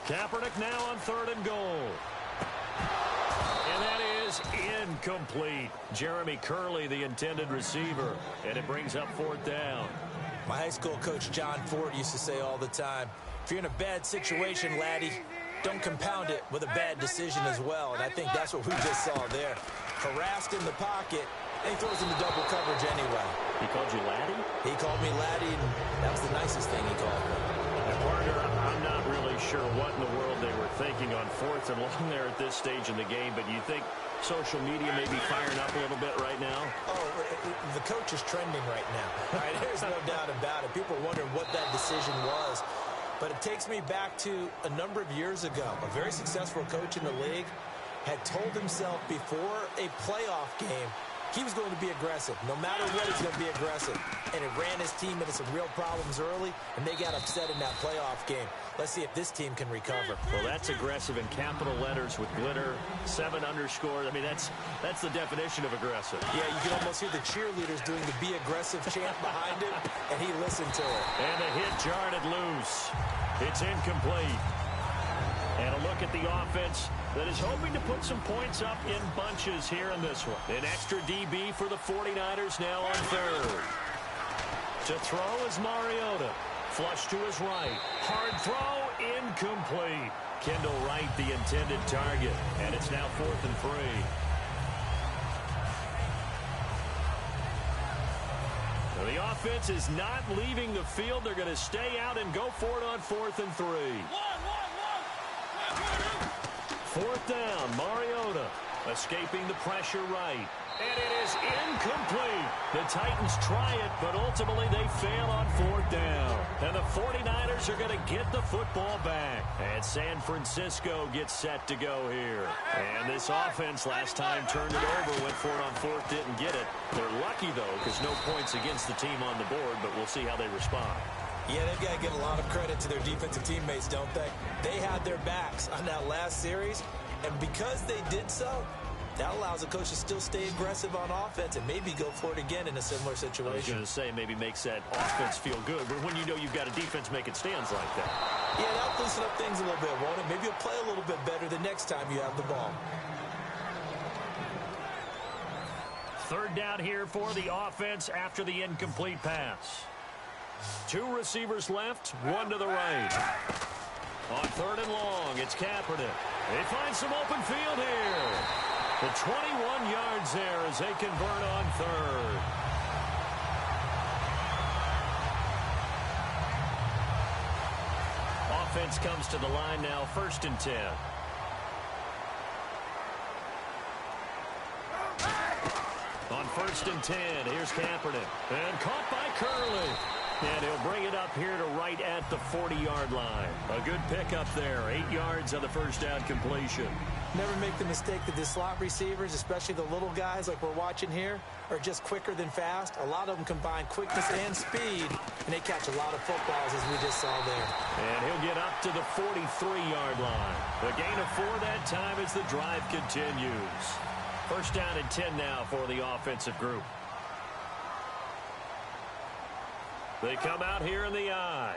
Kaepernick now on 3rd and goal. And that is incomplete. Jeremy Curley, the intended receiver. And it brings up 4th down. My high school coach, John Ford, used to say all the time, if you're in a bad situation, laddie, don't compound it with a bad decision as well. And I think that's what we just saw there. Harassed in the pocket, and he throws into double coverage anyway. He called you laddie? He called me laddie, and that was the nicest thing he called me. And partner, I'm not really sure what in the world they were thinking on 4th and long there at this stage in the game, but you think social media may be firing up a little bit right now? Oh, the coach is trending right now. All right, there's no doubt about it. People are wondering what that decision was. But it takes me back to a number of years ago. A very successful coach in the league had told himself before a playoff game he was going to be aggressive. No matter what, he's going to be aggressive. And it ran his team into some real problems early, and they got upset in that playoff game. Let's see if this team can recover. Well, that's aggressive in capital letters with glitter, 7 underscores. I mean, that's the definition of aggressive. Yeah, you can almost hear the cheerleaders doing the be aggressive chant behind him, and he listened to it. And the hit jarred it loose. It's incomplete. And a look at the offense that is hoping to put some points up in bunches here in this one. An extra DB for the 49ers now on 3rd. To throw is Mariota. Flush to his right. Hard throw, incomplete. Kendall Wright, the intended target. And it's now 4th and 3. The offense is not leaving the field. They're going to stay out and go for it on 4th and 3. 4th down, Mariota escaping the pressure right. And it is incomplete. The Titans try it, but ultimately they fail on 4th down. And the 49ers are going to get the football back. And San Francisco gets set to go here. And this offense last time turned it over, went for it on 4th, didn't get it. They're lucky, though, because no points against the team on the board, but we'll see how they respond. Yeah, they've got to give a lot of credit to their defensive teammates, don't they? They had their backs on that last series, and because they did so, that allows the coach to still stay aggressive on offense and maybe go for it again in a similar situation. I was going to say maybe makes that offense feel good, but when you know you've got a defense making stands like that. Yeah, that'll loosen up things a little bit, won't it? Maybe you'll play a little bit better the next time you have the ball. 3rd down here for the offense after the incomplete pass. 2 receivers left, 1 to the right. On 3rd and long, it's Kaepernick. They find some open field here. The 21 yards there as they convert on 3rd. Offense comes to the line now, 1st and 10. On 1st and 10, here's Kaepernick. And caught by Curley. And he'll bring it up here to right at the 40-yard line. A good pickup there. 8 yards on the first down completion. Never make the mistake that the slot receivers, especially the little guys like we're watching here, are just quicker than fast. A lot of them combine quickness and speed, and they catch a lot of footballs, as we just saw there. And he'll get up to the 43-yard line. A gain of 4 that time as the drive continues. 1st down and 10 now for the offensive group. They come out here in the eye.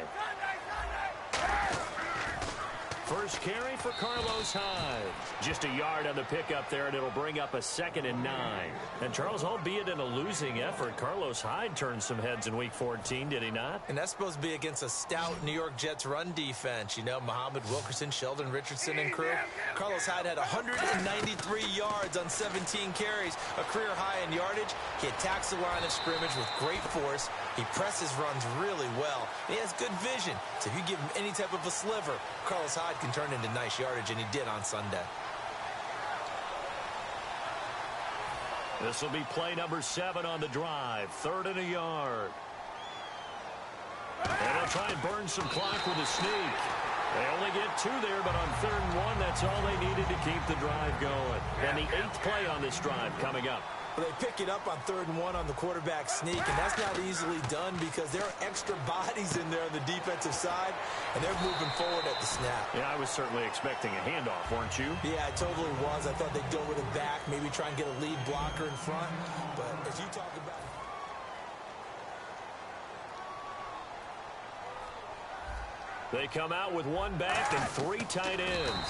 First carry for Carlos Hyde. Just a yard on the pickup there, and it'll bring up a 2nd and 9. And Charles, albeit in a losing effort, Carlos Hyde turned some heads in Week 14, did he not? And that's supposed to be against a stout New York Jets run defense. You know, Muhammad Wilkerson, Sheldon Richardson, and crew. Carlos Hyde had 193 yards on 17 carries, a career high in yardage. He attacks the line of scrimmage with great force. He presses runs really well. He has good vision. So if you give him any type of a sliver, Carlos Hyde can turn into nice yardage, and he did on Sunday. This will be play number 7 on the drive. 3rd and a yard. And they'll try and burn some clock with a sneak. They only get 2 there, but on 3rd and 1, that's all they needed to keep the drive going. And the 8th play on this drive coming up. Well, they pick it up on 3rd and 1 on the quarterback sneak, and that's not easily done because there are extra bodies in there on the defensive side, and they're moving forward at the snap. Yeah, I was certainly expecting a handoff, weren't you? Yeah, I totally was. I thought they'd go with it back, maybe try and get a lead blocker in front. But as you talk about... They come out with one back and 3 tight ends.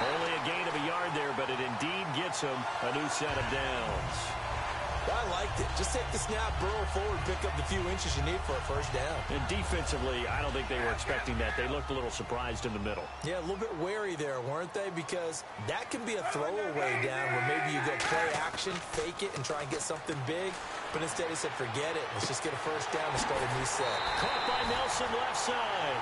Only a gain of a yard there, but it indeed gets them a new set of downs. I liked it. Just take the snap, burrow forward, pick up the few inches you need for a first down. And defensively, I don't think they were expecting that. They looked a little surprised in the middle. Yeah, a little bit wary there, weren't they? Because that can be a throwaway down where maybe you go play action, fake it, and try and get something big. But instead he said, forget it. Let's just get a first down and start a new set. Caught by Nelson left side.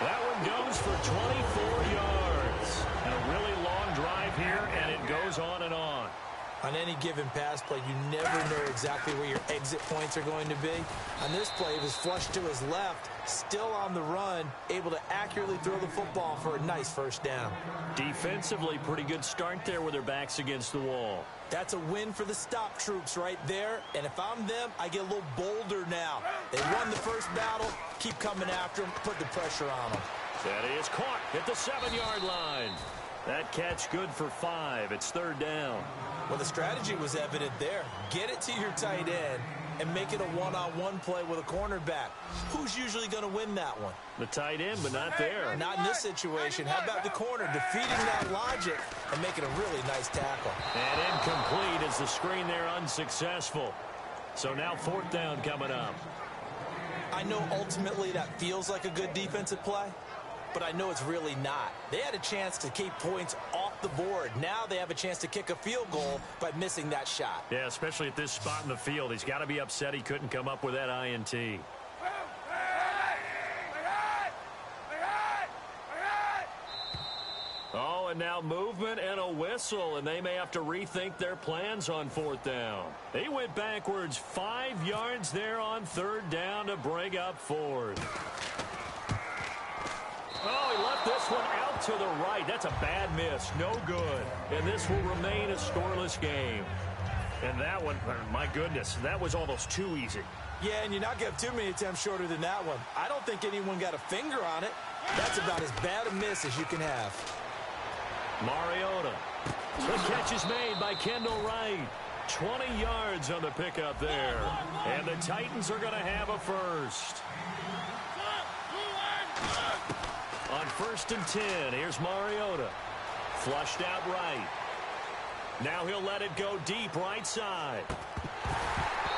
That one goes for 24 yards. And a really long drive here, and it goes on and on. On any given pass play, you never know exactly where your exit points are going to be. On this play, he was flushed to his left, still on the run, able to accurately throw the football for a nice first down. Defensively, pretty good start there with their backs against the wall. That's a win for the stop troops right there. And if I'm them, I get a little bolder now. They won the first battle. Keep coming after them. Put the pressure on them. That is caught at the 7-yard line. That catch good for 5. It's third down. Well, the strategy was evident there. Get it to your tight end and make it a one-on-one play with a cornerback. Who's usually going to win that one? The tight end, but not there. Not in this situation. How about the corner defeating that logic and making a really nice tackle? And incomplete as the screen there unsuccessful. So now fourth down coming up. I know ultimately that feels like a good defensive play, but I know it's really not. They had a chance to keep points off the board. Now they have a chance to kick a field goal by missing that shot. Yeah, especially at this spot in the field. He's got to be upset he couldn't come up with that INT. Oh, and now movement and a whistle, and they may have to rethink their plans on fourth down. They went backwards 5 yards there on third down to bring up fourth. Oh, he left this one out to the right. That's a bad miss. No good. And this will remain a scoreless game. And that one, my goodness, that was almost too easy. Yeah, and you're not going to have too many attempts shorter than that one. I don't think anyone got a finger on it. That's about as bad a miss as you can have. Mariota. The catch is made by Kendall Wright. 20 yards on the pickup there. And the Titans are going to have a first. On 1st and 10, here's Mariota. Flushed out right. Now he'll let it go deep right side.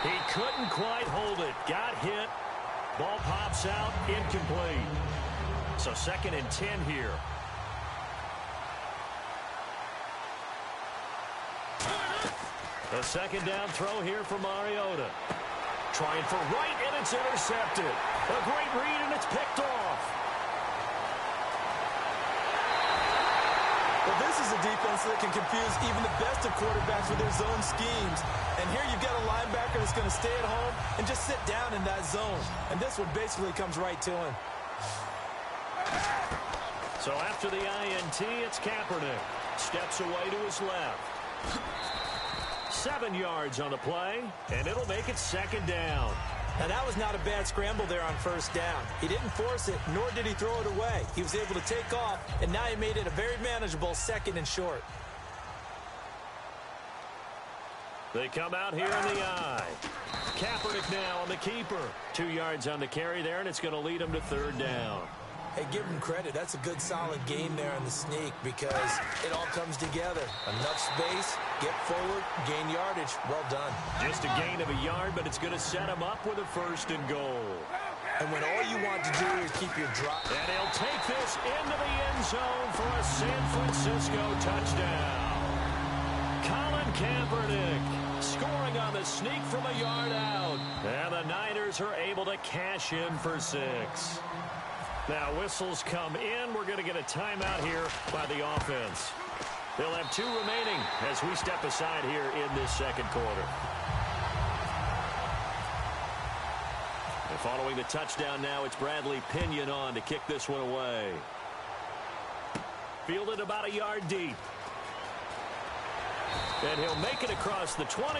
He couldn't quite hold it. Got hit. Ball pops out. Incomplete. So 2nd and 10 here. A second down throw here for Mariota. Trying for Wright, and it's intercepted. A great read, and it's picked off. Well, this is a defense that can confuse even the best of quarterbacks with their zone schemes. And here you've got a linebacker that's going to stay at home and just sit down in that zone. And this one basically comes right to him. So after the INT, it's Kaepernick. Steps away to his left. 7 yards on the play, and it'll make it 2nd down. Now, that was not a bad scramble there on 1st down. He didn't force it, nor did he throw it away. He was able to take off, and now he made it a very manageable 2nd and short. They come out here in the eye. Kaepernick now on the keeper. 2 yards on the carry there, and it's going to lead him to 3rd down. Hey, give him credit. That's a good, solid game there in the sneak because it all comes together. Enough space, get forward, gain yardage. Well done. Just a gain of a yard, but it's going to set him up with a 1st and goal. And when all you want to do is keep your drop. And he'll take this into the end zone for a San Francisco touchdown. Colin Kaepernick scoring on the sneak from a yard out. And the Niners are able to cash in for 6. Now, whistles come in. We're going to get a timeout here by the offense. They'll have 2 remaining as we step aside here in this 2nd quarter. And following the touchdown now, it's Bradley Pinion on to kick this one away. Fielded about a yard deep. And he'll make it across the 20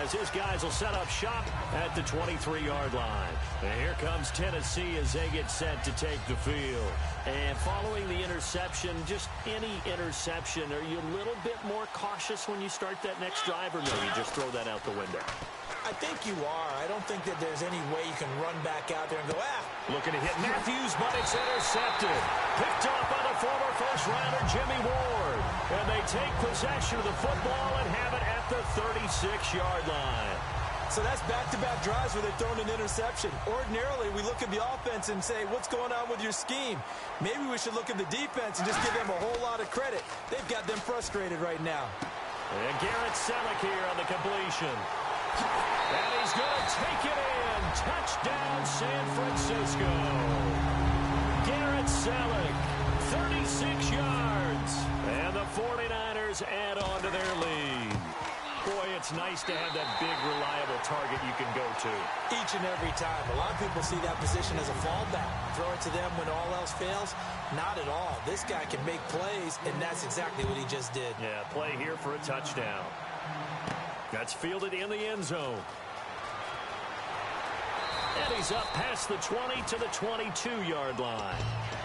as his guys will set up shop at the 23-yard line. And here comes Tennessee as they get set to take the field. And following the interception, just any interception, are you a little bit more cautious when you start that next drive, or no, you just throw that out the window? I think you are. I don't think that there's any way you can run back out there and go, Looking to hit Matthews, but it's intercepted. Picked off by the former first-rounder Jimmy Ward. And they take possession of the football and have it at the 36-yard line. So that's back-to-back drives where they've thrown an interception. Ordinarily, we look at the offense and say, what's going on with your scheme? Maybe we should look at the defense and just give them a whole lot of credit. They've got them frustrated right now. And Garrett Selleck here on the completion. And he's going to take it in. Touchdown, San Francisco. Garrett Selleck, 36 yards. And the 49ers add on to their lead. Boy, it's nice to have that big, reliable target you can go to. Each and every time. A lot of people see that position as a fallback. Throw it to them when all else fails. Not at all. This guy can make plays, and that's exactly what he just did. Yeah, play here for a touchdown. That's fielded in the end zone. And he's up past the 20 to the 22-yard line.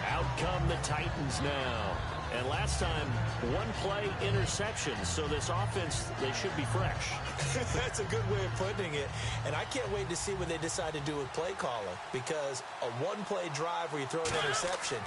Out come the Titans now. And last time, one play interception. So this offense, they should be fresh. That's a good way of putting it. And I can't wait to see what they decide to do with play calling. Because a one-play drive where you throw an interception,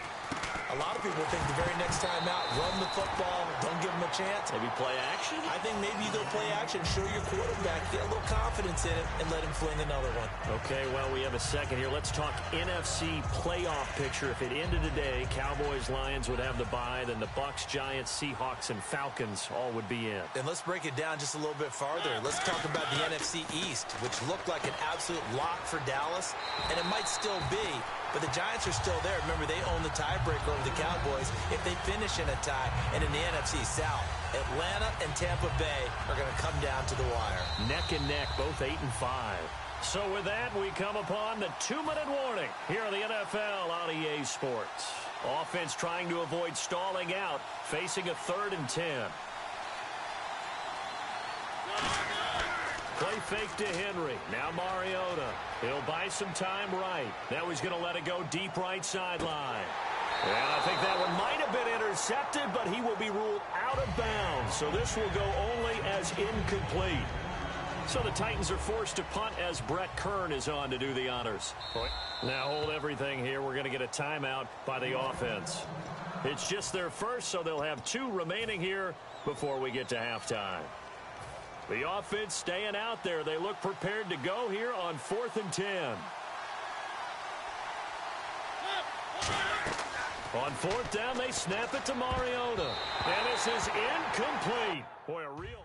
a lot of people think the very next time out, run the football, don't give them a chance. Maybe play action? I think maybe you go play action, show your quarterback, get a little confidence in it, and let him fling another one. Okay, well, we have a second here. Let's talk NFC playoff picture. If it ended today, Cowboys, Lions would have the bye. Then the Bucs, Giants, Seahawks, and Falcons all would be in. And let's break it down just a little bit farther. Let's talk about the NFC East, which looked like an absolute lock for Dallas, and it might still be. But the Giants are still there. Remember, they own the tiebreaker over the Cowboys if they finish in a tie. And in the NFC South, Atlanta and Tampa Bay are going to come down to the wire. Neck and neck, both 8-5. So with that, we come upon the 2-minute warning here on the NFL on EA Sports. Offense trying to avoid stalling out, facing a 3rd and 10. Play fake to Henry. Now Mariota. He'll buy some time right. Now he's going to let it go deep right sideline. And I think that one might have been intercepted, but he will be ruled out of bounds. So this will go only as incomplete. So the Titans are forced to punt as Brett Kern is on to do the honors. Now hold everything here. We're going to get a timeout by the offense. It's just their first, so they'll have 2 remaining here before we get to halftime. The offense staying out there. They look prepared to go here on 4th and 10. On 4th down, they snap it to Mariota. And this is incomplete. Boy, a real...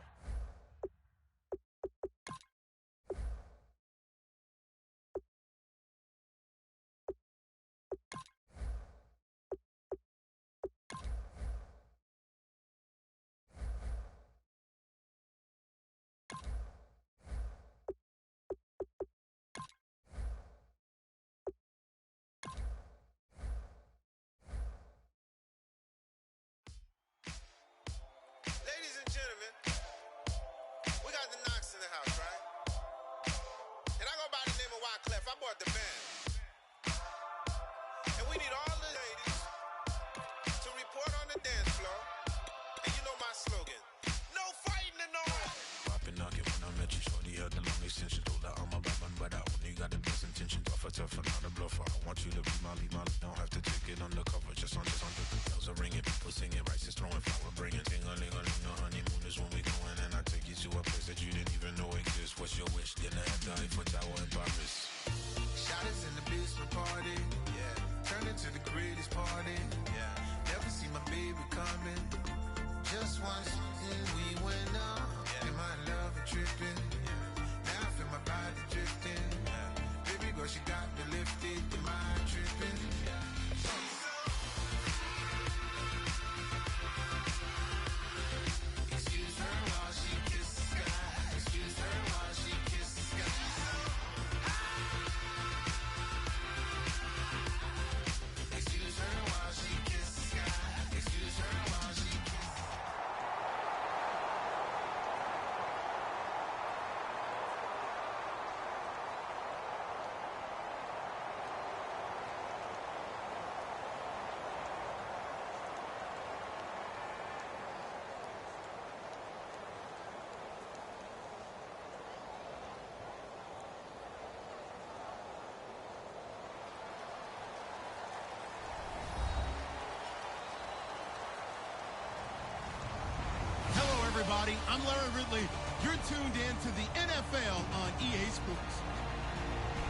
everybody. I'm Larry Ridley. You're tuned in to the NFL on EA Sports.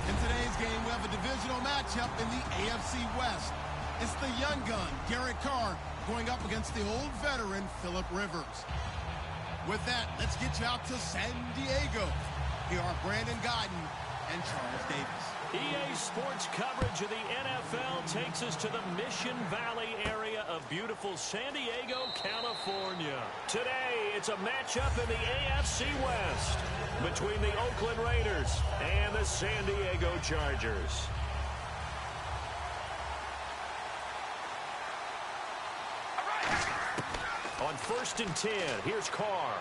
In today's game, we have a divisional matchup in the AFC West. It's the young gun, Derek Carr, going up against the old veteran, Phillip Rivers. With that, let's get you out to San Diego. Here are Brandon Gaudin and Charles Davis. EA Sports coverage of the NFL takes us to the Mission Valley area of beautiful San Diego, California. Today, it's a matchup in the AFC West between the Oakland Raiders and the San Diego Chargers. On 1st and 10, here's Carr.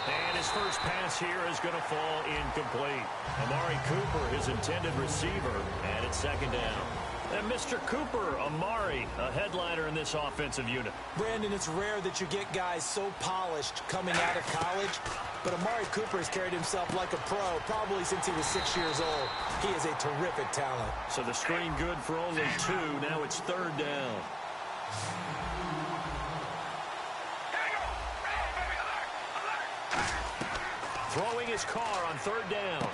And his first pass here is going to fall incomplete. Amari Cooper, his intended receiver, and it's 2nd down. And Mr. Cooper, Amari, a headliner in this offensive unit. Brandon, it's rare that you get guys so polished coming out of college, but Amari Cooper has carried himself like a pro probably since he was 6 years old. He is a terrific talent. So the screen good for only 2. Now it's 3rd down. Throwing his Carr on 3rd down.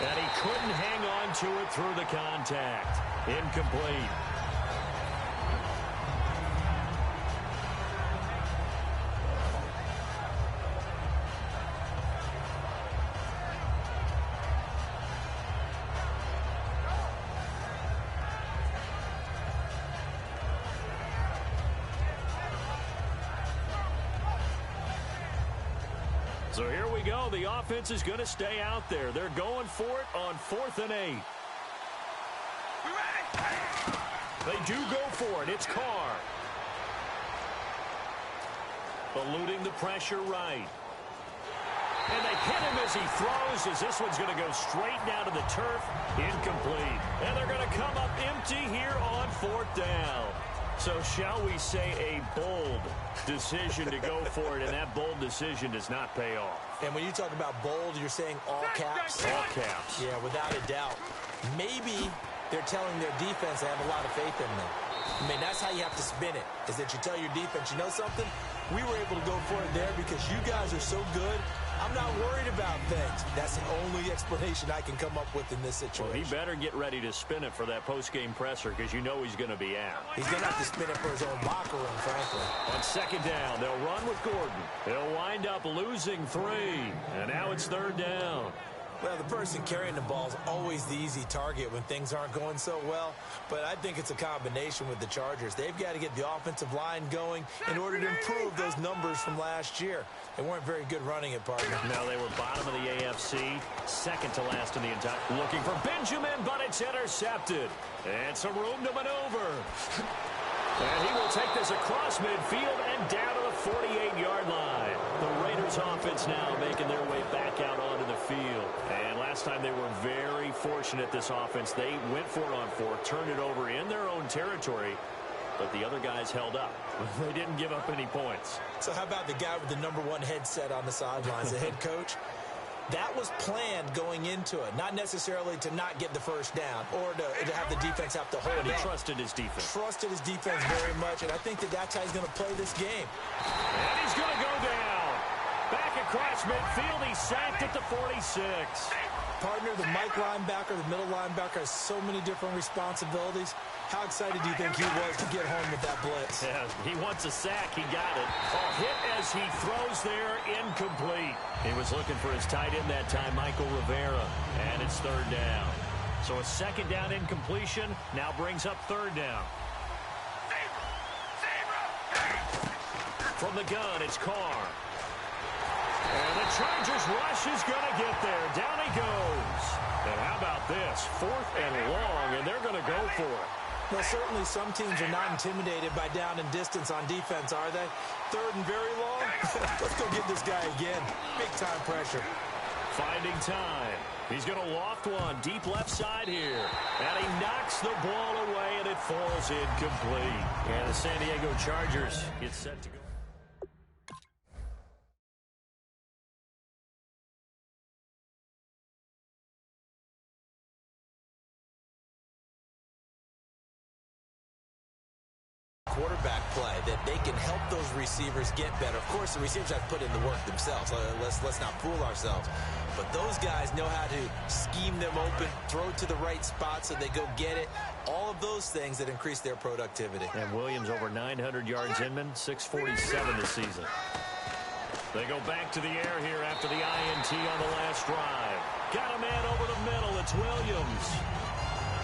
And he couldn't hang on to it through the contact. Incomplete. So here we go. The offense is going to stay out there. They're going for it on 4th and 8. They do go for it. It's Carr. Eluding the pressure right. And they hit him as he throws, as this one's going to go straight down to the turf. Incomplete. And they're going to come up empty here on 4th down. So shall we say a bold decision to go for it, and that bold decision does not pay off. And when you talk about bold, you're saying all caps? All caps. Yeah, without a doubt. Maybe they're telling their defense they have a lot of faith in them. I mean, that's how you have to spin it, is that you tell your defense, you know something? We were able to go for it there because you guys are so good. I'm not worried about things. That's the only explanation I can come up with in this situation. Well, he better get ready to spin it for that post-game presser because you know he's going to be out. He's going to have to spin it for his own locker room, frankly. On 2nd down, they'll run with Gordon. They'll wind up losing 3. And now it's 3rd down. Well, the person carrying the ball is always the easy target when things aren't going so well. But I think it's a combination with the Chargers. They've got to get the offensive line going in order to improve those numbers from last year. They weren't very good running it, partner. No, they were bottom of the AFC, 2nd to last in the entire. Looking for Benjamin, but it's intercepted. And some room to maneuver. And he will take this across midfield and down to the 48-yard line. The Raiders offense now making their way back out onto the field. And last time they were very fortunate, this offense. They went for it on 4, turned it over in their own territory, but the other guys held up. They didn't give up any points. So how about the guy with the #1 headset on the sidelines, the head coach? That was planned going into it, not necessarily to not get the first down or to have the defense have to hold it. He trusted his defense. Trusted his defense very much, and I think that's how he's going to play this game. And he's going to go down. Back across midfield, he's sacked at the 46. Partner, the Mike linebacker, the middle linebacker has so many different responsibilities. How excited do you think he was to get home with that blitz? Yeah, he wants a sack. He got it. A hit as he throws there, incomplete. He was looking for his tight end that time, Michael Rivera, and it's 3rd down. So a 2nd down incompletion now brings up 3rd down. From the gun, it's Carr. And the Chargers rush is going to get there. Down he goes. And how about this? 4th and long, and they're going to go for it. Well, certainly some teams are not intimidated by down and distance on defense, are they? 3rd and very long? Let's go get this guy again. Big-time pressure. Finding time. He's going to loft one deep left side here. And he knocks the ball away, and it falls incomplete. And the San Diego Chargers get set to go. quarterback play, that they can help those receivers get better. Of course, the receivers have to put in the work themselves. Let's not fool ourselves. But those guys know how to scheme them open, throw to the right spot so they go get it. All of those things that increase their productivity. And Williams over 900 yards, Inman, 647 this season. They go back to the air here after the INT on the last drive. Got a man over the middle. It's Williams.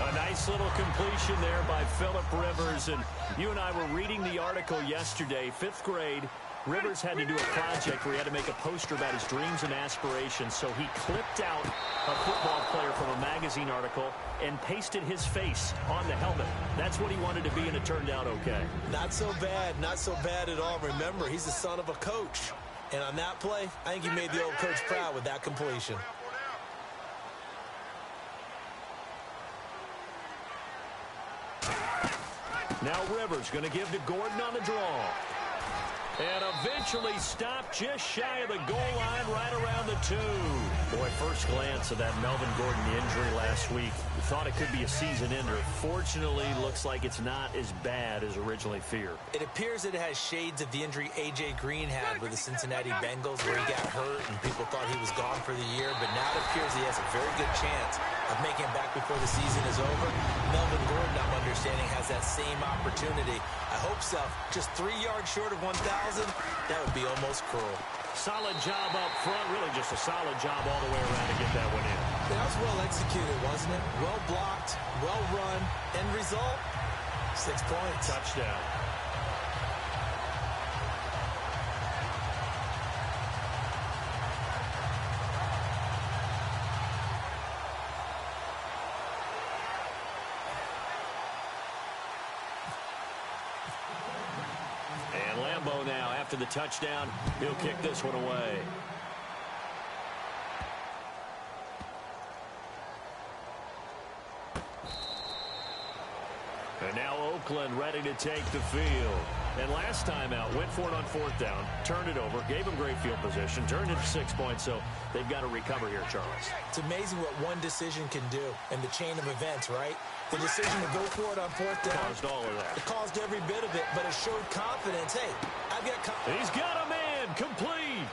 A nice little completion there by Phillip Rivers. And you and I were reading the article yesterday, 5th grade. Rivers had to do a project where he had to make a poster about his dreams and aspirations. So he clipped out a football player from a magazine article and pasted his face on the helmet. That's what he wanted to be, and it turned out okay. Not so bad. Not so bad at all. Remember, he's the son of a coach. And on that play, I think he made the old coach proud with that completion. Now Rivers going to give to Gordon on the draw. And eventually stopped just shy of the goal line right around the 2. Boy, first glance of that Melvin Gordon injury last week, you thought it could be a season ender. Fortunately, looks like it's not as bad as originally feared. It appears that it has shades of the injury A.J. Green had with the Cincinnati Bengals, where he got hurt and people thought he was gone for the year. But now it appears he has a very good chance of making it back before the season is over. Melvin Gordon, I'm understanding, has that same opportunity. I hope so. Just 3 yards short of 1,000. That would be almost cruel. Solid job up front. Really just a solid job all the way around to get that one in. That was well executed, wasn't it? Well blocked, well run. End result, 6 points. Touchdown. Now after the touchdown, he'll kick this one away. And now Oakland ready to take the field. And last time out, went for it on 4th down, turned it over, gave him great field position, turned it to 6 points, so they've got to recover here, Charles. It's amazing what one decision can do in the chain of events, right? The decision to go for it on 4th down. Caused all of that. It caused every bit of it, but it showed confidence. Hey, I've got confidence. He's got a man complete.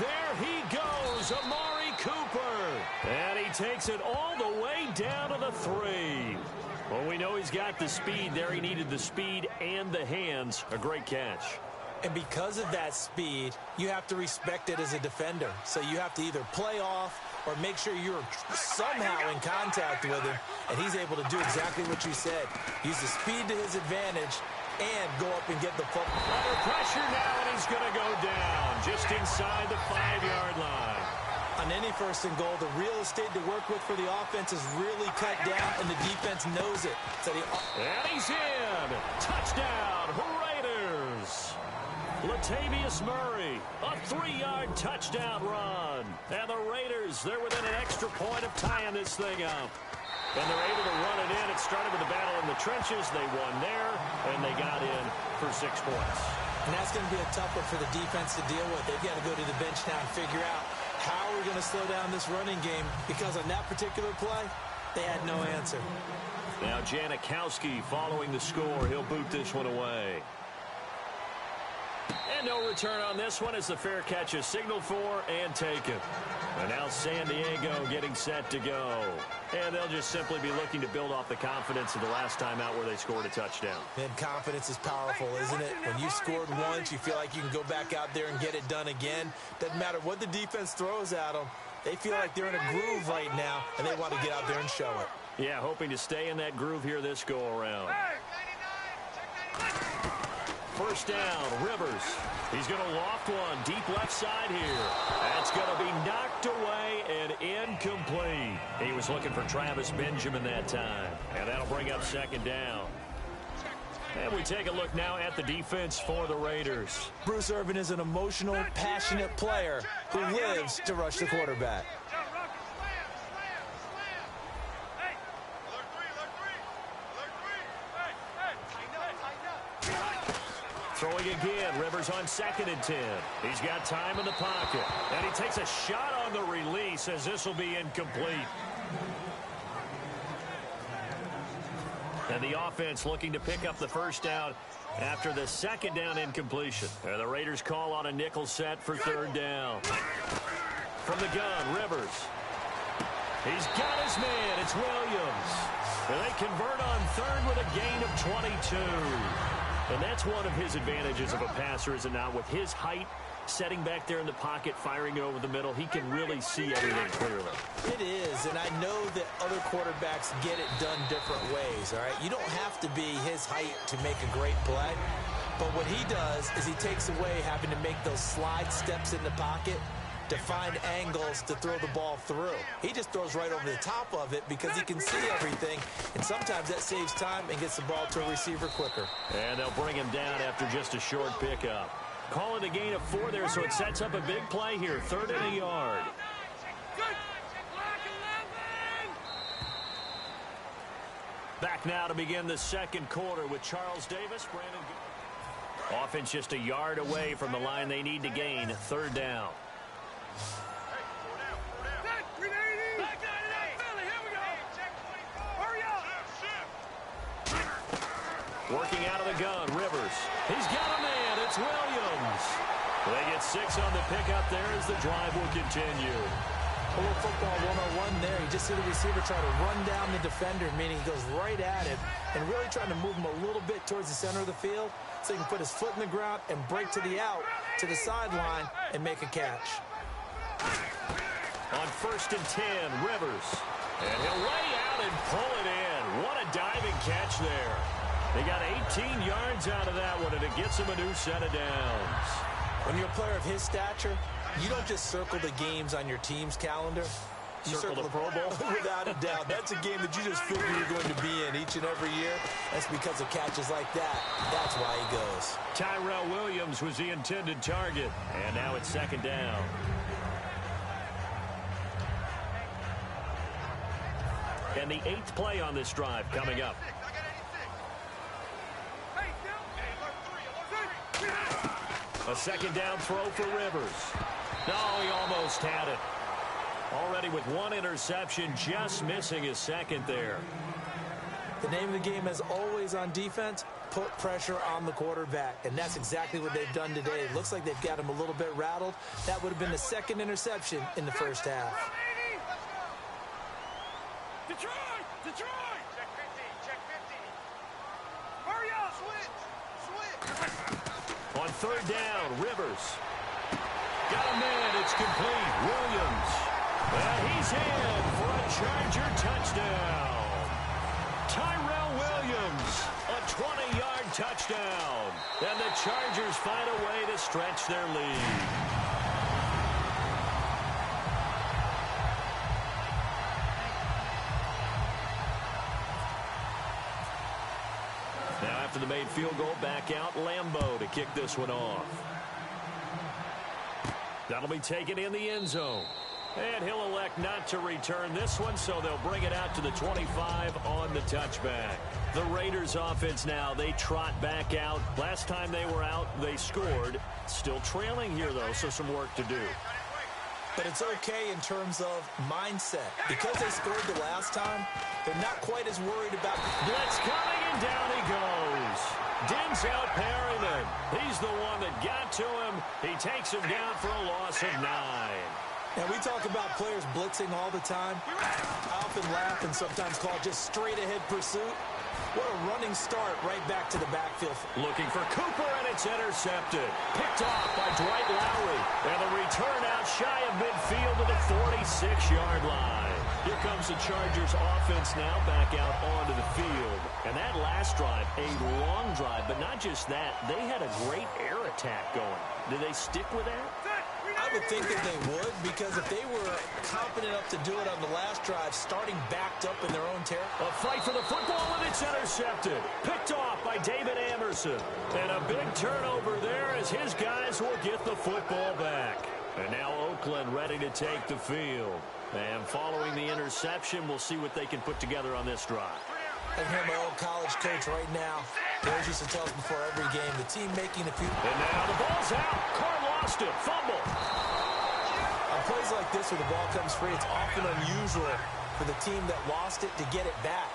There he goes, Amari Cooper. And he takes it all the way down to the 3. Well, we know he's got the speed there. He needed the speed and the hands. A great catch. And because of that speed, you have to respect it as a defender. So you have to either play off or make sure you're somehow in contact with him. And he's able to do exactly what you said. Use the speed to his advantage and go up and get the football. Under pressure now, and he's going to go down just inside the 5-yard line. On any 1st and goal, the real estate to work with for the offense is really cut down, and the defense knows it. So and he's in. Touchdown, Raiders. Latavius Murray, a 3-yard touchdown run. And the Raiders, they're within an extra point of tying this thing up. And they're able to run it in. It started with a battle in the trenches. They won there, and they got in for 6 points. And that's going to be a tough one for the defense to deal with. They've got to go to the bench now and figure out how we're going to slow down this running game, because on that particular play, they had no answer. Now Janikowski following the score. He'll boot this one away. And no return on this one as the fair catch is signaled for and taken. And now San Diego getting set to go. And they'll just simply be looking to build off the confidence of the last time out where they scored a touchdown. And confidence is powerful, isn't it? When you scored once, you feel like you can go back out there and get it done again. Doesn't matter what the defense throws at them. They feel like they're in a groove right now, and they want to get out there and show it. Yeah, hoping to stay in that groove here this go-around. First down, Rivers. He's going to loft one deep left side here. That's going to be knocked away and incomplete. He was looking for Travis Benjamin that time. And that'll bring up 2nd down. And we take a look now at the defense for the Raiders. Bruce Irvin is an emotional, passionate player who lives to rush the quarterback. Throwing again, Rivers on 2nd and 10. He's got time in the pocket. And he takes a shot on the release as this will be incomplete. And the offense looking to pick up the first down after the second down incompletion. And the Raiders call on a nickel set for third down. From the gun, Rivers. He's got his man. It's Williams. And they convert on third with a gain of 22. And that's one of his advantages of a passer, is it not? With his height, setting back there in the pocket, firing it over the middle, he can really see everything clearly. It is, and I know that other quarterbacks get it done different ways, all right? You don't have to be his height to make a great play, but what he does is he takes away having to make those slide steps in the pocket to find angles to throw the ball through. He just throws right over the top of it because he can see everything, and sometimes that saves time and gets the ball to a receiver quicker. And they'll bring him down after just a short pickup. Calling a gain of 4 there, so it sets up a big play here. 3rd and a yard. Back now to begin the second quarter with Charles Davis. Brandon. Offense just a yard away from the line they need to gain. 3rd down. Working out of the gun, Rivers. He's got a man. It's Williams. They get 6 on the pickup there as the drive will continue. A little football 101 there. You just see the receiver try to run down the defender, meaning he goes right at it, and really trying to move him a little bit towards the center of the field so he can put his foot in the ground and break to the out, to the sideline, and make a catch. On 1st and 10, Rivers. And he'll lay out and pull it in. What a diving catch there. They got 18 yards out of that one, and it gets him a new set of downs. When you're a player of his stature, you don't just circle the games on your team's calendar. You circle the Pro Bowl? Without a doubt. That's a game that you just figure you're going to be in each and every year. That's because of catches like that. That's why he goes. Tyrell Williams was the intended target, and now it's 2nd down. And the 8th play on this drive coming up. A 2nd down throw for Rivers. No, he almost had it. Already with 1 interception, just missing his 2nd there. The name of the game, as always on defense, put pressure on the quarterback. And that's exactly what they've done today. It looks like they've got him a little bit rattled. That would have been the 2nd interception in the first half. Detroit! Detroit! Check 50, check 50. Hurry up! Switch! On 3rd down, Rivers. Got a man, it's complete. Williams. And he's in for a Charger touchdown. Tyrell Williams, a 20-yard touchdown. And the Chargers find a way to stretch their lead. Now after the made field goal, back out Lambeau to kick this one off. That'll be taken in the end zone. And he'll elect not to return this one, so they'll bring it out to the 25 on the touchback. The Raiders offense now, they trot back out. Last time they were out, they scored. Still trailing here, though, so some work to do. But it's okay in terms of mindset. Because they scored the last time, they're not quite as worried about... Blitz coming, and down he goes. Denzel Perryman. He's the one that got to him. He takes him down for a loss of 9. Now, we talk about players blitzing all the time. I often laugh and sometimes call it just straight-ahead pursuit. What a running start right back to the backfield. Looking for Cooper, and it's intercepted. Picked off by Dwight Lowry. And the return out shy of midfield to the 46-yard line. Here comes the Chargers offense now back out onto the field. And that last drive, a long drive, but not just that. They had a great air attack going. Did they stick with that? I would think that they would, because if they were confident enough to do it on the last drive, starting backed up in their own territory. A fight for the football, and it's intercepted. Picked off by David Amerson. And a big turnover there as his guys will get the football back. And now Oakland ready to take the field. And following the interception, we'll see what they can put together on this drive. I hear my old college coach right now. He always used to tell us before every game, the team making a few... And now the ball's out. Carr lost it. Fumble. On plays like this where the ball comes free, it's often unusual for the team that lost it to get it back.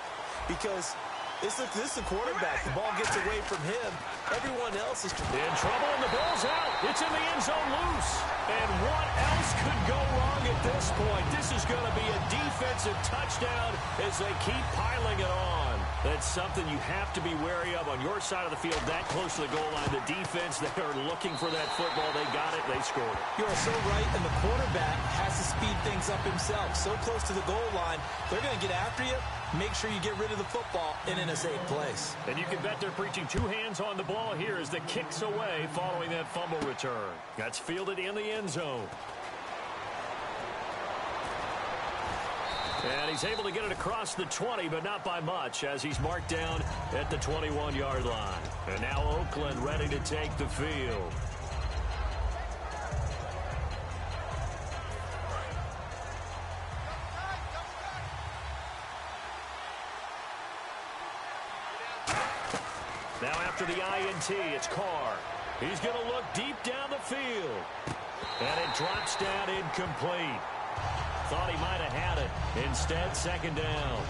Because This is the quarterback. The ball gets away from him. Everyone else is in trouble, and the ball's out. It's in the end zone loose. And what else could go wrong at this point? This is going to be a defensive touchdown as they keep piling it on. That's something you have to be wary of on your side of the field, that close to the goal line. The defense, they are looking for that football. They got it. They scored it. You are so right, and the quarterback has to speed things up himself. So close to the goal line, they're going to get after you. Make sure you get rid of the football and in a safe place. And you can bet they're preaching two hands on the ball here as the kick's away following that fumble return. That's fielded in the end zone. And he's able to get it across the 20, but not by much, as he's marked down at the 21-yard line. And now Oakland ready to take the field. Now after the INT, it's Carr. He's going to look deep down the field. And it drops down incomplete. Thought he might have had it. Instead, second down.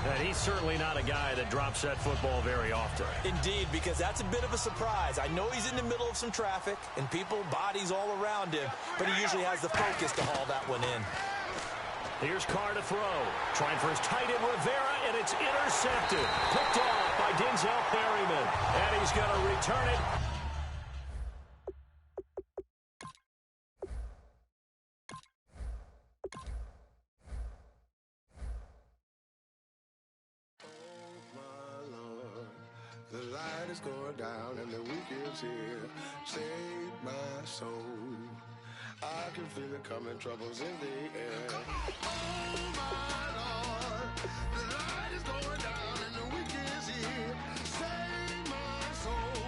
And he's certainly not a guy that drops that football very often. Indeed, because that's a bit of a surprise. I know he's in the middle of some traffic and people, bodies all around him, but he usually has the focus to haul that one in. Here's Carr to throw. Trying for his tight end, Rivera, and it's intercepted. Picked off by Denzel Perryman. And he's going to return it. The light is going down and the week is here. Save my soul. I can feel it coming, troubles in the air. Oh my Lord, the light is going down and the week is here. Save my soul.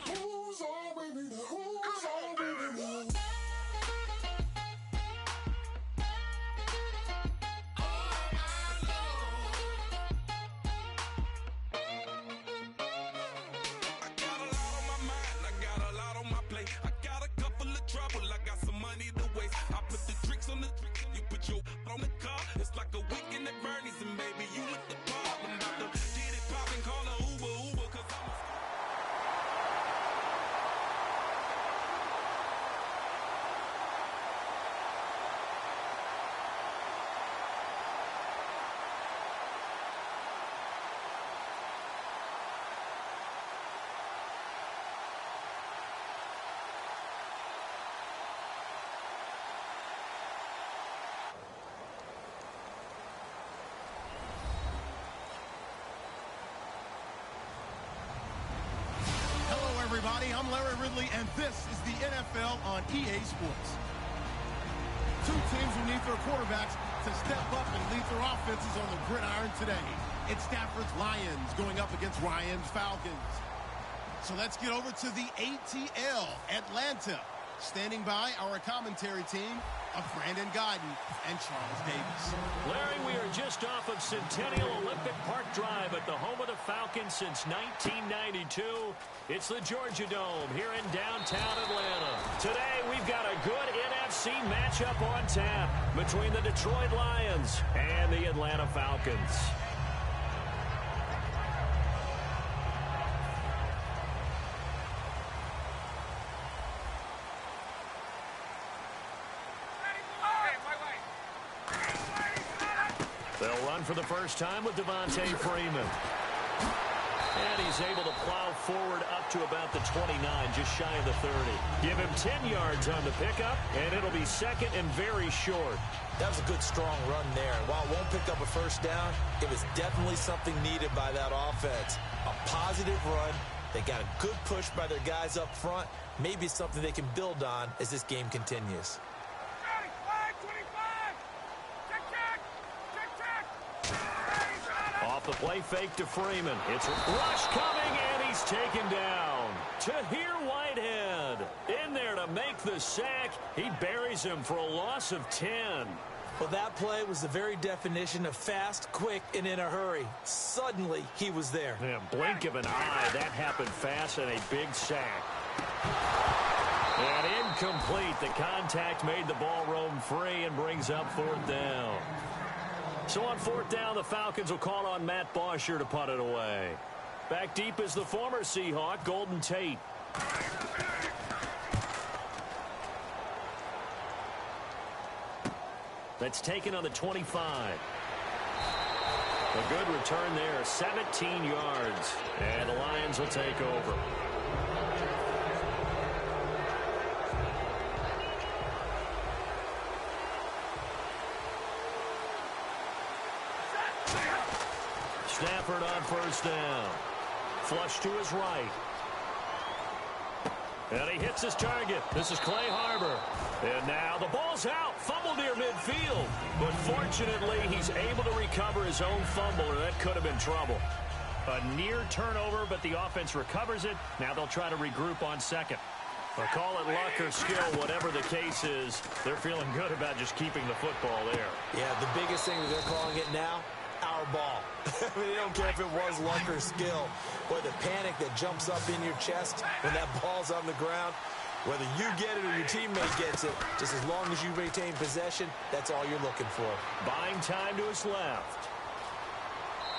Who's on with me? Who's on with me? Everybody, I'm Larry Ridley, and this is the NFL on EA Sports. Two teams will need their quarterbacks to step up and lead their offenses on the gridiron today. It's Stafford's Lions going up against Ryan's Falcons. So let's get over to the ATL, Atlanta. Standing by our commentary team of Brandon Gaudin and Charles Davis. Larry, we are just off of Centennial Olympic Park Drive at the home of the Falcons since 1992. It's the Georgia Dome here in downtown Atlanta. Today, we've got a good NFC matchup on tap between the Detroit Lions and the Atlanta Falcons. They'll run for the first time with Devontae Freeman. And he's able to plow forward up to about the 29, just shy of the 30. Give him 10 yards on the pickup, and it'll be second and very short. That was a good, strong run there. While it won't pick up a first down, it was definitely something needed by that offense. A positive run. They got a good push by their guys up front. Maybe something they can build on as this game continues. Off the play fake to Freeman. It's rush coming, and he's taken down. Tahir Whitehead in there to make the sack. He buries him for a loss of 10. Well, that play was the very definition of fast, quick, and in a hurry. Suddenly, he was there. Yeah, blink of an eye. That happened fast and a big sack. And incomplete. The contact made the ball roam free and brings up fourth down. So on fourth down, the Falcons will call on Matt Bosher to punt it away. Back deep is the former Seahawk, Golden Tate. That's taken on the 25. A good return there, 17 yards. And the Lions will take over. Stafford on first down. Flush to his right. And he hits his target. This is Clay Harbor. And now the ball's out. Fumble near midfield. But fortunately, he's able to recover his own fumble, or that could have been trouble. A near turnover, but the offense recovers it. Now they'll try to regroup on second. They'll call it luck or skill, whatever the case is. They're feeling good about just keeping the football there. Yeah, the biggest thing that they're calling it now, our ball. I mean, they don't care if it was luck or skill. Boy, the panic that jumps up in your chest when that ball's on the ground, whether you get it or your teammate gets it, just as long as you retain possession, that's all you're looking for. Buying time to his left.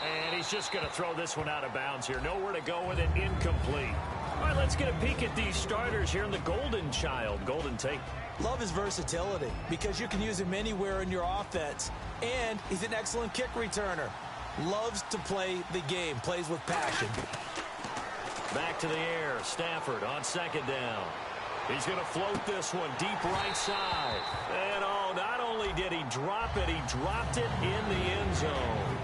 And he's just going to throw this one out of bounds here. Nowhere to go with it. Incomplete. All right, let's get a peek at these starters here in the Golden Child, Golden Tate. Love his versatility because you can use him anywhere in your offense. And he's an excellent kick returner. Loves to play the game. Plays with passion. Back to the air. Stafford on second down. He's going to float this one deep right side. And, oh, not only did he drop it, he dropped it in the end zone.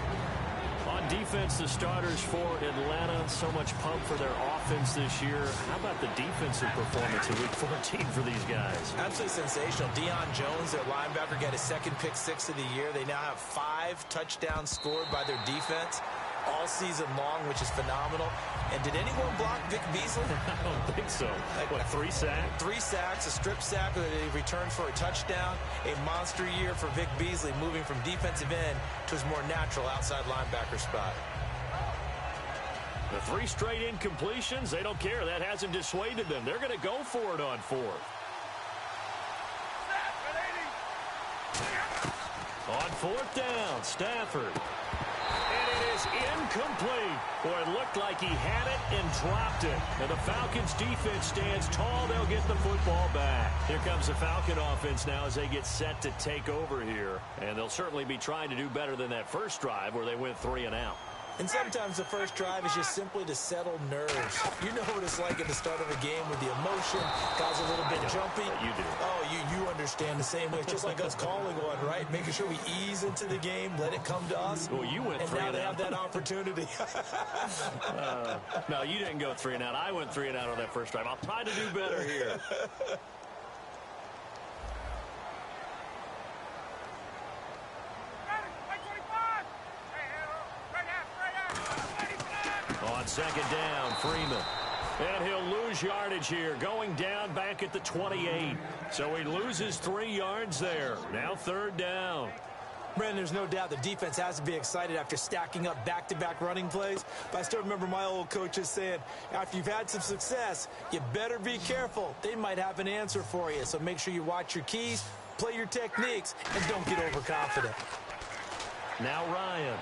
On defense, the starters for Atlanta, so much pump for their offense this year. How about the defensive performance in Week 14 for these guys? Absolutely sensational. Deion Jones, their linebacker, got his second pick six of the year. They now have 5 touchdowns scored by their defense all season long, which is phenomenal. And did anyone block Vic Beasley? I don't think so. What, 3 sacks? 3 sacks, a strip sack, they returned for a touchdown. A monster year for Vic Beasley, moving from defensive end to his more natural outside linebacker spot. The 3 straight incompletions, they don't care. That hasn't dissuaded them. They're going to go for it on 4th. On 4th down, Stafford. And it is incomplete. Boy, it looked like he had it and dropped it. And the Falcons defense stands tall. They'll get the football back. Here comes the Falcon offense now as they get set to take over here. And they'll certainly be trying to do better than that first drive where they went 3 and out. And sometimes the first drive is just simply to settle nerves. You know what it's like at the start of a game with the emotion. Guys are a little bit jumpy. You do. Oh, you understand the same way. It's just like us calling one, right? Making sure we ease into the game, let it come to us. Well, you went 3 and out. And now they have that opportunity. No, you didn't go 3 and out. I went 3 and out on that first drive. I'll try to do better here. On second down, Freeman. And he'll lose yardage here, going down back at the 28. So he loses 3 yards there. Now 3rd down. Brandon, there's no doubt the defense has to be excited after stacking up back-to-back running plays. But I still remember my old coaches saying, after you've had some success, you better be careful. They might have an answer for you. So make sure you watch your keys, play your techniques, and don't get overconfident. Now Ryan.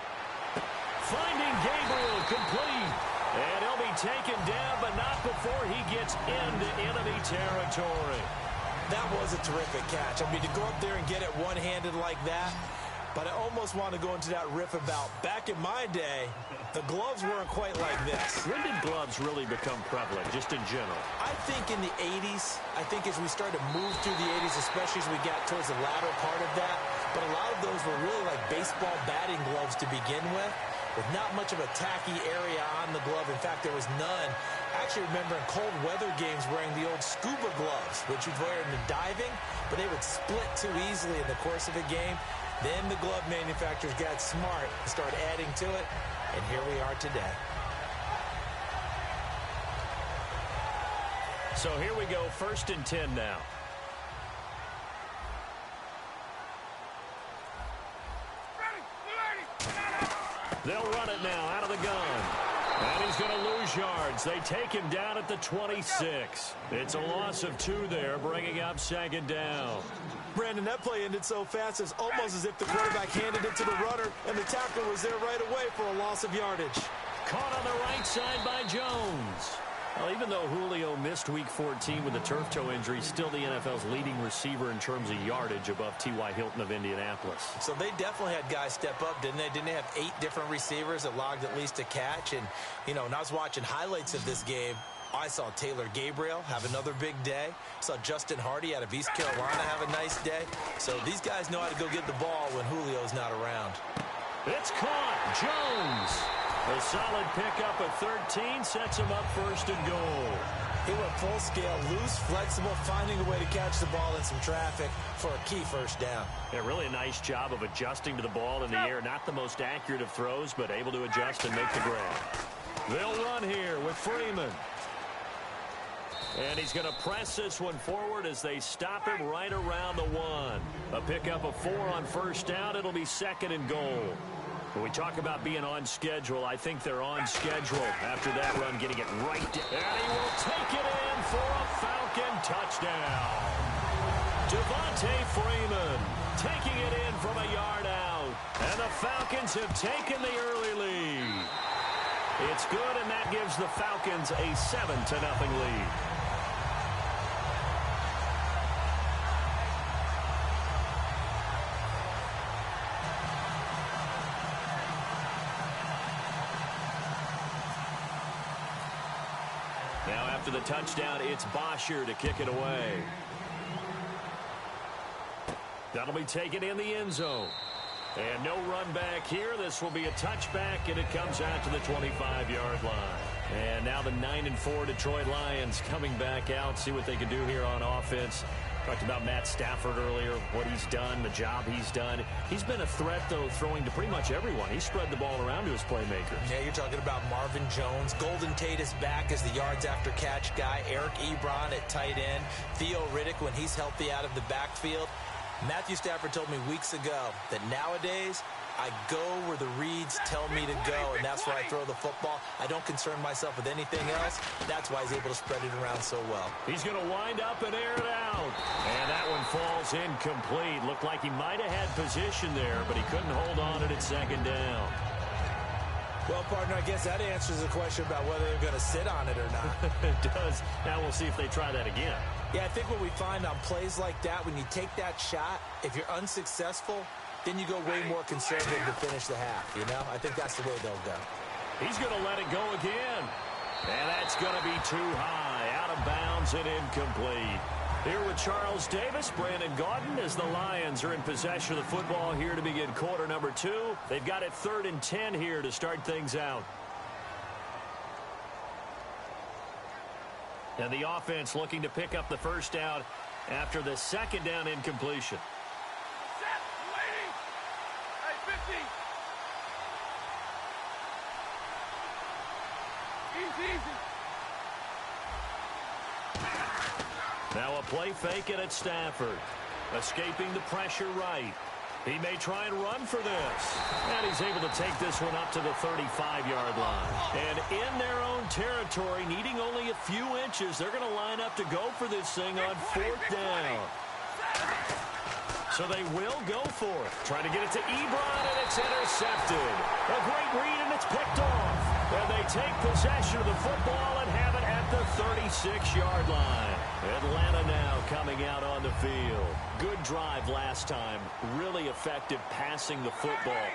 Finding Gabriel complete. And he'll be taken down, but not before he gets into enemy territory. That was a terrific catch. I mean, to go up there and get it one-handed like that, but I almost want to go into that riff about back in my day, the gloves weren't quite like this. When did gloves really become prevalent, just in general? I think in the 80s. I think as we started to move through the 80s, especially as we got towards the latter part of that. But a lot of those were really like baseball batting gloves to begin with not much of a tacky area on the glove. In fact, there was none. I actually remember in cold weather games wearing the old scuba gloves, which you'd wear in the diving, but they would split too easily in the course of a game. Then the glove manufacturers got smart and started adding to it, and here we are today. So here we go, 1st and 10 now. They'll run it now out of the gun. And he's going to lose yards. They take him down at the 26. It's a loss of 2 there, bringing up 2nd down. Brandon, that play ended so fast, it's almost as if the quarterback handed it to the runner, and the tackler was there right away for a loss of yardage. Caught on the right side by Jones. Well, even though Julio missed Week 14 with a turf toe injury, still the NFL's leading receiver in terms of yardage above T.Y. Hilton of Indianapolis. So they definitely had guys step up, didn't they? Didn't they have 8 different receivers that logged at least a catch? And, you know, when I was watching highlights of this game, I saw Taylor Gabriel have another big day. Saw Justin Hardy out of East Carolina have a nice day. So these guys know how to go get the ball when Julio's not around. It's caught. Jones. A solid pickup at 13 sets him up 1st and goal. He went full scale, loose, flexible, finding a way to catch the ball in some traffic for a key 1st down. Yeah, really a nice job of adjusting to the ball in the air. Not the most accurate of throws, but able to adjust and make the grab. They'll run here with Freeman. And he's going to press this one forward as they stop him right around the 1. A pickup of 4 on 1st down. It'll be 2nd and goal. When we talk about being on schedule, I think they're on schedule after that run, getting it right down. And he will take it in for a Falcon touchdown. Devontae Freeman taking it in from a yard out. And the Falcons have taken the early lead. It's good, and that gives the Falcons a 7-0 lead. Now after the touchdown, it's Bosher to kick it away. That'll be taken in the end zone. And no run back here. This will be a touchback, and it comes out to the 25-yard line. And now the 9-4 Detroit Lions coming back out, see what they can do here on offense. Talked about Matt Stafford earlier, what he's done, the job he's done. He's been a threat, though, throwing to pretty much everyone. He spread the ball around to his playmakers. Yeah, you're talking about Marvin Jones. Golden Tate is back as the yards after catch guy. Eric Ebron at tight end. Theo Riddick when he's healthy out of the backfield. Matthew Stafford told me weeks ago that nowadays I go where the reads tell me to go, and that's where I throw the football. I don't concern myself with anything else. That's why he's able to spread it around so well. He's going to wind up and air it out. And that one falls incomplete. Looked like he might have had position there, but he couldn't hold on it at 2nd down. Well, partner, I guess that answers the question about whether they're going to sit on it or not. It does. Now we'll see if they try that again. Yeah, I think what we find on plays like that, when you take that shot, if you're unsuccessful, then you go way more conservative to finish the half, you know? I think that's the way they'll go. He's going to let it go again. And that's going to be too high, out of bounds and incomplete. Here with Charles Davis, Brandon Gaudin, as the Lions are in possession of the football here to begin quarter number 2. They've got it 3rd and 10 here to start things out. And the offense looking to pick up the 1st down after the 2nd down incompletion. Set, waiting. Hey, 50. Easy. Now a play fake it at Stafford. Escaping the pressure right. He may try and run for this. And he's able to take this one up to the 35-yard line. And in their own territory, needing only a few inches, they're going to line up to go for this thing on 4th down. So they will go for it. Trying to get it to Ebron, and it's intercepted. A great read, and it's picked off. And they take possession of the football and have it at the 36-yard line. Atlanta now coming out on the field. Good drive last time. Really effective passing the football.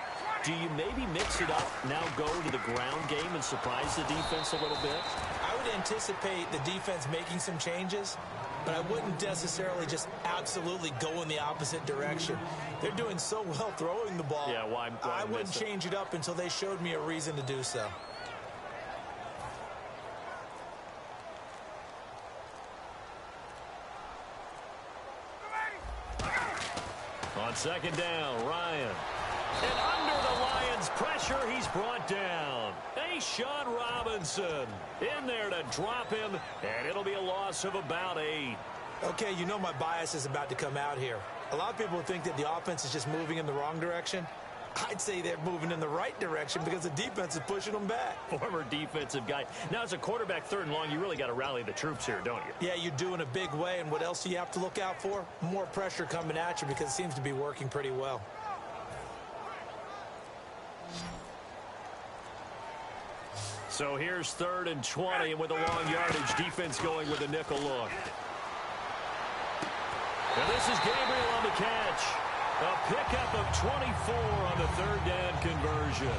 Do you maybe mix it up, now go to the ground game and surprise the defense a little bit? I would anticipate the defense making some changes, but I wouldn't necessarily just absolutely go in the opposite direction. They're doing so well throwing the ball. Yeah, why I wouldn't change it up until they showed me a reason to do so. On 2nd down, Ryan. And under the Lions' pressure, he's brought down. Sean Robinson in there to drop him, and it'll be a loss of about 8. Okay, you know my bias is about to come out here. A lot of people think that the offense is just moving in the wrong direction. I'd say they're moving in the right direction because the defense is pushing them back. Former defensive guy. Now, as a quarterback, 3rd and long, you really got to rally the troops here, don't you? Yeah, you do in a big way. And what else do you have to look out for? More pressure coming at you because it seems to be working pretty well. So here's 3rd and 20, and with a long yardage, defense going with a nickel look. And this is Gabriel on the catch. A pickup of 24 on the 3rd down conversion.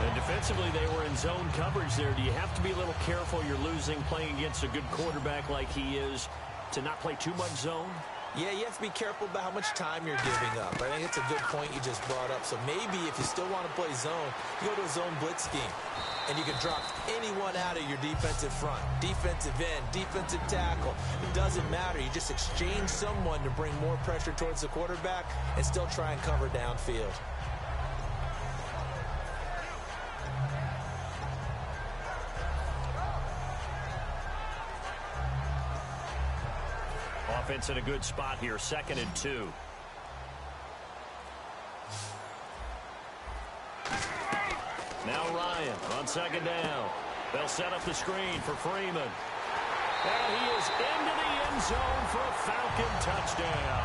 And defensively, they were in zone coverage there. Do you have to be a little careful? You're losing playing against a good quarterback like he is to not play too much zone? Yeah, you have to be careful about how much time you're giving up. I think it's a good point you just brought up. So maybe if you still want to play zone, you go to a zone blitz scheme. And you can drop anyone out of your defensive front. Defensive end, defensive tackle. It doesn't matter. You just exchange someone to bring more pressure towards the quarterback and still try and cover downfield. Offense in a good spot here, 2nd and 2. Now Ryan on 2nd down. They'll set up the screen for Freeman. And he is into the end zone for a Falcon touchdown.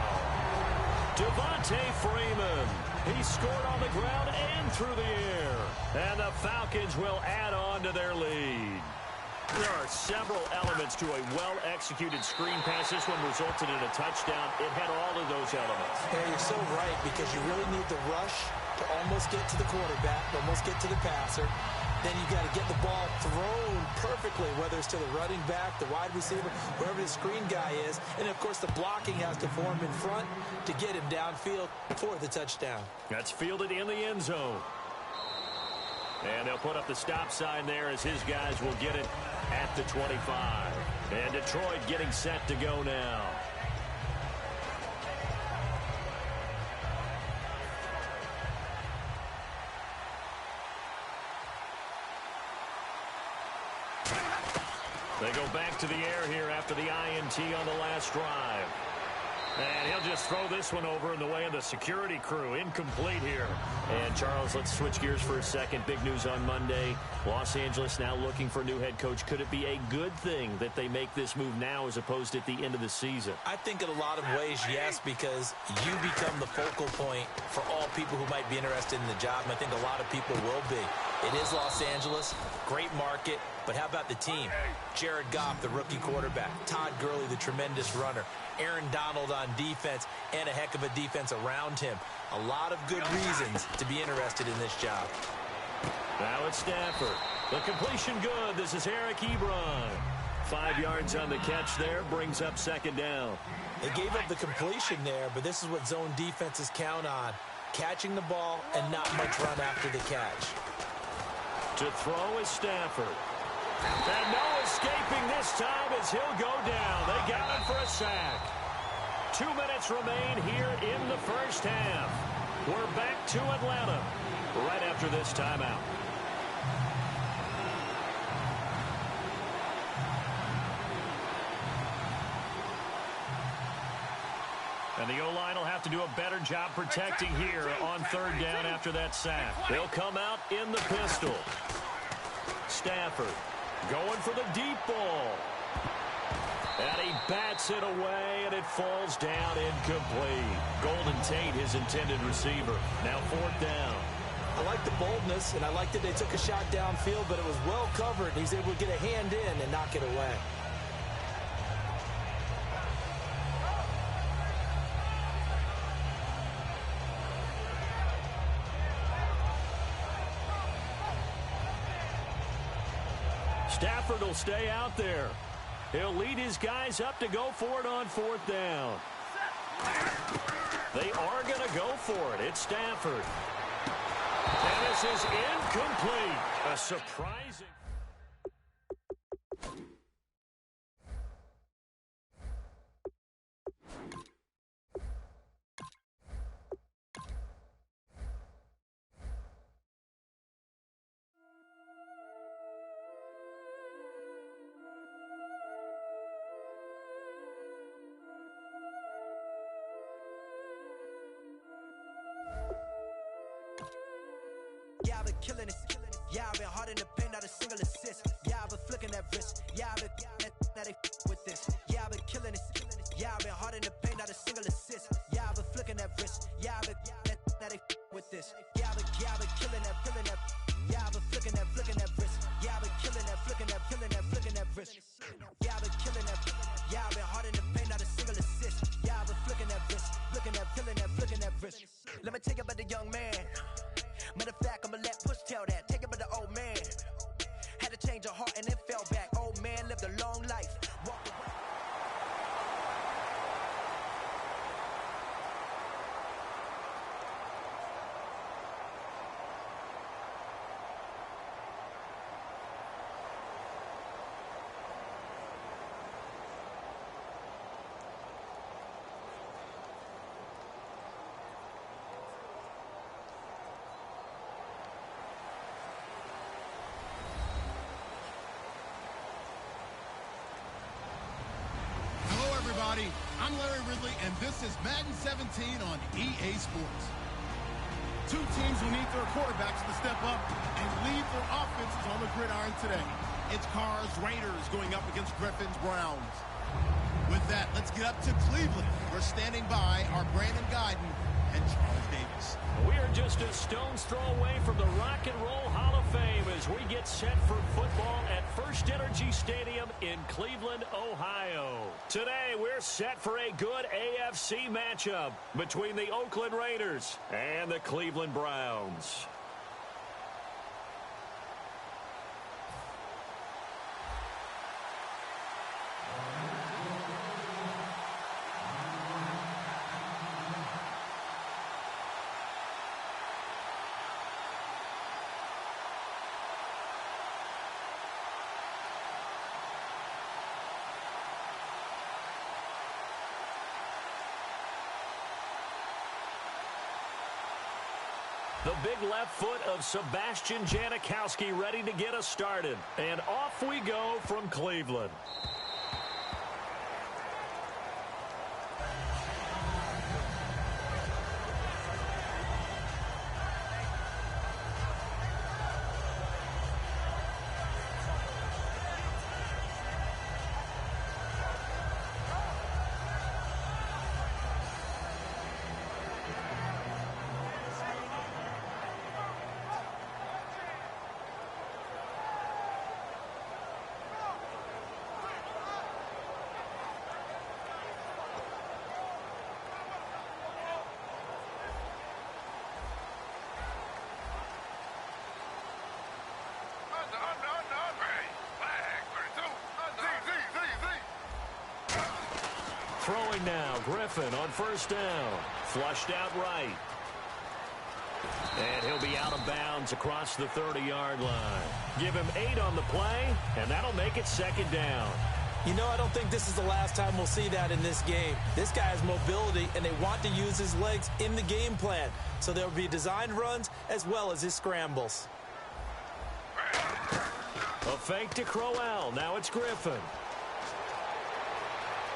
Devontae Freeman. He scored on the ground and through the air. And the Falcons will add on to their lead. There are several elements to a well-executed screen pass. This one resulted in a touchdown. It had all of those elements. Yeah, you're so right because you really need the rush to almost get to the quarterback, almost get to the passer. Then you got to get the ball thrown perfectly, whether it's to the running back, the wide receiver, wherever the screen guy is. And, of course, the blocking has to form in front to get him downfield for the touchdown. That's fielded in the end zone. And they'll put up the stop sign there as his guys will get it at the 25. And Detroit getting set to go now. They go back to the air here after the INT on the last drive. And he'll just throw this one over in the way of the security crew. Incomplete here. And, Charles, let's switch gears for a second. Big news on Monday. Los Angeles now looking for a new head coach. Could it be a good thing that they make this move now as opposed to at the end of the season? I think in a lot of ways, yes, because you become the focal point for all people who might be interested in the job. And I think a lot of people will be. It is Los Angeles, great market, but how about the team? Jared Goff, the rookie quarterback. Todd Gurley, the tremendous runner. Aaron Donald on defense, and a heck of a defense around him. A lot of good reasons to be interested in this job. Now it's Stafford. The completion good. This is Eric Ebron. 5 yards on the catch there. Brings up 2nd down. They gave up the completion there, but this is what zone defenses count on. Catching the ball and not much run after the catch. To throw is Stafford. And no escaping this time as he'll go down. They got him for a sack. 2 minutes remain here in the first half. We're back to Atlanta right after this timeout. And the O-line will have to do a better job protecting here on 3rd down after that sack. They'll come out in the pistol. Stafford going for the deep ball. And he bats it away, and it falls down incomplete. Golden Tate, his intended receiver. Now 4th down. I like the boldness, and I like that they took a shot downfield, but it was well covered. He's able to get a hand in and knock it away. Stafford will stay out there. He'll lead his guys up to go for it on 4th down. They are going to go for it. It's Stafford. And this is incomplete. A surprising... killing it. Yeah, I've been hard in the paint, not a single assist. Yeah, I've been flicking that wrist. Yeah, I've been now they with this. Yeah, I've been killing it. Yeah, I've been hard in the paint, not a single assist. Yeah, I've been flicking that wrist. Yeah, I've been now they with this. Yeah, I've been killing that. Yeah, I've been flicking that wrist. Yeah, I've been killing that, flicking that wrist. Yeah, I've been killing that. Yeah, I've been hard in the paint, not a single assist. Yeah, I've been flicking that wrist, flicking that wrist. Let me tell you about the young man. Matter of fact, I'ma let Push tell that. Take it about the old man. Had to change her heart and then fell back. Old man lived a long life. Walked away. I'm Larry Ridley, and this is Madden 17 on EA Sports. Two teams will need their quarterbacks to step up and lead their offenses on the gridiron today. It's Carr's Raiders going up against Griffin's Browns. With that, let's get up to Cleveland. We're standing by our Brandon Guyton and Charles Davis. We are just a stone's throw away from the Rock and Roll Hall of Fame as we get set for football at First Energy Stadium in Cleveland, Ohio. Today, we're set for a good AFC matchup between the Oakland Raiders and the Cleveland Browns. The big left foot of Sebastian Janikowski ready to get us started. And off we go from Cleveland. Throwing now, Griffin on first down. Flushed out right. And he'll be out of bounds across the 30-yard line. Give him 8 on the play, and that'll make it second down. You know, I don't think this is the last time we'll see that in this game. This guy has mobility, and they want to use his legs in the game plan. So there will be designed runs as well as his scrambles. A fake to Crowell. Now it's Griffin.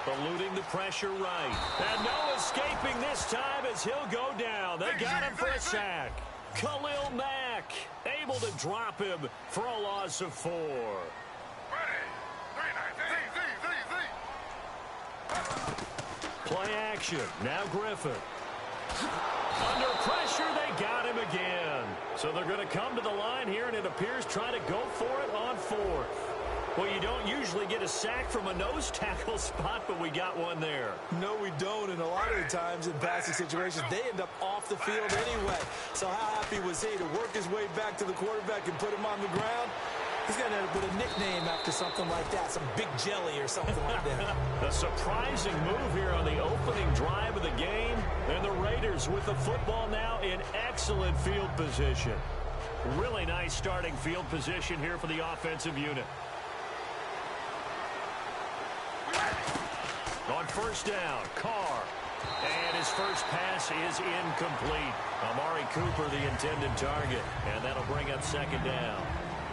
Eluding the pressure right. And no escaping this time as he'll go down. They got him for a sack. Khalil Mack able to drop him for a loss of 4. Play action. Now Griffin. Under pressure, they got him again. So they're going to come to the line here, and it appears try to go for it on 4th. Well, you don't usually get a sack from a nose tackle spot, but we got one there. No, we don't. And a lot of the times in passing situations, they end up off the field anyway. So how happy was he to work his way back to the quarterback and put him on the ground? He's going to end up with a nickname after something like that, some Big Jelly or something like that. A surprising move here on the opening drive of the game. And the Raiders with the football now in excellent field position. Really nice starting field position here for the offensive unit. On first down, Carr. And his first pass is incomplete. Amari Cooper, the intended target. And that'll bring up second down.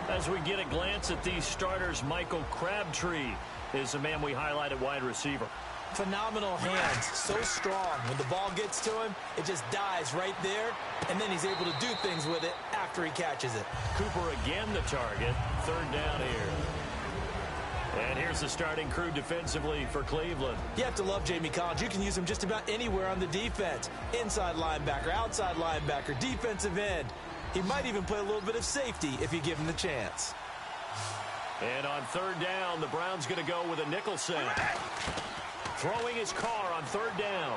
As we get a glance at these starters, Michael Crabtree is the man we highlight at wide receiver. Phenomenal hands, so strong. When the ball gets to him, it just dies right there, and then he's able to do things with it after after he catches it. Cooper again the target. Third down here. And here's the starting crew defensively for Cleveland. You have to love Jamie Collins. You can use him just about anywhere on the defense. Inside linebacker, outside linebacker, defensive end. He might even play a little bit of safety if you give him the chance. And on third down, the Browns going to go with a nickel set. Throwing his car on third down.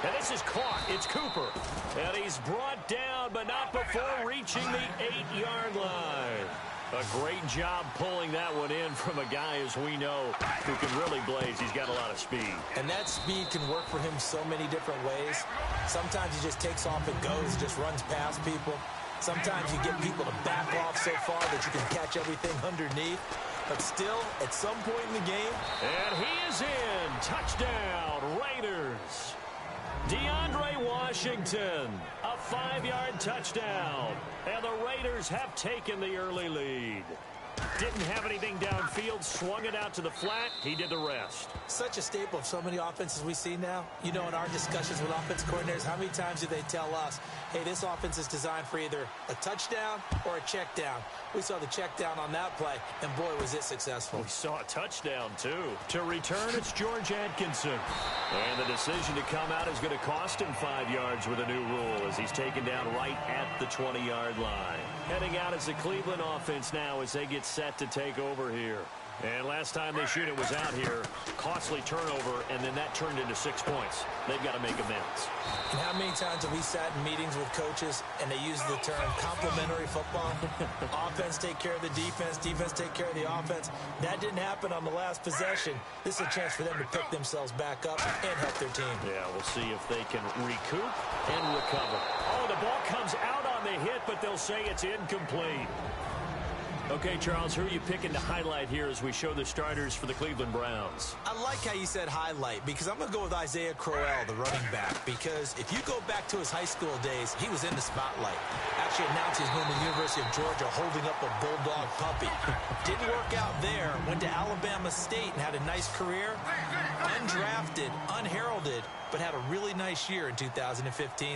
And this is caught. It's Cooper. And he's brought down, but not before reaching the 8-yard line. A great job pulling that one in from a guy, as we know, who can really blaze. He's got a lot of speed. And that speed can work for him so many different ways. Sometimes he just takes off and goes, just runs past people. Sometimes you get people to back off so far that you can catch everything underneath. But still, at some point in the game. And he is in. Touchdown, Raiders. DeAndre Washington, a 5-yard touchdown. And the Raiders have taken the early lead. Didn't have anything downfield, swung it out to the flat. He did the rest. Such a staple of so many offenses we see now. You know, in our discussions with offense coordinators, how many times do they tell us, hey, this offense is designed for either a touchdown or a check down. We saw the check down on that play, and boy, was it successful. We saw a touchdown, too. To return, it's George Atkinson. And the decision to come out is going to cost him 5 yards with a new rule as he's taken down right at the 20-yard line. Heading out as the Cleveland offense now as they get set to take over here. And last time this unit was out here, costly turnover, and then that turned into 6 points. They've got to make amends. And how many times have we sat in meetings with coaches and they use the term complementary football? Offense take care of the defense, defense take care of the offense. That didn't happen on the last possession. This is a chance for them to pick themselves back up and help their team. Yeah, we'll see if they can recoup and recover. Oh, the ball comes out on the hit, but they'll say it's incomplete. Okay, Charles, who are you picking to highlight here as we show the starters for the Cleveland Browns? I like how you said highlight because I'm going to go with Isaiah Crowell, the running back, because if you go back to his high school days, he was in the spotlight. Actually announced he's going to the University of Georgia holding up a bulldog puppy. Didn't work out there. Went to Alabama State and had a nice career. Undrafted, unheralded, but had a really nice year in 2015,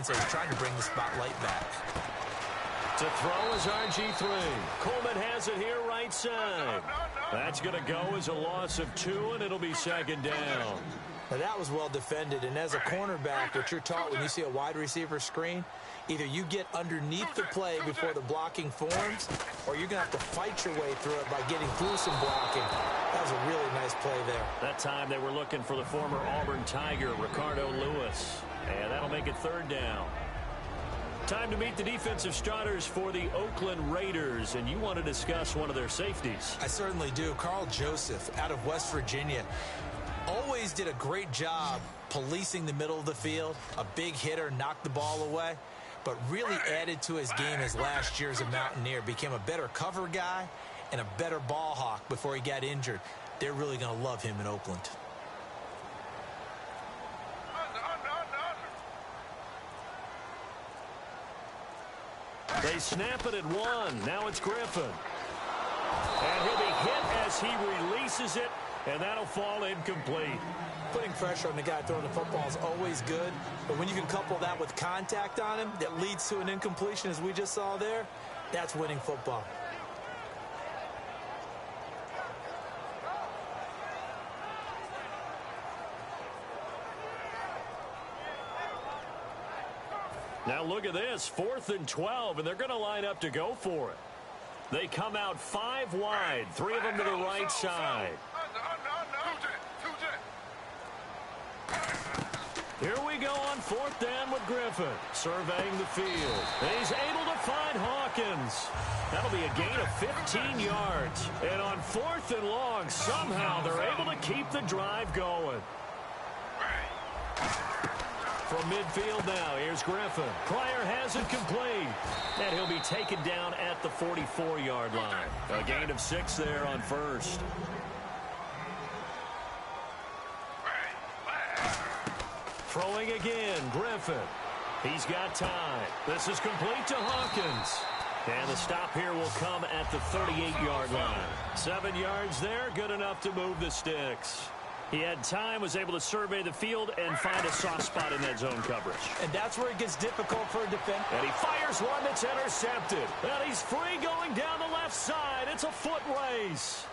so he's trying to bring the spotlight back. To throw is RG3. Coleman has it here right side. That's going to go as a loss of 2, and it'll be second down. Now that was well defended, and as a cornerback, what you're taught when you see a wide receiver screen, either you get underneath the play before the blocking forms, or you're going to have to fight your way through it by getting through some blocking. That was a really nice play there. That time they were looking for the former Auburn Tiger, Ricardo Lewis. And that'll make it third down. Time to meet the defensive starters for the Oakland Raiders, and you want to discuss one of their safeties. I certainly do. Carl Joseph out of West Virginia always did a great job policing the middle of the field. A big hitter, knocked the ball away, but really added to his game as last year as a Mountaineer. Became a better cover guy and a better ball hawk before he got injured. They're really going to love him in Oakland. They snap it at 1. Now it's Griffin. And he'll be hit as he releases it, and that'll fall incomplete. Putting pressure on the guy throwing the football is always good, but when you can couple that with contact on him that leads to an incompletion, as we just saw there, that's winning football. Now look at this, 4th and 12, and they're going to line up to go for it. They come out 5 wide, 3 of them to the right side. Here we go on 4th down with Griffin, surveying the field. And he's able to find Hawkins. That'll be a gain of 15 yards. And on 4th and long, somehow they're able to keep the drive going. From midfield now, here's Griffin. Pryor has it complete. And he'll be taken down at the 44-yard line. A gain of 6 there on 1st. Throwing again, Griffin. He's got time. This is complete to Hawkins. And the stop here will come at the 38-yard line. 7 yards there, good enough to move the sticks. He had time, was able to survey the field, and find a soft spot in that zone coverage. And that's where it gets difficult for a defender. And he fires one that's intercepted. And he's free going down the left side. It's a foot race.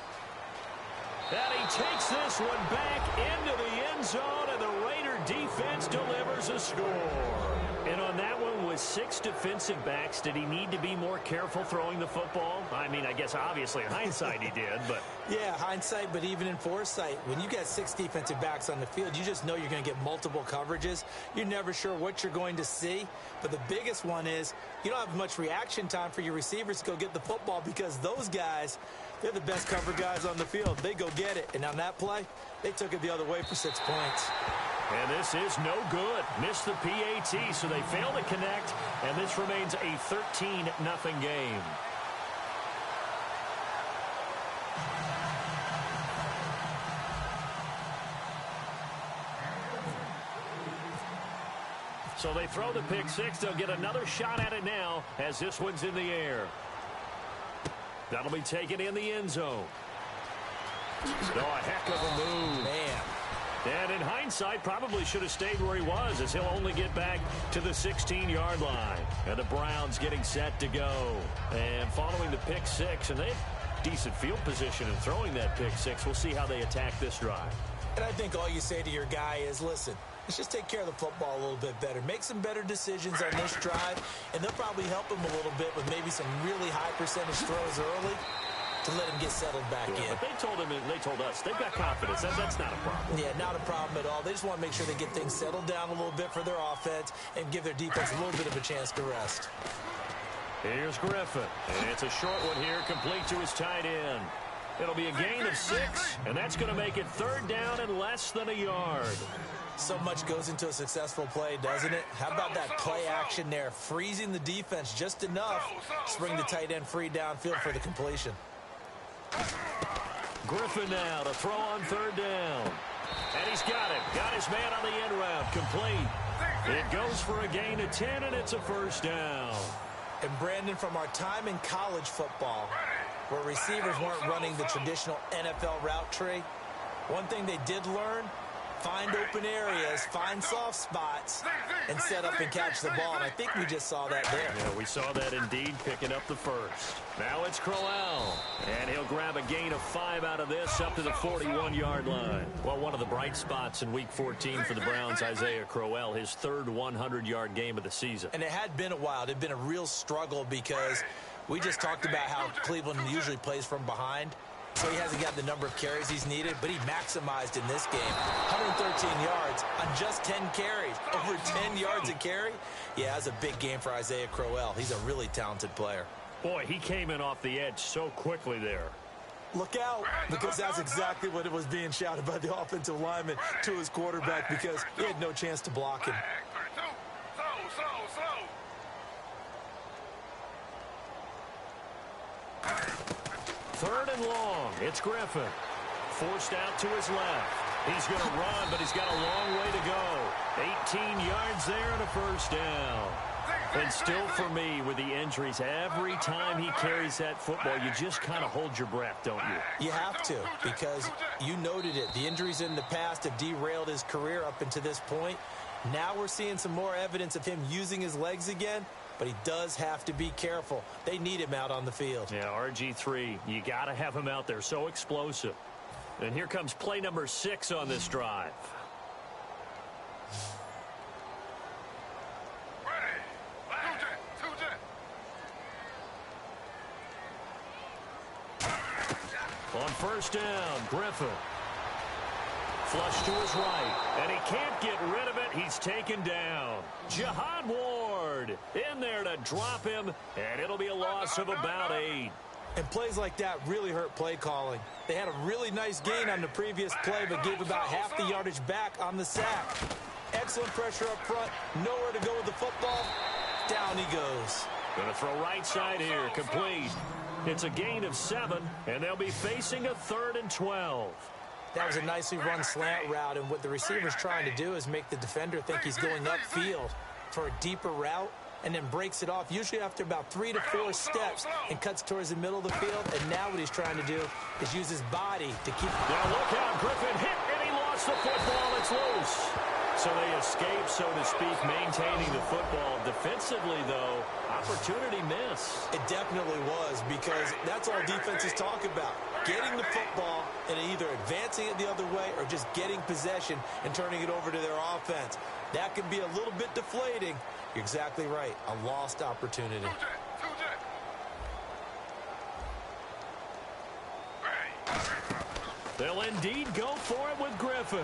And he takes this one back into the end zone, and the Raider defense delivers a score. And on that one, with 6 defensive backs, did he need to be more careful throwing the football? I mean, I guess obviously in hindsight he did, but... Yeah, hindsight, but even in foresight, when you got 6 defensive backs on the field, you just know you're going to get multiple coverages. You're never sure what you're going to see. But the biggest one is you don't have much reaction time for your receivers to go get the football because those guys, they're the best cover guys on the field. They go get it. And on that play, they took it the other way for 6 points. And this is no good. Missed the PAT, so they fail to connect, and this remains a 13-0 game. So they throw the pick six. They'll get another shot at it now as this one's in the air. That'll be taken in the end zone. Oh, a heck of a move. Man. And in hindsight, probably should have stayed where he was, as he'll only get back to the 16-yard line. And the Browns getting set to go. And following the pick six, and they have decent field position in throwing that pick six. We'll see how they attack this drive. And I think all you say to your guy is, listen, let's just take care of the football a little bit better. Make some better decisions on this drive, and they'll probably help him a little bit with maybe some really high percentage throws early to let him get settled back in. But they told him, and they told us, they've got confidence. That's not a problem. Yeah, not a problem at all. They just want to make sure they get things settled down a little bit for their offense and give their defense a little bit of a chance to rest. Here's Griffin. And it's a short one here, complete to his tight end. It'll be a gain of 6, and that's going to make it 3rd down and less than a yard. So much goes into a successful play, doesn't it? How about that play action there, freezing the defense just enough to bring the tight end free downfield for the completion. Griffin now to throw on 3rd down. And he's got it. Got his man on the end route. Complete. It goes for a gain of 10, and it's a 1st down. And Brandon, from our time in college football, where receivers weren't running the traditional NFL route tree, one thing they did learn, find open areas, find soft spots, and set up and catch the ball. And I think we just saw that there. Yeah, we saw that indeed, picking up the 1st. Now it's Crowell, and he'll grab a gain of 5 out of this up to the 41-yard line. Well, one of the bright spots in Week 14 for the Browns, Isaiah Crowell, his 3rd 100-yard game of the season. And it had been a while. It had been a real struggle because we just talked about how Cleveland usually plays from behind. So he hasn't got the number of carries he's needed, but he maximized in this game. 113 yards on just 10 carries. Over 10 yards a carry? Yeah, that's a big game for Isaiah Crowell. He's a really talented player. Boy, he came in off the edge so quickly there. Look out, because that's exactly what it was being shouted by the offensive lineman to his quarterback because he had no chance to block him. Third and long. It's Griffin. Forced out to his left. He's going to run, but he's got a long way to go. 18 yards there and a 1st down. And still for me, with the injuries, every time he carries that football, you just kind of hold your breath, don't you? You have to, because you noted it. The injuries in the past have derailed his career up until this point. Now we're seeing some more evidence of him using his legs again. But he does have to be careful. They need him out on the field. Yeah, RG3, you got to have him out there. So explosive. And here comes play number 6 on this drive. On 1st down, Griffin. Flush to his right, and he can't get rid of it. He's taken down. Jihad Ward in there to drop him, and it'll be a loss of about 8. And plays like that really hurt play calling. They had a really nice gain on the previous play, but gave about half the yardage back on the sack. Excellent pressure up front, nowhere to go with the football. Down he goes. Going to throw right side here, complete. It's a gain of 7, and they'll be facing a 3rd and 12. That was a nicely run slant route, and what the receiver's trying to do is make the defender think he's going upfield for a deeper route and then breaks it off, usually after about 3 to 4 steps, and cuts towards the middle of the field. And now what he's trying to do is use his body to keep... Now look out, Griffin hit, and he lost gets the football. It's loose. So they escape, so to speak, maintaining the football. Defensively, though, opportunity miss. It definitely was, because that's all defenses talk about. Getting the football and either advancing it the other way or just getting possession and turning it over to their offense. That can be a little bit deflating. You're exactly right. A lost opportunity. They'll indeed go for it with Griffin.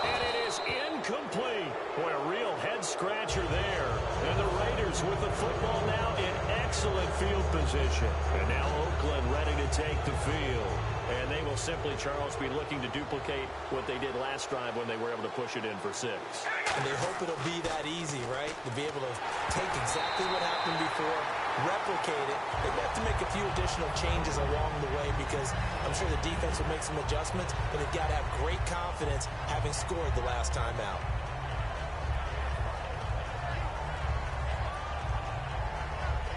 And it is incomplete. Boy, a real head-scratcher there. And the Raiders with the football now in excellent field position. And now Oakland ready to take the field. And they will simply, Charles, be looking to duplicate what they did last drive when they were able to push it in for 6. And they hope it'll be that easy, right? To be able to take exactly what happened before, replicate it. They have to make a few additional changes along the way, because I'm sure the defense will make some adjustments, but they've got to have great confidence having scored the last time out.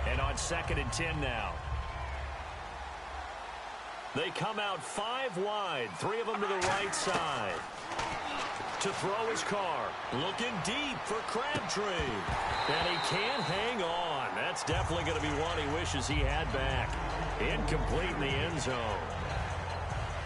And on 2nd and 10 now. They come out 5 wide, 3 of them to the right side. To throw his Carr, looking deep for Crabtree. And he can't hang on. That's definitely going to be one he wishes he had back. Incomplete in the end zone.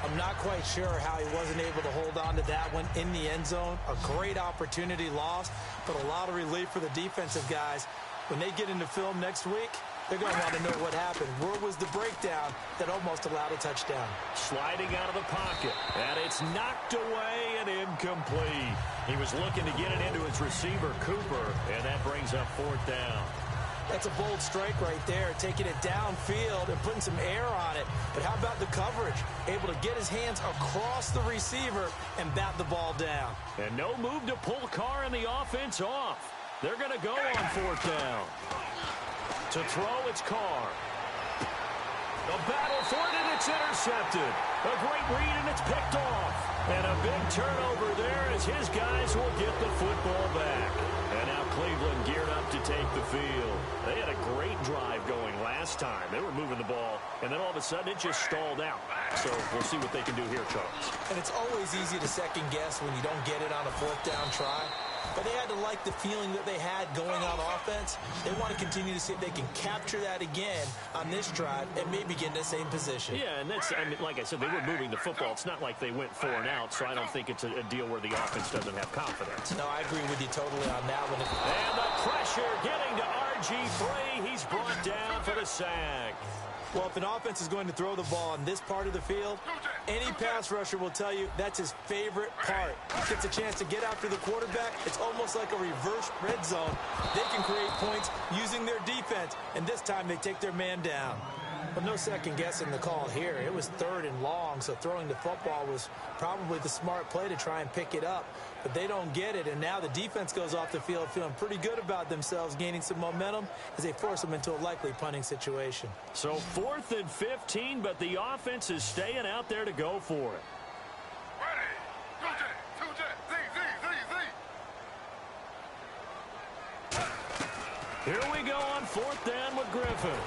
I'm not quite sure how he wasn't able to hold on to that one in the end zone. A great opportunity lost, but a lot of relief for the defensive guys. When they get into film next week, they're going to want to know what happened. Where was the breakdown that almost allowed a touchdown? Sliding out of the pocket, and it's knocked away and incomplete. He was looking to get it into his receiver, Cooper, and that brings up 4th down. That's a bold strike right there, taking it downfield and putting some air on it. But how about the coverage? Able to get his hands across the receiver and bat the ball down. And no move to pull Carr and the offense off. They're going to go on 4th down. To throw, it's Carr. The battle for it, and it's intercepted. A great read, and it's picked off. And a big turnover there as his guys will get the football back. And now Cleveland geared up to take the field. They had a great drive going last time. They were moving the ball, and then all of a sudden it just stalled out. So we'll see what they can do here, Charles. And it's always easy to second guess when you don't get it on a 4th down try. But they had to like the feeling that they had going on offense. They want to continue to see if they can capture that again on this drive and maybe get in the same position. Yeah, and that's, I mean, like I said, they were moving the football. It's not like they went 4 and out, so I don't think it's a deal where the offense doesn't have confidence. No, I agree with you totally on that one. And the pressure getting to RG3. He's brought down for the sack. Well, if an offense is going to throw the ball on this part of the field, any pass rusher will tell you that's his favorite part. Gets a chance to get after the quarterback. It's almost like a reverse red zone. They can create points using their defense, and this time they take their man down. But no second guessing the call here. It was 3rd and long, so throwing the football was probably the smart play to try and pick it up. But they don't get it, and now the defense goes off the field feeling pretty good about themselves, gaining some momentum as they force them into a likely punting situation. So 4th and 15, but the offense is staying out there to go for it. Here we go on 4th down with Griffin.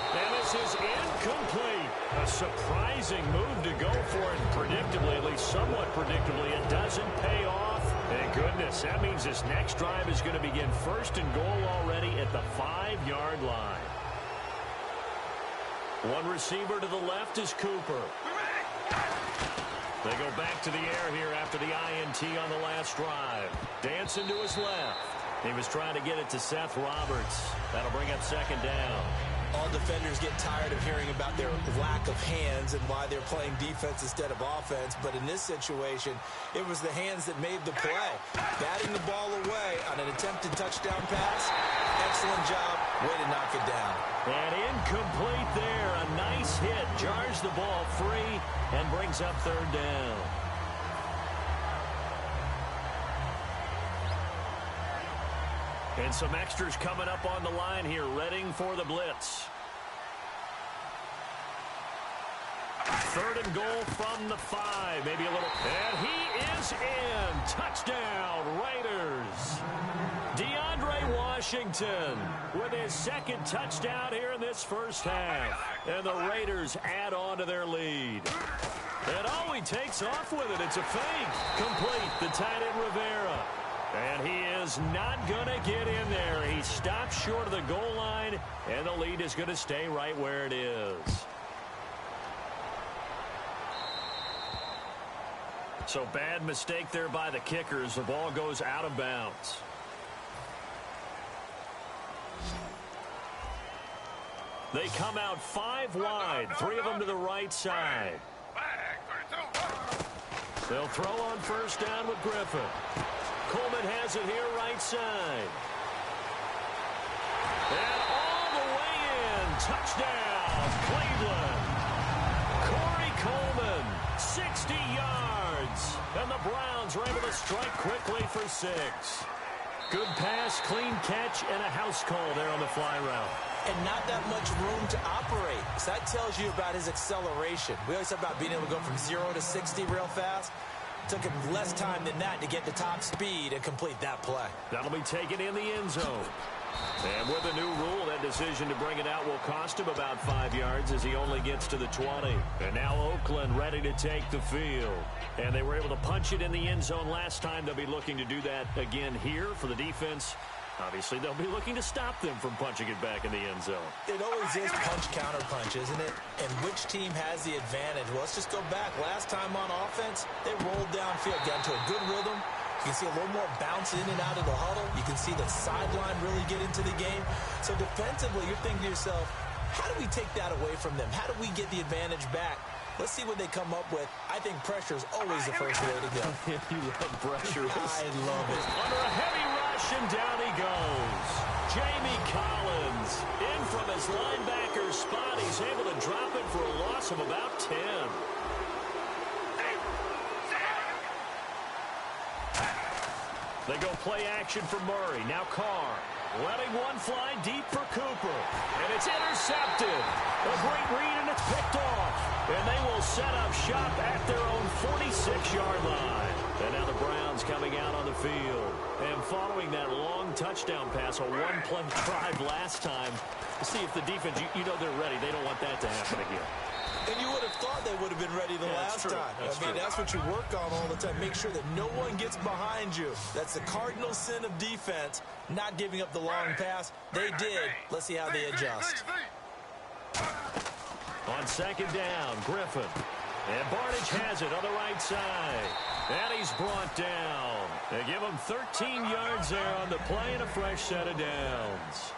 And this is incomplete. A surprising move to go for it. Predictably, at least somewhat predictably, it doesn't pay off. Thank goodness. That means this next drive is going to begin 1st and goal already at the 5-yard line. One receiver to the left is Cooper. They go back to the air here after the INT on the last drive. Dancing to his left. He was trying to get it to Seth Roberts. That'll bring up 2nd down. All defenders get tired of hearing about their lack of hands and why they're playing defense instead of offense. But in this situation, it was the hands that made the play. Batting the ball away on an attempted touchdown pass. Excellent job. Way to knock it down. And incomplete there. A nice hit. Jars the ball free and brings up 3rd down. And some extras coming up on the line here, readying for the blitz. 3rd and goal from the 5. Maybe a little. And he is in. Touchdown, Raiders. DeAndre White Washington with his second touchdown here in this first half. And the Raiders add on to their lead. And oh, he takes off with it. It's a fake. Complete. The tight end Rivera. And he is not going to get in there. He stops short of the goal line, and the lead is going to stay right where it is. So bad mistake there by the kickers. The ball goes out of bounds. They come out 5 wide, 3 of them to the right side. They'll throw on first down with Griffin. Coleman has it here right side. And all the way in. Touchdown, Cleveland. Corey Coleman, 60 yards. And the Browns are able to strike quickly for 6. Good pass, clean catch, and a house call there on the fly route. And not that much room to operate. So that tells you about his acceleration. We always talk about being able to go from 0 to 60 real fast. Took him less time than that to get to top speed and complete that play. That'll be taken in the end zone. And with the new rule, that decision to bring it out will cost him about 5 yards as he only gets to the 20. And now Oakland ready to take the field. And they were able to punch it in the end zone last time. They'll be looking to do that again here for the defense. Obviously, they'll be looking to stop them from punching it back in the end zone. It always is punch-counter-punch, isn't it? And which team has the advantage? Well, let's just go back. Last time on offense, they rolled downfield, got into a good rhythm. You can see a little more bounce in and out of the huddle. You can see the sideline really get into the game. So defensively, you're thinking to yourself, how do we take that away from them? How do we get the advantage back? Let's see what they come up with. I think pressure is always the first way to go. You love pressure. I love it. Under a heavy rush, and down he goes. Jamie Collins in from his linebacker spot. He's able to drop it for a loss of about 10. They go play action for Murray. Now Carr. Letting one fly deep for Cooper. And it's intercepted. A great read, and it's picked off. And they will set up shop at their own 46-yard line. And now the Browns coming out on the field. And following that long touchdown pass, a one-play drive last time, to see if the defense, you know they're ready. They don't want that to happen again. And you would have thought they would have been ready the last time. That's what you work on all the time. Make sure that no one gets behind you. That's the cardinal sin of defense, not giving up the long pass. They did. Let's see how they adjust. On second down, Griffin. And Barnidge has it on the right side. And he's brought down. They give him 13 yards there on the play and a fresh set of downs.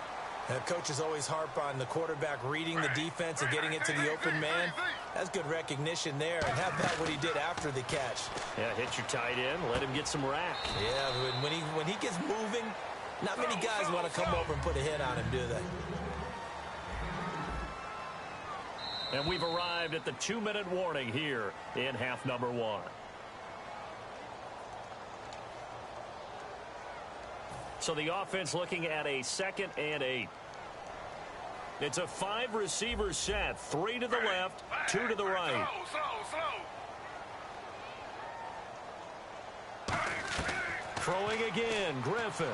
Coaches always harp on the quarterback reading the defense and getting it to the open man. That's good recognition there. And how about what he did after the catch? Yeah, hit your tight end, let him get some rack. Yeah, when he gets moving, not many guys want to come over and put a hit on him, do they? And we've arrived at the 2-minute warning here in half number 1. So the offense looking at a 2nd and 8. It's a 5-receiver set. 3 to the left, 2 to the right. Throwing again, Griffin.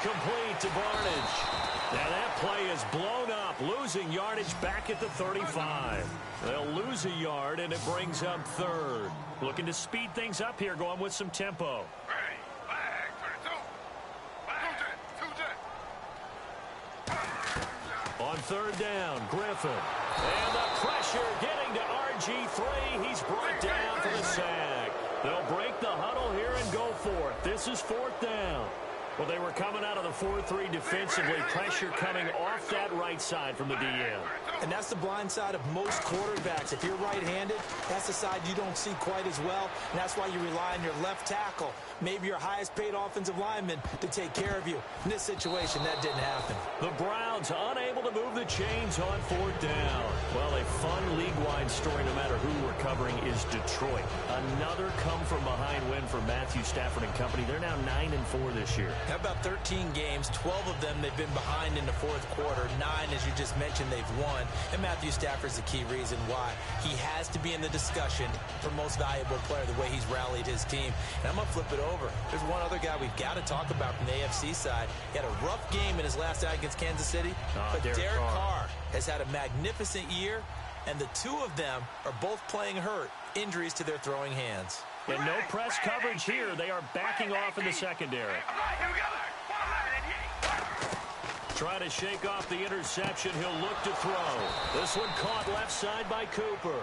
Complete to Barnidge. Now that play is blown up, losing yardage back at the 35. They'll lose a yard, and it brings up 3rd. Looking to speed things up here, going with some tempo. On 3rd down, Griffin. And the pressure getting to RG3. He's brought down for the sack. They'll break the huddle here and go for it. This is 4th down. Well, they were coming out of the 4-3 defensively. Pressure coming off that right side from the DN. And that's the blind side of most quarterbacks. If you're right-handed, that's the side you don't see quite as well. And that's why you rely on your left tackle, maybe your highest-paid offensive lineman, to take care of you. In this situation, that didn't happen. The Browns unable to move the chains on 4th down. Well, a fun league-wide story, no matter who we're covering, is Detroit. Another come-from-behind win for Matthew Stafford and company. They're now 9-4 this year. How about 13 games, 12 of them they've been behind in the fourth quarter. 9, as you just mentioned, they've won. And Matthew Stafford's the key reason why. He has to be in the discussion for most valuable player, the way he's rallied his team. And I'm going to flip it over. There's one other guy we've got to talk about from the AFC side. He had a rough game in his last out against Kansas City. But Derek Carr has had a magnificent year, and the two of them are both playing hurt. Injuries to their throwing hands. And no press coverage here. They are backing off in the secondary. Try to shake off the interception. He'll look to throw. This one caught left side by Cooper.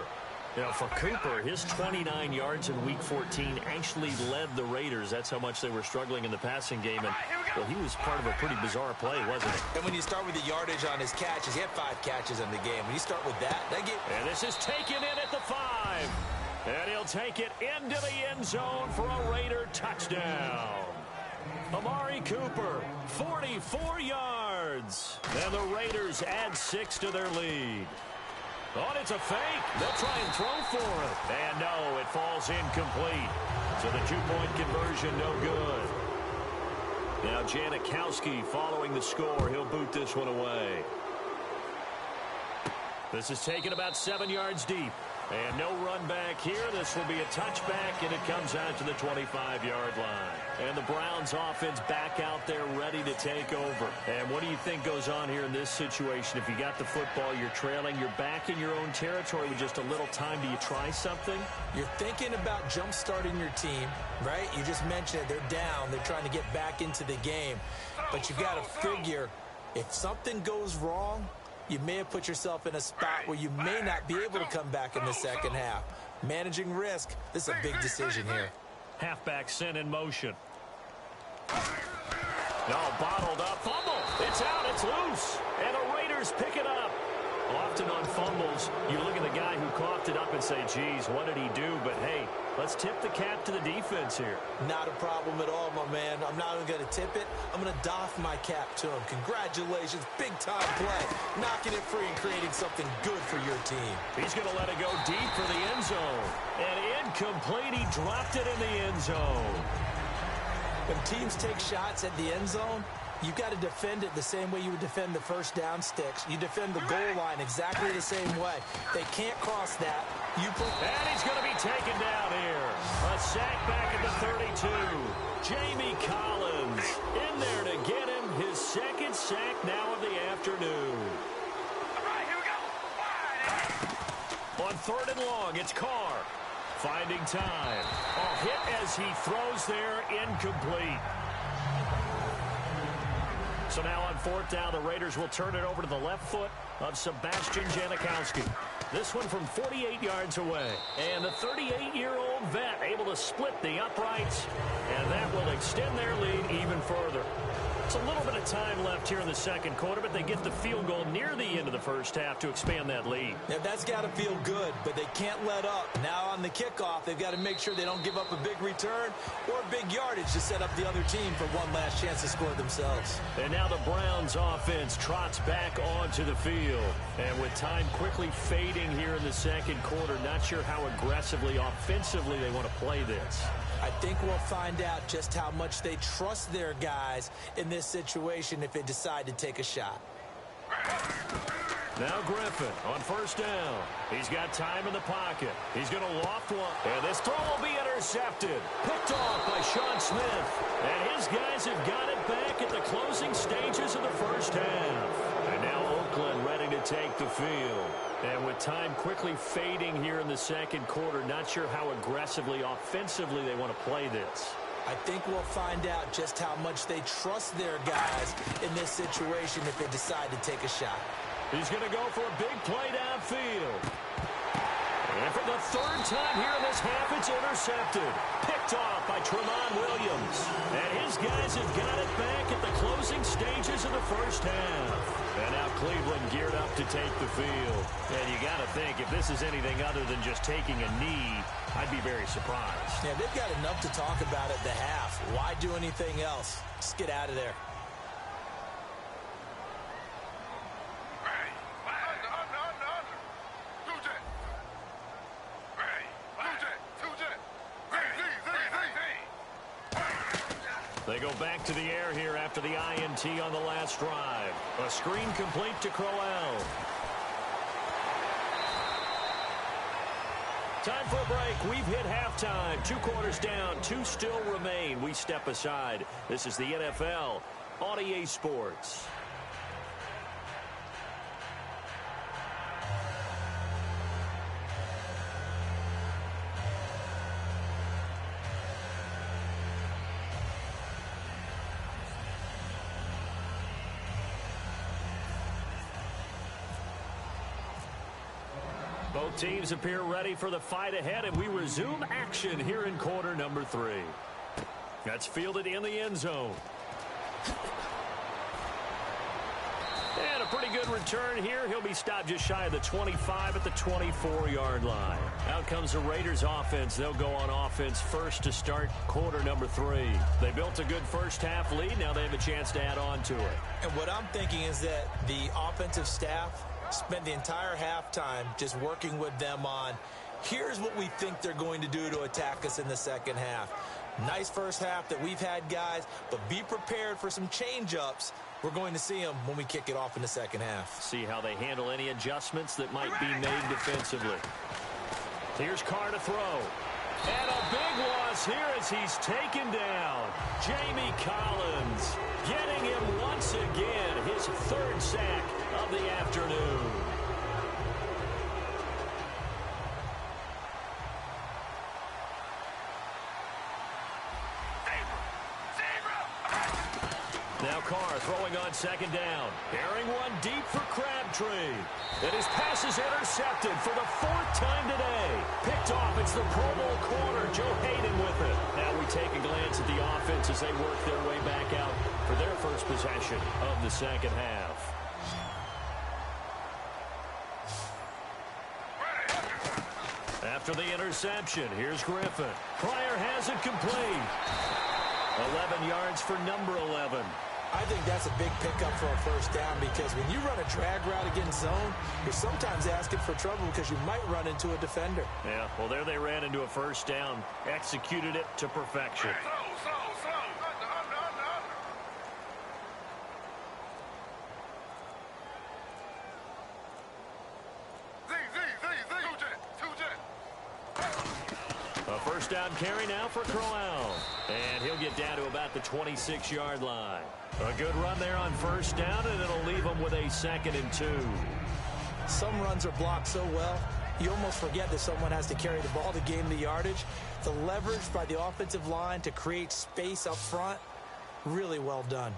You know, for Cooper, his 29 yards in Week 14 actually led the Raiders. That's how much they were struggling in the passing game. And, well, he was part of a pretty bizarre play, wasn't he? And when you start with the yardage on his catches, he had 5 catches in the game. When you start with that game... And this is taken in at the 5. And he'll take it into the end zone for a Raider touchdown. Amari Cooper, 44 yards. And the Raiders add 6 to their lead. Oh, it's a fake. They'll try and throw for it. And no, it falls incomplete. So the 2-point conversion, no good. Now Janikowski following the score. He'll boot this one away. This is taken about 7 yards deep. And no run back here. This will be a touchback, and it comes out to the 25-yard line. And the Browns offense back out there ready to take over. And what do you think goes on here in this situation? If you got the football, you're trailing, you're back in your own territory with just a little time. Do you try something? You're thinking about jump-starting your team, right? You just mentioned it. They're down. They're trying to get back into the game. But you've got to figure if something goes wrong, you may have put yourself in a spot where you may not be able to come back in the second half. Managing risk, this is a big decision here. Halfback sent in motion. No, bottled up. Fumble. It's out. It's loose. And the Raiders pick it up. Often on fumbles, you look at the guy who coughed it up and say, geez, what did he do? But, hey, let's tip the cap to the defense here. Not a problem at all, my man. I'm not even going to tip it. I'm going to doff my cap to him. Congratulations. Big-time play. Knocking it free and creating something good for your team. He's going to let it go deep for the end zone. And incomplete. He dropped it in the end zone. When teams take shots at the end zone, you've got to defend it the same way you would defend the first down sticks. You defend the goal line exactly the same way. They can't cross that. And he's going to be taken down here. A sack back at the 32. Jamie Collins in there to get him his second sack now of the afternoon. All right, here we go. On 3rd and long, it's Carr. Finding time. A hit as he throws there, incomplete. So now on 4th down, the Raiders will turn it over to the left foot of Sebastian Janikowski. This one from 48 yards away. And the 38-year-old vet able to split the uprights, and that will extend their lead even further. It's a little bit of time left here in the second quarter, but they get the field goal near the end of the first half to expand that lead. Yeah, that's got to feel good, but they can't let up. Now on the kickoff, they've got to make sure they don't give up a big return or big yardage to set up the other team for one last chance to score themselves. And now the Browns offense trots back onto the field. And with time quickly fading here in the second quarter, not sure how aggressively, offensively they want to play this. I think we'll find out just how much they trust their guys in this situation if they decide to take a shot. Now Griffin on 1st down. He's got time in the pocket. He's going to loft one. And this throw will be intercepted. Picked off by Sean Smith. And his guys have got it back at the closing stages of the first half. And now Oakland ready to take the field. And with time quickly fading here in the second quarter, not sure how aggressively, offensively they want to play this. I think we'll find out just how much they trust their guys in this situation if they decide to take a shot. He's going to go for a big play downfield. And for the 3rd time here in this half, it's intercepted. Picked off by Tramon Williams. And his guys have got it back at the closing stages of the first half. And now Cleveland geared up to take the field. And you got to think, if this is anything other than just taking a knee, I'd be very surprised. Yeah, they've got enough to talk about at the half. Why do anything else? Just get out of there. They go back to the air here after the INT on the last drive. A screen complete to Crowell. Time for a break. We've hit halftime. 2 quarters down. 2 still remain. We step aside. This is the NFL on EA Sports. Both teams appear ready for the fight ahead, and we resume action here in quarter number 3. That's fielded in the end zone. And a pretty good return here. He'll be stopped just shy of the 25 at the 24-yard line. Out comes the Raiders offense. They'll go on offense first to start quarter number 3. They built a good first-half lead. Now they have a chance to add on to it. And what I'm thinking is that the offensive staff spent the entire halftime just working with them on, here's what we think they're going to do to attack us in the second half. Nice first half that we've had, guys, but be prepared for some change-ups. We're going to see them when we kick it off in the second half. See how they handle any adjustments that might be made defensively. Here's Carr to throw. And a big loss here as he's taken down. Jamie Collins getting him once again, his 3rd sack of the afternoon. Now Carr throwing on 2nd down. Airing one deep for Crabtree. And his pass is intercepted for the 4th time today. Picked off. It's the Pro Bowl corner, Joe Hayden, with it. Now we take a glance at the offense as they work their way back out for their first possession of the second half. After the interception, here's Griffin. Pryor has it complete. 11 yards for number 11. I think that's a big pickup for a first down because when you run a drag route against zone, you're sometimes asking for trouble because you might run into a defender. Yeah, well, there they ran into a first down, executed it to perfection. Slow. Under. A first down carry now for Crowell. And he'll get down to about the 26-yard line. A good run there on first down, and it'll leave him with a 2nd and 2. Some runs are blocked so well, you almost forget that someone has to carry the ball to gain the yardage. The leverage by the offensive line to create space up front, really well done.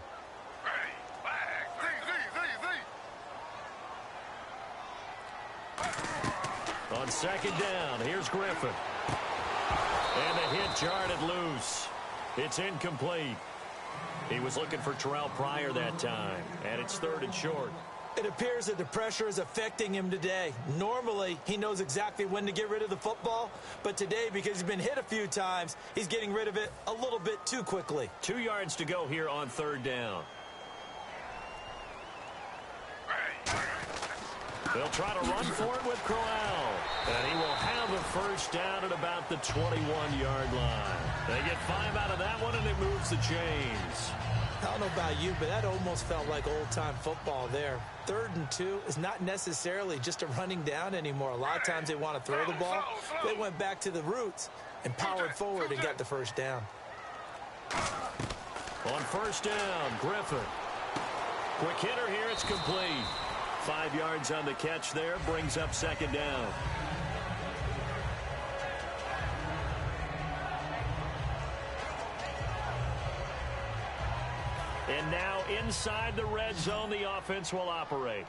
On 2nd down, here's Griffin. And the hit jarred loose. It's incomplete. He was looking for Terrell Pryor that time, and it's 3rd and short. It appears that the pressure is affecting him today. Normally, he knows exactly when to get rid of the football, but today, because he's been hit a few times, he's getting rid of it a little bit too quickly. 2 yards to go here on 3rd down. They'll try to run for it with Crowell. And he will have a first down at about the 21-yard line. They get 5 out of that one, and it moves the chains. I don't know about you, but that almost felt like old-time football there. 3rd and 2 is not necessarily just a running down anymore. A lot of times they want to throw the ball. They went back to the roots and powered forward and got the first down. On first down, Griffin. Quick hitter here, it's complete. 5 yards on the catch there, brings up 2nd down. And now inside the red zone, the offense will operate.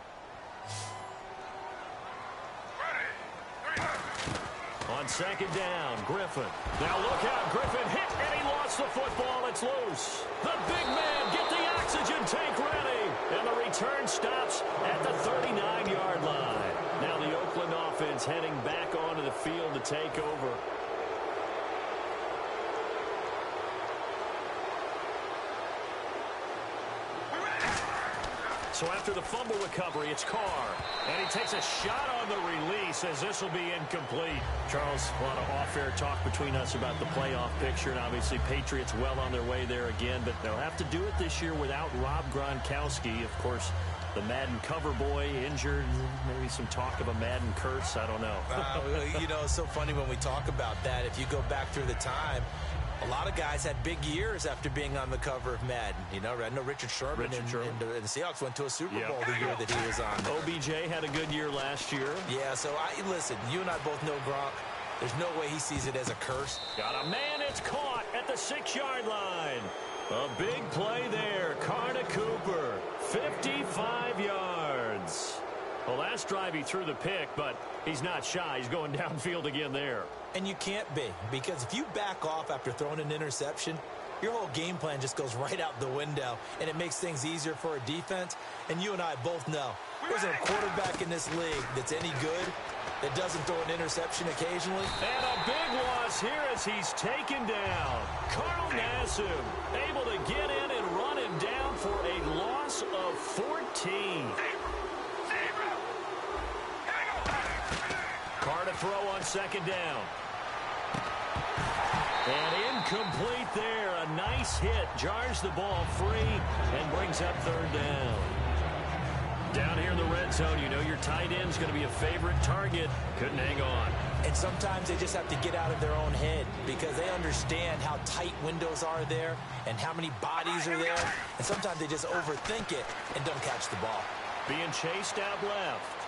On 2nd down, Griffin. Now look out, Griffin hit, and he lost the football. It's loose. The big man, get the oxygen tank ready. And the return stops at the 39-yard line. Now the Oakland offense heading back onto the field to take over. So after the fumble recovery, it's Carr. And he takes a shot on the release as this will be incomplete. Charles, a lot of off-air talk between us about the playoff picture, and obviously Patriots well on their way there again, but they'll have to do it this year without Rob Gronkowski. Of course, the Madden cover boy injured, maybe some talk of a Madden curse, I don't know. It's so funny when we talk about that. If you go back through the time, a lot of guys had big years after being on the cover of Madden. I know Richard Sherman and the Seahawks went to a Super Bowl the year that he was on. OBJ had a good year last year. Yeah, so listen, you and I both know Gronk. There's no way he sees it as a curse. Got a man, it's caught at the 6-yard line. A big play there. Carr to Cooper, 55 yards. Well, last drive he threw the pick, but he's not shy. He's going downfield again there. And you can't be, because if you back off after throwing an interception, your whole game plan just goes right out the window, and it makes things easier for a defense. And you and I both know there's a quarterback in this league that's any good that doesn't throw an interception occasionally. And a big loss here as he's taken down. Carl Nassib able to get in and run him down for a loss of 14. Carr to throw on second down. And incomplete there. A nice hit. Jars the ball free and brings up third down. Down here in the red zone, you know your tight end's going to be a favorite target. Couldn't hang on. And sometimes they just have to get out of their own head because they understand how tight windows are there and how many bodies are there. And sometimes they just overthink it and don't catch the ball. Being chased out left.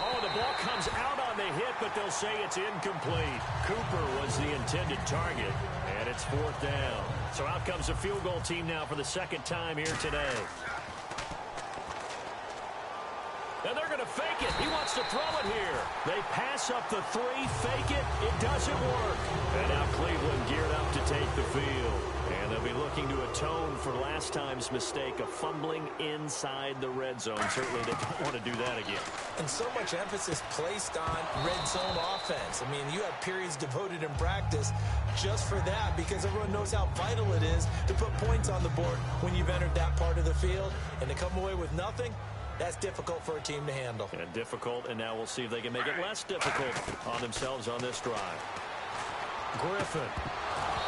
Oh, the ball comes out on the hit, but they'll say it's incomplete. Cooper was the intended target, and it's fourth down. So out comes the field goal team now for the second time here today. And they're going to fake it. He wants to throw it here. They pass up the 3, fake it. It doesn't work. And now Cleveland geared up to take the field. And they'll be looking to atone for last time's mistake of fumbling inside the red zone. Certainly they don't want to do that again. And so much emphasis placed on red zone offense. I mean, you have periods devoted in practice just for that because everyone knows how vital it is to put points on the board when you've entered that part of the field. And to come away with nothing, that's difficult for a team to handle. And difficult, and now we'll see if they can make it less difficult on themselves on this drive. Griffin.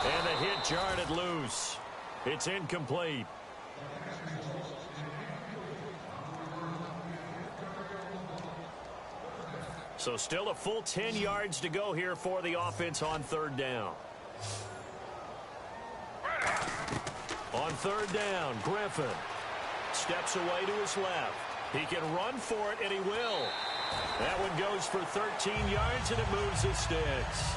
And the hit jarred it loose. It's incomplete. So still a full 10 yards to go here for the offense on third down. On third down, Griffin steps away to his left. He can run for it, and he will. That one goes for 13 yards, and it moves the sticks.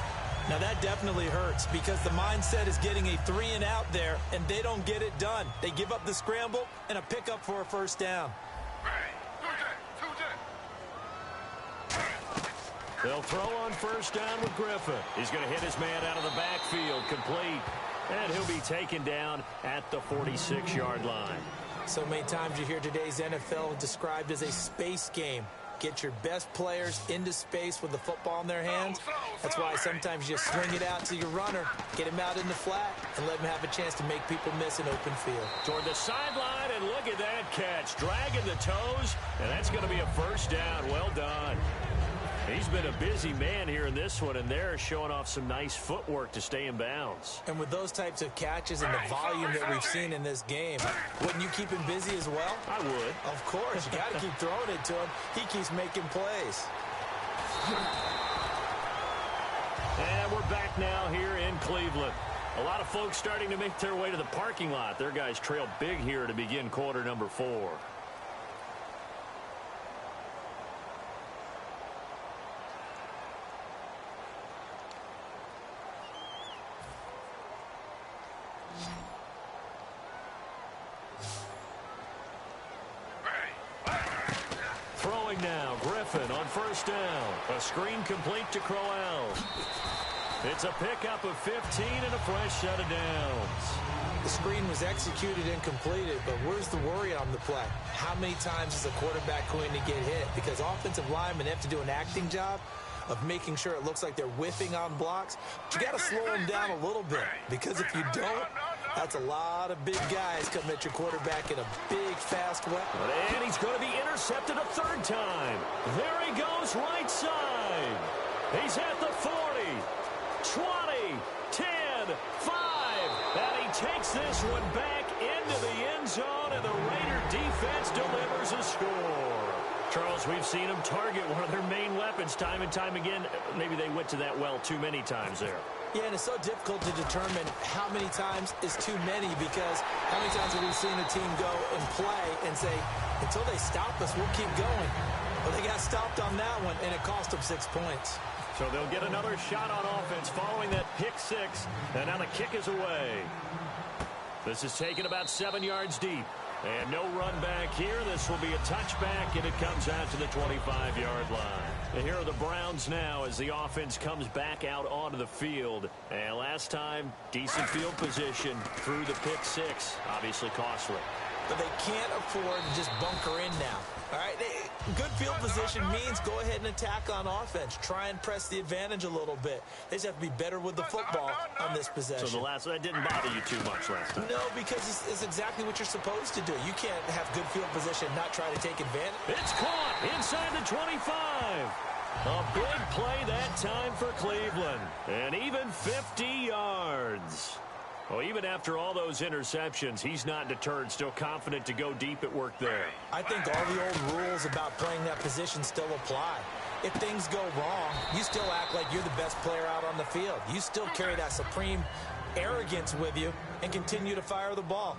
Now, that definitely hurts because the mindset is getting a 3-and-out there, and they don't get it done. They give up the scramble and a pickup for a first down. They'll throw on first down with Griffin. He's going to hit his man out of the backfield, complete. And he'll be taken down at the 46-yard line. So many times you hear today's NFL described as a space game. Get your best players into space with the football in their hands. That's why sometimes you just swing it out to your runner, get him out in the flat, and let him have a chance to make people miss an open field. Toward the sideline, and look at that catch. Dragging the toes, and that's going to be a first down. Well done. He's been a busy man here in this one, and they're showing off some nice footwork to stay in bounds. And with those types of catches and the volume that we've seen in this game, wouldn't you keep him busy as well? I would. Of course. You got to keep throwing it to him. He keeps making plays. And we're back now here in Cleveland. A lot of folks starting to make their way to the parking lot. Their guys trail big here to begin quarter number 4. Throwing now, Griffin on first down. A screen complete to Crowell. It's a pickup of 15 and a fresh set of downs. The screen was executed and completed, but where's the worry on the play? How many times is a quarterback going to get hit? Because offensive linemen have to do an acting job of making sure it looks like they're whiffing on blocks. But you got to slow them down a little bit, because if you don't, That's a lot of big guys coming at your quarterback in a big, fast way. And he's going to be intercepted a third time. There he goes, right side. He's at the 40, 20, 10, 5. And he takes this one back into the end zone, and the Raider defense delivers a score. Charles, we've seen them target one of their main weapons time and time again. Maybe they went to that well too many times there. Yeah, and it's so difficult to determine how many times is too many, because how many times have we seen a team go and play and say, until they stop us, we'll keep going. Well, they got stopped on that one, and it cost them 6 points. So they'll get another shot on offense following that pick six, and now the kick is away. This is taken about 7 yards deep. And no run back here. This will be a touchback, and it comes out to the 25-yard line. And here are the Browns now as the offense comes back out onto the field. And last time, decent field position through the pick six. Obviously costly. But they can't afford to just bunker in now. All right, good field position means go ahead and attack on offense. Try and press the advantage a little bit. They just have to be better with the football on this possession. So that didn't bother you too much last time? No, because it's exactly what you're supposed to do. You can't have good field position and not try to take advantage. It's caught inside the 25. A big play that time for Cleveland. And even 50 yards. Well, even after all those interceptions, he's not deterred, still confident to go deep at work there. I think all the old rules about playing that position still apply. If things go wrong, you still act like you're the best player out on the field. You still carry that supreme arrogance with you and continue to fire the ball.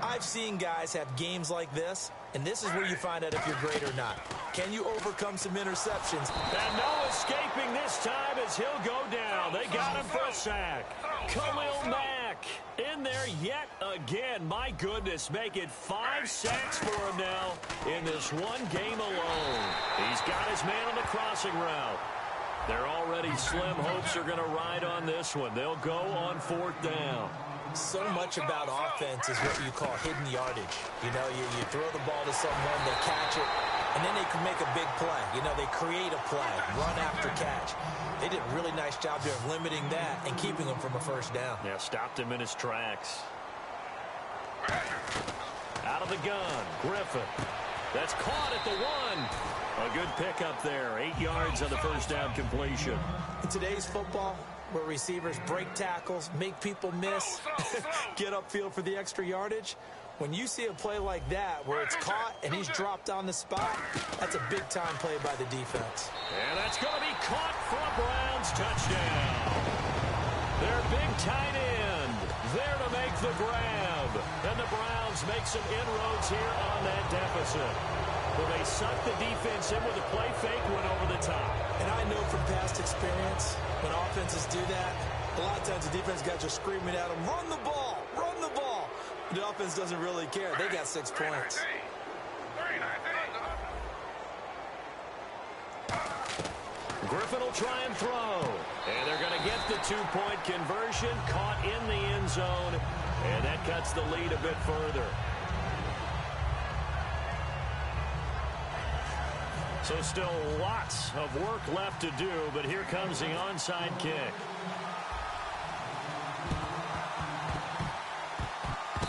I've seen guys have games like this, and this is where you find out if you're great or not. Can you overcome some interceptions? And no escaping this time as he'll go down. They got him for a sack. Khalil Mack in there yet again. My goodness, make it 5 sacks for him now in this one game alone. He's got his man on the crossing route. They're already slim hopes are going to ride on this one. They'll go on 4th down. So much about offense is what you call hidden yardage. You know, you throw the ball to someone, they catch it, and then they can make a big play. You know, they create a play, run after catch. They did a really nice job there of limiting that and keeping him from a first down. Yeah, stopped him in his tracks. Out of the gun, Griffin. That's caught at the 1. A good pickup there. 8 yards on the first down completion. In today's football, where receivers break tackles, make people miss, get upfield for the extra yardage, when you see a play like that where it's caught and he's dropped on the spot, that's a big-time play by the defense. And that's going to be caught for a Browns touchdown. Their big tight end there to make the grab. And the Browns make some inroads here on that deficit. Well, they suck the defense in with a play fake, went over the top. And I know from past experience, when offenses do that, a lot of times the defense guys are screaming at them, run the ball, run the ball. The offense doesn't really care. They got 6 points. Griffin will try and throw. And they're going to get the 2-point conversion, caught in the end zone. And that cuts the lead a bit further. So still lots of work left to do, but here comes the onside kick.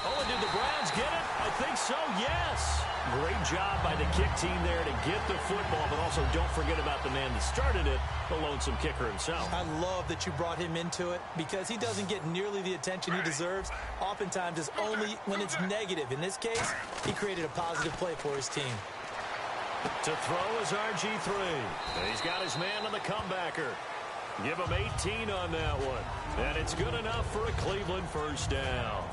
Oh, and did the Browns get it? I think so, yes. Great job by the kick team there to get the football, but also don't forget about the man that started it, the lonesome kicker himself. I love that you brought him into it because he doesn't get nearly the attention he deserves. Oftentimes it's only when it's negative. In this case, he created a positive play for his team. To throw is RG3. And he's got his man on the comebacker. Give him 18 on that one. And it's good enough for a Cleveland first down.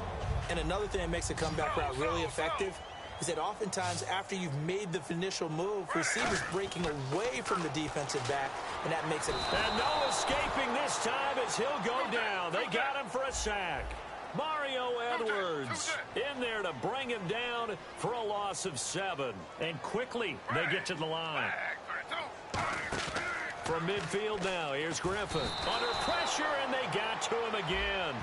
And another thing that makes a comeback route really effective is that oftentimes after you've made the initial move, receivers breaking away from the defensive back, and that makes it. And no escaping this time as he'll go down. They got him for a sack. Mario Edwards in there to bring him down for a loss of 7. And quickly they get to the line. From midfield now, here's Griffin. Under pressure, and they got to him again.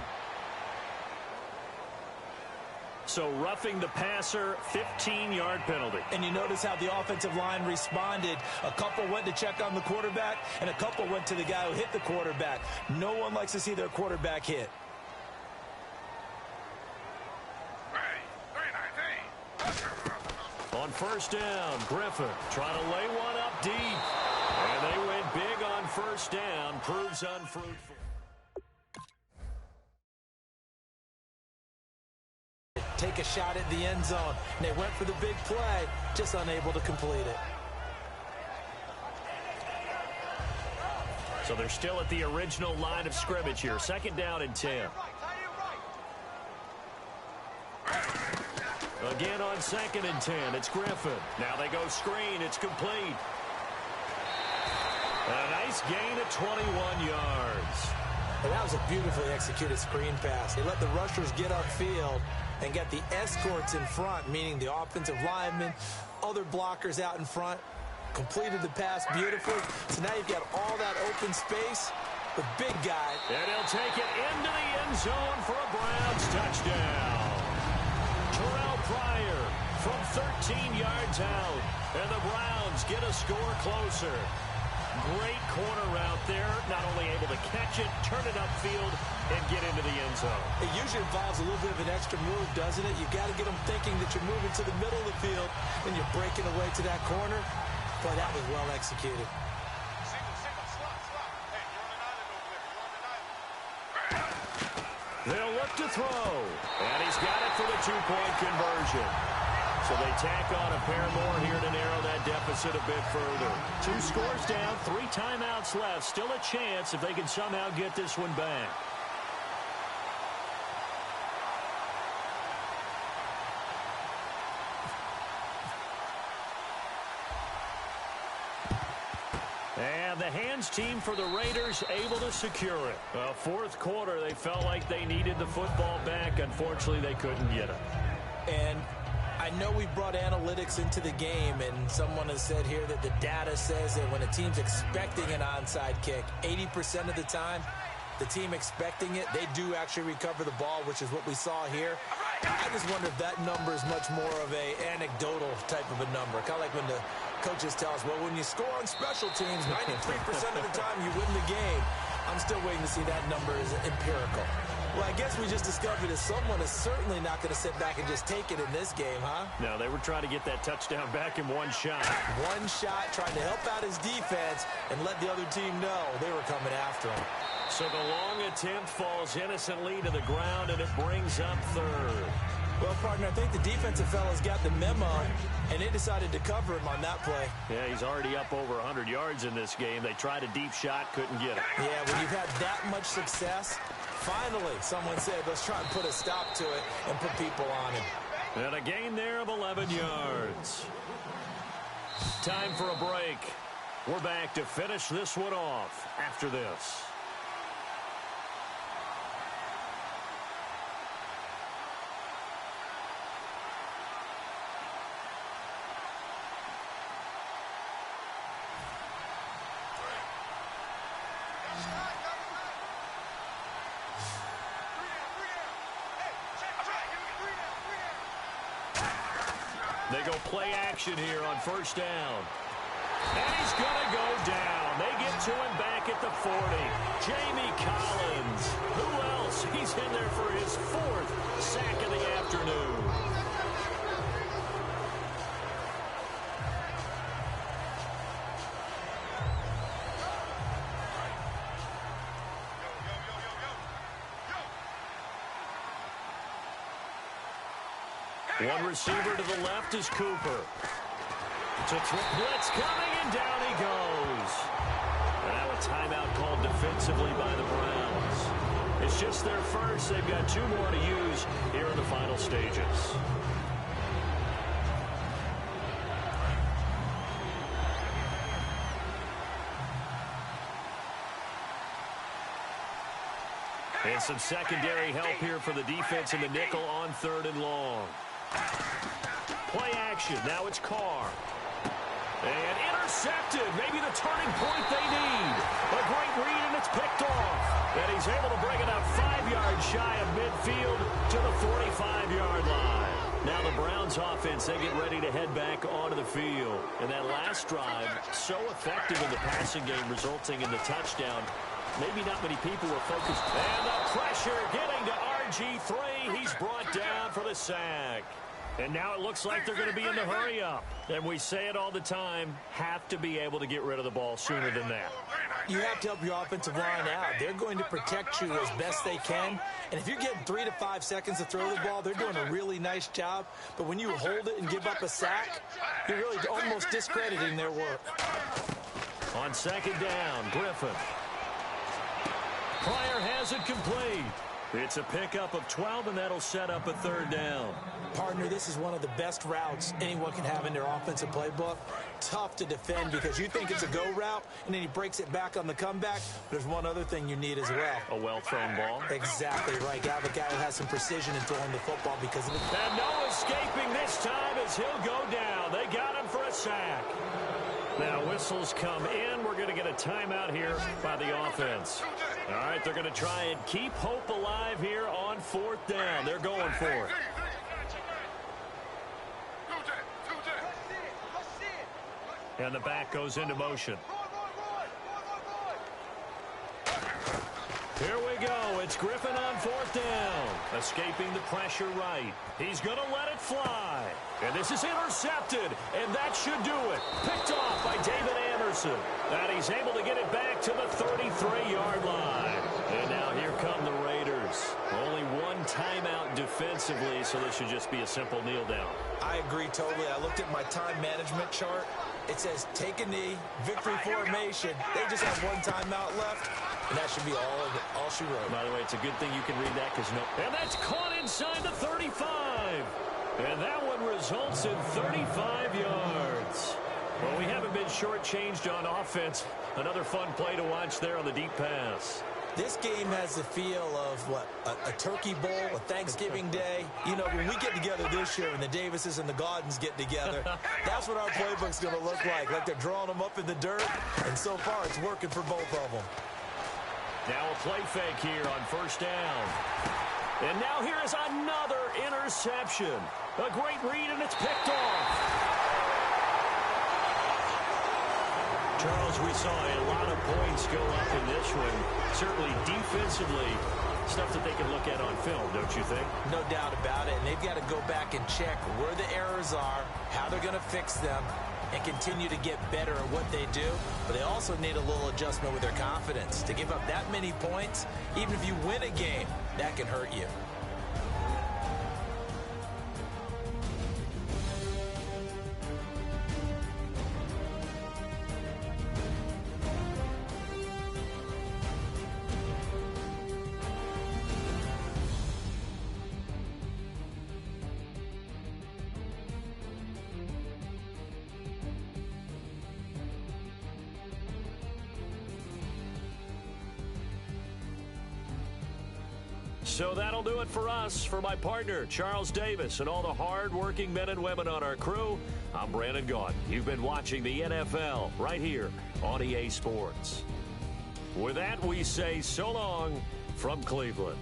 So roughing the passer, 15-yard penalty. And you notice how the offensive line responded. A couple went to check on the quarterback, and a couple went to the guy who hit the quarterback. No one likes to see their quarterback hit. On first down, Griffin trying to lay one up deep. And they went big on first down. Proves unfruitful. Take a shot at the end zone. And they went for the big play, just unable to complete it. So they're still at the original line of scrimmage here. Second down and 10. Again on second and 10, it's Griffin. Now they go screen, it's complete. A nice gain of 21 yards. And that was a beautifully executed screen pass. They let the rushers get upfield and get the escorts in front, meaning the offensive linemen, other blockers out in front. Completed the pass beautifully. So now you've got all that open space. The big guy. And he'll take it into the end zone for a Browns touchdown. Terrell Pryor from 13 yards out. And the Browns get a score closer. Great corner route there. Not only able to catch it, turn it upfield, and get into the end zone. It usually involves a little bit of an extra move, doesn't it? You've got to get them thinking that you're moving to the middle of the field, and you're breaking away to that corner. Boy, that was well executed. They'll look to throw. And he's got it for the two-point conversion. So they tack on a pair more here to narrow that deficit a bit further. 2 scores down, 3 timeouts left. Still a chance if they can somehow get this one back. And the hands team for the Raiders able to secure it. Fourth quarter, they felt like they needed the football back. Unfortunately, they couldn't get it. And I know we brought analytics into the game, and someone has said here that the data says that when a team's expecting an onside kick, 80% of the time, the team expecting it, they do actually recover the ball, which is what we saw here. I just wonder if that number is much more of a anecdotal type of a number. Kind of like when the coaches tell us, well, when you score on special teams, 93% of the time you win the game. I'm still waiting to see that number is empirical. Well, I guess we just discovered that someone is certainly not going to sit back and just take it in this game, huh? No, they were trying to get that touchdown back in one shot. One shot, trying to help out his defense and let the other team know they were coming after him. So the long attempt falls innocently to the ground, and it brings up third. Well, partner, I think the defensive fellas got the memo, and they decided to cover him on that play. Yeah, he's already up over 100 yards in this game. They tried a deep shot, couldn't get it. Yeah, when you've had that much success, finally someone said, let's try and put a stop to it and put people on him. And a gain there of 11 yards. Time for a break. We're back to finish this one off after this. They go play action here on first down. And he's going to go down. They get to him back at the 40. Jamie Collins. Who else? He's in there for his 4th sack of the afternoon. One receiver to the left is Cooper. Blitz coming, and down he goes. And now a timeout called defensively by the Browns. It's just their first. They've got 2 more to use here in the final stages. And some secondary help here for the defense in the nickel on 3rd and long. Play action. Now it's Carr. And intercepted. Maybe the turning point they need. A great read, and it's picked off. And he's able to bring it up 5 yards shy of midfield to the 45-yard line. Now the Browns offense, they get ready to head back onto the field. And that last drive, so effective in the passing game, resulting in the touchdown. Maybe not many people were focused. And the pressure getting to RG3. He's brought down for the sack. And now it looks like they're going to be in the hurry-up. And we say it all the time, have to be able to get rid of the ball sooner than that. You have to help your offensive line out. They're going to protect you as best they can. And if you're getting 3 to 5 seconds to throw the ball, they're doing a really nice job. But when you hold it and give up a sack, you're really almost discrediting their work. On second down, Griffin. Pryor has it complete. It's a pickup of 12, and that'll set up a third down. Partner, this is one of the best routes anyone can have in their offensive playbook. Tough to defend because you think it's a go route, and then he breaks it back on the comeback. There's one other thing you need as well. A well-thrown ball. Exactly right. You have a guy who has some precision in throwing the football because of it. And no escaping this time as he'll go down. They got him for a sack. Now whistles come in. We're going to get a timeout here by the offense. All right, they're going to try and keep hope alive here on 4th down. They're going for it. And the back goes into motion. Here we go. It's Griffin on 4th down. Escaping the pressure right. He's going to let it fly. And this is intercepted. And that should do it. Picked off by David Anderson. And he's able to get it back to the 33-yard line. And now here come the Raiders. Only one timeout defensively, so this should just be a simple kneel down. I agree totally. I looked at my time management chart. It says take a knee, victory formation. They just have one timeout left, and that should be all she wrote. By the way, it's a good thing you can read that because no. And that's caught inside the 35. And that one results in 35 yards. Well, we haven't been shortchanged on offense. Another fun play to watch there on the deep pass. This game has the feel of, what, a turkey bowl, a Thanksgiving day. You know, when we get together this year and the Davises and the Gardens get together, that's what our playbook's going to look like they're drawing them up in the dirt, and so far it's working for both of them. Now a play fake here on 1st down. And now here is another interception. A great read, and it's picked off. Charles, we saw a lot of points go up in this one. Certainly defensively, stuff that they can look at on film, don't you think? No doubt about it. And they've got to go back and check where the errors are, how they're going to fix them, and continue to get better at what they do. But they also need a little adjustment with their confidence. To give up that many points, even if you win a game, that can hurt you. So that'll do it for us. For my partner, Charles Davis, and all the hard-working men and women on our crew, I'm Brandon Gaudin. You've been watching the NFL right here on EA Sports. With that, we say so long from Cleveland.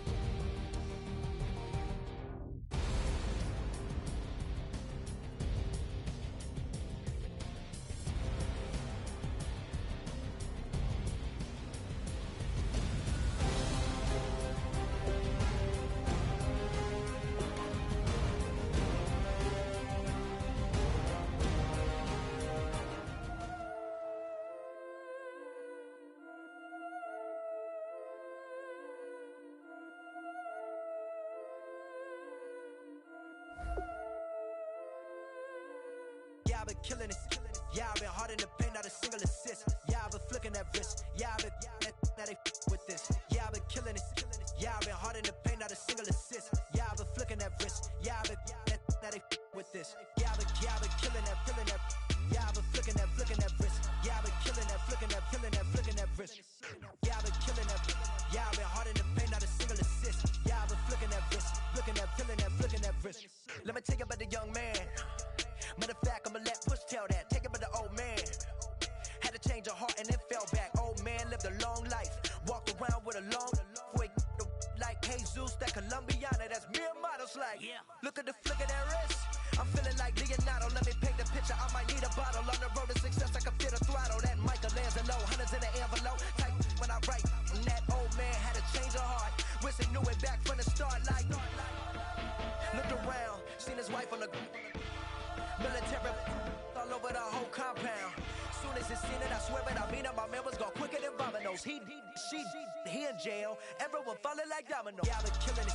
Yeah, I've been killing it. Yeah, I've been hard in the paint, not a single assist. Yeah, I've been flicking that wrist. Yeah, I've been now they with this. Yeah, I've been killing it. Yeah, I've been hard in the paint, not a single assist. Yeah, I've been flicking that wrist. Yeah, I've been now they with this. Yeah, I've been killing that. Yeah, I've been flicking that wrist. Yeah, I've been killing that, flicking that wrist. Yeah, I've been killing that. Yeah, I've been hard in the paint, not a single assist. Yeah, I've been flicking that wrist, flicking that wrist. Let me tell you about the young man. Matter of fact, I'ma let Push tell that. Take it by the old man. Had to change her heart and then fell back. Old man lived a long life. Walked around with a long way like Jesus, that Colombiana. That's mere models like. Yeah. Look at the flick of that wrist. I'm feeling like Leonardo. Let me paint the picture. I might need a bottle. On the road to success, I can feel the throttle. That Michelangelo, hundreds in the envelope. Type when I write. And that old man had to change her heart. Wish he knew it back from the start. Like, looked around. honest and seen it, I swear it, I mean it. My man was gone quicker than Domino's. He in jail. Everyone falling like dominoes. Yeah, I've been killing this.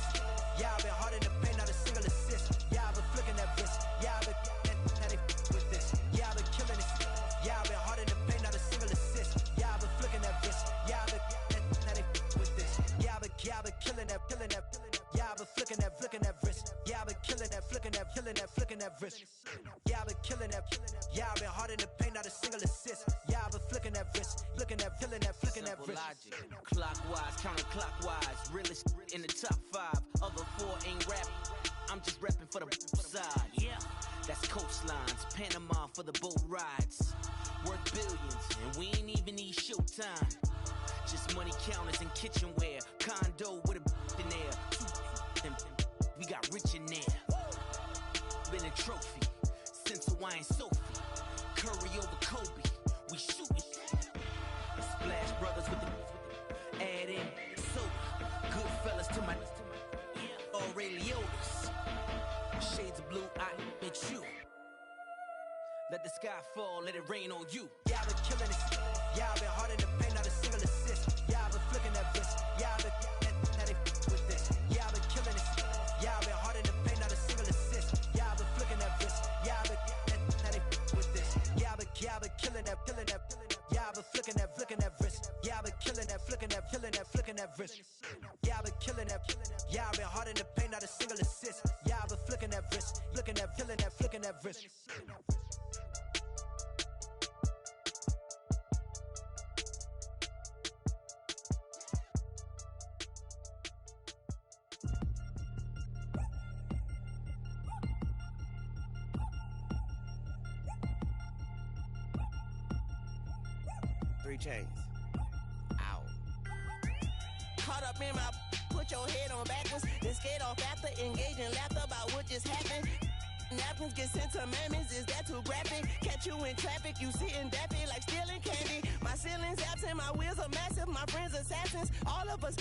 Yeah, I've been hard in the paint, not a single assist. Yeah, I've been flicking that wrist. Yeah, I've been now they with this. Yeah, I've been killing this. Yeah, I've been hard in the paint, not a single assist. Yeah, I've been flicking that wrist. Yeah, I've been now they with this. Yeah, I've been killing that. Yeah, I've been flicking that wrist. Yeah, I've been killing that, flicking that wrist. Yeah, I've been killing that. Yeah, I've been hard in the paint, not a single assist. Yeah, I've been flicking that wrist, flicking that wrist. Logic. Clockwise, counterclockwise, realest in the top 5. Other 4 ain't rap. I'm just repping for the side. Yeah, that's coastlines, Panama for the boat rides. Worth billions, and we ain't even need showtime. Just money counters and kitchenware. Condo with a in there. We got rich in there. Been a trophy since Hawaiian Sophie. Curry over Kobe. We shootin'. Splash Brothers with the add in soda. Good fellas to my Aureliotis. Shades of blue, I make you. Let the sky fall, let it rain on you. Yeah, I've been killing this. Yeah, I've been hard in the paint, not a single assist. Yeah, I've been flicking that wrist. Yeah, I've been now they with this. Yeah, I've been killing this. Yeah, I've been hard in the paint, not a single assist. Yeah, I've been flicking that wrist. Yeah, I've been now they with this. Yeah, I've been killing that. Yeah, I've been flicking that wrist. Yeah, I've been killing that, flicking that wrist. Yeah, I've been killing that. Yeah, I've been hard in the paint, not a single assist. Yeah, I've been flicking that wrist, flicking that wrist. 3 chains. Ow. Caught up in my, put your head on backwards, then skate off after, engage in laughter about what just happened. Napkins get sent to mammies, is that too graphic? Catch you in traffic, you sitting daffy like stealing candy. My ceiling's absent, my wheels are massive, my friends assassins. All of us,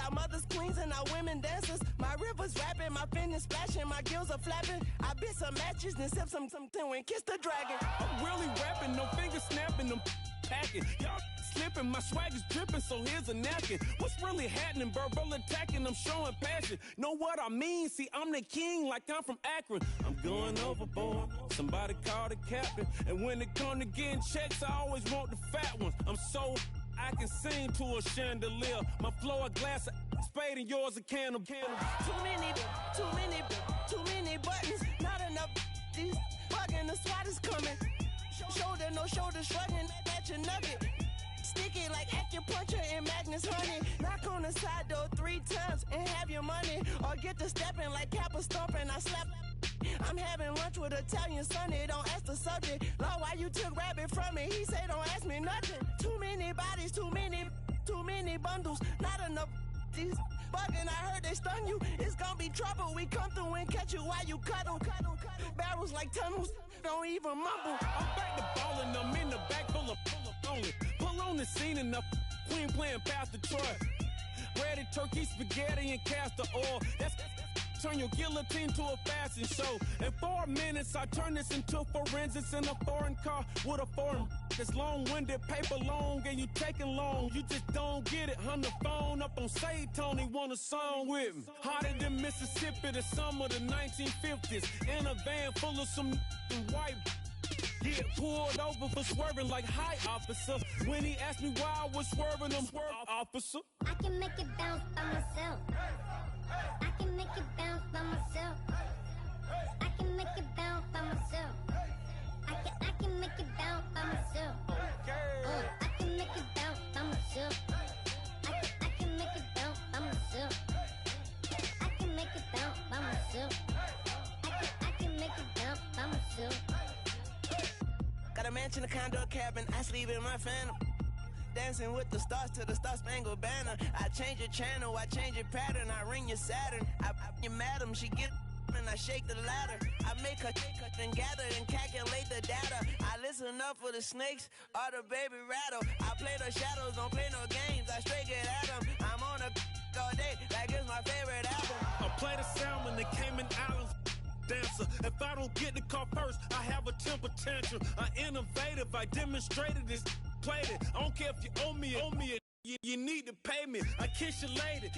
our mothers queens and our women dancers. My rivers rapping, my fingers splashing, my gills are flapping. I bit some matches, then sip some and kiss the dragon. I'm really rapping, no fingers snapping, them packing. Y'all slipping, my swag is dripping, so here's a napkin. What's really happening? Verbal attacking, I'm showing passion. Know what I mean? See, I'm the king like I'm from Akron. I'm going overboard, somebody call the captain. And when it come to getting checks, I always want the fat ones. I'm so I can sing to a chandelier. My flow a glass of spade and yours a can of candle. Too many buttons, not enough. These bugging, the SWAT is coming. Shoulder, no shoulder, shrugging at your nugget. Sticky like acupuncture and Magnus honey. Knock on the side door 3 times and have your money. Or get to stepping like Kappa stomping. I slap. I'm having lunch with Italian Sonny. Don't ask the subject. Lord, why you took rabbit from me? He say don't ask me nothing. Too many bodies, too many bundles. Not enough. These bugging, I heard they stun you. It's gonna be trouble. We come through and catch you while you cuddle. Barrels like tunnels. Don't even mumble. I'm back to ballin', I'm in the back full of only. Pull on the scene and the queen playing Pastor Troy. Ready turkey, spaghetti, and castor oil. That's turn your guillotine to a fashion show. In 4 minutes, I turn this into forensics in a foreign car with a foreign. It's long-winded, paper long, and you taking long. You just don't get it. On the phone up on Say Tony, want a song with me. Hotter than Mississippi, the summer of the 1950s. In a van full of some white. Get pulled over for swerving like hi, officer. When he asked me why I was swerving, I'm swerve, officer. I can make it bounce by myself. I can make it bounce by myself. I can make it bounce by myself. I can make it bounce by myself. I can make it bounce by myself. I can make it bounce by myself. I can make it bounce by myself. I can make it bounce by myself. Got a mansion, a condo, a cabin. I sleep in my phantom. Dancing with the stars to the Star-Spangled Banner. I change your channel, I change your pattern. I ring your Saturn. I your madam, she get and I shake the ladder. I make her and gather and calculate the data. I listen up for the snakes or the baby rattle. I play the shadows, don't play no games. I straight get at them. I'm on a all day, like it's my favorite album. I play the Salmon, the Cayman Islands. dancer. If I don't get the call first, I have a temper tantrum. I innovative, I demonstrated this, played it. I don't care if you owe me it. You need to pay me. I kiss your lady,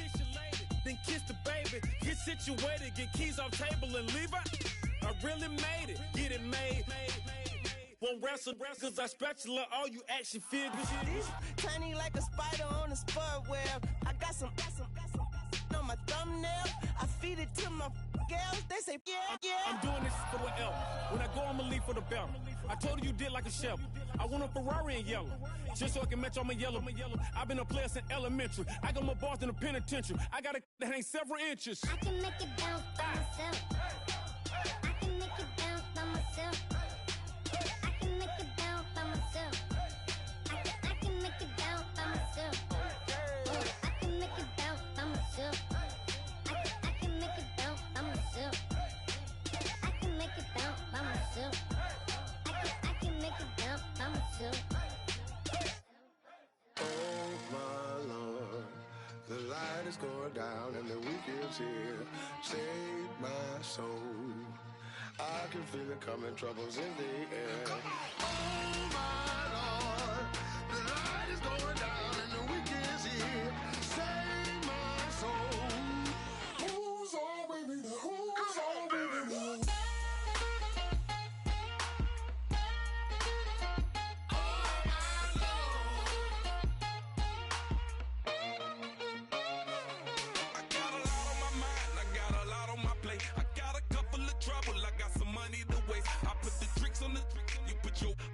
then kiss the baby. Get situated, get keys off table and leave her. I really made it, get it made. Won't wrestle, cause I spatula all you action figures. Tiny like a spider on a spud web. I got some on my thumbnail. I feed it to my girls. They say, yeah. I'm doing this for the L. When I go, I'ma leave for the belt. I told you did like a chef. I want a Ferrari in yellow, just so I can match all my yellow. I've been a player since elementary. I got more bars than a penitentiary. I got a that hang several inches. I can make it bounce by myself. I can make it bounce by myself. I can make it bounce by myself. I can make it bounce by myself. I can make it bounce by myself. I can make it bounce by myself. I can make it bounce by myself. I can make it bounce by myself. Oh my Lord, the light is going down and the week is here. Save my soul. I can feel it coming, troubles in the air. Oh my Lord, the light is going down and the week is here. Save my soul. Who's all with me? Who's all with me?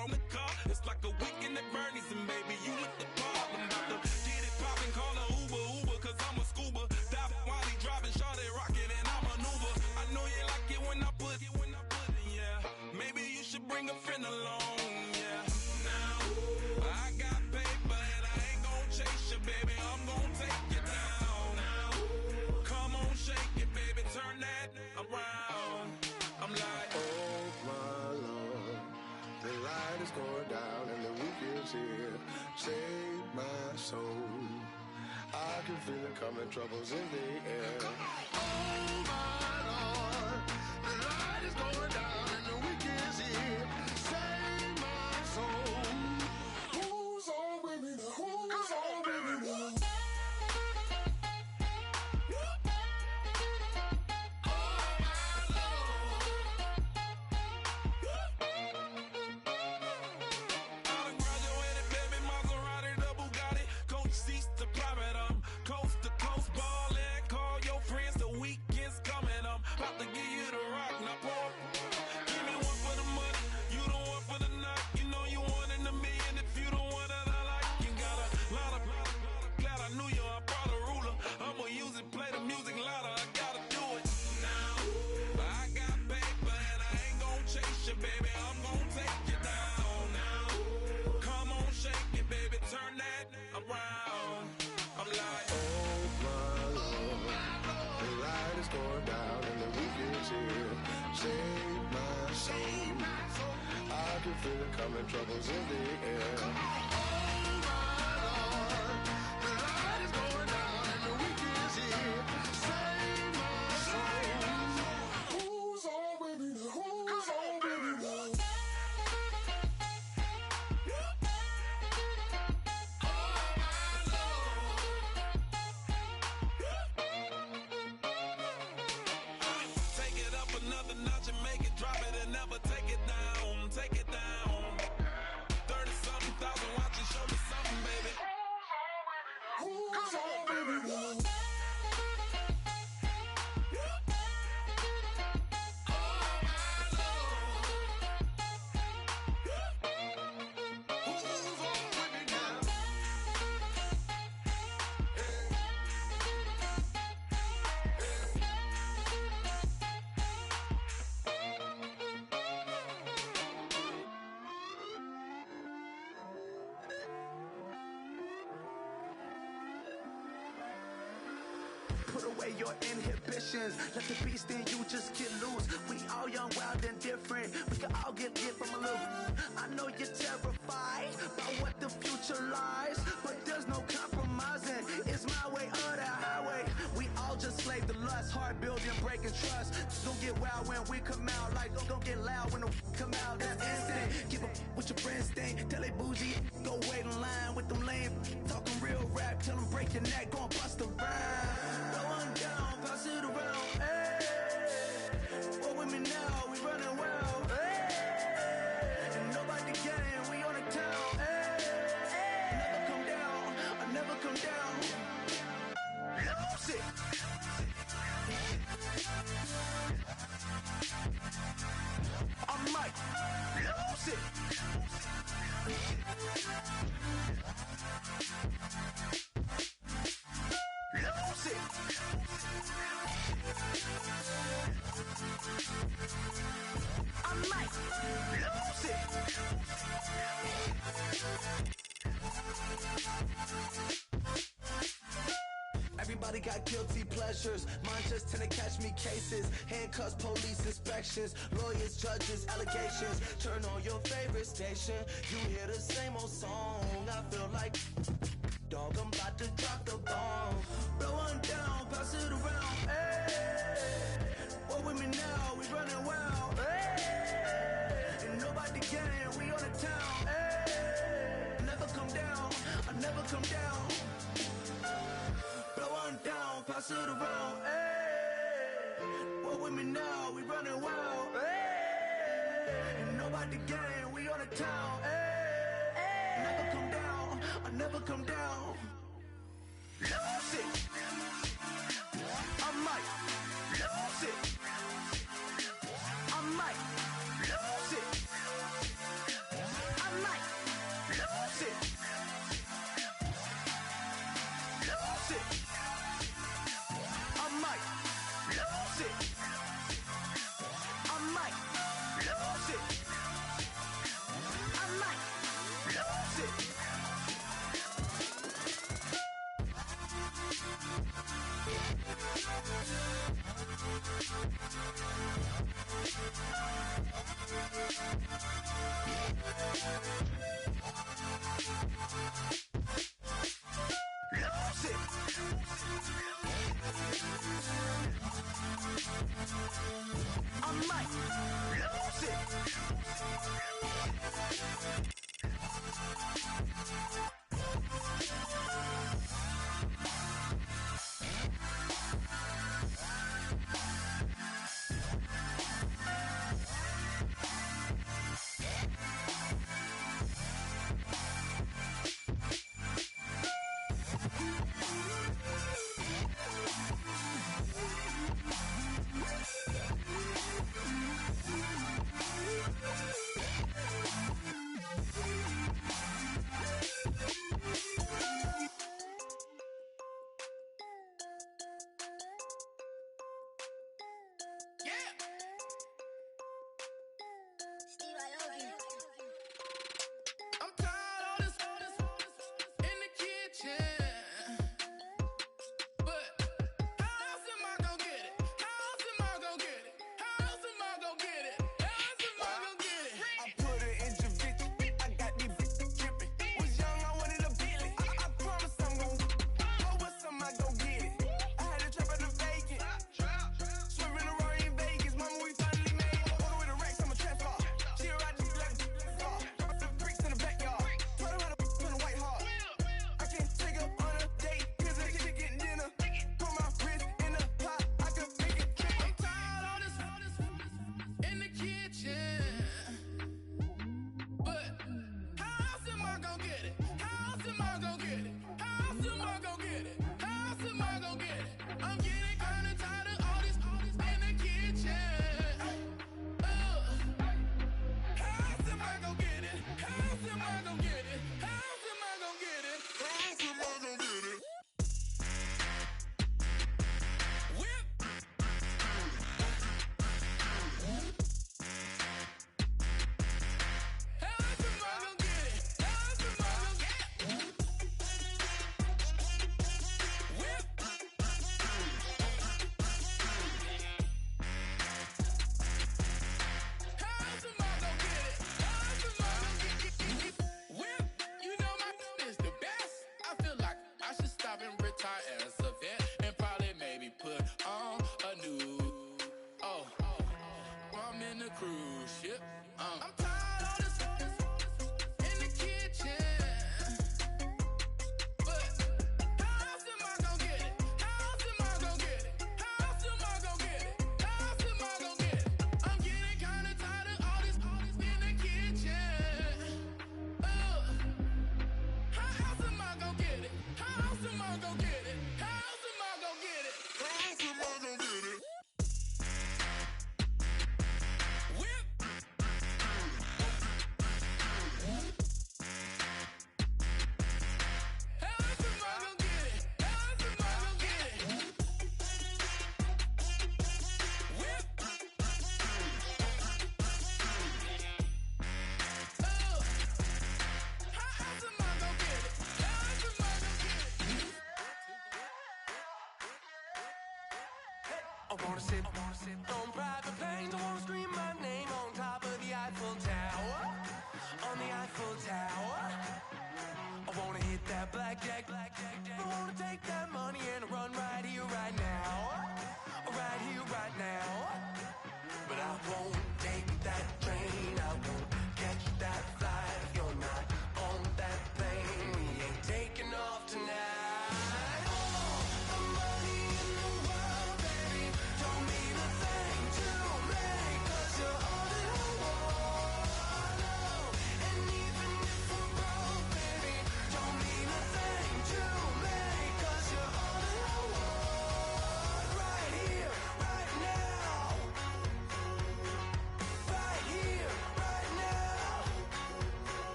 On the car, it's like a weekend at Bernie's, and baby, you look the part. I'm about to get it poppin', call a Uber, cause I'm a scuba. Dive while he driving, shawty rocket, and I maneuver. I know you like it when I put it, yeah. Maybe you should bring a friend along, yeah. Now, I got paper, and I ain't gon' chase you, baby. I'm gon' take you down. Now, come on, shake it, baby, turn that around. I'm like, oh my Lord, the light is going down and the week is here. Save my soul. I can feel it coming, troubles in the air. Oh my Lord, the light is going down and the week is here. Save my soul. Who's all with me? Who's all with me? Save my soul. I can feel it coming, troubles in the air. Oh my Lord, the light is going down and the week is here. Save my soul. Who's all with me? Who's all with me? Put away your inhibitions. Let the beast in you just get loose. We all young, wild, and different. We can all get from a little. I know you're terrified by what the future lies, but there's no compromising. It's my way or the highway. We all just slave the lust, heart building, breaking trust. Don't get wild when we come out. Like, don't get loud when the come out. That's instant. Keep up with your friends, stay. Tell they bougie, go wait in line with them lame. Talking real rap, tell them break your neck, gon' bust a rhyme. Blow one down, pass it around. Hey, what with me now? We running wild. Hey, and nobody game, we on the town. Hey, never come down, I never come down. Lose it. I might lose it. Lose it. I might lose it. Everybody got guilty pleasures. Mine just tend to catch me cases. Handcuffs, police inspections, lawyers, judges, allegations. Turn on your favorite station. You hear the same old song. I feel like, dog, I'm about to drop the bomb. Blow one down, pass it around. Hey, what with me now? We running wild. Hey, and nobody game. We on the town. Hey, never come down. I never come down. Down, pass it around, hey. What with me now? We running wild, hey. And nobody game, we on the town, hey. Never come down, I never come down. Lose it. I might lose it. I might lose it. I might lose it. Lose it. I might lose it. I might lose it. I might lose it. Lose it. I might lose it. wanna sit on private planes. I wanna scream my name on top of the Eiffel Tower. On the Eiffel Tower. I wanna hit that blackjack. I wanna take that money and run right here, right now. Right here, right now. But I won't take that train. I won't catch that flight. If you're not on that plane, we ain't taking off tonight.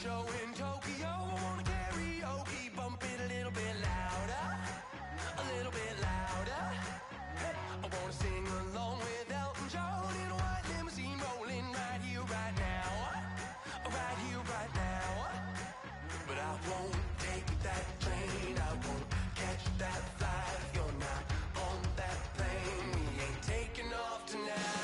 Show in Tokyo, I wanna karaoke, bump it a little bit louder, a little bit louder. I wanna sing along with Elton John in a white limousine rolling right here, right now, right here, right now. But I won't take that train, I won't catch that flight. If you're not on that plane, we ain't taking off tonight.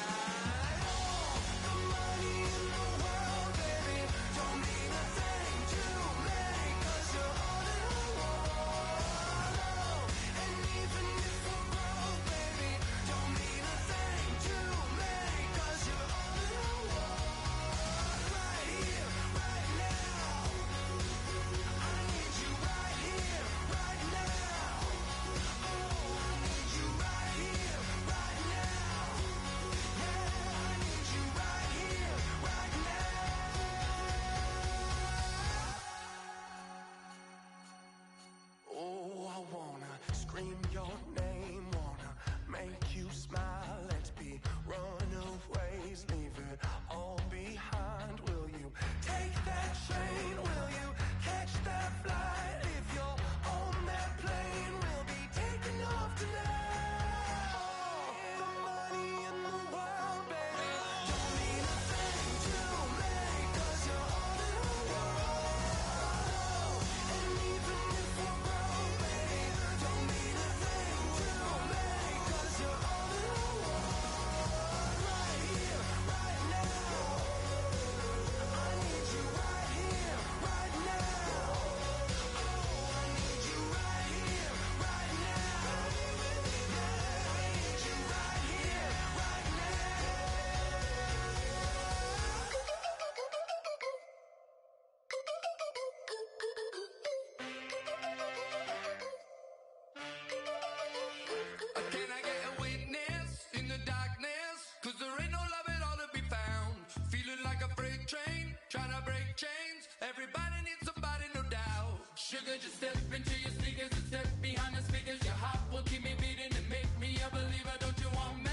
Just step into your sneakers and step behind the speakers. Your heart will keep me beating and make me a believer. Don't you want me?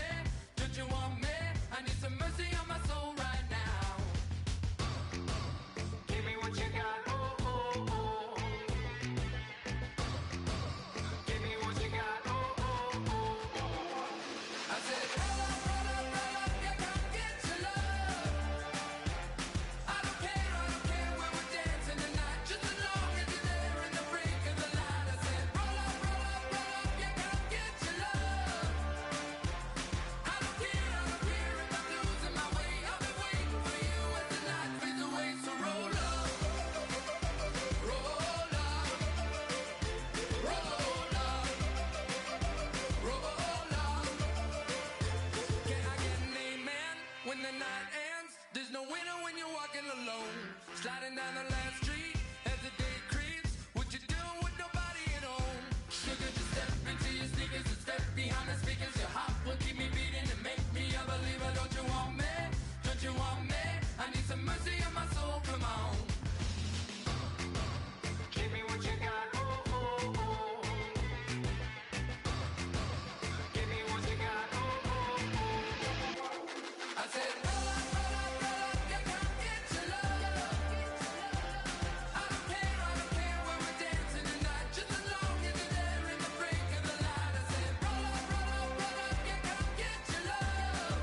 Don't you want me? I need some mercy on my soul right now. Give me what you got. Oh, oh, oh. Give me what you got. Oh, oh, oh, oh. I said, roll up, roll up, roll up. You can't get your love. I don't care where we're dancing tonight. Just as long as you're there in the break of the light. I said, roll up, roll up, roll up. You can't get your love. I don't care if I'm losing my way. I'll be waiting for you as the night fades away. So roll up, roll up, roll up, roll up. Can I get an amen when the night ends? There's no winner when you're walking alone. Sliding down the last street as the day creeps. What you doing with nobody at home? Sugar, just step into your sneakers and step behind the speakers. Your heart will keep me beating and make me a believer. Don't you want me? Don't you want me? I need some mercy on my soul. Come on. Give me what you got. Oh, oh, oh. Give me what you got. Oh, oh, oh. I said, roll up, roll up, roll up. You can't get your love. I don't care where we're dancing tonight. Just as long as you're there in the break of the light. I said, roll up, roll up, roll up. You can't get your love.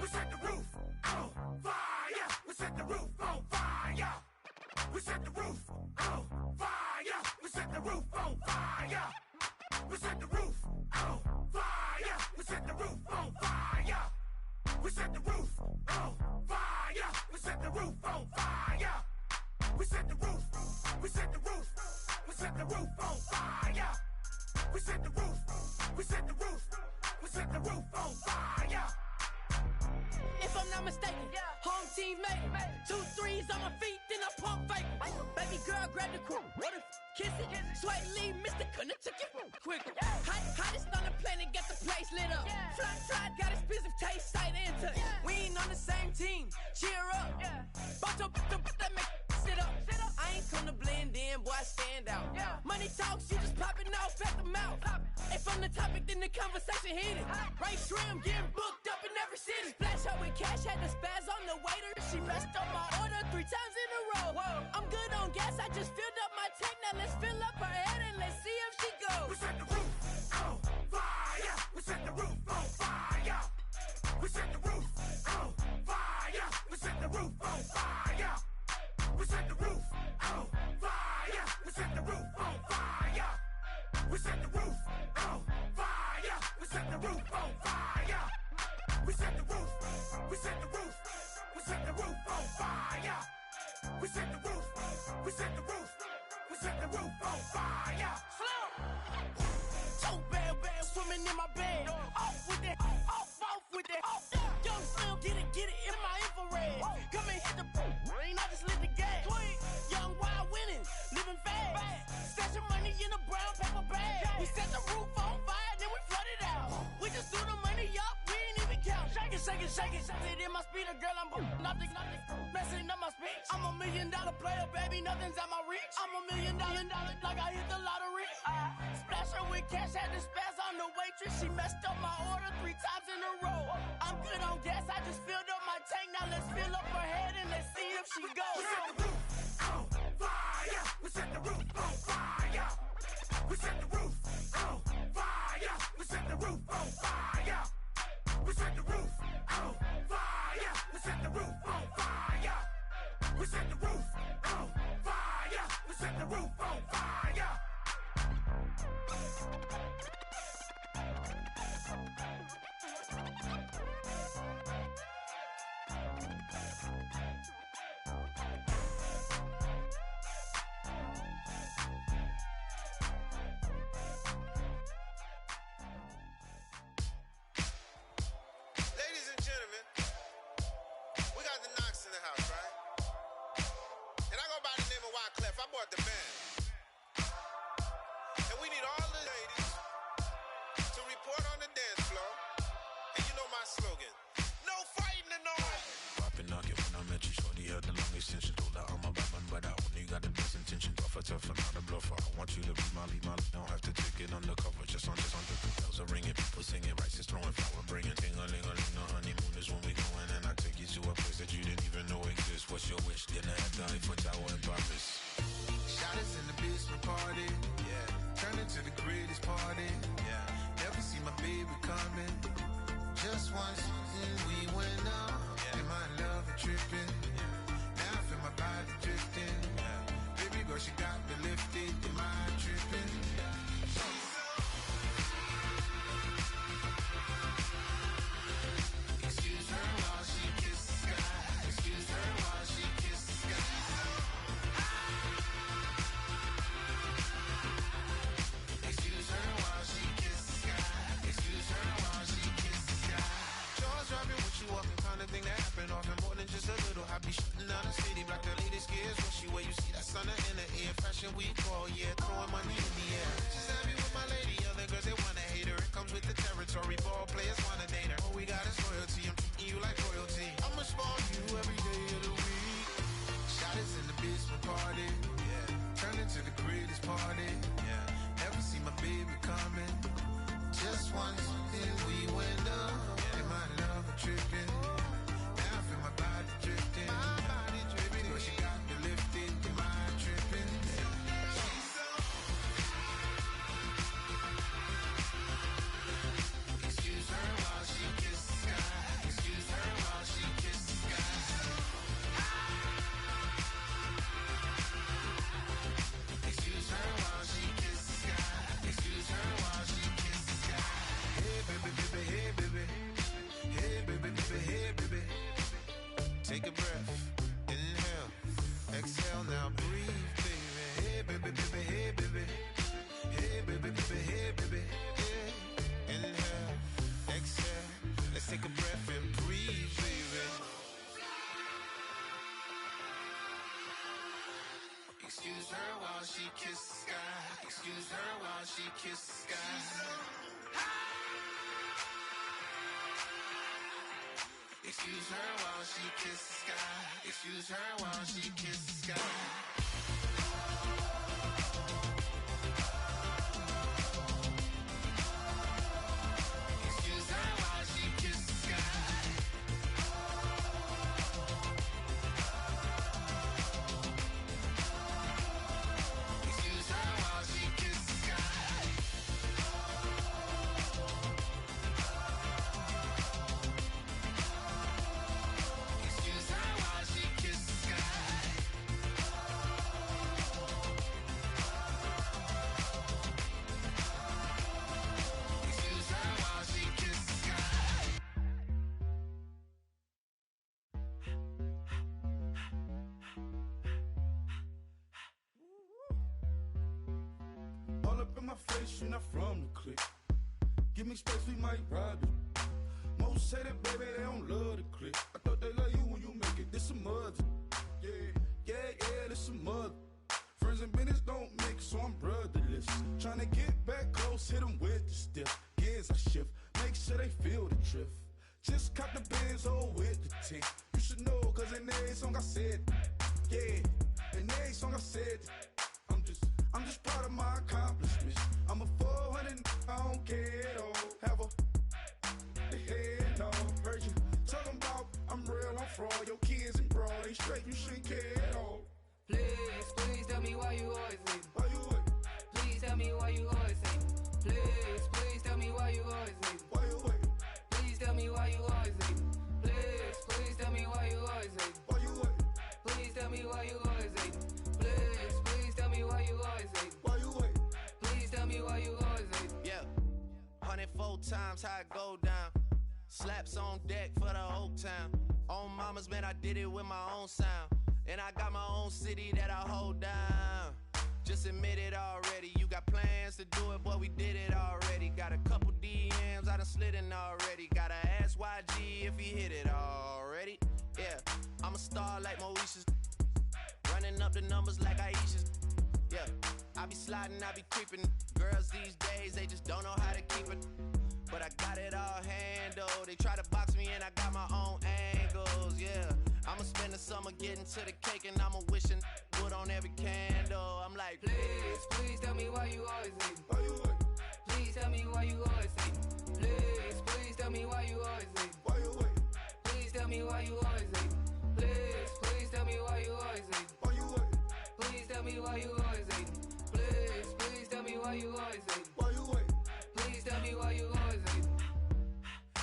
We set the roof on fire. We set the roof on fire. We set the roof on fire. We set the roof on fire. We set the roof on fire. We set the roof on fire. We set the roof on fire. We set the roof on fire. We set the roof. We set the roof. We set the roof on fire. We set the roof. We set the roof. We set the roof on fire. If I'm not mistaken, home team made it. 2 threes on my feet, then I pump fake. Baby girl, grab the crew. What if kiss it. Swipe lead, Mr. Couldn't took it quick. Hottest on the planet, got the place lit up. Fly, got expensive taste, sight and touch. We ain't on the same team, cheer up. Boto, that make sit up. I ain't come to blend in, boy, I stand out. Money talks, you just popping off at the mouth. If from the topic, then the conversation heated. Right shrimp, getting booked up in every city. Splash out with cash, had the spaz on the waiter. She messed up my order 3 times in a row. I'm good on gas, I just filled up my tank. Now let's fill up her head and let's see if she goes. We set the roof on fire. We set the roof on fire. We set the roof on fire. We set the roof on fire. We set the roof on fire. We set the roof on fire. We set the roof on fire. We set the roof on fire. We set the roof. We set the roof. We set the roof on fire. We set the roof. We set the roof. We set the roof on fire. Slow. So bad, swimming in my bed. Off with that, off with that. Young Slim, get it in my infrared. Come and hit the rain, I just lit the gas. Young wild winning, living fast. Stashing money in a brown paper bag. We set the roof on fire, then we flood it out. We just threw the money up, we ain't even count. Shake it, shake it, shake it. It in my speeder, girl, I'm nothing, messing up my speech. I'm $1 million player, baby, nothing's at my reach. I'm $1 million, like I hit the lottery. Splash her with cash, had the spaz on the waitress. She messed up my order 3 times in a row. I'm good on gas, I just filled up my tank. Now let's fill up her head and let's see if she goes. We set the roof on fire. We set the roof on fire. We set the roof on fire. We set the roof on fire. We set the roof on fire. We set the roof on fire. We set the roof on fire. We set the roof on fire. Ladies and gentlemen, we got the Knox in the house, right? And I go by the name of Wyclef. I bought the band. And we need all the ladies to report on the dance floor. And you know my slogan, no fighting in the hall. Poppin' knock it when I met you, shorty had the long extension. Told her I'm a Batman, but I only got the best intention. Tougher, not a bluffer. I want you to be Molly. Don't have to take it undercover. Just on the bells are ringing, people singing, rice is throwing, flower bringing. Ting-a-ling-a-ling, the honeymoon is when we going. And I take you to a place that you didn't even know exists. What's your wish? Dinner at the Eiffel Tower in Paris. Shot us in the basement party. Yeah. Turn into the greatest party. Yeah. Never see my baby coming. Just once, then we went up. Yeah. And my love a tripping. Yeah. Now I feel my body drifting. Yeah. Baby girl, she got me lifted. Am I tripping? Excuse her while she kisses the sky. Excuse her while she kisses the sky. Excuse her while she kisses the sky. Excuse her while she kisses the sky. Jaws dropping when she walking, kind of thing that happen often. More than just a little happy shooting down the city. Black the latest gears when she wear. You see that sun in the air. Fashion week all year, throwing money in the air. She's happy with my lady. Other girls they wanna hate her. It comes with the territory. Ball players wanna date her. All we got is loyalty. I'm treating you like royalty. I'ma spawn you every day of the week. Shot us in the basement party. Yeah. Turn into the greatest party. Yeah. Never see my baby coming. Just once, then we went up. Yeah. And my love a tripping. Now I feel my body drifting. My body dripping. Girl, she got me lifted. Am I tripping? Excuse her while she kisses the sky. Excuse her while she kisses the sky. Excuse her while she kisses the sky. Excuse her while she kisses the sky. Hey baby, baby, hey baby. Hey baby, baby, hey baby. Take a breath, inhale, exhale, now breathe, baby. Hey baby, baby, hey baby. Hey baby, baby, hey baby. Hey. Inhale, exhale, let's take a breath and breathe, baby. Excuse her while she kiss the sky. Excuse her while she kiss the sky. Excuse her while she kiss the sky. Excuse her while she kiss the sky. You're not from the clique. Give me space, we might ride it. Most say that, baby, they don't love the clique. I thought they love you when you make it. This some mother. Yeah, this some mother. Friends and business don't mix, so I'm brotherless. Trying to get back close, hit them with the stiff. Gears I shift, make sure they feel the drift. Just cop the Benz, oh, with the tick. You should know, cause in every song I said, yeah, in every song I said, I'm just proud of my accomplishments. I'm a 400, I don't care at all. Have a head, no. Heard you talking about I'm real, I'm fraud. Your kids and broad, they straight, you shouldn't care at all. Please tell me why you always hate. Why you what? Please tell me why you always hate. Please tell me why you always hate. Why you what? Please tell me why you always hate. Please tell me why you always hate. Why you what? Please tell me why you always hate. Please tell me why you always hate. Why you what? Please tell me why you always hate. Yeah, 104 times how it go down. Slaps on deck for the whole town. On mamas, man, I did it with my own sound. And I got my own city that I hold down. Just admit it already. You got plans to do it, boy, we did it already. Got a couple DMs, I done slid in already. Gotta ask YG if he hit it already. Yeah, I'm a star like Moesha's. Running up the numbers like Aisha's. Yeah, I be sliding, I be creeping. Girls these days, they just don't know how to keep it. But I got it all handled. They try to box me and I got my own angles, yeah. I'ma spend the summer getting to the cake and I'ma wishing wood on every candle. I'm like, please tell me why you always hate. Why you what? Please tell me why you always hate. Please tell me why you always hate. Why you what? Please tell me why you always hate. Please tell me why you always hate. Why you what? Please tell me why you always hate. Please tell me why you always hate. Why you what? Please tell me why you always hate.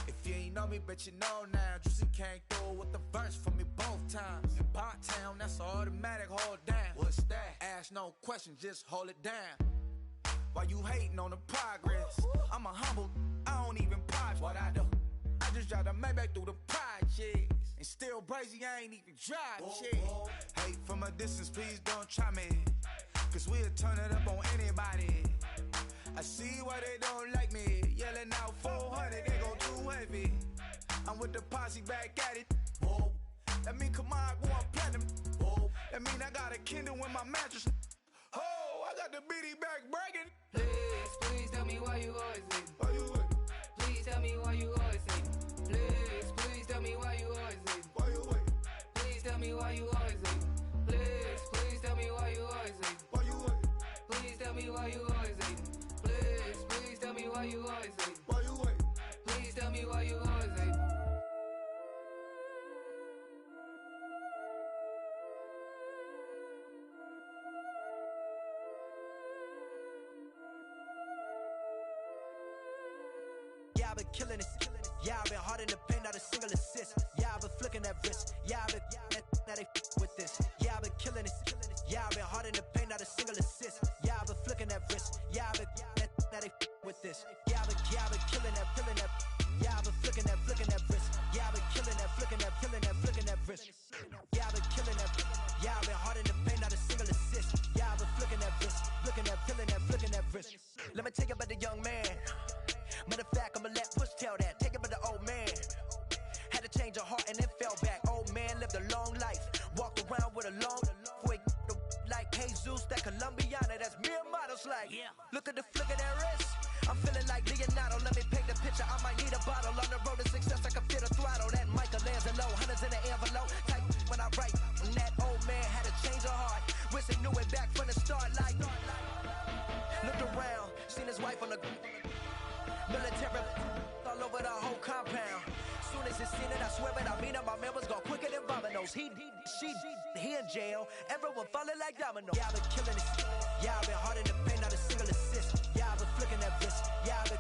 If you ain't know me, but you know now. Juicy came through with the verse for me both times. In Bot Town, that's automatic, hold down. What's that? Ask no question, just hold it down. Why you hating on the progress? I'm a humble, I don't even pause what I do. I just drive the Maybach through the projects. And still brazy, I ain't even drive shit. Hate from a distance, please don't try me. Cause we'll turn it up on anybody. I see why they don't like me. Yelling out 400, they go too heavy. I'm with the posse back at it. Whoa. That mean come on, go on platinum. Whoa. That mean I got a Kindle in my mattress. Oh, I got the BD back bragging. Please tell me why you always hate. Why you what? Please tell me why you always hate. Please tell me why you always hate. Why you what? Please tell me why you always hate. Please tell me why you always hate. Why you what? Please tell me why you always hate. Please tell me why you always hate. Why you what? Please tell me why you always hate. Yeah, I've been killing it. Yeah, I've been hard in the paint, not a single assist. Yeah, I've been flicking that wrist. Yeah, I've been that they with this. Yeah, I've been killing it. Yeah, I've been hard in the paint, not a single assist. Yeah, I've been flicking that wrist. Yeah, I've been that they with this. Yeah, I've been killing that. Yeah, I've been flicking that wrist. Yeah, I've been killing that, flicking that wrist. Yeah, I've been killing that. Yeah, I've been hard in the paint, not a single assist. Yeah, I've been flicking that wrist, flicking that wrist. Let me take it about the young man. Matter of fact, I'ma let Push tell that. Take it by the old man. Had to change her heart and then fell back. Old man lived a long life. Walked around with a long like Jesus, that Colombian bounce like. Look at the flick of that wrist. I'm feeling like Leonardo. Let me paint the picture. I might need a bottle. On the road to success, I can feel the throttle. That Michelangelo, hundreds in the envelope. Type when I write. And that old man had a change of heart. Wish he knew it back from the start. Like, looked around, seen his wife on the military all over the whole compound. Soon as he seen it, I swear it, I mean it, my man was gone quicker than Domino's. He in jail, everyone falling like dominoes. Yeah, I've been killing this. Yeah, I've been hard in the paint, not a single assist. Yeah, I've been flicking that wrist. Yeah, I've been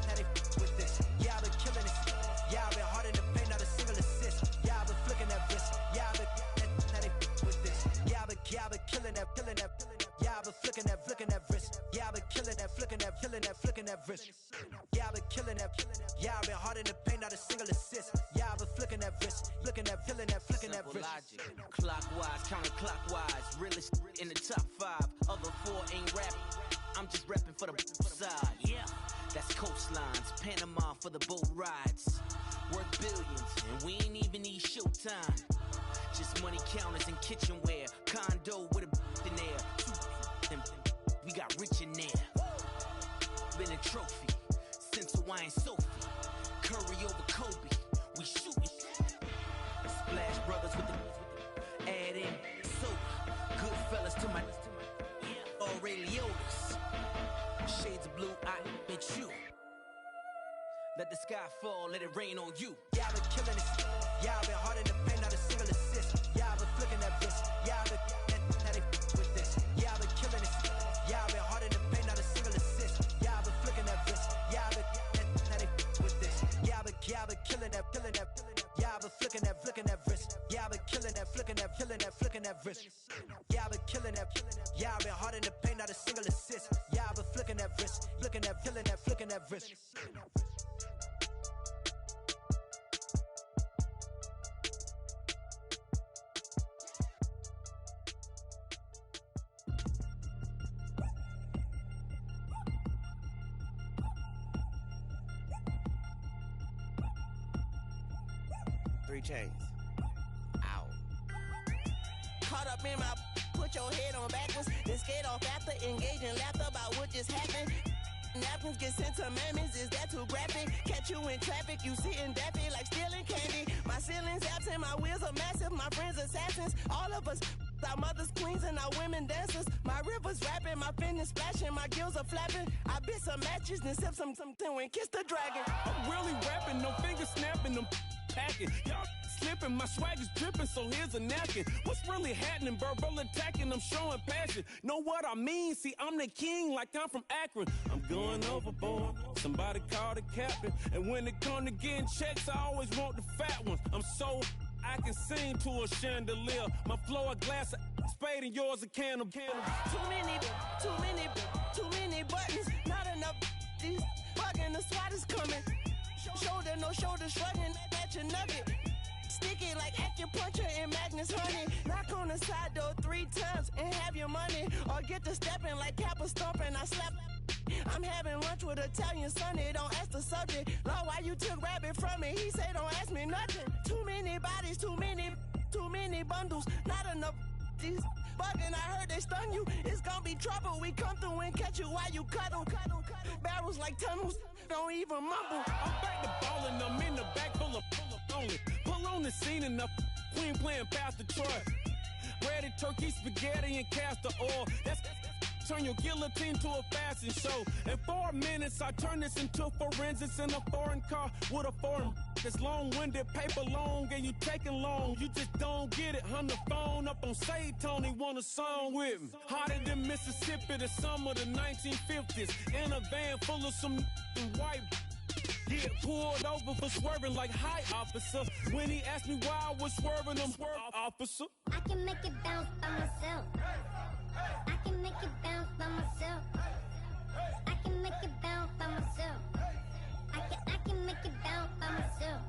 how they with this. Yeah, I've been killing this. Yeah, I've been hard in the paint, not a single assist. Yeah, I've been flicking that wrist. Yeah, I've been how they with this. Yeah, I've been killing that. Yeah, I've been flicking that wrist. Yeah, I've been killing that, flicking that wrist. Yeah, I've been killing that. Yeah, I've been hard in the paint, not a single assist. Yeah, I've been flicking that wrist, flicking that wrist. Logic, clockwise, counterclockwise, realest in the top 5. Other 4 ain't rapping. I'm just rapping for the side. Yeah, that's coastlines, Panama for the boat rides. Worth billions, and we ain't even need showtime. Just money counters and kitchenware, condo with a in there. We got rich in there. Been a trophy since Hawaiian Sophie. Curry over Kobe, we shootin'. Splash Brothers with the add in soda. Good fellas to my Aureliotis. Shades of blue, I bet you. Let the sky fall, let it rain on you. Yeah, I've been killing this. Yeah, I've been hard in the paint, not a single assist. Yeah, I've been flicking that wrist. Yeah, I've been how they with this. Yeah, I've been killing this. Yeah, I've been hard in the paint, not a single assist. Yeah, I've been flicking that wrist. Yeah, I've been how they with this. Yeah, I've been killing that. Yeah, I've been flicking that wrist. Yeah, I've been killing that, flicking that wrist. Yeah, I've been killing that. Yeah, I've been hard in the paint, not a single assist. Yeah, I've been flicking that wrist, flicking that wrist. 3 chains. Ow. Caught up in my put your head on backwards, then skate off after engaging laughter about what just happened. Napkins get sent to mammies, is that too graphic? Catch you in traffic, you sitting daffy like stealing candy. My ceiling's absent, my wheels are massive, my friends assassins. All of us, our mothers queens and our women dancers. My rivers rapping, my fingers splashing, my gills are flapping. I bit some matches, then sip something and kiss the dragon. I'm really rapping, no fingers snapping, them packing. Y'all slipping, my swag is dripping, so here's a napkin. What's really happening? Verbal attacking, I'm showing passion. Know what I mean? See, I'm the king like I'm from Akron. I'm going overboard. Somebody call the captain. And when it come to getting checks, I always want the fat ones. I'm so I can sing to a chandelier. My flow a glass of spade and yours a can of candle. Too many buttons. Not enough. These bugging, the SWAT is coming. Shoulder, no shoulder, shrugging at your nugget. Sticky like acupuncture and Magnus honey. Knock on the side door 3 times and have your money. Or get to stepping like Kappa stomping. I slap. I'm having lunch with Italian Sonny. Don't ask the subject. Lord, why you took rabbit from me? He say don't ask me nothing. Too many bodies, too many bundles. Not enough. These bugging, I heard they stun you. It's gonna be trouble. We come through and catch you while you cuddle. Barrels like tunnels. Don't even mumble. I'm back to ballin'. I'm in the back full of only. Pull on the scene and the queen playing Pastor Troy. Ready turkey, spaghetti, and castor oil. That's turn your guillotine to a fashion show. In 4 minutes, I turn this into forensics in a foreign car with a foreign. It's long-winded, paper long, and you taking long. You just don't get it. Hung the phone up on Say Tony, want a song with me. Hotter than Mississippi, the summer of the 1950s. In a van full of some white. Get pulled over for swerving like hi, officer. When he asked me why I was swerving, I'm swerve, officer. I can make it bounce by myself. I can make it bounce by myself. I can make it bounce by myself. I can make it bounce by myself.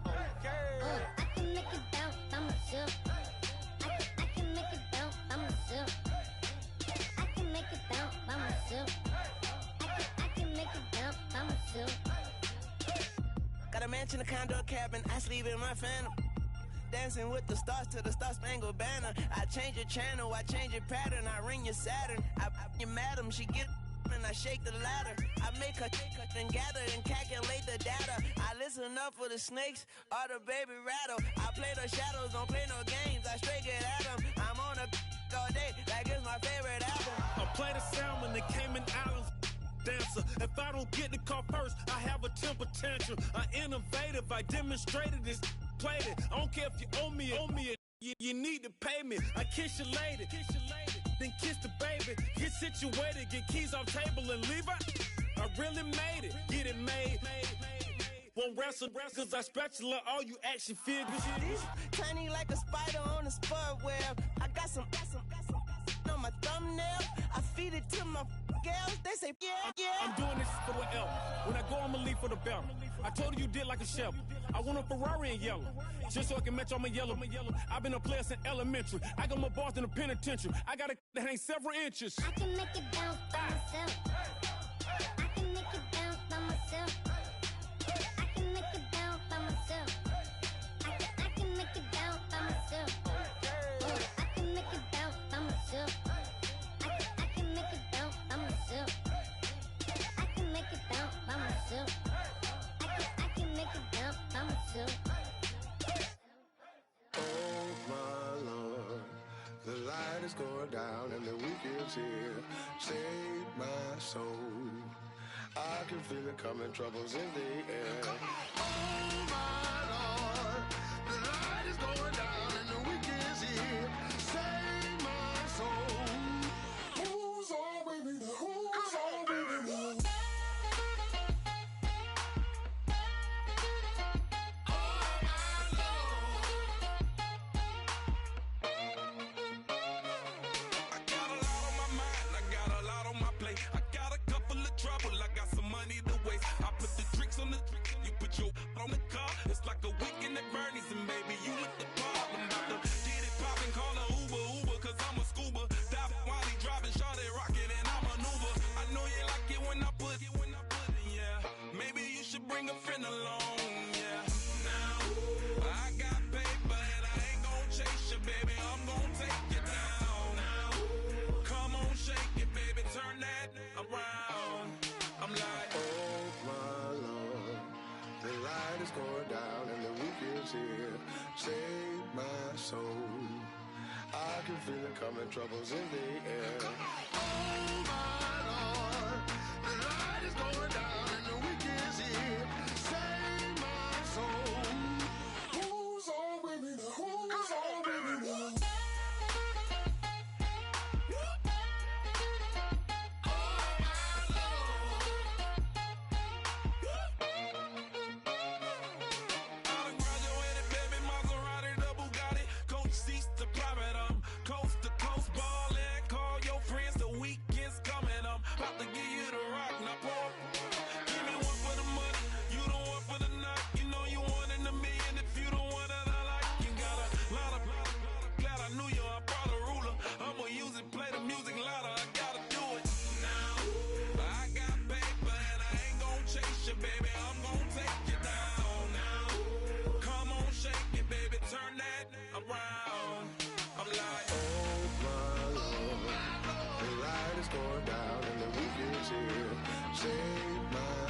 I can make it bounce by myself. I can make it bounce by myself. I can make it bounce by myself. I can make it bounce by myself. Got a mansion, a condo, cabin. I sleep in my phantom. Dancing with the stars to the Star-Spangled Banner. I change your channel, I change your pattern. I ring your Saturn. I your madam, she get and I shake the ladder. I make her and gather and calculate the data. I listen up for the snakes or the baby rattle. I play the shadows, don't play no games. I straight get at them. I'm on a all day like it's my favorite album. I play the Salmon, the Cayman Islands dancer. If I don't get the car first, I have a temper tantrum. I innovative, I demonstrated this, played it. I don't care if you owe me it. You need to pay me. I kiss your lady, then kiss the baby. Get situated, get keys off table and leave her. I really made it, get it made. Won't wrestle, cause I spatula all you action figures. Tiny like a spider on a spud web. I got some on my thumbnail. I feed it to my girls. They say, yeah. I'm doing this for the L. When I go, I'ma leave for the belt. I told you did like a chef. I want a Ferrari in yellow, just so I can match all my yellow. I've been a player since elementary. I got my bars in the penitentiary. I got a that hang several inches. I can make it bounce by myself. I can make it bounce by myself. I can make it bounce by myself. I can make it bounce by myself. I can make it bounce by myself. I can make it bounce by myself. I can make it bounce by myself. I can make it bounce by myself. Oh my Lord, the light is going down and the weekend's here. Save my soul. I can feel it coming, troubles in the air. Oh my Lord, the light is going down and the weekend's here. Save my soul. Who's on with me? Who's on with me? On the car, it's like a weekend at Bernie's, and baby, you with the problem. About to get it poppin', call a Uber, cause I'm a scuba. Dive while he driving, shawty rockin', and I maneuver. I know you like it when I put it, yeah. Maybe you should bring a friend along, yeah. Now, I got paper, and I ain't gon' chase you, baby. I'm gon' take you down. Now, come on, shake it, baby, turn that around. I'm like, oh my Lord, the light is going down and the weekend's here. Save my soul. I can feel it coming, troubles in the air. Oh my Lord, the light is going down and the weekend's here. Save my soul. Who's on with me? Who's on with me?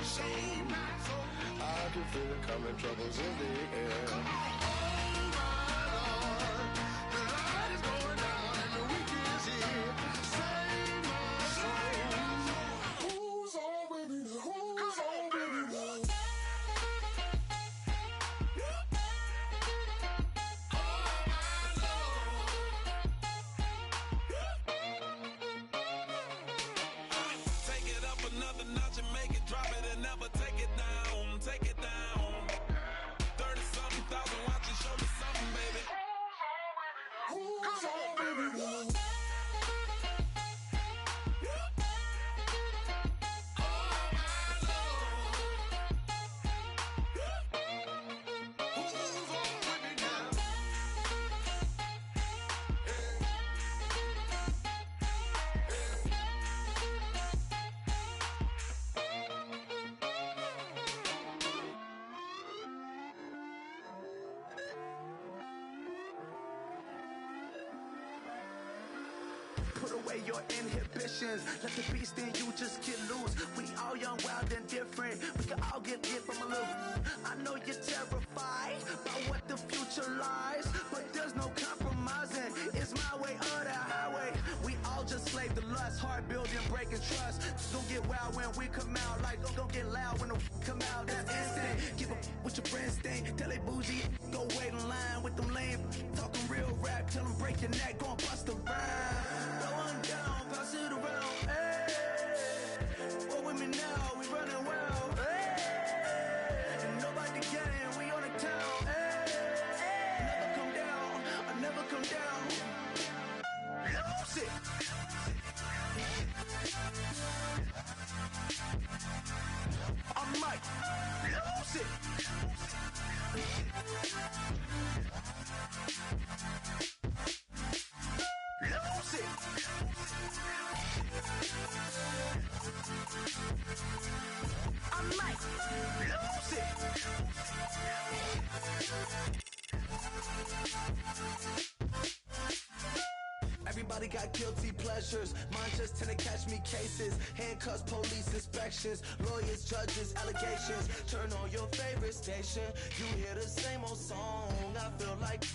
Save my soul. I can feel it coming, troubles in the air. Oh my Lord, the light is going down and the weekend's here. Save my soul. Who's on with me? Who's on with me? another notch and make it drop it and never take it down. Take it down. 30-something thousand watching, show me something, baby. Who's on, baby? away your inhibitions. Let the beast in you just get loose. We all young, wild, and different. We can all get from a little. I know you're terrified about what the future lies, but there's no compromising. It's my way or the highway. We all just slave to lust, heart building, breaking trust. Don't get wild when we come out, like don't get loud when the come out. That's instant. Give up with your friends sting. Tell they bougie, go wait in line with them lame. Talking real rap, tell them break your neck, gon' bust a rhyme. Blow one down, pass it around. Hey, what with me now? We running wild. Hey, and nobody getting, we on the town. Hey, never come down, I never come down. Lose it. I might lose it. Lose it. I might lose it. Everybody got guilty pleasures. Mine just tend to catch me cases. Handcuffs, police inspections, lawyers, judges, allegations. Turn on your favorite station. You hear the same old song. I feel like,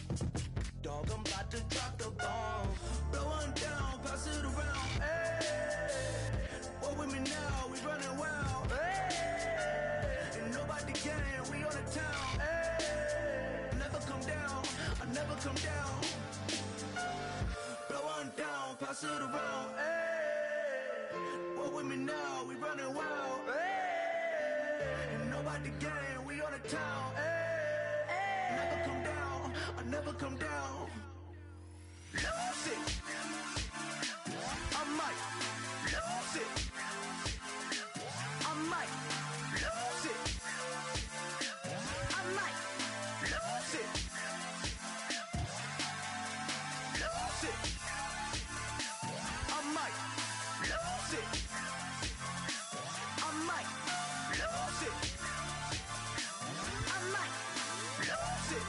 dog, I'm about to drop the bomb. Blow one down, pass it around. Hey, what with me now? We running wild. Hey, and nobody getting, we on the town. Hey, never come down, I never come down. Blow one down, pass it around. Hey, what with me now? We running wild. Hey, and nobody getting, we on the town. Hey, never come down, I never come down. Lose it. I might lose it. I might lose it. I might lose it. Lose it. I might lose it. I might lose it. I might lose it.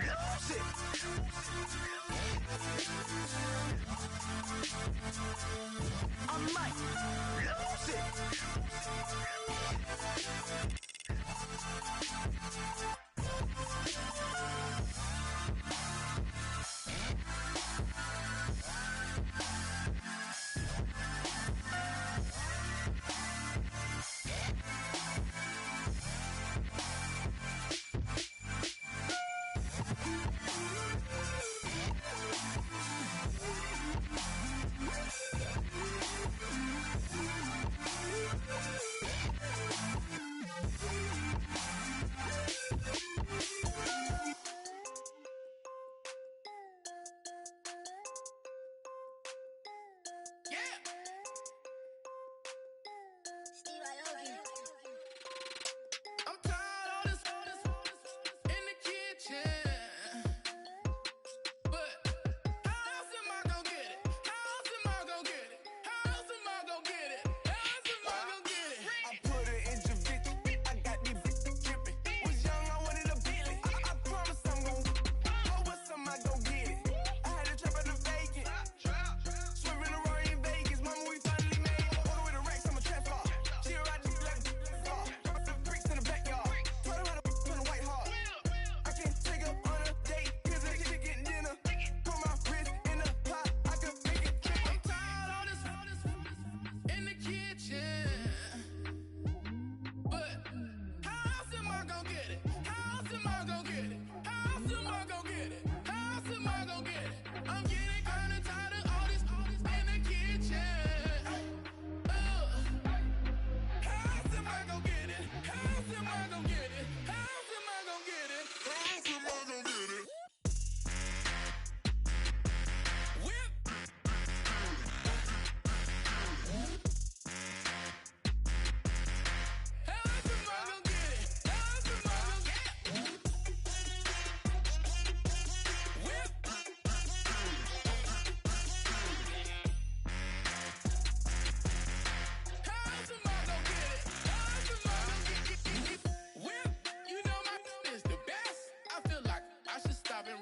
Lose it. I might lose it.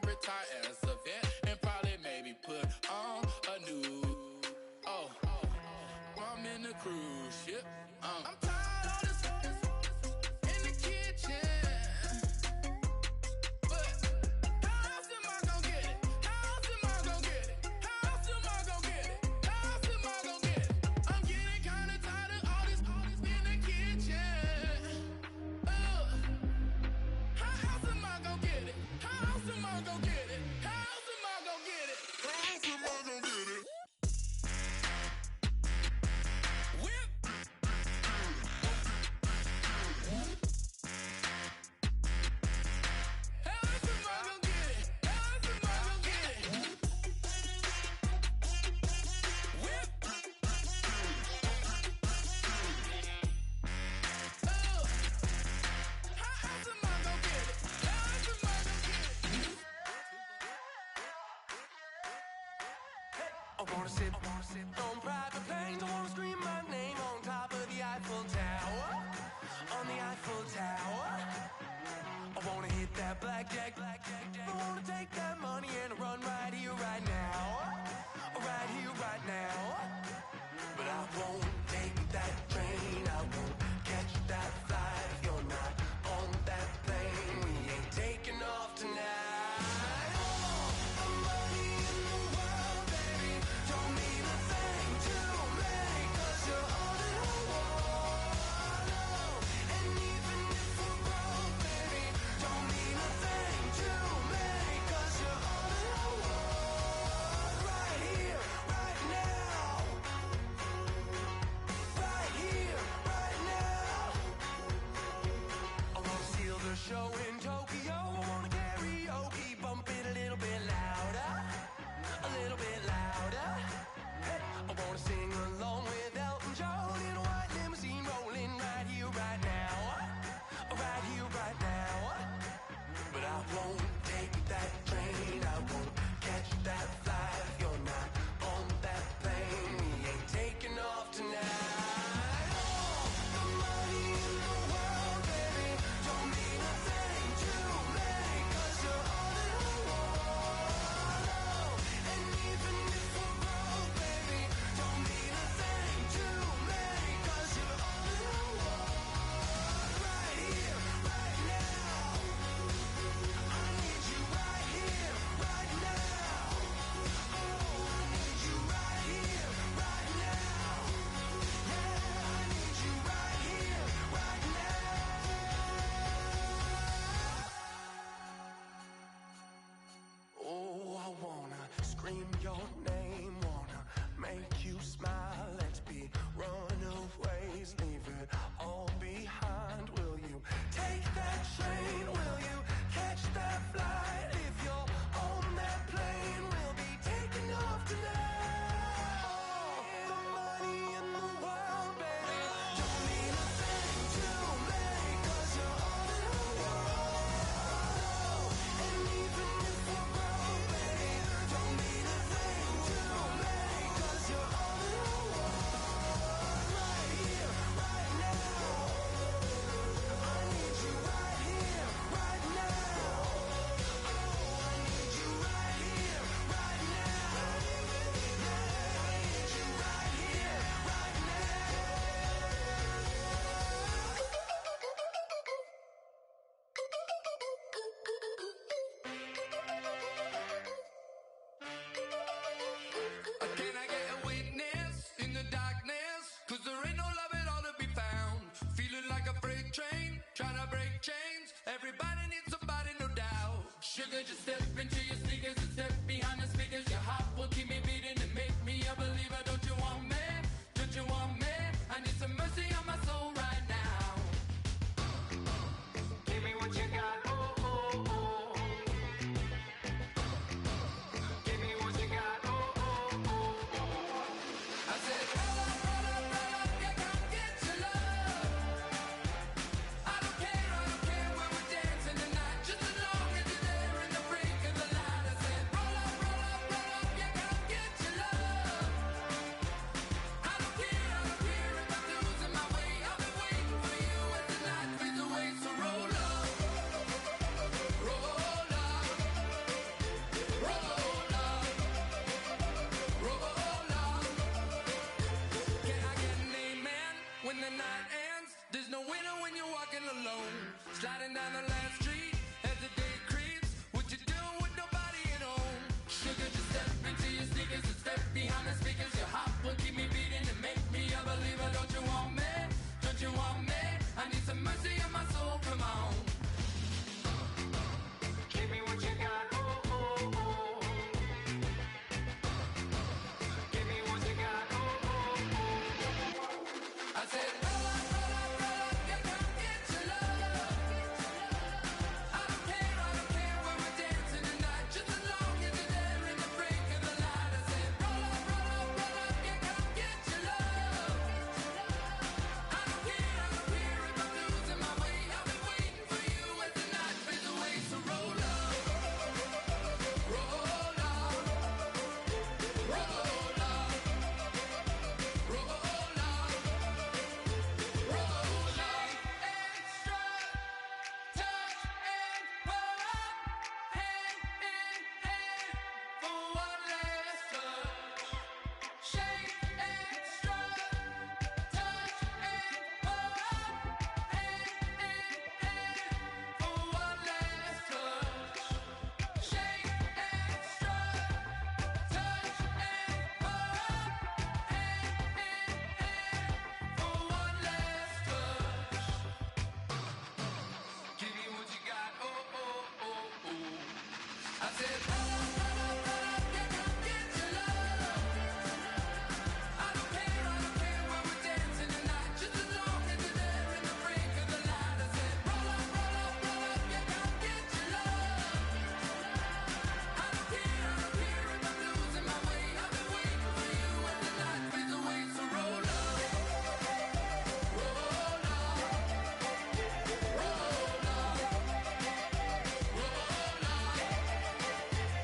retire as a vet and probably maybe put on a new. Oh, I'm in the cruise ship. I'm tired of this in the kitchen. But how else am I gonna get it? How else am I gonna get it? How else am I gonna get it? How else am I gonna get it? I'm getting kinda tired of all this in the kitchen. How else am I gonna get it? How else am I gonna get it? How else am I gonna get it? How else am I gonna get it? Whip. How else am I gonna get it? How else am I gonna get it? Whip. How else am I gonna get it? How else am I gonna get it? I wanna sit on private planes. I wanna scream my name on top of the Eiffel Tower. On the Eiffel Tower. I wanna hit that blackjack. I wanna take that money and run right here, right now. Right here, right now. But I won't take that train. I won't catch that flight if you're not on that plane. We ain't taking off tonight. The money in the world, baby, don't mean a thing to me, 'cause you're all that I want. And even if we're broke, baby, don't mean a thing to me, 'cause you're all that I want. Right here, right now. Right here, right now. I wanna steal the show in Tokyo. I wanna karaoke, bump it a little bit louder. A little bit louder. Hey, I wanna sing along with Elton John in a white limousine rolling right here, right now. Right here, right now. But I won't take that train. I won't catch that flight if you're not on that plane. We ain't taking off tonight. The money in the world, baby, don't mean a thing to me, 'cause you're all that I want. And even if we're broke, baby, don't mean a thing to me, 'cause you're all that I want. Right here, right now. I need you right here, right now. Oh, I need you right here, right now. Yeah, I need you right here, right now. Oh, I wanna scream your name, wanna make you smile. Let's be runaways, leave it all behind. Will you take that train? Will you catch that flight? If you're on that plane, we'll be taking off tonight. The money in the world, baby, don't mean a thing to me, 'cause you're all that I want. And even if we're broke, baby, don't mean a thing to me, 'cause you're all that I want. Right here, right now. I need you right here, right now. Oh, I need you right here, right now. Yeah, I need you right here, right Can I get a witness in the darkness? 'Cause there ain't no love at all to be found. Feeling like a freight train, trying to break chains. Everybody needs somebody, no doubt. Sugar, just step into your sneakers and step behind the speakers. Your heart will keep me beating and make me a believer. Don't you want me? Don't you want me? I need some mercy on my soul right now. Give me what you got, oh, oh, oh. Give me what you got, oh, oh, oh, oh. I said, roll up, yeah, come get your love. I don't care where we're dancing tonight, just as long as you're there in the brink of the light. I said, roll I need some mercy on my soul, come on. Give me what you got, oh, oh, oh. Give me what you got, oh, oh, oh. I said, roll up, yeah, come get your love. I don't care when we're dancing tonight, just as long as you're there in the break of the light. I said, roll up, yeah, come get your love. I don't care if I'm losing my way. I'll be waiting for you as the night fades away. So roll up, roll up, roll up, roll up, roll up. Extra, touch and pull up, hand in hand for one last touch. Shake extra, touch and pull up, hand in hand for one last touch. Shake extra, touch and pull up, hand in hand for one last touch. Give me what you got, oh, oh, oh, oh. I said, roll up, yeah, come get your love. I don't care when we're dancing tonight, just as long as you're there in the break of the light. I said, roll up, yeah, come get your love. I don't care if I'm losing my way. I've been waiting for you as the night fades away. So roll up, roll up, roll up, roll up.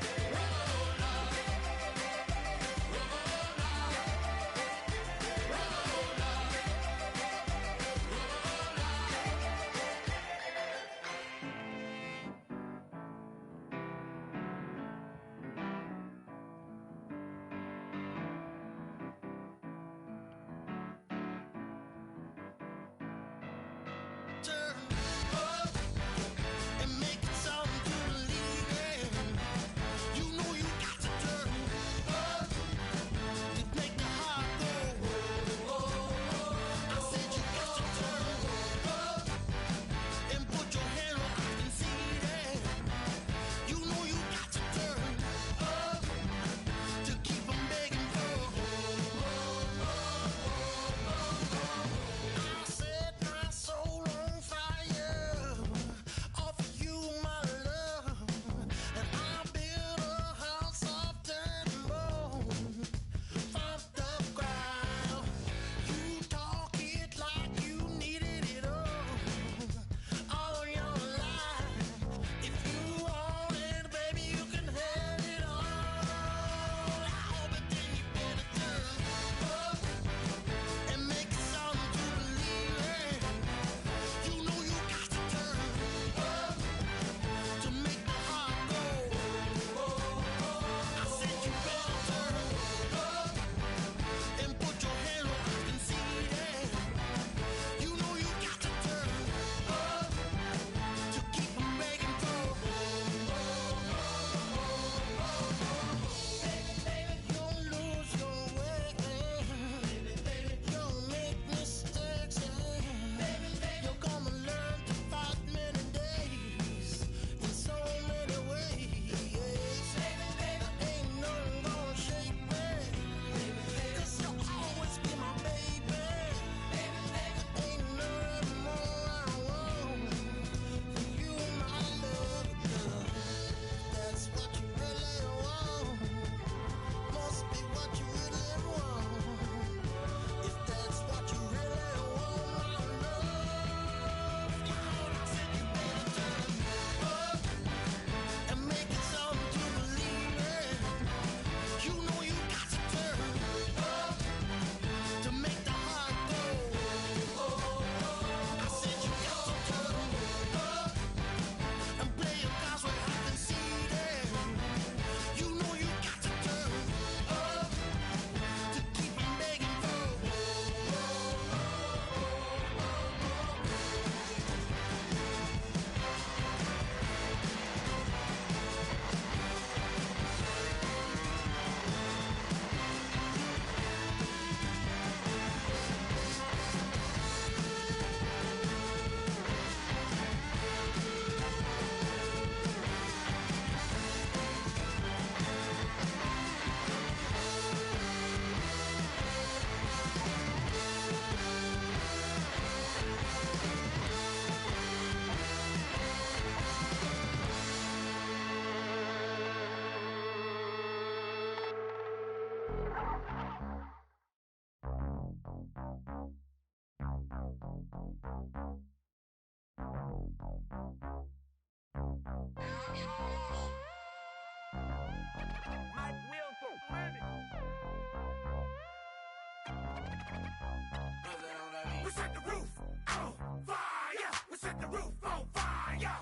We set the roof on fire. We set the roof on fire.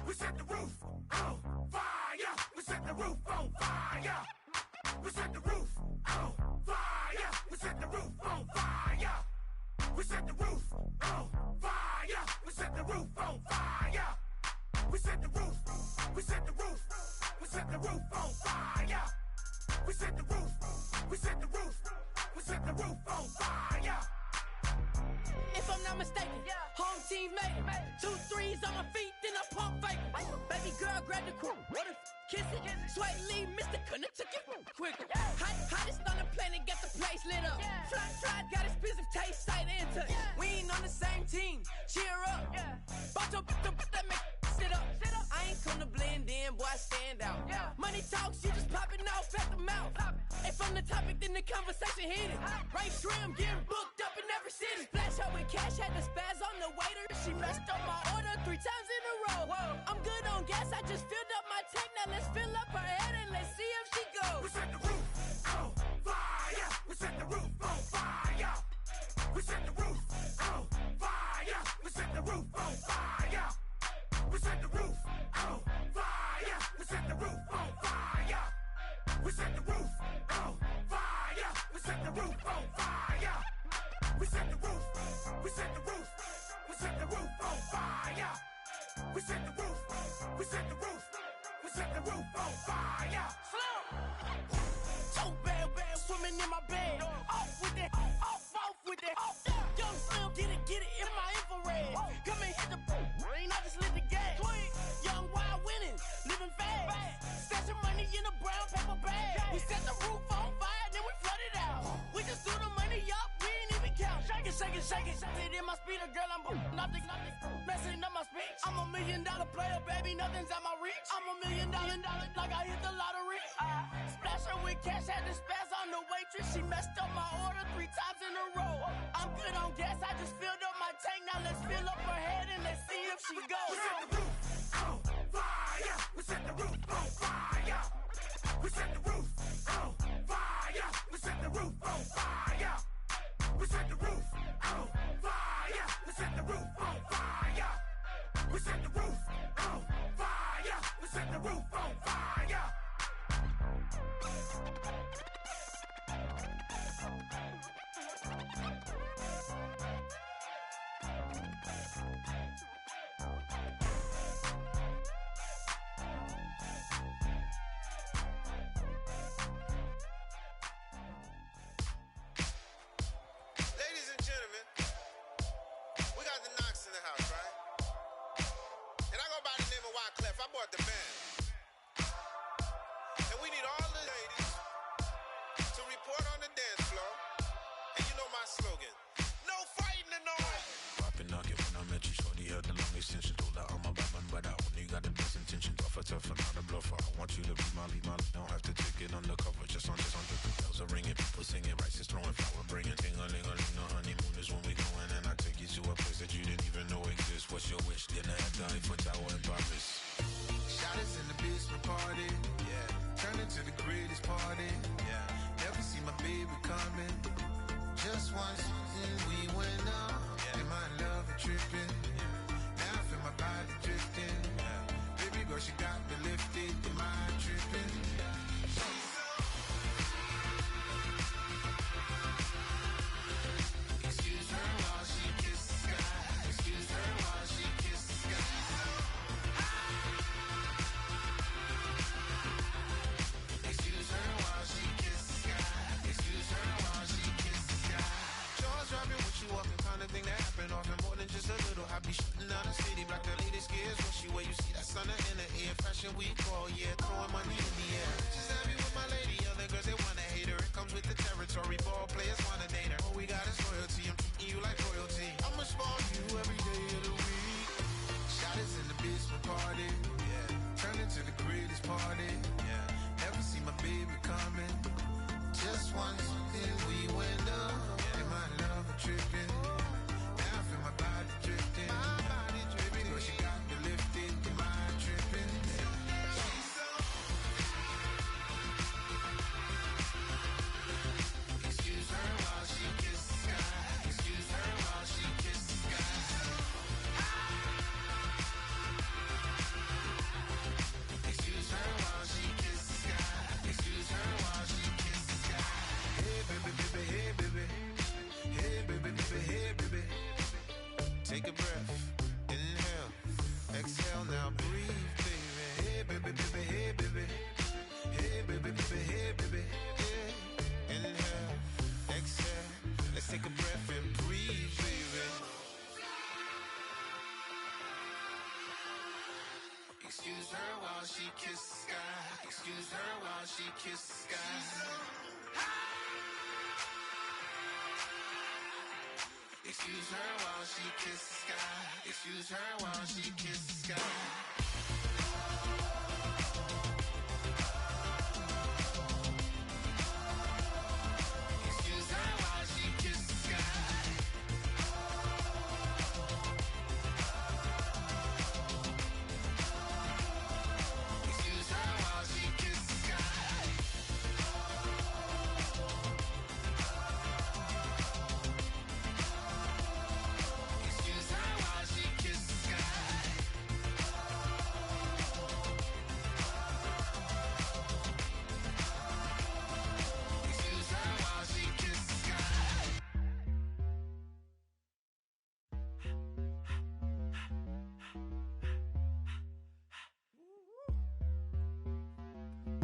We set the roof on fire. We set the roof on fire. We set the roof on fire. We set the roof on fire. We set the roof on fire. We set the roof on fire. We set the roof. We set the roof. We set the roof on fire. We set the roof. We set the roof. We set the roof on fire. If I'm not mistaken, home team made it. 2 threes on my feet, then I pump fake. Baby girl grabbed the quick, what if kiss it? Sweat leave, Mr. Couldn't took it quicker. Hottest on the planet, got the place lit up. Fly, got expensive taste, sight into. We ain't on the same team, cheer up. Bato, that make sit up. I ain't come to blend in, boy, I stand out. Money talks, you just popping off at the mouth. If I'm the topic, then the conversation heated. Ray Shrimp getting booked up in every city. Splash out with cash, had the spaz on the waiter. She messed up my order 3 times in a row. I'm good on gas, I just filled up my tank. Now let's fill up her head and let's see if she goes. We set the roof on fire. We set the roof on fire. We set the roof on fire. We set the roof on fire. We set the roof on fire. We set the roof on fire. We set the roof on fire. We set the roof on fire. We set the roof. We set the roof. We set the roof on fire. We set the roof. We set the roof. We set the roof on fire. So bad, swimming in my bed. Off with that, off with that. Young Slim, get it in my infrared. Come and hit the rain, I just lit the gas. Young wild winning, living fast. Stashing money in a brown paper bag. We set the roof on fire, then we flood it out. We just threw the money up, we ain't even count. Shake it, shake it, shake it. It in my speeder, girl, I'm nothing, messing up my speech. I'm $1 million player, baby, nothing's at my reach. I'm $1 million, like I hit the lottery. Splash her with cash, had the spaz on the waitress. She messed up my order 3 times in a row. I'm good on gas, I just filled up my tank. Now let's fill up her head and let's see if she goes. We set the roof on fire. We set the roof on fire. We set the roof on fire. We set the roof on fire. We set the roof on fire. We set the roof on fire. We set the roof on fire. We set the roof on fire. Ladies and gentlemen, we got the Knox in the house, right? And I go by the name of Wyclef. I bought the band. And we need all the ladies to report on the dance floor. And you know my slogan, no fighting and no fighting. Poppin' nugget when I met you, shorty had the long extension. Told her I'm a Batman, but I only got the best intention. Tough and not a bluffer. I want you to be my lead, don't have to take it undercover. Just on the bells are ringing, people singing, rice is throwing, flower bringing. Ting-a-ling-a-ling, the honeymoon is when we going. And I take you to a place that you didn't even know exists. What's your wish? Dinner at the Eiffel Tower in Paris. Shot us in the basement party, yeah. Turn into the greatest party, yeah. Never see my baby coming. Just once, and we went up. Yeah. Am I in love and tripping? Yeah. Now I feel my body drifting. Yeah. Baby girl, she got me lifted. Am I tripping? Excuse her while she kisses the sky. Excuse her while she kisses the sky. Excuse her while she kisses the sky. Excuse her while she kisses the sky. Jaws dropping when she walking, kind of thing that happen often more than just a little. I be shutting down the city, black the latest gears. When she wear, you see that sun in the air. Fashion week all year, throwing money in the air. Just happy with my lady, other girls they wanna hate her. It comes with the territory, ball players wanna date her. All we got is loyalty, I'm treating you like royalty. I'ma spoil you every day of the week. Shot us in the basement party, yeah. Turn into the greatest party, yeah. Never see my baby coming. Just Excuse her while she kisses the sky. Excuse her while she kisses the sky. Excuse her while she kisses the sky.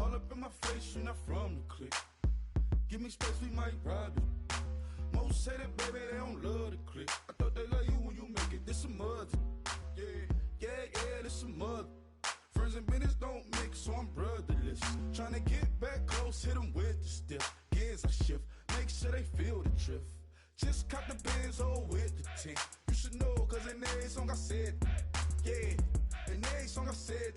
All up in my face, you're not from the clique. Give me space, we might rob it. Most say that, baby, they don't love the clique. I thought they love you when you make it. This some mud. Yeah, this some mud. Friends and business don't mix, so I'm brotherless. Tryna get back close, hit them with the stiff. Gears I shift, make sure they feel the drift. Just cop the Benz, with the tint. You should know, cause in every song I said, yeah, in every song I said,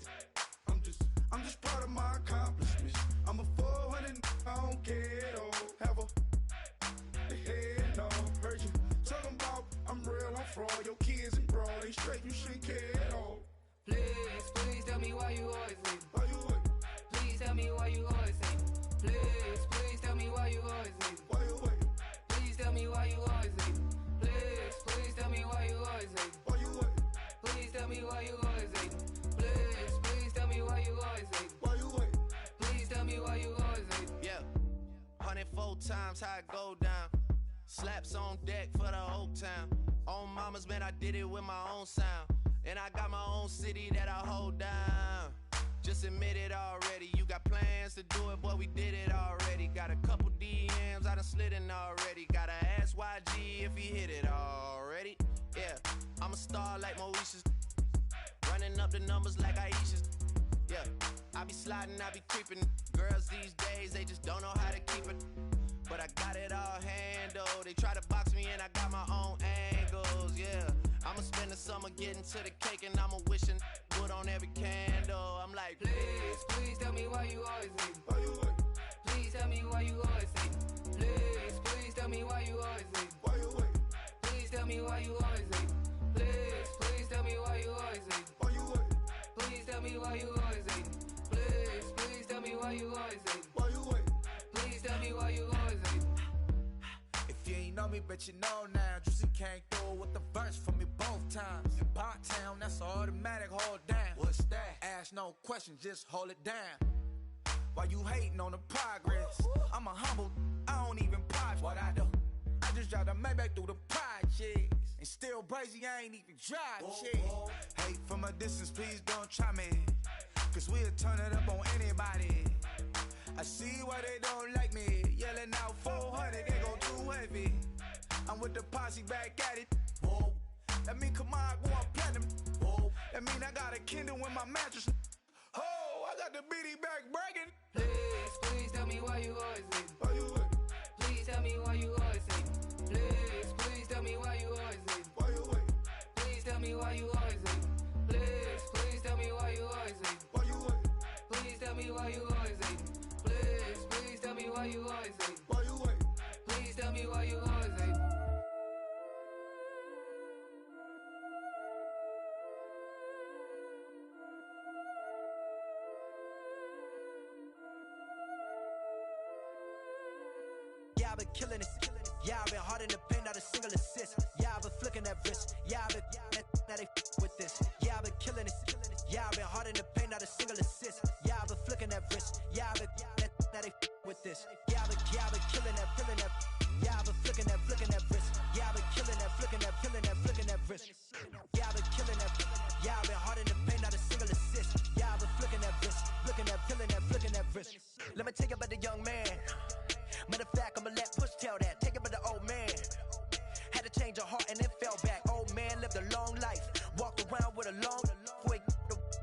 I'm just proud of my accomplishments. I'm a 400, I don't care at all. Have a head no, heard you talking about I'm real, I'm fraud. Your kids and broad, they straight, you shouldn't care at all. Please tell me why you always leave. Why you wait? Please tell me why you always leave. Please tell me why you always leave. Why you wait? Please tell me why you always leave. Please tell me why you always leave. Why you wait? Please tell me why you always leave. Please tell me why you always leave. Why you wait? Please tell me why you always leave. Yeah, 104 times how it go down. Slaps on deck for the whole town. On mamas, man, I did it with my own sound. And I got my own city that I hold down. Just admit it already. You got plans to do it, boy, we did it already. Got a couple DMs, I done slid in already. Gotta ask YG if he hit it already. Yeah, I'm a star like Mauritius. Running up the numbers like Aisha's. Yeah, I be sliding, I be creeping. Girls these days, they just don't know how to keep it. But I got it all handled. They try to box me in, I got my own angles, yeah. I'ma spend the summer getting to the cake and I'ma wishing wood on every candle. I'm like, please tell me why you always leave. Why you wait? Please tell me why you always leave. Please tell me why you always leave. Why you wait? Please tell me why you always leave. Please tell me why you always leave. Why you wait? Please tell me why you always leave. Please tell me why you always leave. Why you wait? Please tell me why you always leave. If you ain't know me, bet you know now. Juicy came through with the verse for me both times. In Bot Town, that's automatic, hold down. What's that? Ask no question, just hold it down. While you hating on the progress, I'm a humble, I don't even pop what I do. I just drive the Maybach through the projects. And still brazy, I ain't even drive shit. Hate from a distance, please don't try me. Cause we'll turn it up on anybody. I see why they don't like me. Yelling out 400, they go too heavy. I'm with the posse back at it. Whoa. That mean come on, go on platinum. Whoa. That mean I got a Kindle in my mattress. Oh, I got the BD back bragging. Please tell me why you always leave. Why you wait? Please tell me why you always leave. Please tell me why you always leave. Why you wait? Please tell me why you always leave. Please tell me why you always leave. Why you wait? Please tell me why you always leave. Please tell me why you always leave. Why you wait? Please tell me why you always leave. Yeah, I've been killing it. Yeah, I've been hard in the paint, not a single assist. Yeah, I've been flicking that wrist. Yeah, I've been now they with this. Yeah, I've been killing it. Yeah, I've been hard in the paint, not a single assist. Yeah, I've been flicking that wrist. Yeah, I've been now they with this. Yeah, I've been killing that. Yeah, I've been flicking that wrist. Yeah, I've been killing that, flicking that wrist. Yeah, I've been killing that. Yeah, I've been hard in the paint, not a single assist. Yeah, I've been flicking that wrist, flicking that wrist. Let me tell you about the young man. Matter of fact, I'ma let Push tell that. Take it about the old man. Had to change her heart and then fell back. Old man lived a long life. Walked around with a long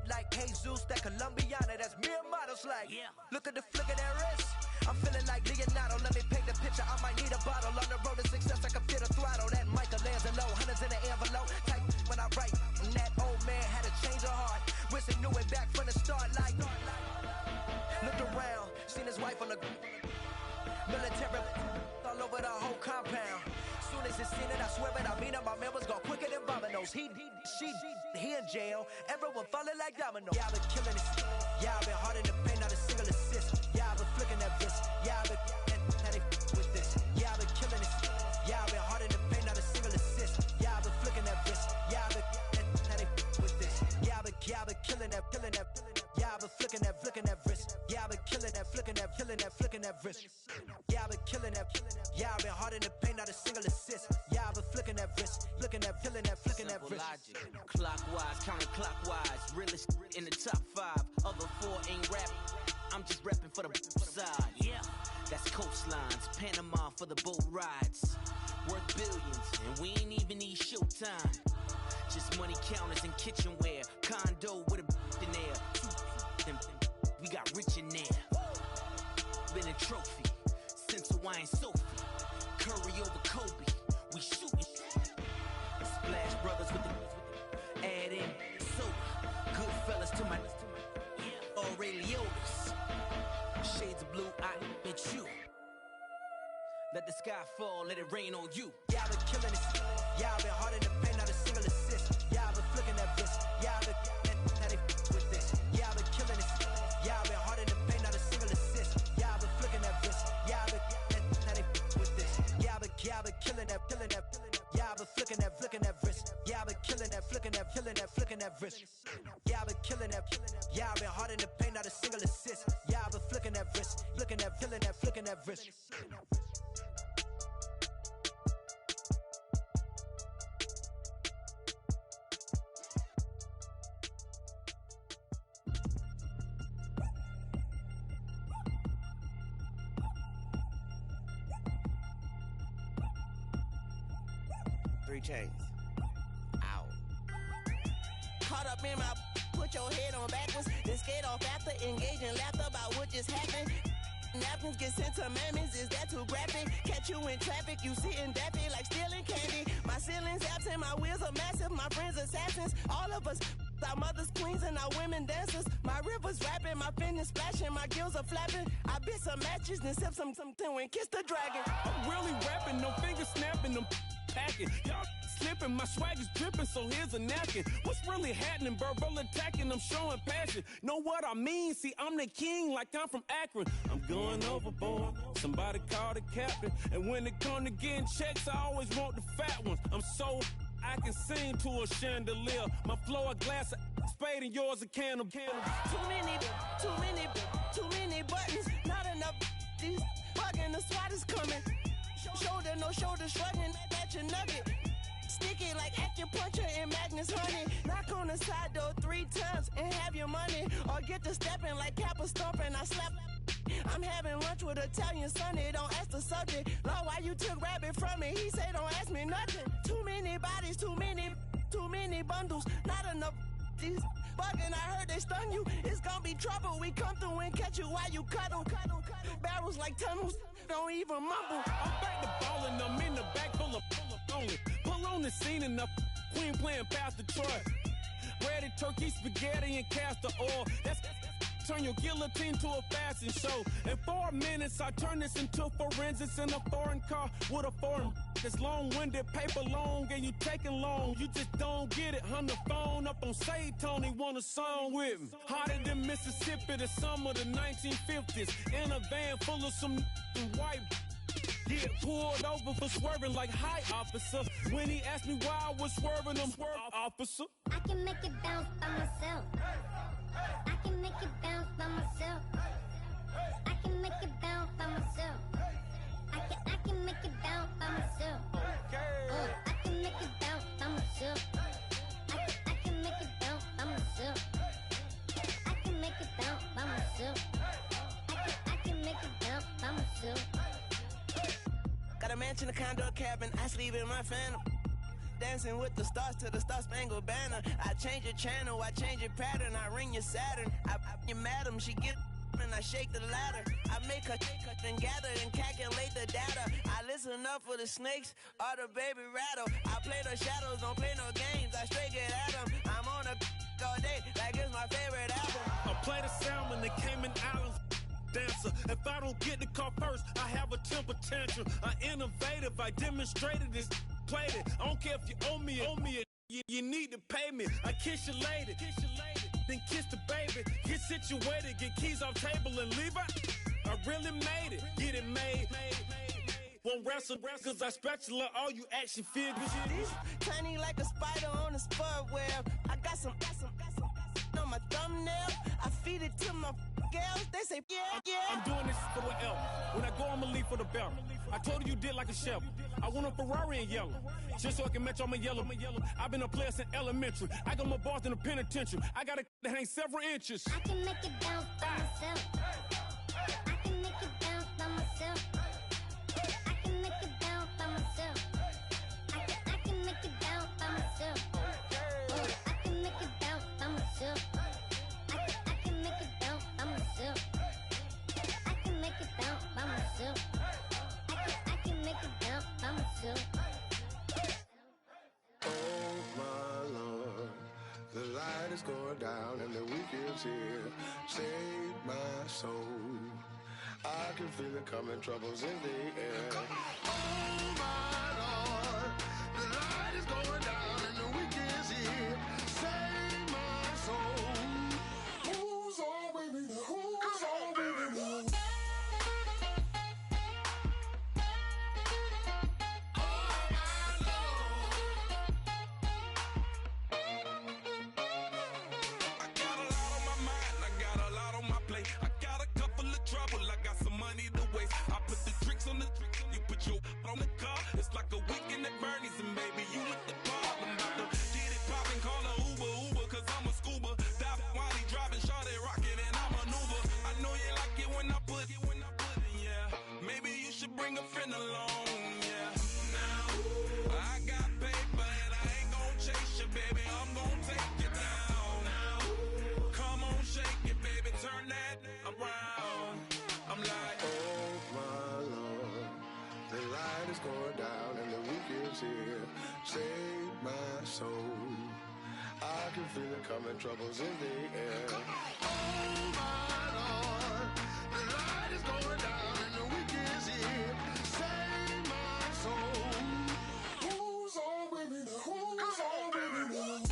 like Jesus, that Colombiana, that's mere models like. Yeah. Look at the flick of that wrist. I'm feeling like Leonardo. Let me paint the picture. I might need a bottle. On the road to success, I can feel the throttle. That Michelangelo, hundreds in the envelope. Type when I write. And that old man had to change her heart. Wish he knew it back from the start. Like, looked around, seen his wife on the military all over the whole compound. Soon as he seen it, I swear it, I mean it. My man was gone quicker than dominoes. He in jail. Everyone falling like dominoes. Yeah, I've been killing it. Yeah, I've been hard in the paint, not a single assist. Yeah, I've been flicking that wrist. Yeah, I've been now they with this. Yeah, I've been killing it. Yeah, I've been hard in the paint, not a single assist. Yeah, I've been flicking that wrist. Yeah, I've been now they with this. Yeah, I've been killing that. Yeah, I've been flicking that wrist. Yeah, I've been killing that, flicking that wrist. Yeah, I've been killing that. Yeah, I've been hard in the paint, not a single assist. Yeah, I've been flicking that wrist, flicking that wrist. Logic. Clockwise, counterclockwise, realest in the top 5. Other 4 ain't rapping. I'm just repping for the side. Yeah, that's coastlines, Panama for the boat rides. Worth billions, and we ain't even need showtime. Just money counters and kitchenware. Condo with a in there. We got rich in there. Been a trophy since Hawaiian Sophie. Curry over Kobe. We shooting. Splash Brothers with the add in soda. Good fellas to my Aureliotis. Shades of blue, I bet you. Let the sky fall, let it rain on you. Yeah, I've been killing it. Yeah, I've been hard in the paint, not a single assist. Yeah, I've been flicking that wrist. Yeah, I've been now they with this. Yeah, I've been killing it. Yeah, I've been hard in the paint, not a single assist. Yeah, I've been flicking that wrist. Yeah, I've been now they with this. Yeah, I've been killing that. Yeah, I've been flicking that wrist. Yeah, I've been killing that, flicking that wrist. Yeah, I've been killing that. Yeah, I've been hard in the paint, not a single assist. Yeah, I've been flicking that wrist, flicking that wrist. Chains. Ow. Caught up in my put your head on backwards, then skate off after engaging laughter about what just happened. Napkins get sent to mammies, is that too graphic? Catch you in traffic, you sitting daffy like stealing candy. My ceiling's absent, my wheels are massive, my friends assassins. All of us, our mothers queens and our women dancers. My rivers rapping, my fingers splashing, my gills are flapping. I bit some matches, then sip some and kiss the dragon. I'm really rapping, no fingers snapping, them packing. Y'all slipping, my swag is dripping, so here's a napkin. What's really happening? Verbal attacking, I'm showing passion. Know what I mean? See, I'm the king, like I'm from Akron. I'm going overboard. Somebody call the captain. And when it come to getting checks, I always want the fat ones. I'm so I can sing to a chandelier. My flow a glass of spade and yours a can of candle. Too many buttons. Not enough. These bugging, the SWAT is coming. Shoulder, no shoulder, shrugging at your nugget. Sticky like acupuncture and Magnus honey. Knock on the side door 3 times and have your money. Or get to stepping like Kappa stomping. I slap. I'm having lunch with Italian Sonny. Don't ask the subject. Lord, why you took rabbit from me? He say don't ask me nothing. Too many bodies, too many bundles. Not enough. These bugging, I heard they stung you. It's gonna be trouble. We come through and catch you while you cuddle. Barrels like tunnels. Don't even mumble. I'm back to ballin'. I'm in the back full of only. Pull on the scene enough. Queen playing Pastor Troy. Ready turkey, spaghetti, and castor oil. That's turn your guillotine to a fashion show. In 4 minutes, I turn this into forensics in a foreign car with a foreign. It's long-winded, paper long, and you taking long. You just don't get it. On the phone up on Say Tony, want a song with me. Hotter than Mississippi, the summer of the 1950s. In a van full of some white. Get pulled over for swerving like hi, officer. When he asked me why I was swerving, I'm swerve, officer. I can make it bounce by myself. I can make it bounce by myself. I can make it bounce by myself. I can make it bounce by myself. I can make it bounce by myself. I can make it bounce by myself. I can make it bounce by myself. I can make it bounce by myself. Got a mansion, a condo, a cabin. I sleep in my phantom. Dancing with the stars to the Star-Spangled Banner. I change your channel, I change your pattern. I ring your Saturn. I your madam, she get and when I shake the ladder. I make her and gather and calculate the data. I listen up for the snakes or the baby rattle. I play the shadows, don't play no games. I straight get at them. I'm on a all day like it's my favorite album. I play the salmon, the Cayman Islands dancer. If I don't get the car first, I have a temper tantrum. I innovative, I demonstrated this, played it. I don't care if you owe me you need to pay me. I kiss your lady, then kiss the baby. Get situated, get keys off table and leave her. I really made it, get it made. Won't wrestle, cause I spatula all you action figures. Tiny like a spider on a spud web. I got some on my thumbnail. I feed it to my girls. They say, yeah. I'm doing this for the L. When I go, I'ma leave for the bell. I told you did like a chef. I want a Ferrari in yellow, just so I can match all my yellow. I've been a player since elementary. I got more bars than a penitentiary. I got to hang several inches. I can make it bounce by myself. I can make it bounce by myself. I can make it bounce by myself. I can make it bounce by myself. I can make it bounce by myself. I can make it bounce by myself. I can make it bounce by myself. I can make it bounce by myself. Oh my Lord, the light is going down and the week is here. Save my soul. I can feel it coming, troubles in the air. Oh my Lord, the light is going down and the week is here. Save my soul. Who's on with me? Who's on with me? On the car, it's like a weekend at Bernie's, and baby, you with the problem. About to get it poppin', call a Uber, cause I'm a scuba. Dive while he driving, shawty rockin', and I maneuver. I know you like it when I put it, yeah. Maybe you should bring a friend along, yeah. Now, I got paper, and I ain't gon' chase you, baby. I'm gon' take you down. Now, come on, shake it, baby, turn that around. I'm like, oh my Lord, the light is going down and the week is here. Save my soul. I can feel it coming, troubles in the air. Oh my Lord, the light is going down and the week is here. Save my soul. Who's on with me? Who's on with me?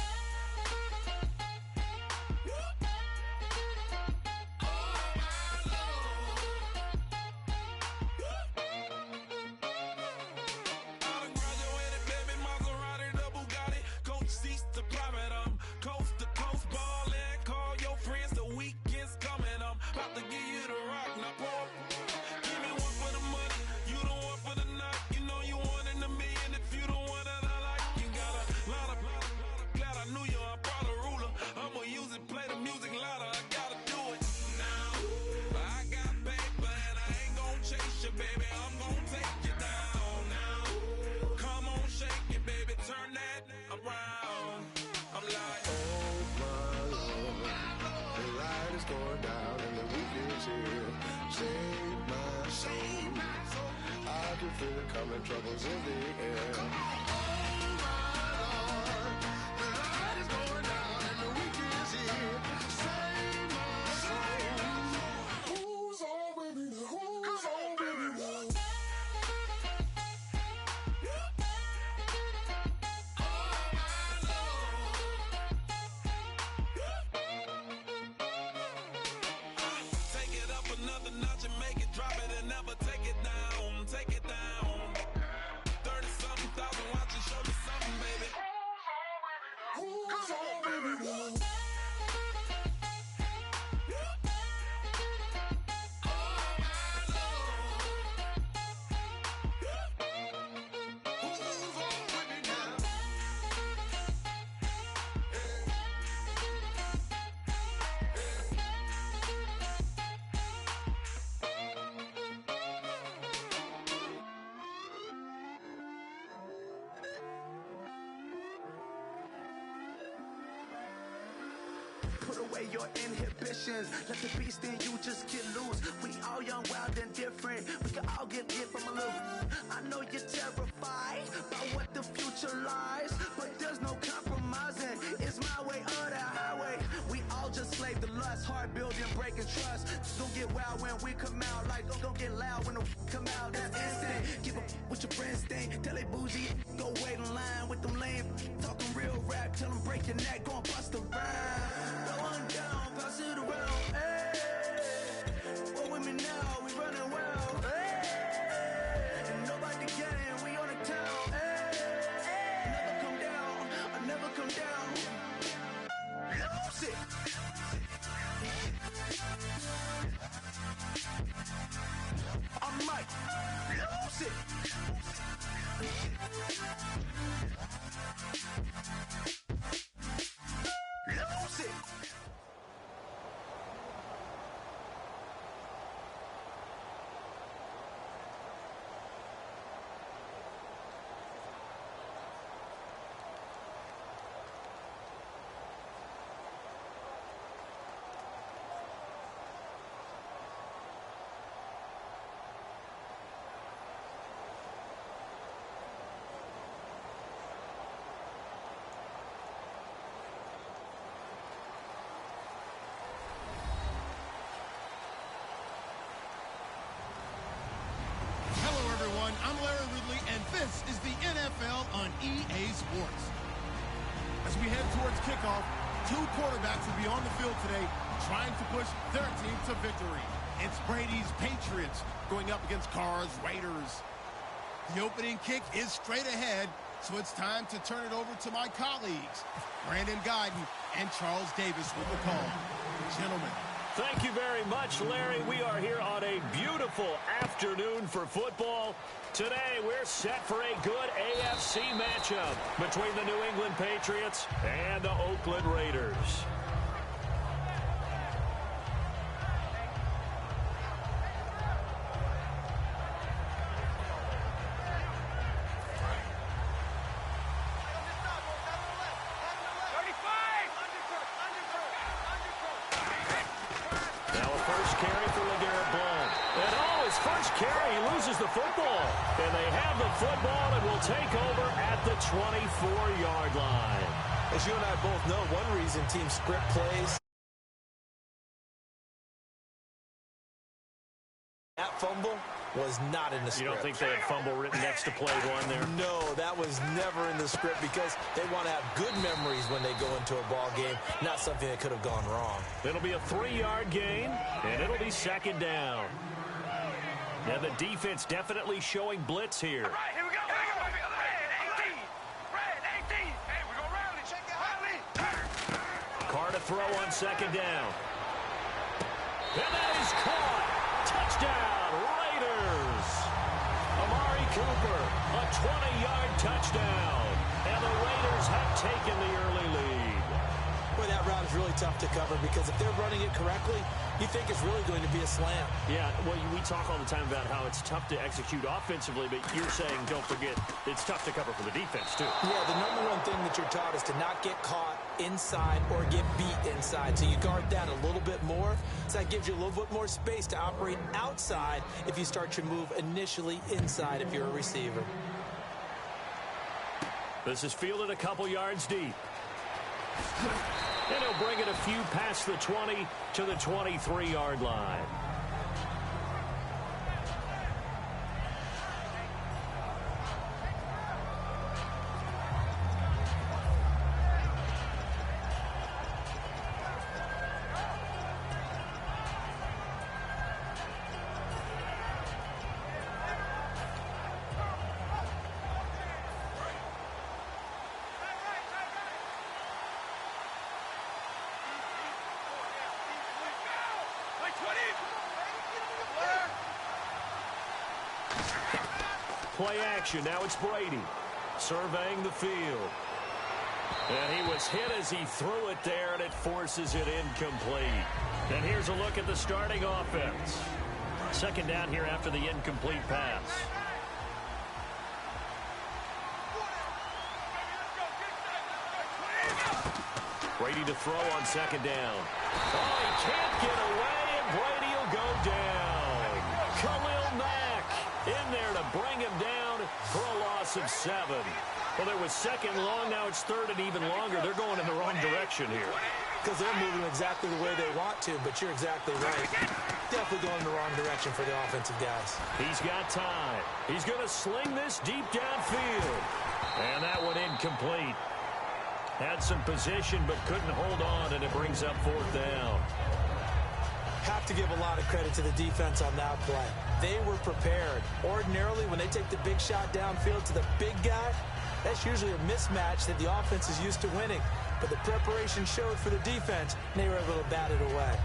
Going down and the week is here. Save my soul. I can feel it coming, troubles in the air. Oh my Lord, the light is going down and the week is here. Save my soul. Who's on with me? Who's on with me? another notch and make it drop it and never take it down. Take it down. 30-something thousand. away your inhibitions. Let the beast in you just get loose. We all young, wild, and different. We can all get lit from a little. I know you're terrified about what the future lies, but there's no compromising. It's my way or the highway. We all just slave the lust, hard building, breaking trust. Don't get wild when we come out, like don't get loud when the come out. That's instant. Keep up with your friends, thing. Tell they bougie, go wait in line with them lame. Talking real rap, tell them break your neck, go and bust a rhyme. Throw one down, pass it around. Hey, what with me now? We running wild. Hey, and nobody getting, we on the town. Hey, never come down, I never come down. Lose it. I might lose it. Lose it. I'm Larry Ridley, and this is the NFL on EA Sports. As we head towards kickoff, two quarterbacks will be on the field today trying to push their team to victory. It's Brady's Patriots going up against Carr's Raiders. The opening kick is straight ahead, so it's time to turn it over to my colleagues, Brandon Guyton and Charles Davis with the call. Gentlemen. Thank you very much, Larry. We are here on a beautiful afternoon for football. Today, we're set for a good AFC matchup between the New England Patriots and the Oakland Raiders. And they have the football and will take over at the 24-yard line. As you and I both know, one reason team script plays. That fumble was not in the script. You don't think they had fumble written next to play one there? No, that was never in the script because they want to have good memories when they go into a ball game, not something that could have gone wrong. It'll be a 3-yard gain, and it'll be second down. And the defense definitely showing blitz here. All right, here we go. Red 18. Hey, we go rally. Check it out. Carr to throw on second down. And that is caught. Touchdown, Raiders. Amari Cooper, a 20-yard touchdown. And the Raiders have taken the early lead. Boy, that route is really tough to cover because if they're running it correctly, you think it's really going to be a slam. Yeah, well, we talk all the time about how it's tough to execute offensively, but you're saying, don't forget, it's tough to cover for the defense, too. Yeah, the number one thing that you're taught is to not get caught inside or get beat inside. So you guard that a little bit more. So that gives you a little bit more space to operate outside if you start your move initially inside if you're a receiver. This is fielded a couple yards deep. And he'll bring it a few past the 20 to the 23-yard line. Play action. Now it's Brady surveying the field. And he was hit as he threw it there, and it forces it incomplete. And here's a look at the starting offense. Second down here after the incomplete pass. Brady to throw on second down. Oh, he can't get away, and Brady will go down. Khalil Mack in there to bring him down for a loss of 7. Well, there was second long. Now it's third and even longer. They're going in the wrong direction here. Because they're moving exactly the way they want to, but you're exactly right. Definitely going in the wrong direction for the offensive guys. He's got time. He's going to sling this deep downfield. And that one incomplete. Had some position but couldn't hold on, and it brings up fourth down. Have to give a lot of credit to the defense on that play. They were prepared. Ordinarily, when they take the big shot downfield to the big guy, that's usually a mismatch that the offense is used to winning. But the preparation showed for the defense, and they were able to bat it away.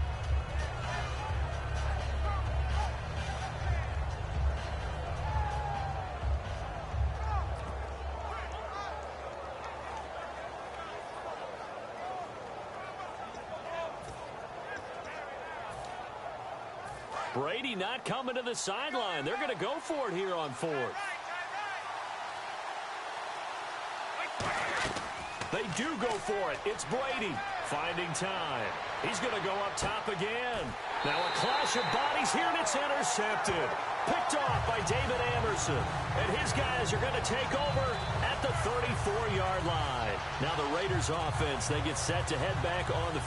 Brady not coming to the sideline. They're going to go for it here on fourth. They do go for it. It's Brady finding time. He's going to go up top again. Now a clash of bodies here, and it's intercepted. Picked off by David Amerson. And his guys are going to take over at the 34-yard line. Now the Raiders offense, they get set to head back on the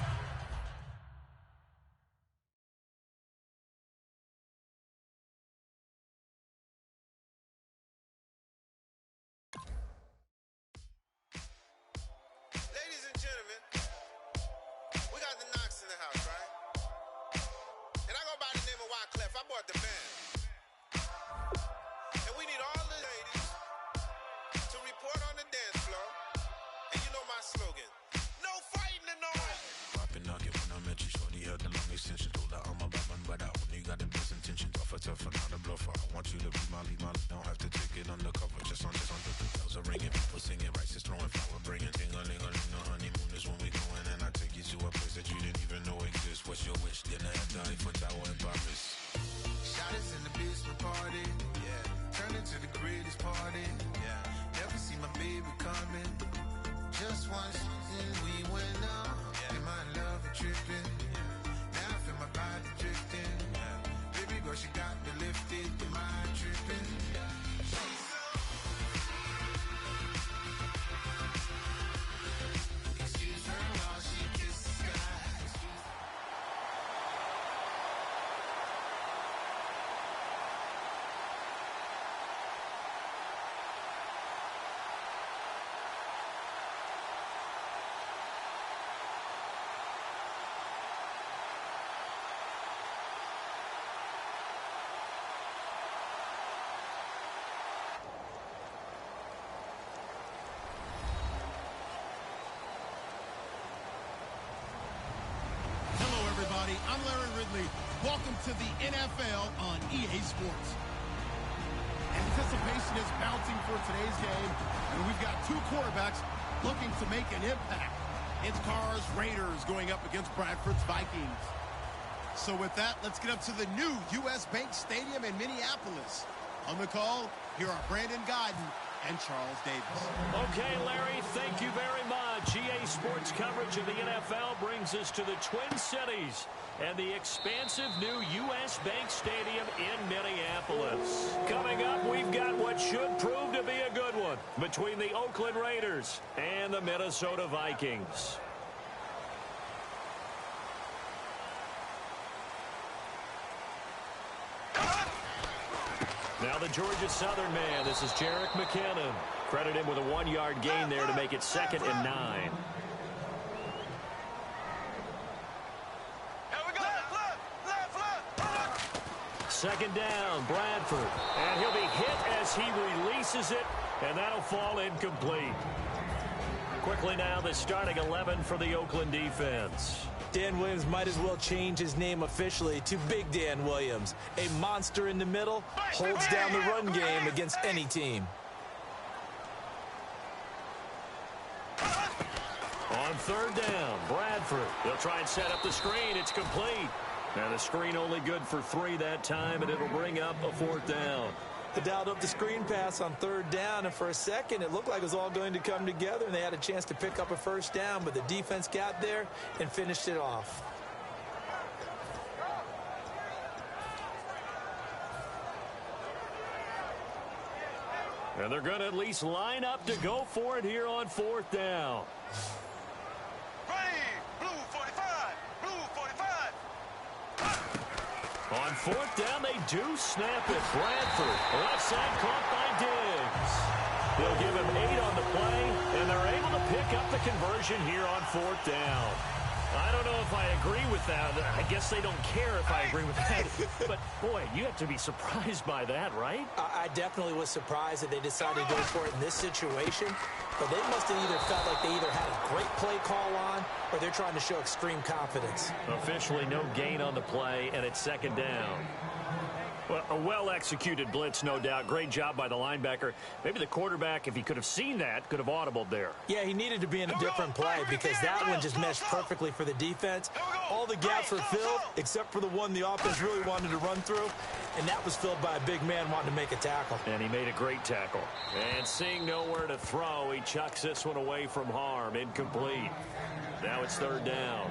I'm Larry Ridley. Welcome to the NFL on EA Sports. Anticipation is mounting for today's game, and we've got two quarterbacks looking to make an impact. It's Carr's Raiders going up against Bradford's Vikings. So with that, let's get up to the new U.S. Bank Stadium in Minneapolis. On the call, here are Brandon Gaudin and Charles Davis. Okay, Larry, thank you very much. EA Sports coverage of the NFL brings us to the Twin Cities and the expansive new U.S. Bank Stadium in Minneapolis. Coming up, we've got what should prove to be a good one between the Oakland Raiders and the Minnesota Vikings. Now the Georgia Southern man, this is Jerick McKinnon. Credit him with a 1-yard gain there to make it 2nd and 9. Second down, Bradford. And he'll be hit as he releases it, and that'll fall incomplete. Quickly now, the starting 11 for the Oakland defense. Dan Williams might as well change his name officially to Big Dan Williams. A monster in the middle, holds down the run game against any team. On third down, Bradford. They'll try and set up the screen. It's complete. And the screen only good for 3 that time, and it'll bring up a 4th down. They dialed up the screen pass on 3rd down, and for a second, it looked like it was all going to come together, and they had a chance to pick up a 1st down, but the defense got there and finished it off. And they're going to at least line up to go for it here on 4th down. Ready, blue 45, blue 45. On 4th down, they do snap it. Bradford, left side caught by Diggs. They'll give him 8 on the play, and they're able to pick up the conversion here on 4th down. I don't know if I agree with that. I guess they don't care if I agree with that. But, boy, you have to be surprised by that, right? I definitely was surprised that they decided to go for it in this situation. But they must have either felt like they either had a great play call on or they're trying to show extreme confidence. Officially no gain on the play, and it's 2nd down. Well, a well-executed blitz, no doubt. Great job by the linebacker. Maybe the quarterback, if he could have seen that, could have audibled there. Yeah, he needed to be in a different play because that one just meshed perfectly for the defense. All the gaps were filled except for the one the offense really wanted to run through, and that was filled by a big man wanting to make a tackle. And he made a great tackle. And seeing nowhere to throw, he chucks this one away from harm. Incomplete. Now it's 3rd down.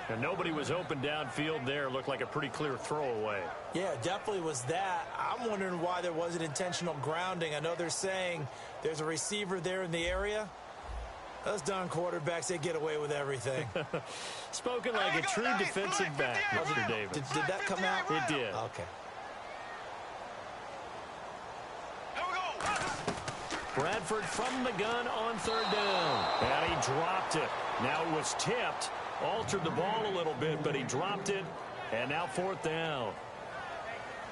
And nobody was open downfield there. Looked like a pretty clear throwaway. Yeah, definitely was that. I'm wondering why there wasn't intentional grounding. I know they're saying there's a receiver there in the area. Those darn quarterbacks, they get away with everything. Spoken like a true defensive back, Mr. Davis. Did that come out? It did. Okay. Bradford from the gun on 3rd down. And he dropped it. Now it was tipped. Altered the ball a little bit, but he dropped it. And now 4th down.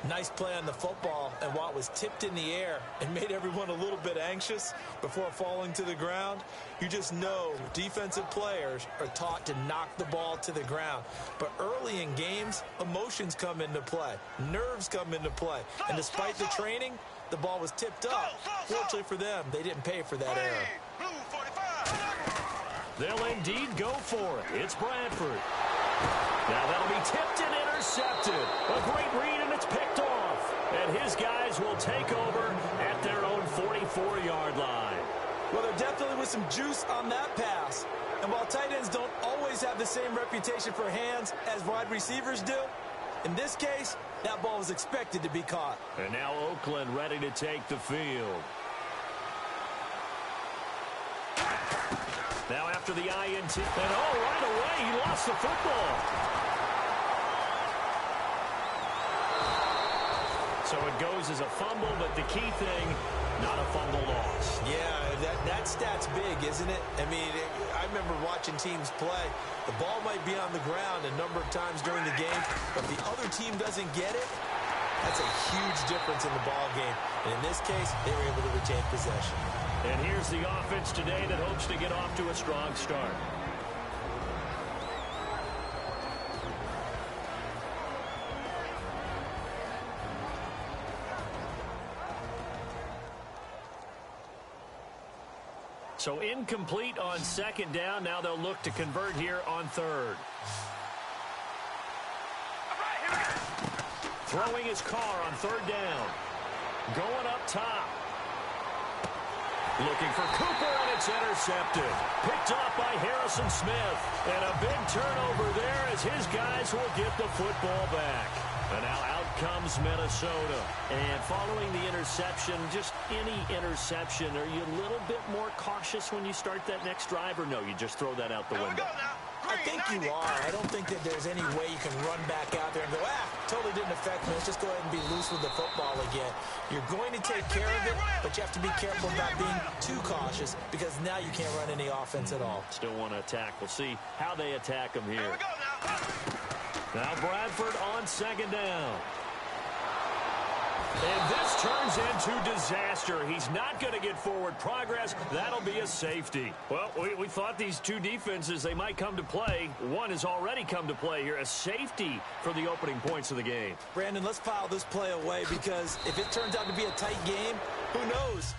Nice play on the football, and while it was tipped in the air and made everyone a little bit anxious before falling to the ground, you just know defensive players are taught to knock the ball to the ground. But early in games, emotions come into play. Nerves come into play. And despite the training, the ball was tipped up. Fortunately for them, they didn't pay for that error. They'll indeed go for it. It's Bradford. Now that'll be tipped and intercepted. A great read, and it's picked off. And his guys will take over at their own 44-yard line. Well, there definitely was some juice on that pass. And while tight ends don't always have the same reputation for hands as wide receivers do, in this case, that ball was expected to be caught. And now Oakland ready to take the field. Now after the INT, and right away, he lost the football. So it goes as a fumble, but the key thing, not a fumble loss. Yeah, that stat's big, isn't it? I mean, I remember watching teams play. The ball might be on the ground a number of times during the game, but if the other team doesn't get it, that's a huge difference in the ball game. And in this case, they were able to retain possession. And here's the offense today that hopes to get off to a strong start. So incomplete on 2nd down. Now they'll look to convert here on 3rd. Throwing his car on 3rd down. Going up top. Looking for Cooper, and it's intercepted. Picked off by Harrison Smith. And a big turnover there as his guys will get the football back. And now out comes Minnesota. And following the interception, just any interception, are you a little bit more cautious when you start that next drive, or no, you just throw that out the window? I think you are. I don't think that there's any way you can run back out there and go, totally didn't affect me. Let's just go ahead and be loose with the football again. You're going to take care of it, but you have to be careful about being too cautious because now you can't run any offense at all. Still want to attack. We'll see how they attack them here. Now Bradford on 2nd down. And this turns into disaster. He's not going to get forward progress. That'll be a safety. Well, we thought these two defenses, they might come to play. One has already come to play here. A safety for the opening points of the game. Brandon, let's file this play away because if it turns out to be a tight game, who knows?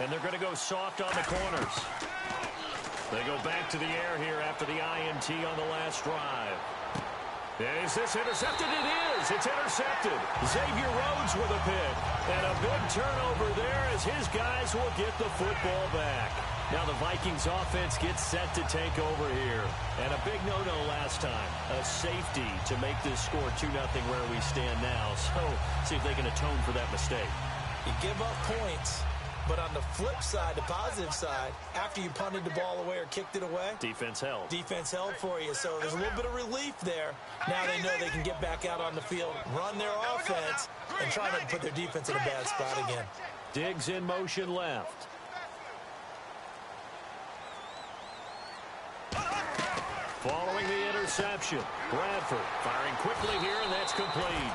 And they're going to go soft on the corners. They go back to the air here after the INT on the last drive. Is this intercepted? It is. It's intercepted. Xavier Rhodes with a pick. And a big turnover there as his guys will get the football back. Now the Vikings offense gets set to take over here. And a big no-no last time. A safety to make this score 2-0 where we stand now. So see if they can atone for that mistake. You give up points. But on the flip side, the positive side, after you punted the ball away or kicked it away, defense held. Defense held for you. So there's a little bit of relief there. Now they know they can get back out on the field, run their offense, and try not to put their defense in a bad spot again. Diggs in motion left. Following the interception, Bradford firing quickly here, and that's complete.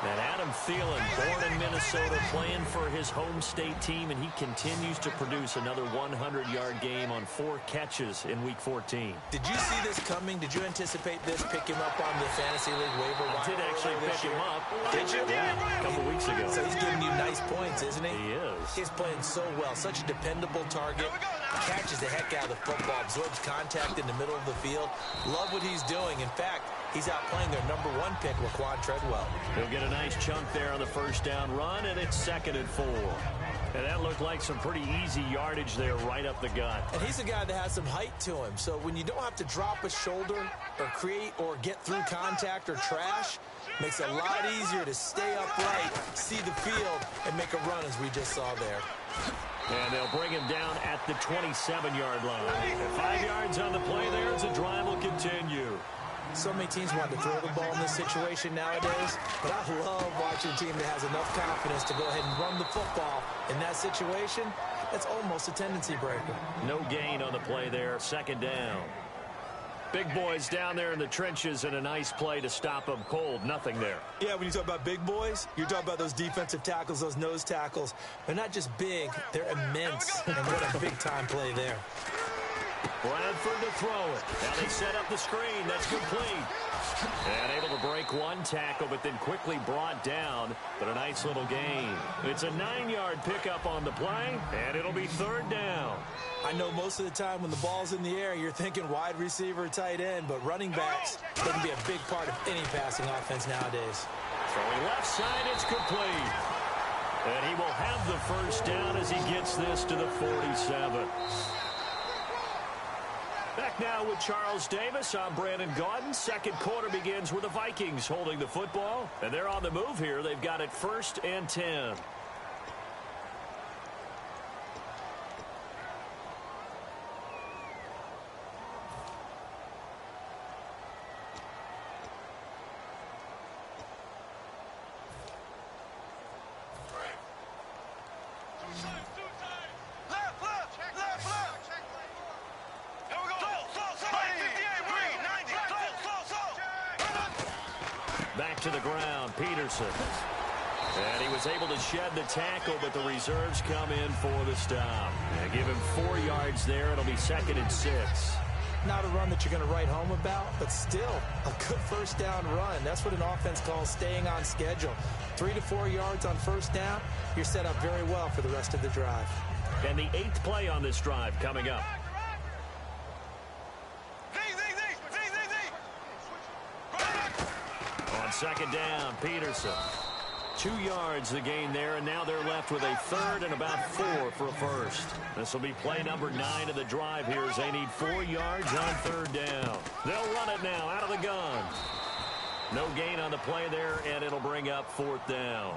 And Adam Thielen, born in Minnesota, playing for his home state team, and he continues to produce another 100-yard game on 4 catches in Week 14. Did you see this coming? Did you anticipate this? Pick him up on the Fantasy League waiver wire? I did actually pick him up. Did you? Yeah, a couple weeks ago. So he's giving you nice points, isn't he? He is. He's playing so well. Such a dependable target. Catches the heck out of the football. Absorbs contact in the middle of the field. Love what he's doing. In fact, he's outplaying their number 1 pick, Laquan Treadwell. He'll get a nice chunk there on the first down run, and it's 2nd and 4. And that looked like some pretty easy yardage there right up the gut. And he's a guy that has some height to him. So when you don't have to drop a shoulder or create or get through contact or trash, makes it a lot easier to stay upright, see the field, and make a run as we just saw there. And they'll bring him down at the 27-yard line. And 5 yards on the play there as the drive will continue. So many teams want to throw the ball in this situation nowadays, but I love watching a team that has enough confidence to go ahead and run the football in that situation. That's almost a tendency breaker. No gain on the play there, 2nd down. Big boys down there in the trenches, and a nice play to stop them cold. Nothing there. Yeah, when you talk about big boys, you're talking about those defensive tackles, those nose tackles. They're not just big, they're immense. And what a big-time play there. Bradford to throw it. Now they set up the screen. That's complete. And able to break 1 tackle, but then quickly brought down. But a nice little gain. It's a 9-yard pickup on the play, and it'll be 3rd down. I know most of the time when the ball's in the air, you're thinking wide receiver, tight end, but running backs can be a big part of any passing offense nowadays. Throwing left side, it's complete. And he will have the first down as he gets this to the 47. Back now with Charles Davis. I'm Brandon Gaudin. 2nd quarter begins with the Vikings holding the football. And they're on the move here. They've got it 1st and 10. To the ground, Peterson. And he was able to shed the tackle, but the reserves come in for the stop. And give him 4 yards there. It'll be 2nd and 6. Not a run that you're going to write home about, but still a good first down run. That's what an offense calls staying on schedule. 3 to 4 yards on first down, you're set up very well for the rest of the drive. And the 8th play on this drive coming up. On 2nd down, Peterson. 2 yards the gain there, and now they're left with a 3rd and about 4 for a first. This will be play number 9 of the drive here as they need 4 yards on 3rd down. They'll run it now out of the gun. No gain on the play there, and it'll bring up 4th down.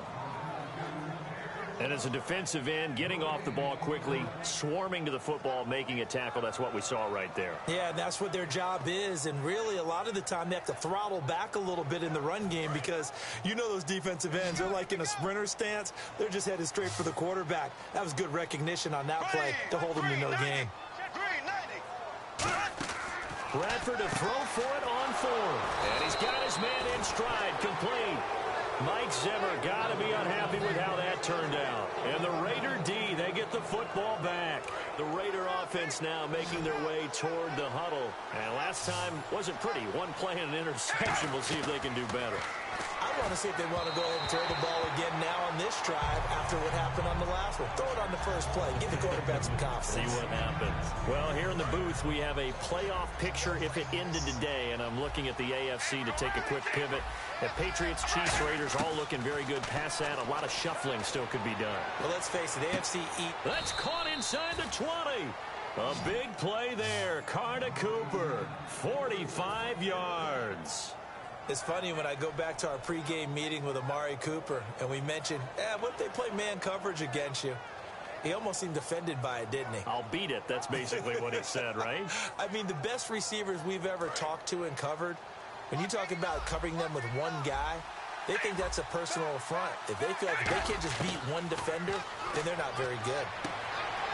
And as a defensive end, getting off the ball quickly, swarming to the football, making a tackle, that's what we saw right there. Yeah, and that's what their job is. And really, a lot of the time, they have to throttle back a little bit in the run game because you know those defensive ends, they're like in a sprinter stance. They're just headed straight for the quarterback. That was good recognition on that play to hold them to no gain. Bradford to throw for it on 4th. And he's got his man in stride, complete. Mike Zimmer got to be unhappy with how that turned out. And the Raider D, they get the football back. The Raider offense now making their way toward the huddle. And last time wasn't pretty. 1 play and an interception. We'll see if they can do better. I want to see if they want to go ahead and throw the ball again now on this drive after what happened on the last one. Throw it on the first play. Give the quarterback some confidence. See what happens. Well, here in the booth, we have a playoff picture if it ended today, and I'm looking at the AFC to take a quick pivot. The Patriots, Chiefs, Raiders all looking very good. Pass out. A lot of shuffling still could be done. Well, let's face it, AFC eat. That's caught inside the 20. A big play there. Carr to Cooper. 45 yards. It's funny when I go back to our pregame meeting with Amari Cooper, and we mentioned, what if they play man coverage against you? He almost seemed offended by it, didn't he? I'll beat it. That's basically what he said, right? I mean, the best receivers we've ever talked to and covered, when you talk about covering them with one guy, they think that's a personal affront. If they feel like if they can't just beat one defender, then they're not very good.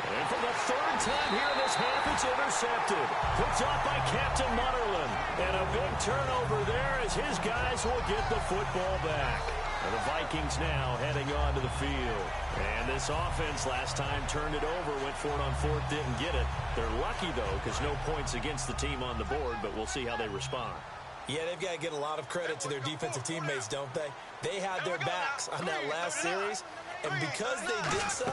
And for the third time here in this half, it's intercepted. Picked off by Captain Mutterland. And a big turnover there as his guys will get the football back. And the Vikings now heading onto the field. And this offense last time turned it over, went for it on fourth, didn't get it. They're lucky, though, because no points against the team on the board, but we'll see how they respond. Yeah, they've got to get a lot of credit to their defensive teammates, don't they? They had their backs on that last series, and because they did so,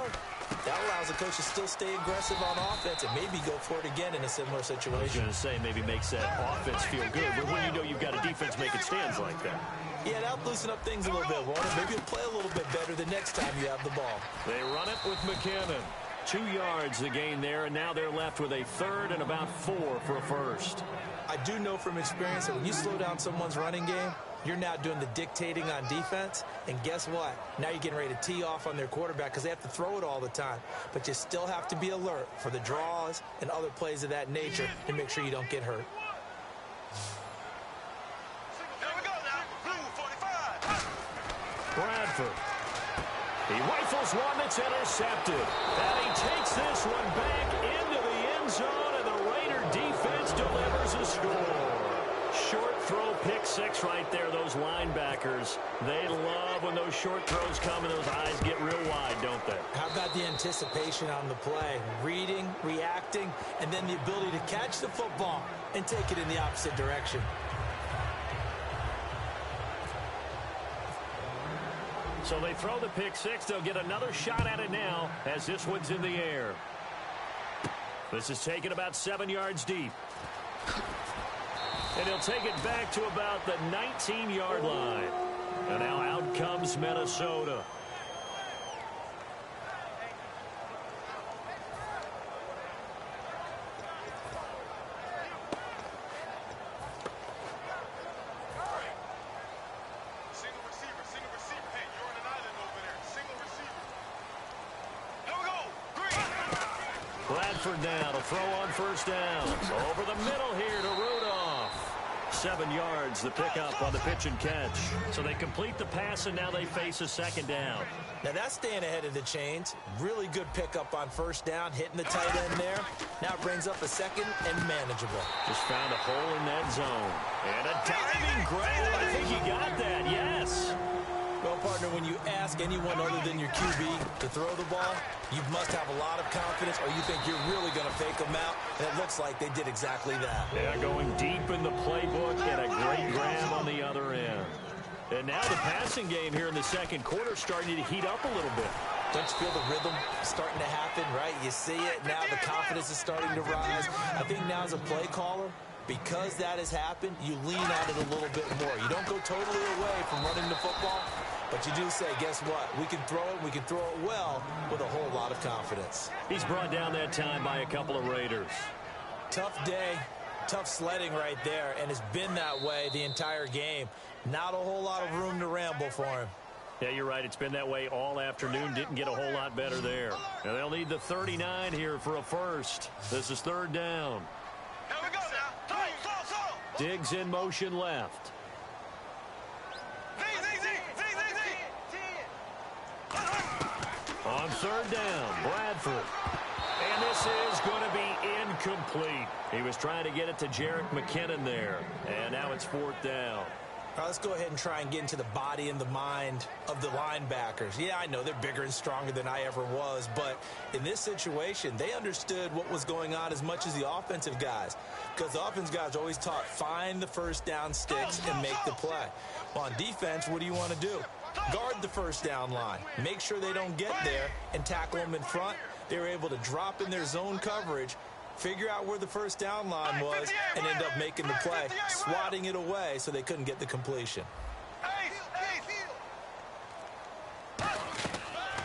that allows the coach to still stay aggressive on offense and maybe go for it again in a similar situation. I was going to say maybe makes that offense feel good, but when you know you've got a defense making stands like that. Yeah, that'll loosen up things a little bit, won't it? Maybe you'll play a little bit better the next time you have the ball. They run it with McKinnon. 2 yards the gain there, and now they're left with a third and about 4 for a first. I do know from experience that when you slow down someone's running game, you're now doing the dictating on defense, and guess what? Now you're getting ready to tee off on their quarterback because they have to throw it all the time. But you still have to be alert for the draws and other plays of that nature to make sure you don't get hurt. Bradford. He rifles one that's intercepted. And he takes this one back into the end zone, and the Raider defense delivers a score. Short throw, pick six right there. Those linebackers, they love when those short throws come and those eyes get real wide, don't they? How about the anticipation on the play? Reading, reacting, and then the ability to catch the football and take it in the opposite direction. So they throw the pick six. They'll get another shot at it now as this one's in the air. This is taken about 7 yards deep. And he'll take it back to about the 19-yard line. And now out comes Minnesota. Bradford now to throw on first down. Over the middle here to Rudolph. 7 yards, the pickup on the pitch and catch. So they complete the pass, and now they face a second down. Now that's staying ahead of the chains. Really good pickup on first down, hitting the tight end there. Now it brings up a second and manageable. Just found a hole in that zone. And a diving grab. I think he got that, yes. Well, partner, when you ask anyone other than your QB to throw the ball, you must have a lot of confidence, or you think you're really going to fake them out, and it looks like they did exactly that. Yeah, going deep in the playbook and a great grab on the other end. And now the passing game here in the second quarter starting to heat up a little bit. Don't you feel the rhythm starting to happen, right? You see it. Now the confidence is starting to rise. I think now as a play caller, because that has happened, you lean on it a little bit more. You don't go totally away from running the football, but you do say, guess what? We can throw it. We can throw it well with a whole lot of confidence. He's brought down that time by a couple of Raiders. Tough day, tough sledding right there, and it's been that way the entire game. Not a whole lot of room to ramble for him. Yeah, you're right. It's been that way all afternoon. Didn't get a whole lot better there. And they'll need the 39 here for a first. This is third down. Here we go now. Throw. Diggs in motion left. On third down, Bradford. And this is going to be incomplete. He was trying to get it to Jerick McKinnon there. And now it's fourth down. All right, let's go ahead and try and get into the body and the mind of the linebackers. Yeah, I know they're bigger and stronger than I ever was, but in this situation, they understood what was going on as much as the offensive guys, because the offensive guys are always taught, find the first down sticks and make the play. Well, on defense, what do you want to do? Guard the first down line. Make sure they don't get there and tackle them in front. They were able to drop in their zone coverage, figure out where the first down line was, and end up making the play, swatting it away so they couldn't get the completion.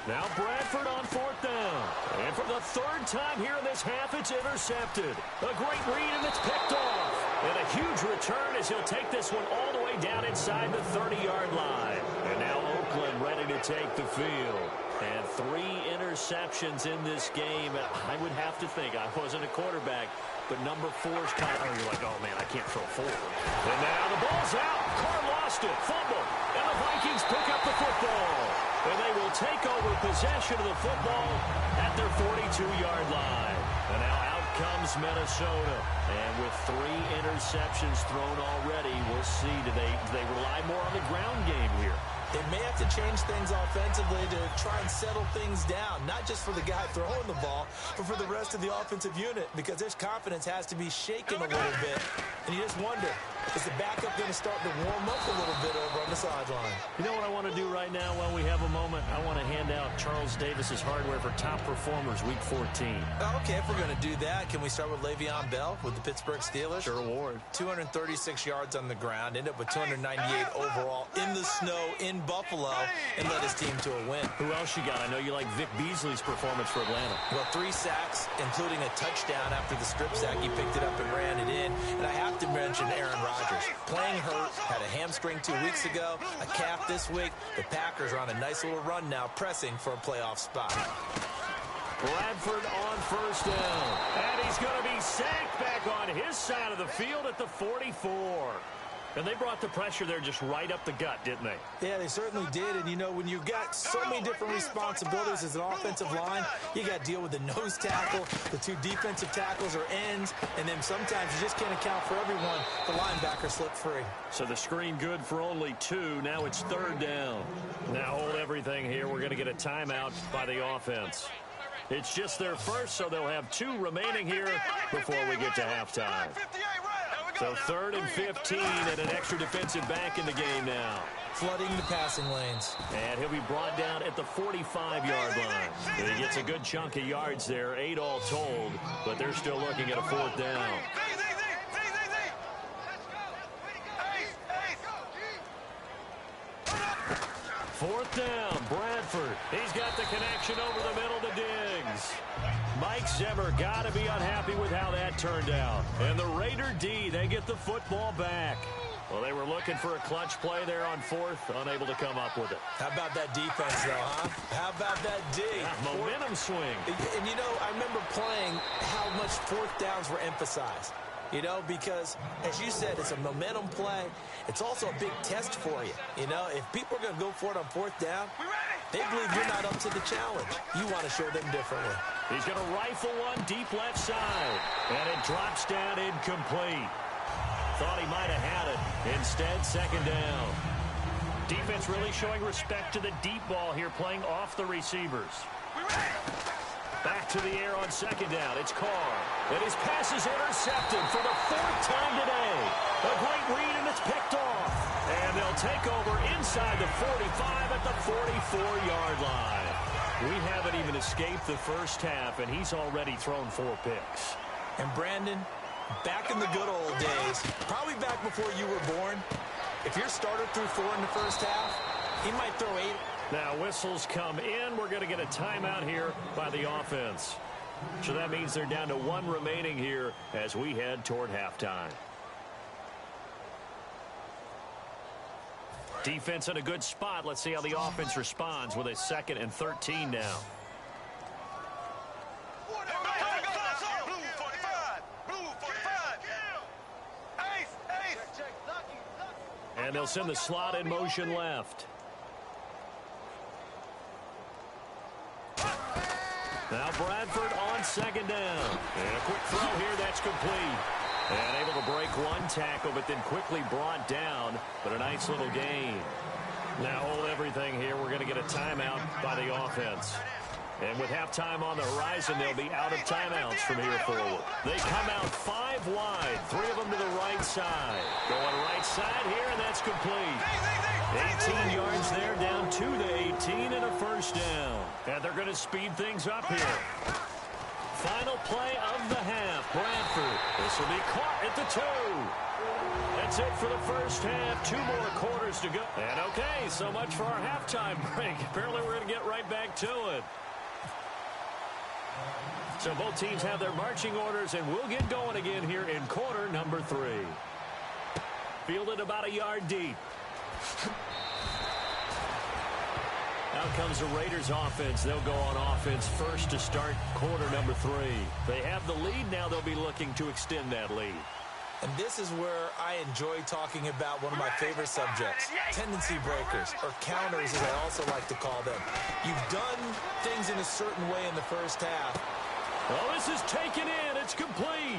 Now Bradford on 4th down. And for the 3rd time here in this half, it's intercepted. A great read, and it's picked off. And a huge return as he'll take this one all the way down inside the 30-yard line. And now Oakland ready to take the field. And 3 interceptions in this game. I would have to think, I wasn't a quarterback, but number 4's kind of, you're like, oh, man, I can't throw 4. And now the ball's out. Carr lost it. Fumble. And the Vikings pick up the football. And they will take over possession of the football at their 42-yard line. And now out comes Minnesota. And with 3 interceptions thrown already, we'll see, do they rely more on the ground game here? They may have to change things offensively to try and settle things down, not just for the guy throwing the ball, but for the rest of the offensive unit, because their confidence has to be shaken a little bit. And you just wonder, is the backup going to start to warm up a little bit over on the sideline? You know what I want to do right now while we have a moment? I want to hand out Charles Davis's hardware for top performers week 14. Okay, if we're going to do that, can we start with Le'Veon Bell with the Pittsburgh Steelers? Sure, award. 236 yards on the ground, ended up with 298 overall in the snow in Buffalo, and led his team to a win. Who else you got? I know you like Vic Beasley's performance for Atlanta. Well, 3 sacks, including a touchdown after the strip sack. He picked it up and ran it in. And I have to mention Aaron Rodgers. Playing hurt, had a hamstring 2 weeks ago, a calf this week. The Packers are on a nice little run now, pressing for a playoff spot. Bradford on 1st down. And he's going to be sacked back on his side of the field at the 44. And they brought the pressure there just right up the gut, didn't they? Yeah, they certainly did. And, you know, when you've got so many different responsibilities as an offensive line, you got to deal with the nose tackle, the 2 defensive tackles or ends, and then sometimes you just can't account for everyone. The linebacker slipped free. So the screen good for only 2. Now it's 3rd down. Now hold everything here. We're going to get a timeout by the offense. It's just their first, so they'll have 2 remaining here before we get to halftime. So 3rd and 15 and an extra defensive back in the game now. Flooding the passing lanes. And he'll be brought down at the 45-yard line. And he gets a good chunk of yards there, 8 all told, but they're still looking at a 4th down. Fourth down, Bradford. He's got the connection over the middle to Diggs. Mike Zimmer got to be unhappy with how that turned out. And the Raider D, they get the football back. Well, they were looking for a clutch play there on 4th, unable to come up with it. How about that defense, though, huh? How about that D? Yeah, momentum swing. And, you know, I remember playing how much 4th downs were emphasized. You know, because, as you said, it's a momentum play. It's also a big test for you. You know, if people are going to go for it on 4th down, they believe you're not up to the challenge. You want to show them differently. He's going to rifle one deep left side. And it drops down incomplete. Thought he might have had it. Instead, 2nd down. Defense really showing respect to the deep ball here, playing off the receivers. Back to the air on 2nd down. It's Carr. And his pass is intercepted for the 4th time today. A great read, and it's picked off. And they'll take over inside the 45 at the 44-yard line. We haven't even escaped the first half, and he's already thrown 4 picks. And Brandon, back in the good old days, probably back before you were born, if your starter threw 4 in the first half, he might throw 8. Now whistles come in. We're going to get a timeout here by the offense. So that means they're down to 1 remaining here as we head toward halftime. Defense in a good spot. Let's see how the offense responds with a 2nd and 13 now. And they'll send the slot in motion left. Now Bradford on 2nd down. And a quick throw here, that's complete. And able to break one tackle, but then quickly brought down. But a nice little gain. Now hold everything here. We're going to get a timeout by the offense. And with halftime on the horizon, they'll be out of timeouts from here forward. They come out 5 wide, 3 of them to the right side. Going right side here, and that's complete. 18 yards there, down to the 18, and a first down. And they're going to speed things up here. Final play of the half. Bradford. This will be caught at the 2. That's it for the first half. 2 more quarters to go. And okay, so much for our halftime break. Apparently we're going to get right back to it. So both teams have their marching orders, and we'll get going again here in quarter number 3. Fielded about a yard deep. Out comes the Raiders offense. They'll go on offense first to start quarter number 3. They have the lead now. They'll be looking to extend that lead. And this is where I enjoy talking about one of my favorite subjects, tendency breakers, or counters as I also like to call them. You've done things in a certain way in the first half. Well, this is taken in. It's complete.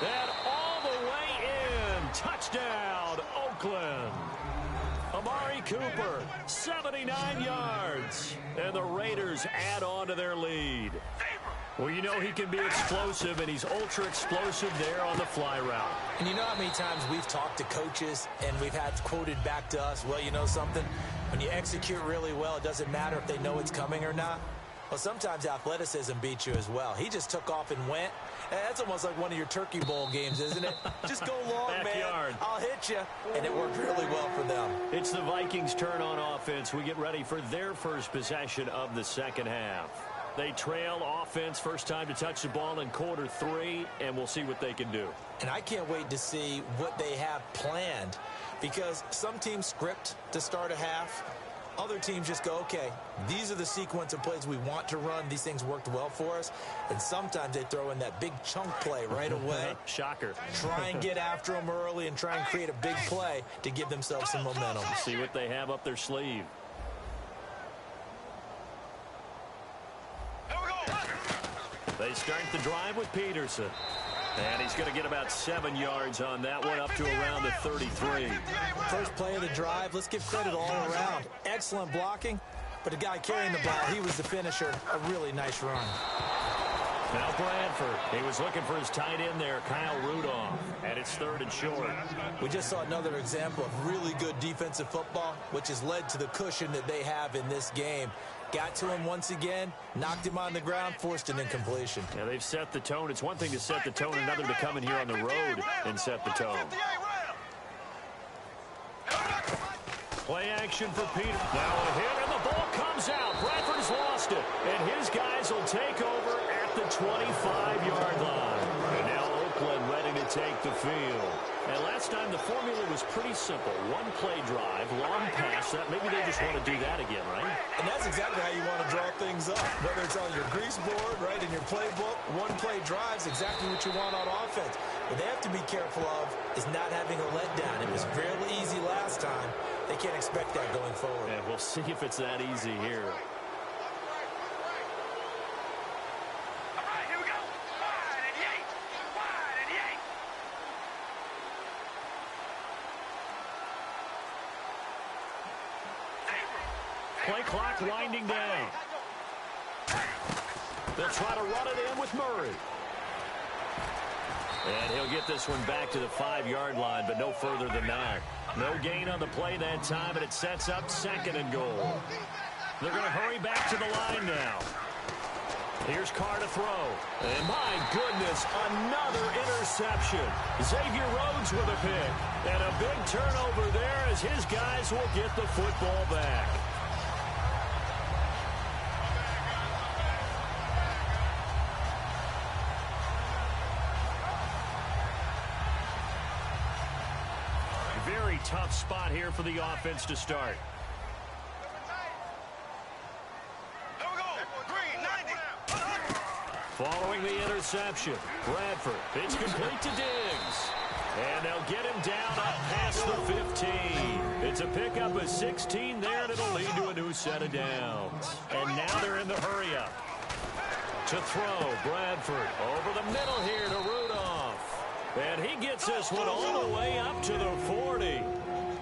That all the way in. Touchdown, Oakland. Amari Cooper, 79 yards. And the Raiders add on to their lead. Well, you know he can be explosive, and he's ultra-explosive there on the fly route. And you know how many times we've talked to coaches, and we've had quoted back to us, well, you know something? When you execute really well, it doesn't matter if they know it's coming or not. Well, sometimes athleticism beats you as well. He just took off and went. And that's almost like one of your Turkey Bowl games, isn't it? Just go long, Backyard. Man. I'll hit you. And it worked really well for them. It's the Vikings' turn on offense. We get ready for their first possession of the second half. They trail offense, first time to touch the ball in quarter 3, and we'll see what they can do. And I can't wait to see what they have planned, because some teams script to start a half. Other teams just go, okay, these are the sequence of plays we want to run. These things worked well for us. And sometimes they throw in that big chunk play right away. Shocker. Try and get after them early and try and create a big play to give themselves some momentum. See what they have up their sleeve. They start the drive with Peterson. And he's going to get about 7 yards on that one, up to around the 33. First play of the drive. Let's give credit all around. Excellent blocking, but the guy carrying the ball, he was the finisher. A really nice run. Now Bradford. He was looking for his tight end there, Kyle Rudolph. And it's 3rd and short. We just saw another example of really good defensive football, which has led to the cushion that they have in this game. Got to him once again, knocked him on the ground, forced an incompletion. Yeah, they've set the tone. It's one thing to set the tone, another to come in here on the road and set the tone. Play action for Peter. Now a hit, and the ball comes out. Bradford's lost it, and his guys will take over at the 25-yard line. And now Oakland ready to take the field. And last time the formula was pretty simple. One play drive, long pass. Maybe they just want to do that again, right? And that's exactly how you want to draw things up. Whether it's on your grease board, right, in your playbook, one play drive is exactly what you want on offense. What they have to be careful of is not having a letdown. It was fairly easy last time. They can't expect that going forward. Yeah, we'll see if it's that easy here. Play clock winding down. They'll try to run it in with Murray. And he'll get this one back to the 5-yard line, but no further than that. No gain on the play that time, and it sets up 2nd and goal. They're going to hurry back to the line now. Here's Carr to throw. And my goodness, another interception. Xavier Rhodes with a pick. And a big turnover there as his guys will get the football back. Very tough spot here for the offense to start. Following the interception, Bradford. It's complete to Diggs. And they'll get him down up past the 15. It's a pickup of 16 there, and it'll lead to a new set of downs. And now they're in the hurry-up. To throw, Bradford over the middle here to Rudolph. And he gets this one all the way up to the 40.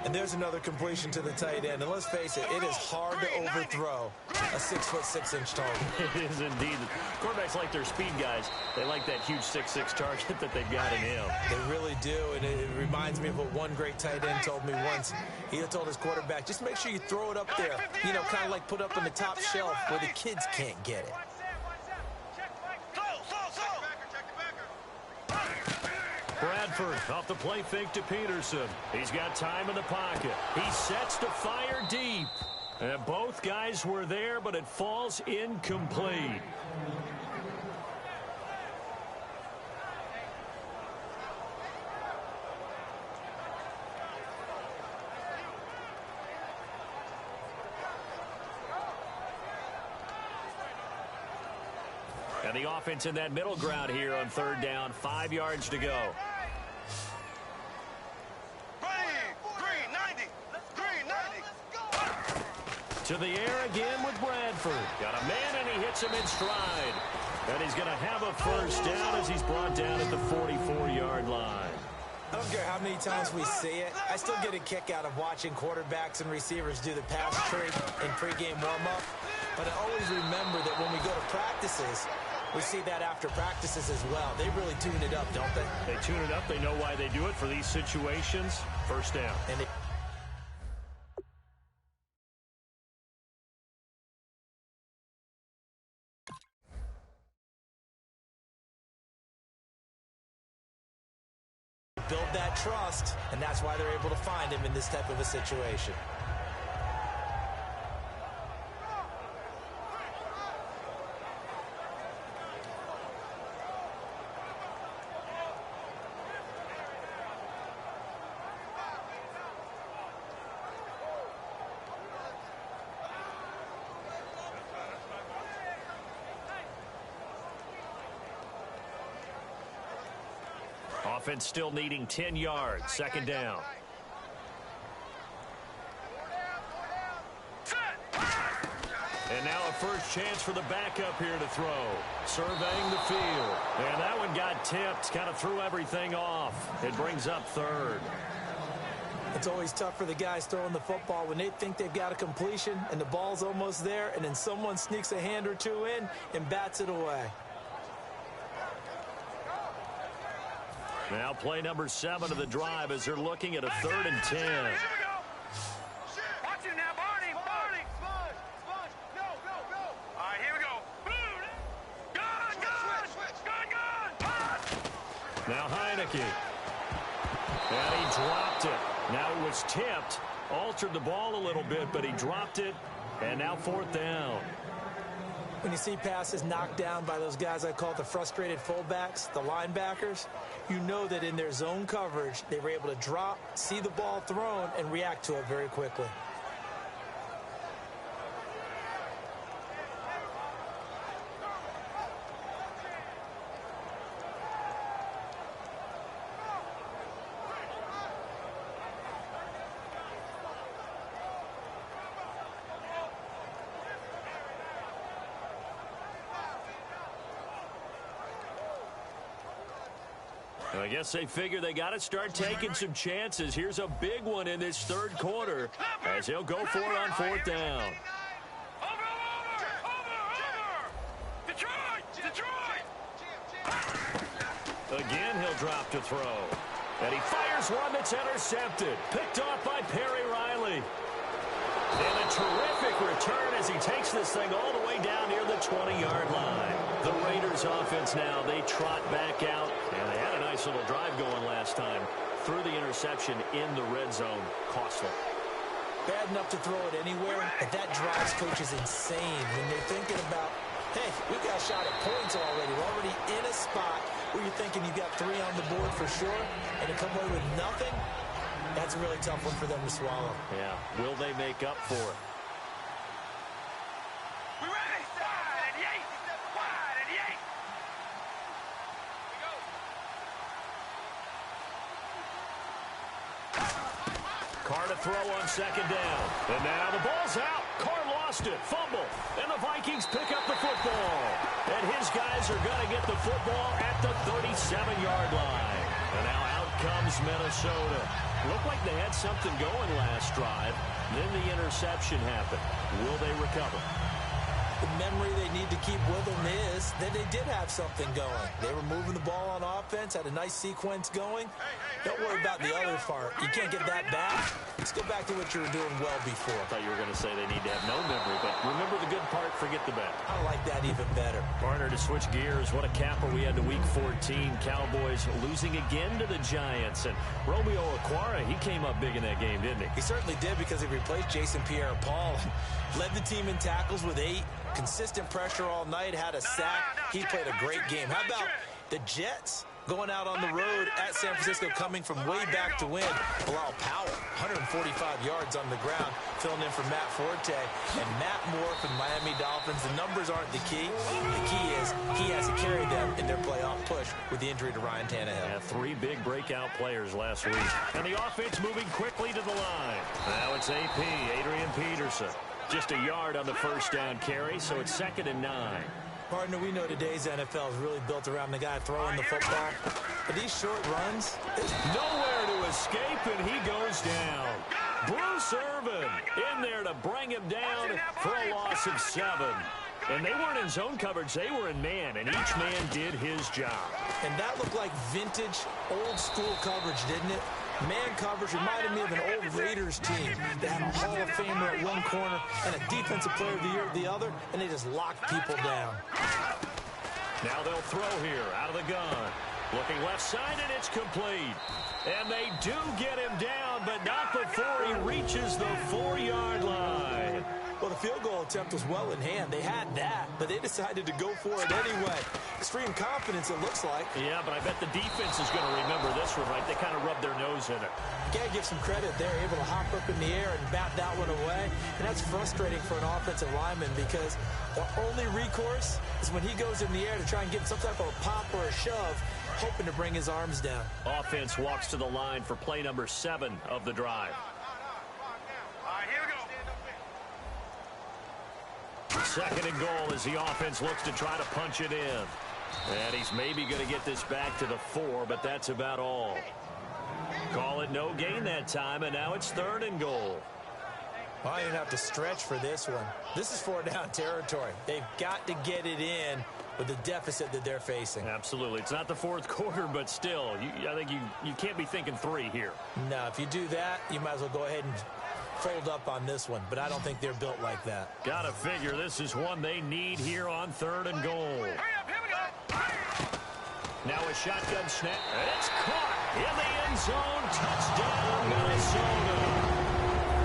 And there's another completion to the tight end. And let's face it, it is hard to overthrow a 6'6" target. It is indeed. Quarterbacks like their speed guys. They like that huge 6'6" target that they've got in him. They really do, and it reminds me of what one great tight end told me once. He told his quarterback, just make sure you throw it up there. You know, kind of like put up on the top shelf where the kids can't get it. Bradford off the play fake to Peterson. He's got time in the pocket. He sets to fire deep. And both guys were there, but it falls incomplete. And the offense in that middle ground here on third down. 5 yards to go. To the air again with Bradford. Got a man, and he hits him in stride. And he's going to have a first down as he's brought down at the 44-yard line. I don't care how many times we see it. I still get a kick out of watching quarterbacks and receivers do the pass trick in pregame warm-up. But I always remember that when we go to practices, we see that after practices as well. They really tune it up, don't they? They tune it up. They know why they do it for these situations. First down. And build that trust, and that's why they're able to find him in this type of a situation. Offense still needing 10 yards. Second down. And now a first chance for the backup here to throw. Surveying the field. And that one got tipped. Kind of threw everything off. It brings up third. It's always tough for the guys throwing the football when they think they've got a completion and the ball's almost there, and then someone sneaks a hand or two in and bats it away. Now play number 7 of the drive as they're looking at a 3rd and 10. Watch it now, Barney. Sponge. Go. All right, here we go. Gun. Now Heineke. And he dropped it. Now it was tipped. Altered the ball a little bit, but he dropped it. And now 4th down. When you see passes knocked down by those guys I call the frustrated fullbacks, the linebackers, you know that in their zone coverage, they were able to drop, see the ball thrown, and react to it very quickly. I guess they figure they got to start taking some chances. Here's a big one in this 3rd quarter as he'll go for it on 4th down. Again, he'll drop to throw. And he fires one that's intercepted. Picked off by Perry Riley. And a terrific return as he takes this thing all the way down near the 20-yard line. The Raiders offense now, they trot back out. And they had a nice little drive going last time. Threw the interception in the red zone. Costly. Bad enough to throw it anywhere, but that drives coaches insane when they're thinking about, hey, we got a shot at points already. We're already in a spot where you're thinking you got 3 on the board for sure, and to come away with nothing, that's a really tough one for them to swallow. Yeah. Will they make up for it? to throw on second down. And now the ball's out. Carr lost it. Fumble. And the Vikings pick up the football. And his guys are going to get the football at the 37-yard line. And now out comes Minnesota. Looked like they had something going last drive. Then the interception happened. Will they recover? The memory they need to keep with them is that they did have something going. They were moving the ball on offense, had a nice sequence going. Don't worry about the other part. You can't get that back. Let's go back to what you were doing well before. I thought you were going to say they need to have no memory, but remember the good part, forget the bad. I like that even better. Partner, to switch gears, what a capper we had to Week 14. Cowboys losing again to the Giants. And Romeo Okwara, he came up big in that game, didn't he? He certainly did because he replaced Jason Pierre-Paul. Led the team in tackles with 8. Consistent pressure all night, had a sack. He played a great game. How about the Jets going out on the road at San Francisco, coming from way back to win? Bilal Powell, 145 yards on the ground, filling in for Matt Forte. And Matt Moore from the Miami Dolphins. The numbers aren't the key. The key is he has to carry them in their playoff push with the injury to Ryan Tannehill. Yeah, 3 big breakout players last week. And the offense moving quickly to the line. Now it's AP, Adrian Peterson. Just a yard on the first down carry, so it's 2nd and 9. Partner, we know today's NFL is really built around the guy throwing the football. But these short runs, there's nowhere to escape, and he goes down. Bruce Irvin in there to bring him down for a loss of 7. And they weren't in zone coverage, they were in man, and each man did his job. And that looked like vintage, old-school coverage, didn't it? Man coverage reminded me of an old Raiders team that had a Hall of Famer at one corner and a Defensive Player of the Year at the other, and they just locked people down. Now they'll throw here out of the gun. Looking left side, and it's complete. And they do get him down, but not before he reaches the 4-yard line. Well, the field goal attempt was well in hand. They had that, but they decided to go for it anyway. Extreme confidence, it looks like. Yeah, but I bet the defense is going to remember this one, right? They kind of rubbed their nose in it. You got to give some credit. They're able to hop up in the air and bat that one away. And that's frustrating for an offensive lineman because the only recourse is when he goes in the air to try and get some type of a pop or a shove, hoping to bring his arms down. Offense walks to the line for play number 7 of the drive. Second and goal as the offense looks to try to punch it in. And he's maybe going to get this back to the 4, but that's about all. Call it no gain that time, and now it's 3rd and goal. Well, I didn't have to stretch for this one. This is 4-down territory. They've got to get it in with the deficit that they're facing. Absolutely. It's not the 4th quarter, but still, I think you can't be thinking 3 here. No, if you do that, you might as well go ahead and fold up on this one, but I don't think they're built like that. Gotta figure this is one they need here on 3rd and goal. Now a shotgun snap, and it's caught in the end zone. Touchdown, Minnesota.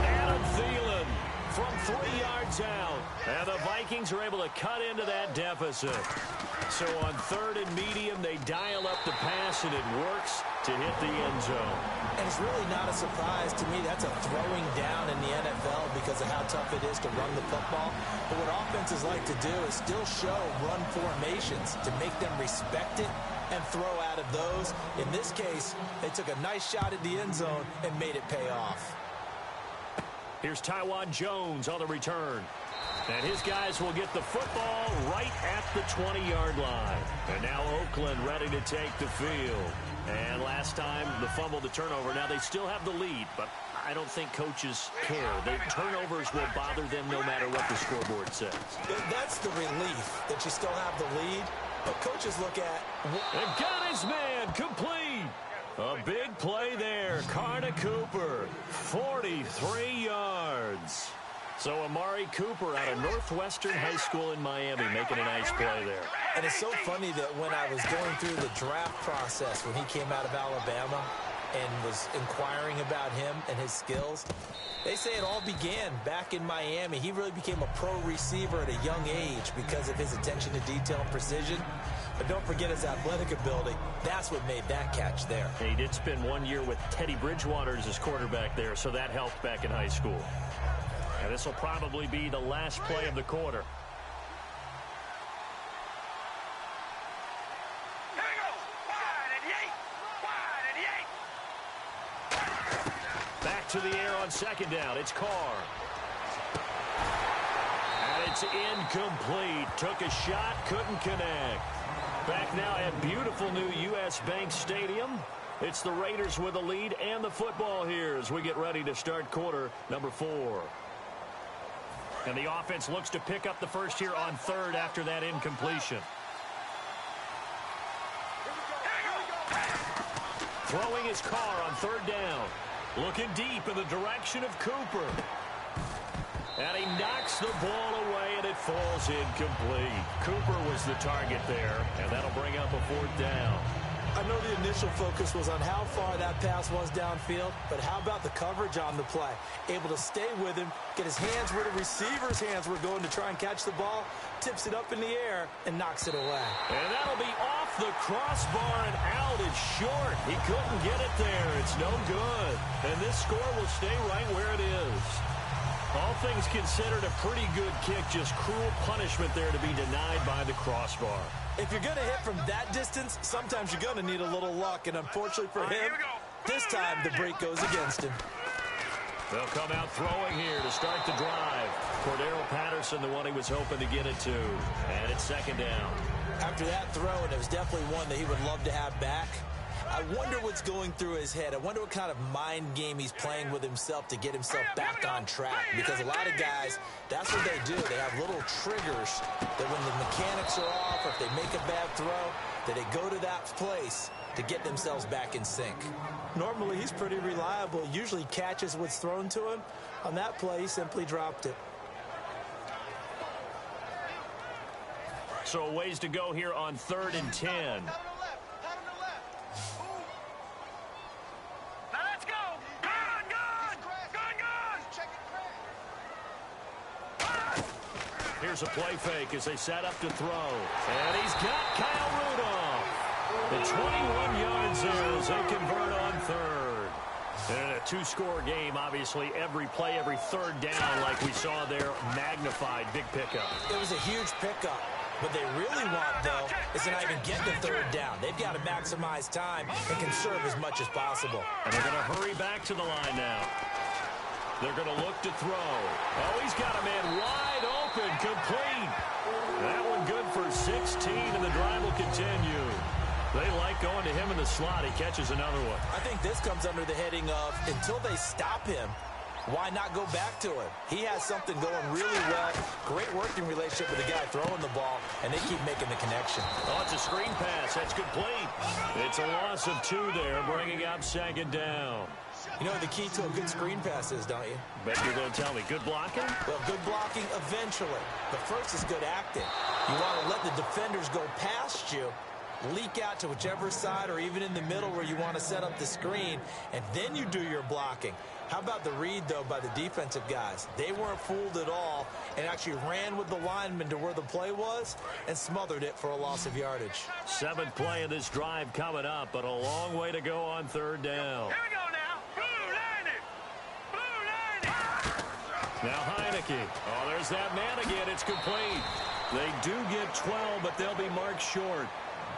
Adam Thielen from 3 yards out, and the Vikings are able to cut into that deficit. So on 3rd and medium, they dial up the pass, and it works to hit the end zone. And it's really not a surprise to me. That's a throwing down in the NFL because of how tough it is to run the football. But what offenses like to do is still show run formations to make them respect it and throw out of those. In this case, they took a nice shot at the end zone and made it pay off. Here's Taiwan Jones on the return. And his guys will get the football right at the 20-yard line. And now Oakland ready to take the field. And last time, the fumble, the turnover. Now they still have the lead, but I don't think coaches care. The turnovers will bother them no matter what the scoreboard says. That's the relief that you still have the lead. But coaches look at... And got his man complete. A big play there. Carr to Cooper. 43 yards. So Amari Cooper out of Northwestern High School in Miami making a nice play there. And it's so funny that when I was going through the draft process when he came out of Alabama and was inquiring about him and his skills, they say it all began back in Miami. He really became a pro receiver at a young age because of his attention to detail and precision. But don't forget his athletic ability. That's what made that catch there. He did spend 1 year with Teddy Bridgewater as his quarterback there, so that helped back in high school. And this will probably be the last play of the quarter. to the air on second down. It's Carr. And it's incomplete. Took a shot, couldn't connect. Back now at beautiful new U.S. Bank Stadium. It's the Raiders with the lead and the football here as we get ready to start quarter number 4. And the offense looks to pick up the first here on third after that incompletion. Throwing his Carr on third down. Looking deep in the direction of Cooper. And he knocks the ball away, and it falls incomplete. Cooper was the target there, and that'll bring up a fourth down. I know the initial focus was on how far that pass was downfield, but how about the coverage on the play? Able to stay with him, get his hands where the receiver's hands were going to try and catch the ball, tips it up in the air, and knocks it away. And that'll be off the crossbar and out. It's short. He couldn't get it there. It's no good. And this score will stay right where it is. All things considered, a pretty good kick. Just cruel punishment there to be denied by the crossbar. If you're going to hit from that distance, sometimes you're going to need a little luck. And unfortunately for him, this time the break goes against him. They'll come out throwing here to start the drive. Cordero Patterson, the one he was hoping to get it to. And it's second down. After that throw, and it was definitely one that he would love to have back, I wonder what's going through his head. I wonder what kind of mind game he's playing with himself to get himself back on track. Because a lot of guys, that's what they do. They have little triggers that when the mechanics are off or if they make a bad throw, that they go to that place to get themselves back in sync. Normally, he's pretty reliable. Usually catches what's thrown to him. On that play, he simply dropped it. So a ways to go here on 3rd and 10. Here's a play fake as they set up to throw. And he's got Kyle Rudolph. The 21 yards there as they convert on third. And a two-score game, obviously, every play, every third down, like we saw there, magnified, big pickup. It was a huge pickup. What they really want, though, is to not even get the third down. They've got to maximize time and conserve as much as possible. And they're going to hurry back to the line now. They're going to look to throw. Oh, he's got a man wide open, complete. That one good for 16, and the drive will continue. They like going to him in the slot. He catches another one. I think this comes under the heading of, until they stop him, why not go back to him? He has something going really well. Great working relationship with the guy throwing the ball, and they keep making the connection. Oh, it's a screen pass. That's complete. It's a loss of 2 there, bringing up second down. You know what the key to a good screen pass is, don't you? Bet you're going to tell me. Good blocking? Well, good blocking eventually. But first is good acting. You want to let the defenders go past you, leak out to whichever side or even in the middle where you want to set up the screen, and then you do your blocking. How about the read, though, by the defensive guys? They weren't fooled at all and actually ran with the lineman to where the play was and smothered it for a loss of yardage. 7th play of this drive coming up, but a long way to go on third down. Here we go now. Blue line. Now Heineke. Oh, there's that man again. It's complete. They do get 12, but they'll be marked short.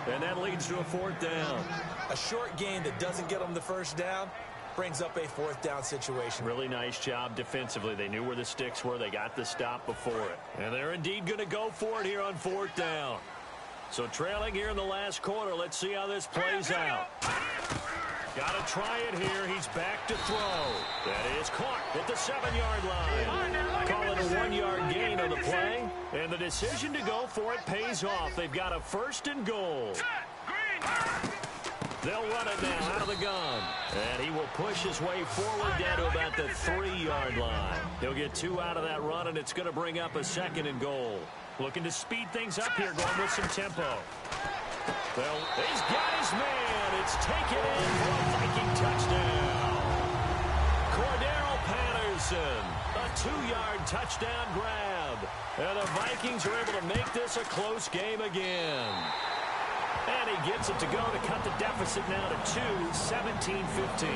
And that leads to a 4th down. A short gain that doesn't get them the first down brings up a 4th down situation. Really nice job defensively. They knew where the sticks were. They got the stop before it. And they're indeed going to go for it here on 4th down. So trailing here in the last quarter. Let's see how this plays out. Got to try it here. He's back to throw. That is caught at the 7-yard line. Call it a 1-yard gain on the play. And the decision to go for it pays off. They've got a 1st and goal. They'll run it now out of the gun. And he will push his way forward down to about the 3-yard line. He'll get 2 out of that run, and it's going to bring up a 2nd and goal. Looking to speed things up here, going with some tempo. Well, he's got his man. It's taken in for a Viking touchdown. Cordero Patterson, a 2-yard touchdown grab. And the Vikings are able to make this a close game again. And he gets it to go to cut the deficit now to 2, 17-15.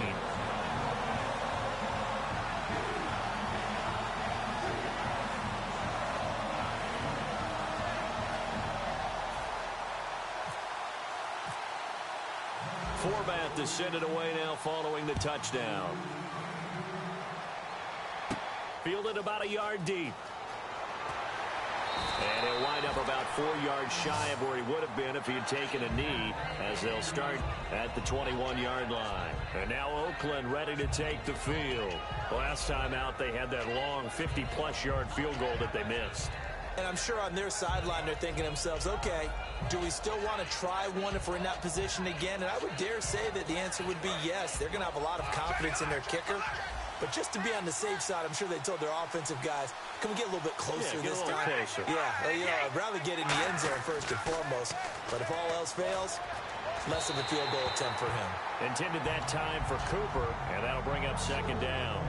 Forbath to send it away now following the touchdown. fielded about a yard deep. And he'll wind up about 4 yards shy of where he would have been if he had taken a knee, as they'll start at the 21-yard line. And now Oakland ready to take the field. Last time out, they had that long 50-plus yard field goal that they missed. And I'm sure on their sideline they're thinking to themselves, okay, do we still want to try one if we're in that position again? And I would dare say that the answer would be yes. They're going to have a lot of confidence in their kicker. But just to be on the safe side, I'm sure they told their offensive guys, can we get a little bit closer this time? Closer. Yeah, well, you know, I'd rather get in the end zone first and foremost. But if all else fails, less of a field goal attempt for him. Intended that time for Cooper, and that'll bring up second down.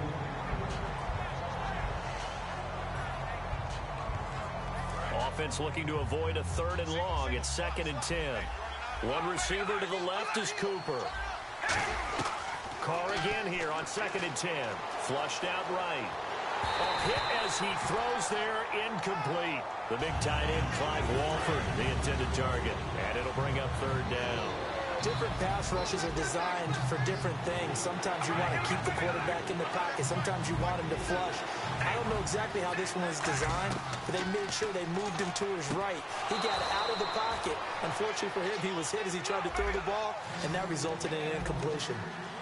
Offense looking to avoid a 3rd and long. It's 2nd and 10. One receiver to the left is Cooper. Carr again here on 2nd and 10. Flushed out right. A hit as he throws there, incomplete. The big tight end, Clyde Walford, the intended target. And it'll bring up 3rd down. Different pass rushes are designed for different things. Sometimes you want to keep the quarterback in the pocket. Sometimes you want him to flush. I don't know exactly how this one was designed, but they made sure they moved him to his right. He got out of the pocket. Unfortunately for him, he was hit as he tried to throw the ball, and that resulted in an incompletion.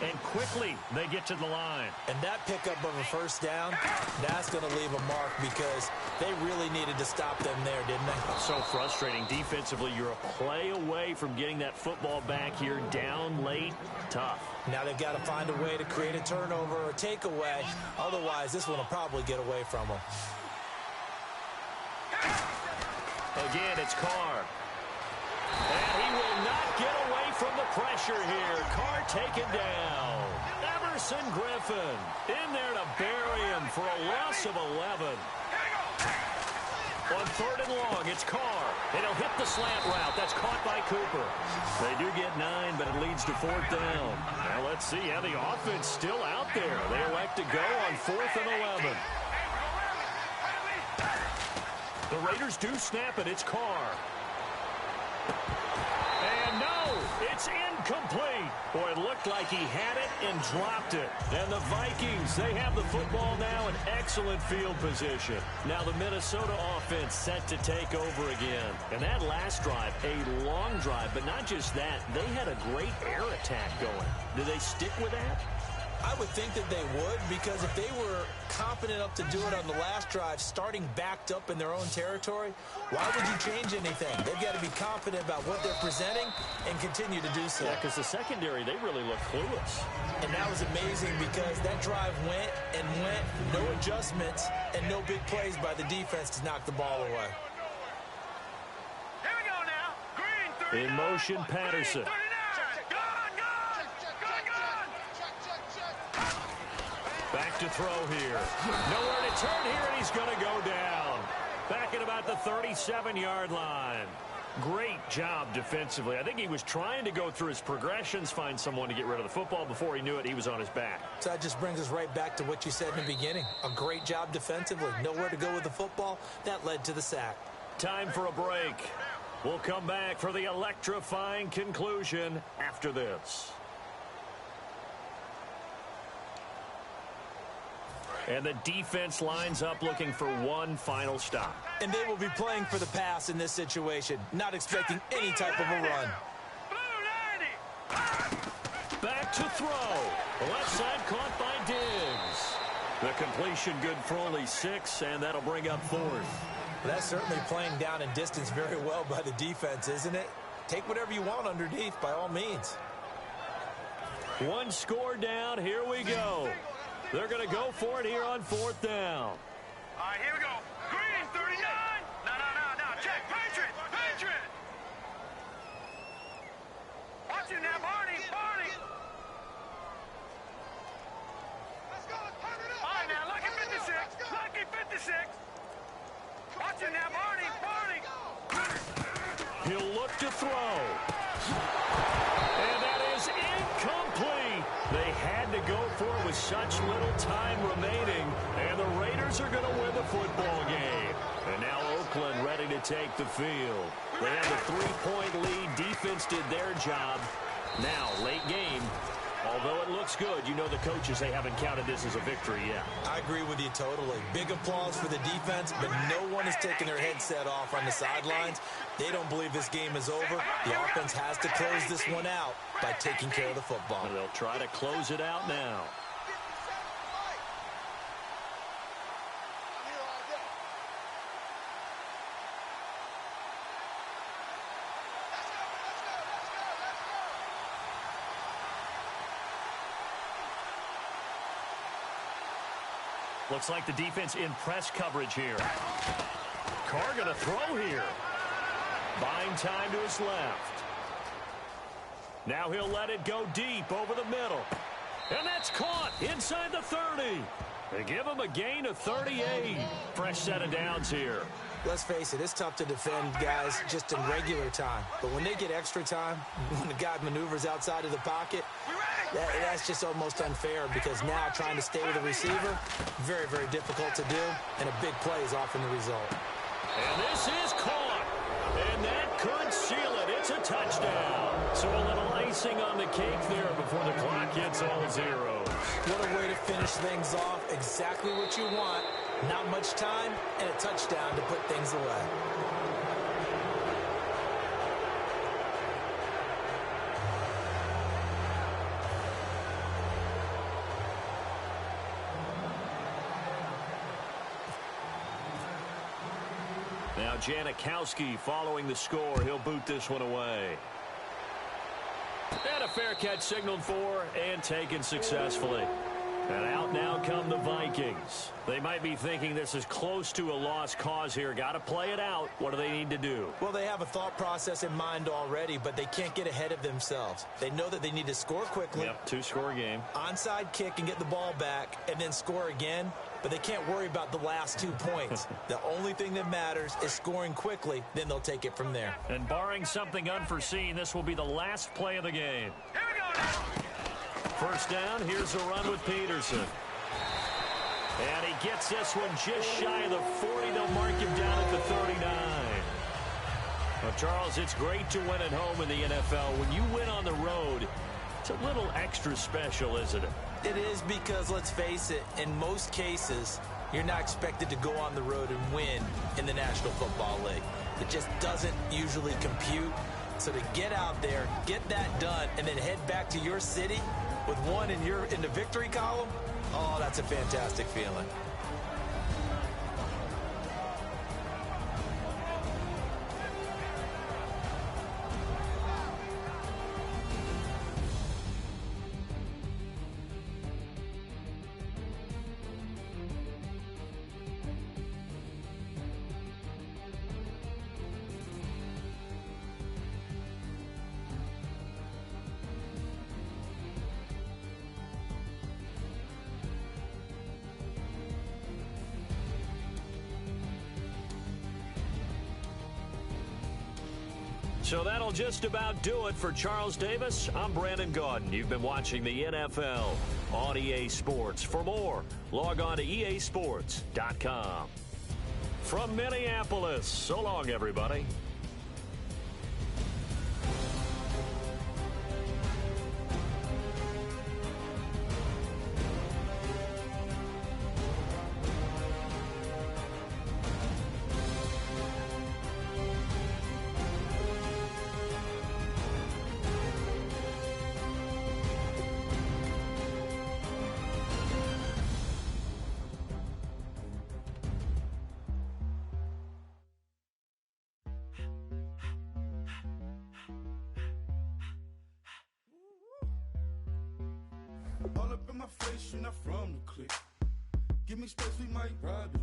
And quickly, they get to the line. And that pickup of a 1st down, that's going to leave a mark because they really needed to stop them there, didn't they? So frustrating. Defensively, you're a play away from getting that football back here down late. Tough. Now they've got to find a way to create a turnover or takeaway. Otherwise, this one will probably get away from them. Again, it's Carr. And he will not get away from the pressure here. Carr taken down. Everson Griffin in there to bury him for a loss of 11. On 3rd and long, it's Carr. And he'll hit the slant route. That's caught by Cooper. They do get 9, but it leads to 4th down. Now let's see how the offense still out there. They elect to go on 4th and 11. The Raiders do snap it. It's Carr. And no, it's incomplete. Boy, it looked like he had it and dropped it. And the Vikings, they have the football now in excellent field position. Now the Minnesota offense set to take over again. And that last drive, a long drive, but not just that, they had a great air attack going. Do they stick with that? I would think that they would, because if they were confident enough to do it on the last drive, starting backed up in their own territory, why would you change anything? They've got to be confident about what they're presenting and continue to do so. Yeah, because the secondary, they really look clueless. And that was amazing because that drive went and went, no adjustments, and no big plays by the defense to knock the ball away. Here we go now. Green, 39. In motion, Patterson. Back to throw here. Nowhere to turn here, and he's going to go down. Back at about the 37-yard line. Great job defensively. I think he was trying to go through his progressions, find someone to get rid of the football. Before he knew it, he was on his back. So that just brings us right back to what you said in the beginning. A great job defensively. Nowhere to go with the football. That led to the sack. Time for a break. We'll come back for the electrifying conclusion after this. And the defense lines up looking for one final stop. And they will be playing for the pass in this situation, not expecting any type of a run. Back to throw. The left side caught by Diggs. The completion good for only 6, and that'll bring up 4th. Well, that's certainly playing down in distance very well by the defense, isn't it? Take whatever you want underneath, by all means. One score down. Here we go. They're going to go for it here on 4th down. All right, here we go. Green, 39. No. Check. Patriot. Watch you now, Barney. Let's go. Turn it up. All right, now, lucky 56. Watch you now, Barney. He'll look to throw. And that is incomplete. They had to go for it with such little time remaining, and the Raiders are going to win the football game. And now Oakland ready to take the field. They have a 3-point lead. Defense did their job. Now, late game, Although it looks good, you know the coaches, they haven't counted this as a victory yet. I agree with you totally. Big applause for the defense, but no one is taking their headset off on the sidelines. They don't believe this game is over. The offense has to close this one out by taking care of the football. And they'll try to close it out now. Looks like the defense in press coverage here. Carr going to throw here. Buying time to his left. Now he'll let it go deep over the middle. And that's caught inside the 30. They give him a gain of 38. Fresh set of downs here. Let's face it, it's tough to defend guys just in regular time. But when they get extra time, when the guy maneuvers outside of the pocket, that's just almost unfair because now trying to stay with the receiver, very, very difficult to do, and a big play is often the result. And this is caught, and that could seal it. It's a touchdown. So a little icing on the cake there before the clock hits all zeros. What a way to finish things off. Exactly what you want. Not much time and a touchdown to put things away. Now Janikowski following the score. He'll boot this one away. And a fair catch signaled for and taken successfully. And out now come the Vikings. They might be thinking this is close to a lost cause here. Got to play it out. What do they need to do? Well, they have a thought process in mind already, but they can't get ahead of themselves. They know that they need to score quickly. Yep, two-score game. Onside kick and get the ball back and then score again. But they can't worry about the last 2 points. The only thing that matters is scoring quickly. Then they'll take it from there. And barring something unforeseen, this will be the last play of the game. Here we go now. First down, here's a run with Peterson. And he gets this one just shy of the 40. They'll mark him down at the 39. Well, Charles, it's great to win at home in the NFL. When you win on the road, it's a little extra special, isn't it? It is because, let's face it, in most cases, you're not expected to go on the road and win in the National Football League. It just doesn't usually compute. So to get out there, get that done, and then head back to your city with one in the victory column, oh, that's a fantastic feeling. So that'll just about do it for Charles Davis. I'm Brandon Gaudin. You've been watching the NFL on EA Sports. For more, log on to easports.com. From Minneapolis, so long, everybody. All up in my face, you're not from the clique. Give me space, we might rob it.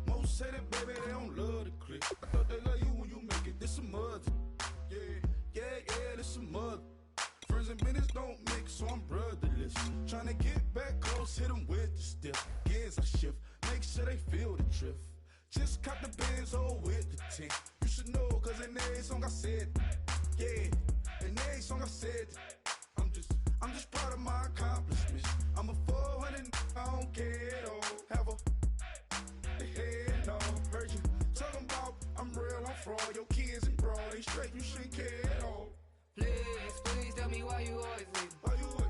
Most say that, baby, they don't love the clique. I thought they love you when you make it. This some mud. Yeah, this some mud. Friends and business don't mix, so I'm brotherless. Tryna get back close, hit them with the stiff. Gears I shift, make sure they feel the drift. Just cop the Benz, with the tint. You should know, cause in every song I said, yeah, in every song I said, I'm just proud of my accomplishments. I'm a 400, I don't care at all. Have a head, no. Heard you talking about I'm real, I'm fraud. Your kids and broad, they straight, you shouldn't care at all. Please tell me why you always leave. Why you wait?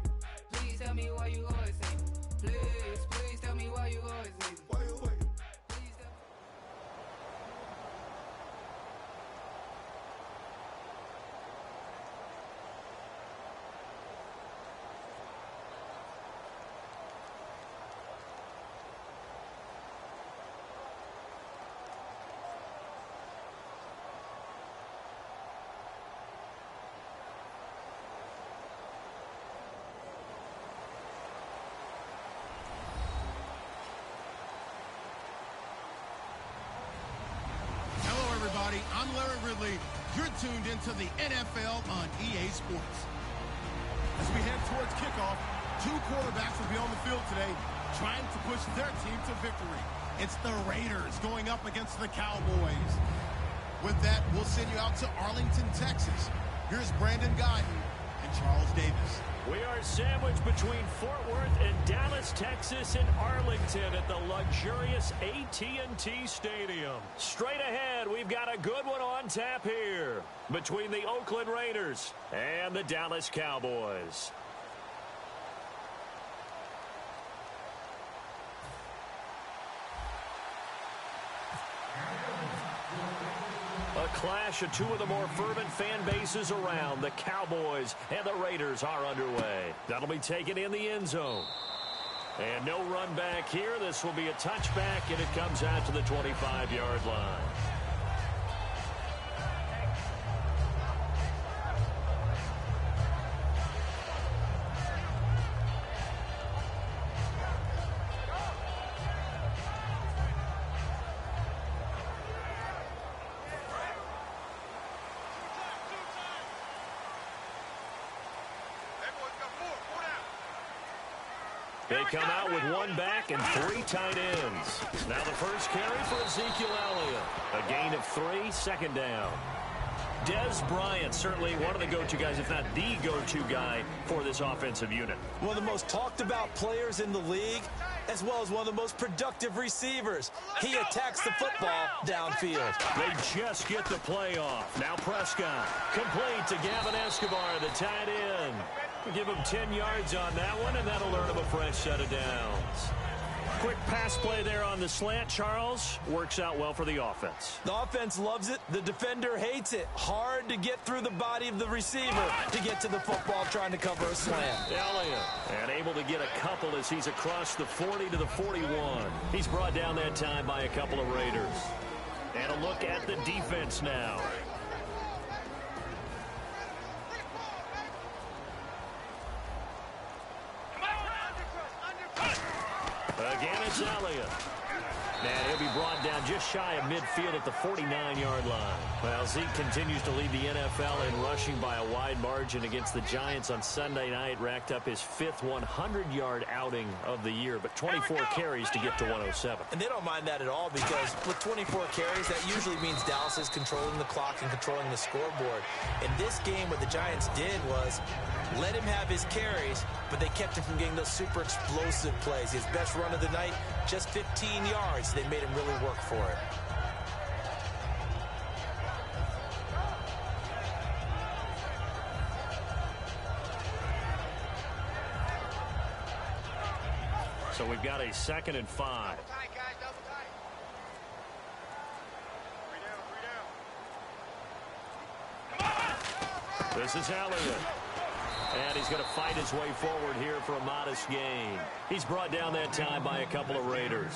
everybody. I'm Larry Ridley. You're tuned into the NFL on EA Sports. As we head towards kickoff, two quarterbacks will be on the field today trying to push their team to victory. It's the Raiders going up against the Cowboys. With that, we'll send you out to Arlington, Texas. Here's Brandon Guyton and Charles Davis. We are sandwiched between Fort Worth and Dallas, Texas, and Arlington at the luxurious AT&T Stadium. Straight ahead, we've got a good one on tap here between the Oakland Raiders and the Dallas Cowboys. A clash of two of the more fervent fan bases around. The Cowboys and the Raiders are underway. That'll be taken in the end zone. And no run back here. This will be a touchback, and it comes out to the 25-yard line. They come out with one back and three tight ends. Now the first carry for Ezekiel Elliott. A gain of 3, second down. Dez Bryant, certainly one of the go-to guys, if not the go-to guy for this offensive unit. One of the most talked about players in the league, as well as one of the most productive receivers. He attacks the football downfield. They just get the play off. Now Prescott, complete to Gavin Escobar, the tight end. Give him 10 yards on that one, and that'll earn him a fresh set of downs. Quick pass play there on the slant, Charles. Works out well for the offense. The offense loves it. The defender hates it. Hard to get through the body of the receiver to get to the football trying to cover a slant. Elliott, and able to get a couple as he's across the 40 to the 41. He's brought down that time by a couple of Raiders. And a look at the defense now. Again, it's Elliott. And he'll be brought down just shy of midfield at the 49-yard line. Well, Zeke continues to lead the NFL in rushing by a wide margin against the Giants on Sunday night. Racked up his 5th 100-yard outing of the year, but 24 carries to get to 107. And they don't mind that at all because with 24 carries, that usually means Dallas is controlling the clock and controlling the scoreboard. In this game, what the Giants did was let him have his carries, but they kept him from getting those super explosive plays. His best run of the night, just 15 yards. They made him really work for it. So we've got a 2nd and 5. This is Elliott. And he's going to fight his way forward here for a modest gain. He's brought down that time by a couple of Raiders.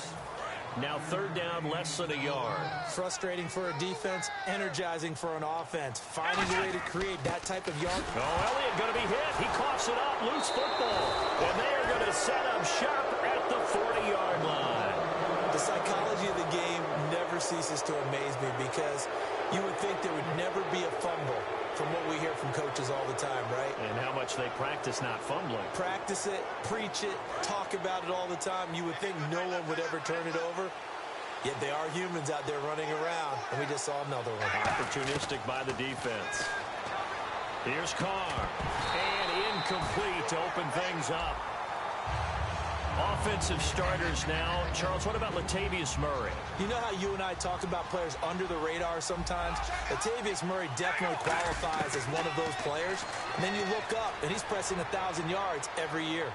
Now 3rd down, less than a yard. Frustrating for a defense, energizing for an offense. Finding a way to create that type of yard. Oh, Elliott going to be hit. He coughs it up. Loose football. And they are going to set up shop at the 40-yard line. The psychology of the game never ceases to amaze me because you would think there would never be a fumble from what we hear from coaches all the time, right? And how much they practice not fumbling. Practice it, preach it, talk about it all the time. You would think no one would ever turn it over. Yet they are humans out there running around, and we just saw another one. Opportunistic by the defense. Here's Carr. And incomplete to open things up. Offensive starters now. Charles, what about Latavius Murray? You know how you and I talk about players under the radar sometimes? Latavius Murray definitely qualifies as one of those players. And then you look up, and he's pressing 1,000 yards every year.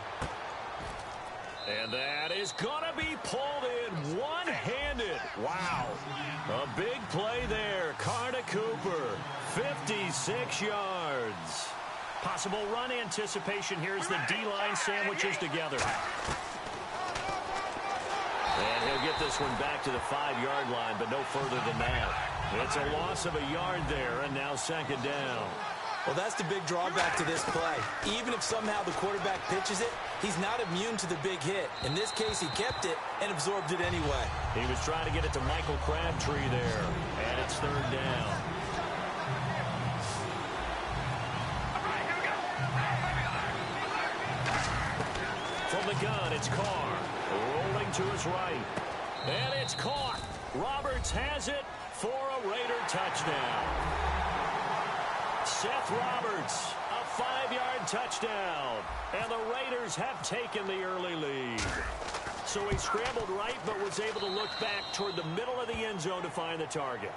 And that is going to be pulled in one-handed. Wow. A big play there. Carr to Cooper. 56 yards. Possible run anticipation. Here's the D-line sandwiches together. And he'll get this one back to the 5-yard line, but no further than that. It's a loss of a yard there, and now 2nd down. Well, that's the big drawback to this play. Even if somehow the quarterback pitches it, he's not immune to the big hit. In this case, he kept it and absorbed it anyway. He was trying to get it to Michael Crabtree there, and it's third down. From the gun, it's Carr, rolling to his right, and it's caught. Roberts has it for a Raider touchdown. Seth Roberts, a 5-yard touchdown, and the Raiders have taken the early lead. So he scrambled right but was able to look back toward the middle of the end zone to find the target.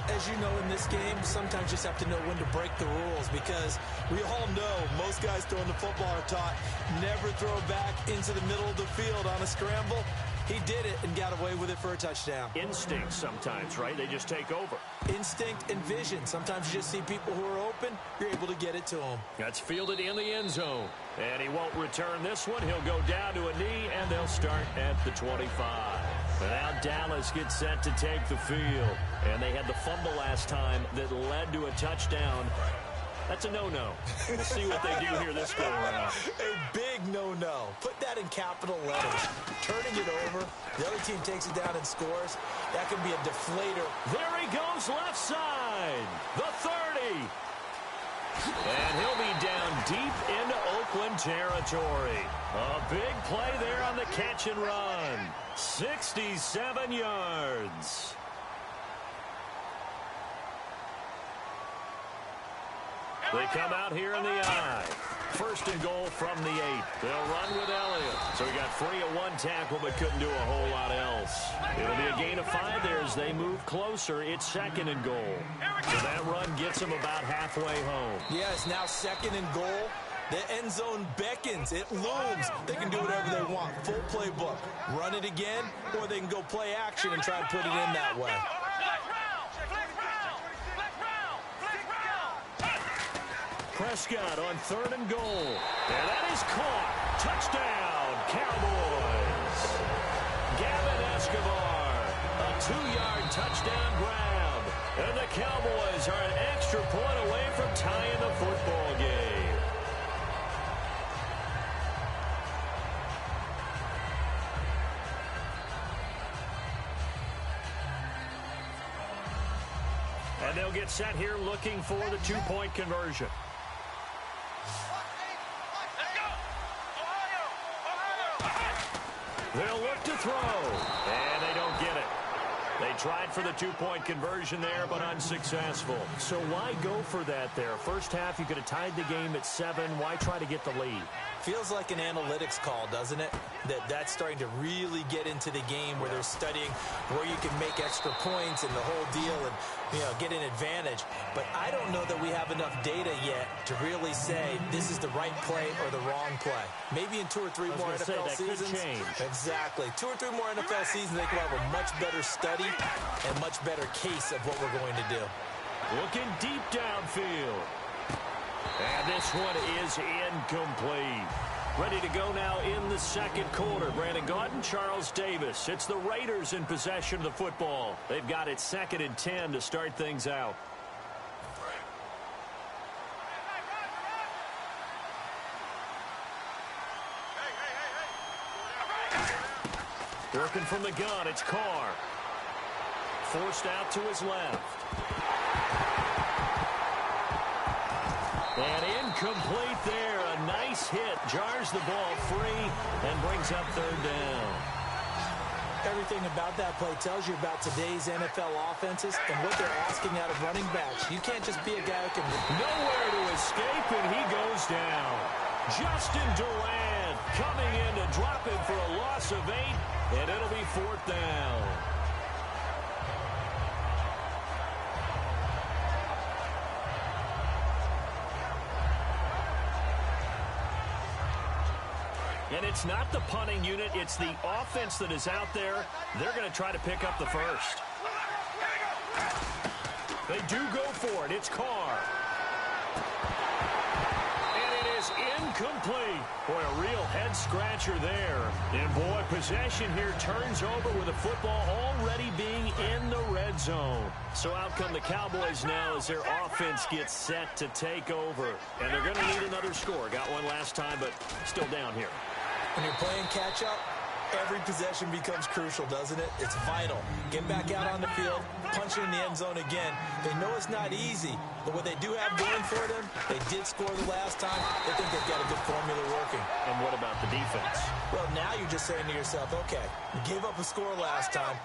As you know, in this game, sometimes you just have to know when to break the rules, because we all know most guys throwing the football are taught never throw back into the middle of the field on a scramble. He did it and got away with it for a touchdown. Instinct sometimes, right? They just take over. Instinct and vision. Sometimes you just see people who are open, you're able to get it to them. That's fielded in the end zone. And he won't return this one. He'll go down to a knee, and they'll start at the 25. And now Dallas gets set to take the field. And they had the fumble last time that led to a touchdown. That's a no-no. We'll see what they do here this go around. A big no-no. Put that in capital letters. Turning it over, the other team takes it down and scores. That can be a deflator. There he goes left side. The 30. And he'll be down deep into Oakland territory. A big play there on the catch and run. 67 yards. They come out here in the I. First and goal from the 8. They'll run with Elliott. So he got free of one tackle but couldn't do a whole lot else. It'll be a gain of 5 there as they move closer. It's second and goal. So that run gets them about halfway home. Yeah, it's now second and goal. The end zone beckons. It looms. They can do whatever they want. Full playbook. Run it again, or they can go play action and try and put it in that way. Prescott on third and goal. And that is caught. Touchdown, Cowboys. Gavin Escobar, a 2-yard touchdown grab. And the Cowboys are an extra point away from tying the football game. And they'll get set here looking for the 2-point conversion. They'll look to throw, and they don't get it. They tried for the 2-point conversion there, but unsuccessful. So why go for that there? First half, you could have tied the game at 7. Why try to get the lead? Feels like an analytics call, doesn't it? That's starting to really get into the game where they're studying where you can make extra points and the whole deal and, get an advantage. But I don't know that we have enough data yet to really say this is the right play or the wrong play. Maybe in 2 or 3 more NFL seasons. Could change. Exactly. 2 or 3 more NFL seasons, they can have a much better study and much better case of what we're going to do. Looking deep downfield. And this one is incomplete. Ready to go now in the second quarter. Brandon Gaudin, Charles Davis. It's the Raiders in possession of the football. They've got it 2nd and 10 to start things out. Working from the gun, it's Carr. Forced out to his left. And incomplete there. A nice hit. Jars the ball free and brings up third down. Everything about that play tells you about today's NFL offenses and what they're asking out of running backs. You can't just be a guy who can... Nowhere to escape, and he goes down. Justin Durant coming in to drop him for a loss of 8, and it'll be 4th down. And it's not the punting unit, it's the offense that is out there. They're going to try to pick up the first. They do go for it. It's Carr. And it is incomplete. Boy, a real head-scratcher there. And, boy, possession here turns over with the football already being in the red red zone. So out come the Cowboys now as their offense gets set to take over. And they're going to need another score. Got one last time, but still down here. When you're playing catch-up, every possession becomes crucial, doesn't it? It's vital. Get back out on the field, punch it in the end zone again. They know it's not easy, but what they do have going for them, they did score the last time. They think they've got a good formula working. And what about the defense? Well, now you're just saying to yourself, okay, we gave up a score last time.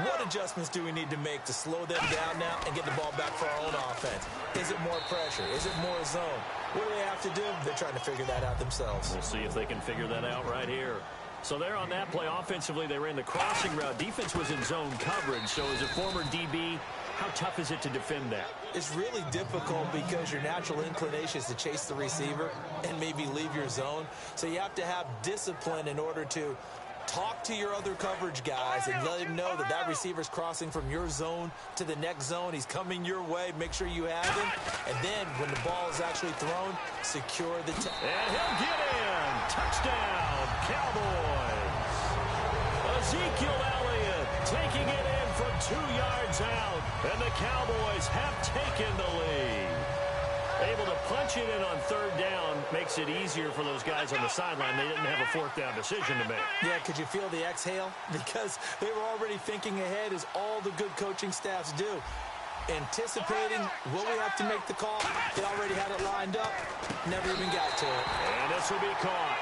What adjustments do we need to make to slow them down now and get the ball back for our own offense? Is it more pressure? Is it more zone? What do they have to do? They're trying to figure that out themselves. We'll see if they can figure that out right here. So there on that play, offensively, they ran the crossing route. Defense was in zone coverage. So as a former DB, how tough is it to defend that? It's really difficult because your natural inclination is to chase the receiver and maybe leave your zone. So you have to have discipline in order to talk to your other coverage guys and let him know that that receiver's crossing from your zone to the next zone. He's coming your way. Make sure you have him. And then when the ball is actually thrown, secure the and he'll get in. Touchdown, Cowboys. Ezekiel Elliott taking it in from 2 yards out. And the Cowboys have taken the lead. Able to punch it in on third down makes it easier for those guys on the sideline. They didn't have a fourth down decision to make. Yeah, could you feel the exhale? Because they were already thinking ahead, as all the good coaching staffs do. Anticipating, will we have to make the call? They already had it lined up. Never even got to it. And this will be caught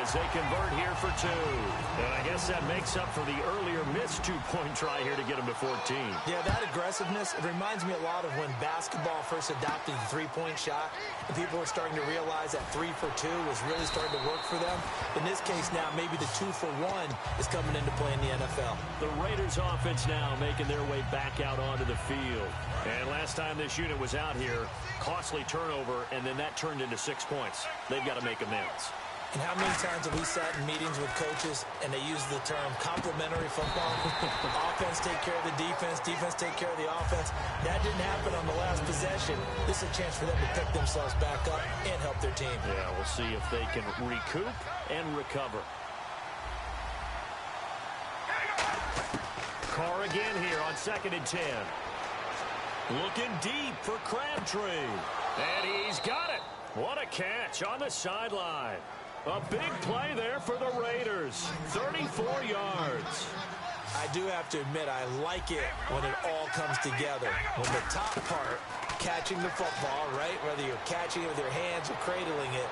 as they convert here for 2. And I guess that makes up for the earlier missed 2-point try here to get them to 14. Yeah, that aggressiveness, it reminds me a lot of when basketball first adopted the three-point shot, and people were starting to realize that 3 for 2 was really starting to work for them. In this case now, maybe the 2 for 1 is coming into play in the NFL. The Raiders offense now making their way back out onto the field. And last time this unit was out here, costly turnover, and then that turned into 6 points. They've got to make amends. And how many times have we sat in meetings with coaches and they use the term complementary football? Offense take care of the defense, defense take care of the offense. That didn't happen on the last possession. This is a chance for them to pick themselves back up and help their team. Yeah, we'll see if they can recoup and recover. Carr again here on 2nd and 10. Looking deep for Crabtree. And he's got it. What a catch on the sideline. A big play there for the Raiders. 34 yards. I do have to admit, I like it when it all comes together. When the top part, catching the football, right? Whether you're catching it with your hands or cradling it,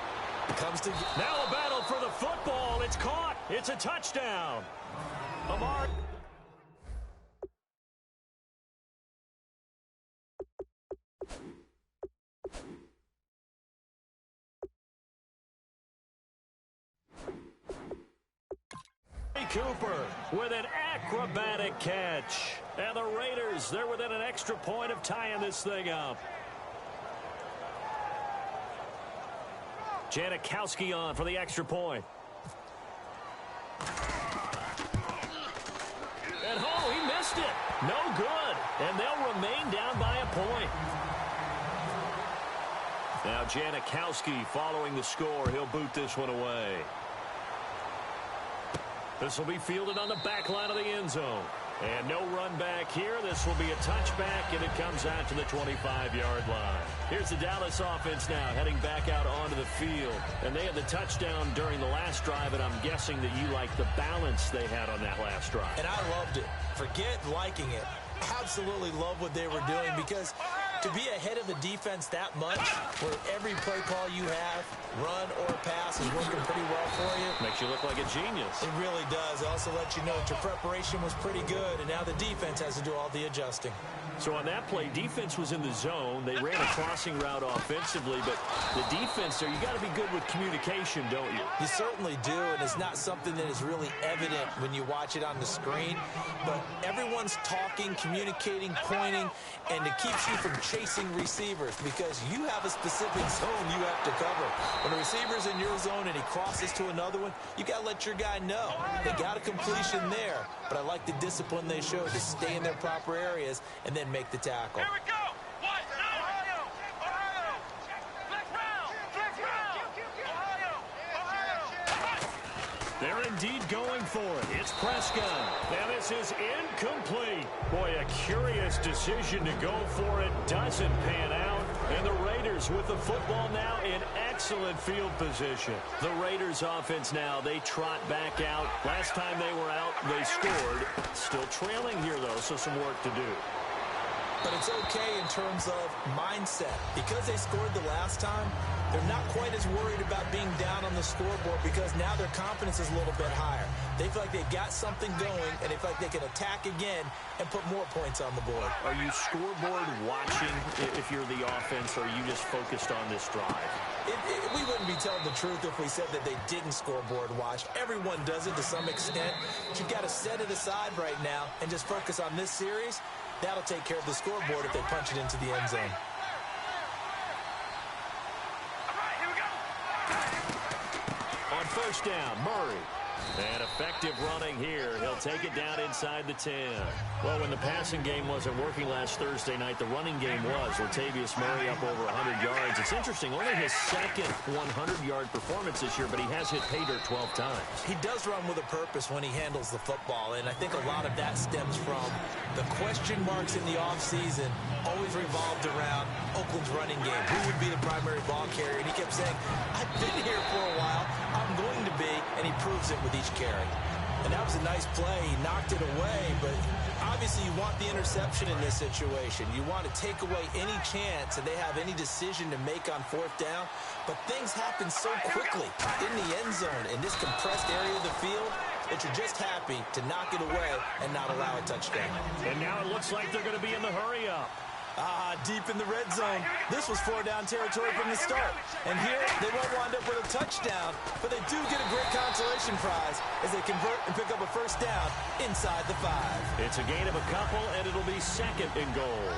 comes together. Now a battle for the football. It's caught. It's a touchdown. Amari. Cooper with an acrobatic catch. And the Raiders, they're within an extra point of tying this thing up. Janikowski on for the extra point. And oh, he missed it. No good. And they'll remain down by a point. Now Janikowski following the score. He'll boot this one away. This will be fielded on the back line of the end zone. And no run back here. This will be a touchback, and it comes out to the 25-yard line. Here's the Dallas offense now heading back out onto the field. And they had the touchdown during the last drive, and I'm guessing that you like the balance they had on that last drive. And I loved it. Forget liking it. Absolutely love what they were doing, because to be ahead of the defense that much, where every play call you have, run or pass, is working pretty well for you. Makes you look like a genius. It really does. It also lets you know that your preparation was pretty good, and now the defense has to do all the adjusting. So on that play, defense was in the zone. They ran a crossing route offensively, but the defense there, you got to be good with communication, don't you? You certainly do, and it's not something that is really evident when you watch it on the screen. But everyone's talking, communicating, pointing, and it keeps you from chasing receivers, because you have a specific zone you have to cover. When a receiver's in your zone and he crosses to another one, you got to let your guy know. They got a completion there, but I like the discipline they showed to stay in their proper areas and then make the tackle. Here we go. Ohio. Flex round. Ohio. They're indeed going for it. It's Prescott. And this is incomplete. Boy, a curious His decision to go for it doesn't pan out. And the Raiders with the football now in excellent field position. The Raiders offense now, they trot back out. Last time they were out, they scored. Still trailing here, though, so some work to do. But it's okay in terms of mindset. Because they scored the last time, they're not quite as worried about being down on the scoreboard because now their confidence is a little bit higher. They feel like they've got something going, and they feel like they can attack again and put more points on the board. Are you scoreboard watching if you're the offense, or are you just focused on this drive? We wouldn't be telling the truth if we said that they didn't scoreboard watch. Everyone does it to some extent. But you've got to set it aside right now and just focus on this series. That'll take care of the scoreboard if they punch it into the end zone. On first down, Murray. And effective running here. He'll take it down inside the 10. Well, when the passing game wasn't working last Thursday night, the running game was. Latavius Murray up over 100 yards. It's interesting, only his second 100-yard performance this year, but he has hit pay dirt 12 times. He does run with a purpose when he handles the football, and I think a lot of that stems from the question marks in the offseason always revolved around Oakland's running game. Who would be the primary ball carrier? And he kept saying, I've been here for a while. I'm going to be, and he proves it with each carry. And that was a nice play. He knocked it away, but obviously you want the interception in this situation. You want to take away any chance and they have any decision to make on fourth down. But things happen so quickly in the end zone in this compressed area of the field that you're just happy to knock it away and not allow a touchdown. And now it looks like they're going to be in the hurry-up. Deep in the red zone. This was 4-down territory from the start. And here, they won't wind up with a touchdown, but they do get a great consolation prize as they convert and pick up a first down inside the 5. It's a gain of a couple, and it'll be second and goal.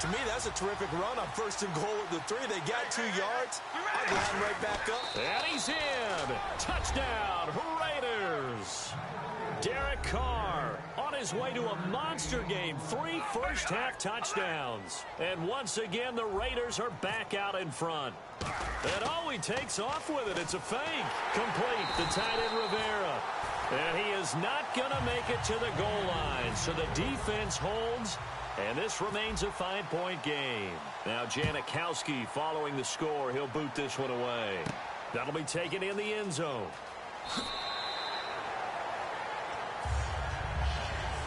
To me, that's a terrific run on first and goal at the 3. They got 2 yards. I'd line right back up. And he's in. Touchdown, Raiders. Derek Carr on his way to a monster game. 3 first-half touchdowns. And once again, the Raiders are back out in front. And he takes off with it. It's a fake. Complete. The tight end, Rivera. And he is not going to make it to the goal line. So the defense holds, and this remains a 5-point game. Now Janikowski following the score. He'll boot this one away. That'll be taken in the end zone.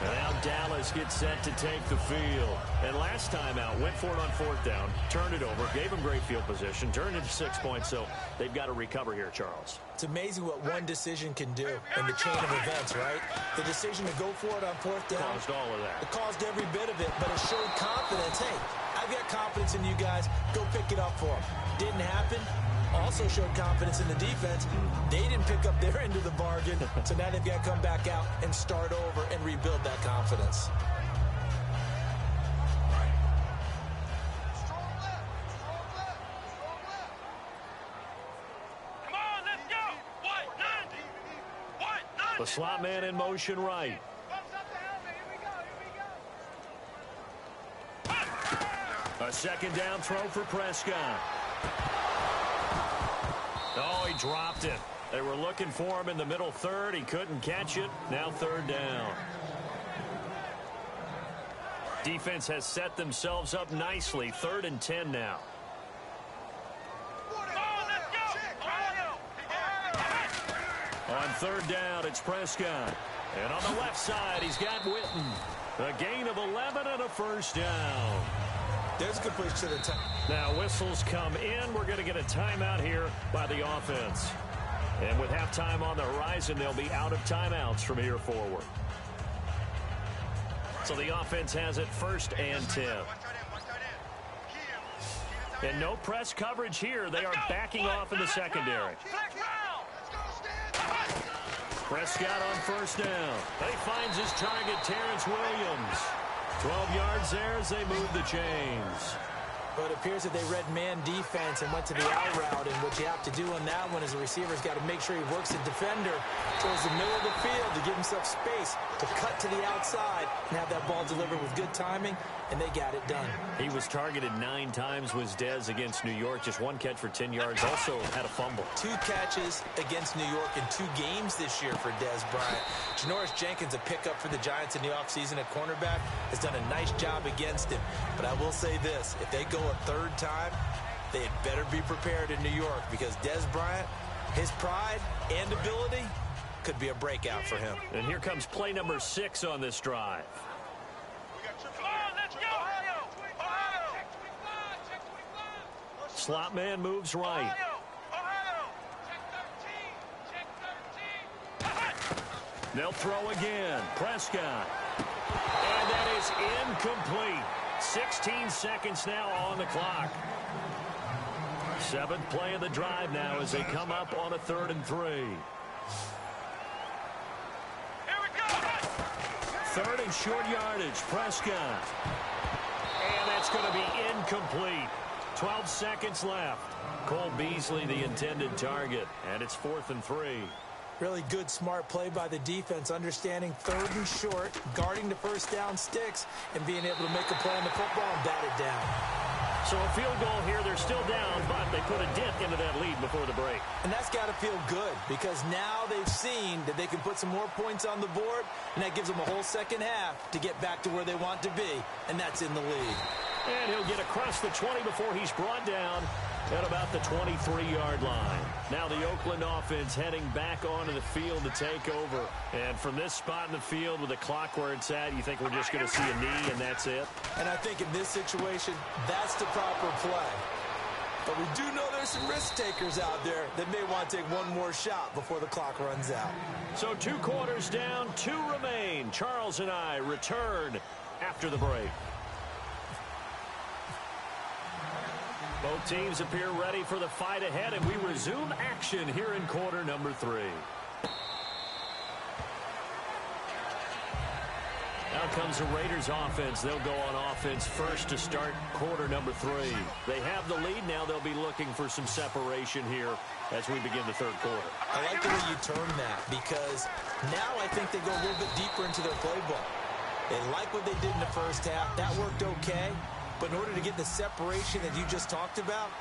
Now Dallas gets set to take the field. And last time out, went for it on fourth down, turned it over, gave them great field position, turned it to 6 points, so they've got to recover here, Charles. It's amazing what one decision can do in the chain of events, right? The decision to go for it on fourth down. Caused all of that. It caused every bit of it, but it showed confidence. Hey, I've got confidence in you guys. Go pick it up for them. Didn't happen. Also showed confidence in the defense. They didn't pick up their end of the bargain, so now they've got to come back out and start over and rebuild that confidence. Come on, let's go! What? The slot man in motion right. A second down throw for Prescott. Oh, he dropped it. They were looking for him in the middle third. He couldn't catch it. Now third down. Defense has set themselves up nicely. 3rd and 10 now. On third down, it's Prescott. And on the left side, he's got Witten. A gain of 11 and a first down. There's a good push to the top. Now whistles come in. We're going to get a timeout here by the offense. And with halftime on the horizon, they'll be out of timeouts from here forward. So the offense has it 1st and 10. And no press coverage here. They are backing off in the secondary. Prescott on first down. He finds his target, Terrence Williams. 12 yards there as they move the chains. Well, it appears that they read man defense and went to the out route, and what you have to do on that one is the receiver's got to make sure he works the defender towards the middle of the field to give himself space to cut to the outside and have that ball delivered with good timing, and they got it done. He was targeted 9 times, was Dez against New York. Just 1 catch for 10 yards. Also had a fumble. 2 catches against New York in 2 games this year for Dez Bryant. Janoris Jenkins, a pickup for the Giants in the offseason at cornerback, has done a nice job against him. But I will say this, if they go a 3rd time, they had better be prepared in New York, because Dez Bryant, his pride and ability could be a breakout for him. And here comes play number 6 on this drive. Slot man moves right. They'll throw again. Prescott. And that is incomplete. 16 seconds now on the clock. 7th play of the drive now as they come up on a 3rd and 3. 3rd and short yardage. Prescott. And that's going to be incomplete. 12 seconds left. Cole Beasley, the intended target. And it's 4th and 3. Really good, smart play by the defense, understanding 3rd and short, guarding the first down sticks, and being able to make a play on the football and bat it down. So a field goal here. They're still down, but they put a dent into that lead before the break. And that's got to feel good, because now they've seen that they can put some more points on the board, and that gives them a whole second half to get back to where they want to be, and that's in the lead. And he'll get across the 20 before he's brought down at about the 23-yard line. Now the Oakland offense heading back onto the field to take over. And from this spot in the field with the clock where it's at, you think we're just going to see a knee and that's it? And I think in this situation, that's the proper play. But we do know there's some risk takers out there that may want to take one more shot before the clock runs out. So 2 quarters down, 2 remain. Charles and I return after the break. Both teams appear ready for the fight ahead, and we resume action here in quarter number 3. Now comes the Raiders offense. They'll go on offense first to start quarter number 3. They have the lead now. They'll be looking for some separation here as we begin the 3rd quarter. I like the way you term that, because now I think they go a little bit deeper into their playbook. They like what they did in the first half. That worked okay. But in order to get the separation that you just talked about,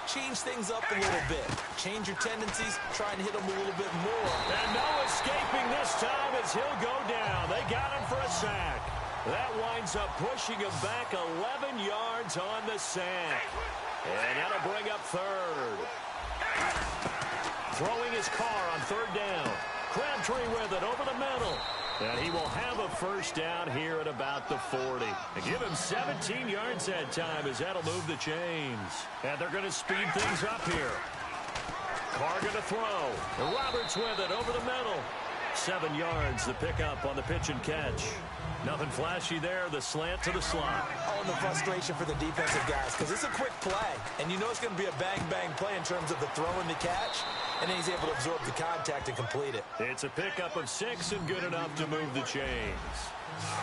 change things up a little bit. Change your tendencies, try and hit them a little bit more. And no escaping this time as he'll go down. They got him for a sack. That winds up pushing him back 11 yards on the sack. And that'll bring up 3rd. Throwing his car on 3rd down. Crabtree with it over the middle. And he will have a first down here at about the 40. And give him 17 yards that time as that'll move the chains. And they're going to speed things up here. Carr going to throw. And Roberts with it over the middle. 7 yards, the pickup on the pitch and catch. Nothing flashy there, the slant to the slot. Oh, and the frustration for the defensive guys, because it's a quick play. And you know it's going to be a bang-bang play in terms of the throw and the catch. And then he's able to absorb the contact and complete it. It's a pickup of 6 and good enough to move the chains.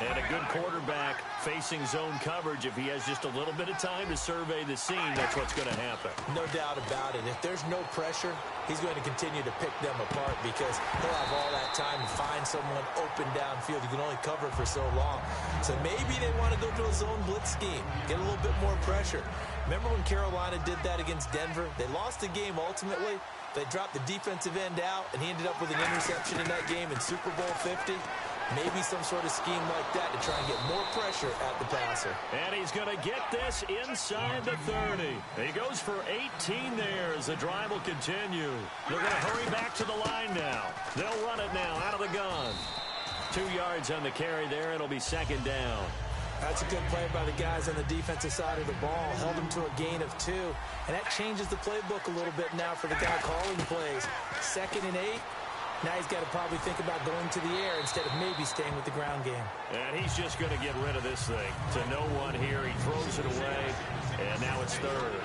And a good quarterback facing zone coverage. If he has just a little bit of time to survey the scene, that's what's going to happen. No doubt about it. If there's no pressure, he's going to continue to pick them apart, because he'll have all that time to find someone open downfield. You can only cover for so long. So maybe they want to go to a zone blitz scheme, get a little bit more pressure. Remember when Carolina did that against Denver? They lost the game ultimately. They dropped the defensive end out, and he ended up with an interception in that game in Super Bowl 50. Maybe some sort of scheme like that to try and get more pressure at the passer. And he's going to get this inside the 30. He goes for 18 there as the drive will continue. They're going to hurry back to the line now. They'll run it now out of the gun. 2 yards on the carry there. It'll be 2nd down. That's a good play by the guys on the defensive side of the ball. Held him to a gain of 2. And that changes the playbook a little bit now for the guy calling plays. 2nd and 8. Now he's got to probably think about going to the air instead of maybe staying with the ground game. And he's just going to get rid of this thing. To no one here. He throws it away. And now it's 3rd.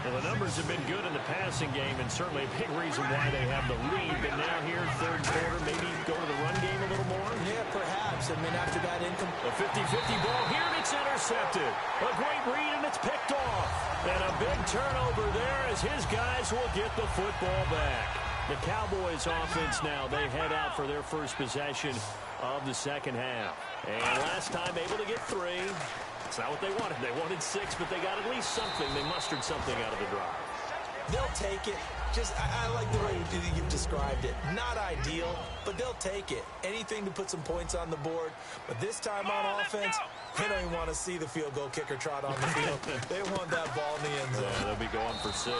Well, the numbers have been good in the passing game, and certainly a big reason why they have the lead. But now here, 3rd quarter, maybe go to the run game a little more? Yeah, perhaps. I mean, after that income. A 50-50 ball here, and it's intercepted. A great read, and it's picked off. And a big turnover there as his guys will get the football back. The Cowboys offense now, they head out for their first possession of the second half. And last time able to get 3. It's not what they wanted. They wanted 6, but they got at least something. They mustered something out of the drive. They'll take it. I like the way you've described it. Not ideal, but they'll take it. Anything to put some points on the board. But this time on offense, they don't even want to see the field goal kicker trot on the field. They want that ball in the end zone. Yeah, they'll be going for 6.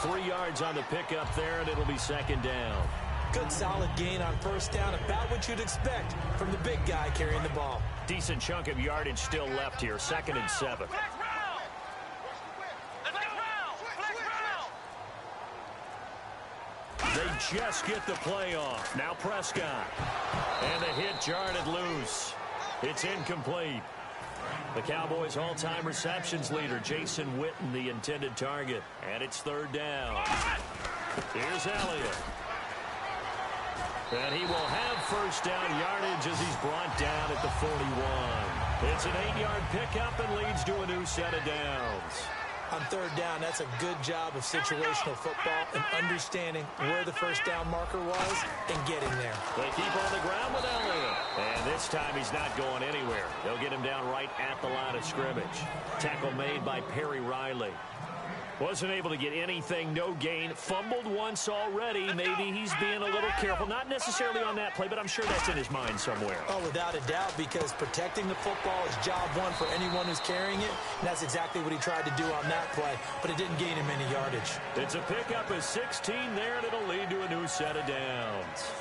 3 yards on the pickup there, and it'll be second down. Good solid gain on first down, about what you'd expect from the big guy carrying the ball. Decent chunk of yardage still left here, 2nd and 7. They just get the play off. Now Prescott. And the hit jarred loose. It's incomplete. The Cowboys' all-time receptions leader, Jason Witten, the intended target. And it's 3rd down. Here's Elliott. And he will have first down yardage as he's brought down at the 41. It's an 8-yard pickup and leads to a new set of downs. On 3rd down, that's a good job of situational football and understanding where the first down marker was and getting there. They keep on the ground with Elliott. And this time he's not going anywhere. They'll get him down right at the line of scrimmage. Tackle made by Perry Riley. Wasn't able to get anything, no gain. Fumbled once already. Maybe he's being a little careful. Not necessarily on that play, but I'm sure that's in his mind somewhere. Oh, without a doubt, because protecting the football is job one for anyone who's carrying it. And that's exactly what he tried to do on that play, but it didn't gain him any yardage. It's a pickup of 16 there, and it'll lead to a new set of downs.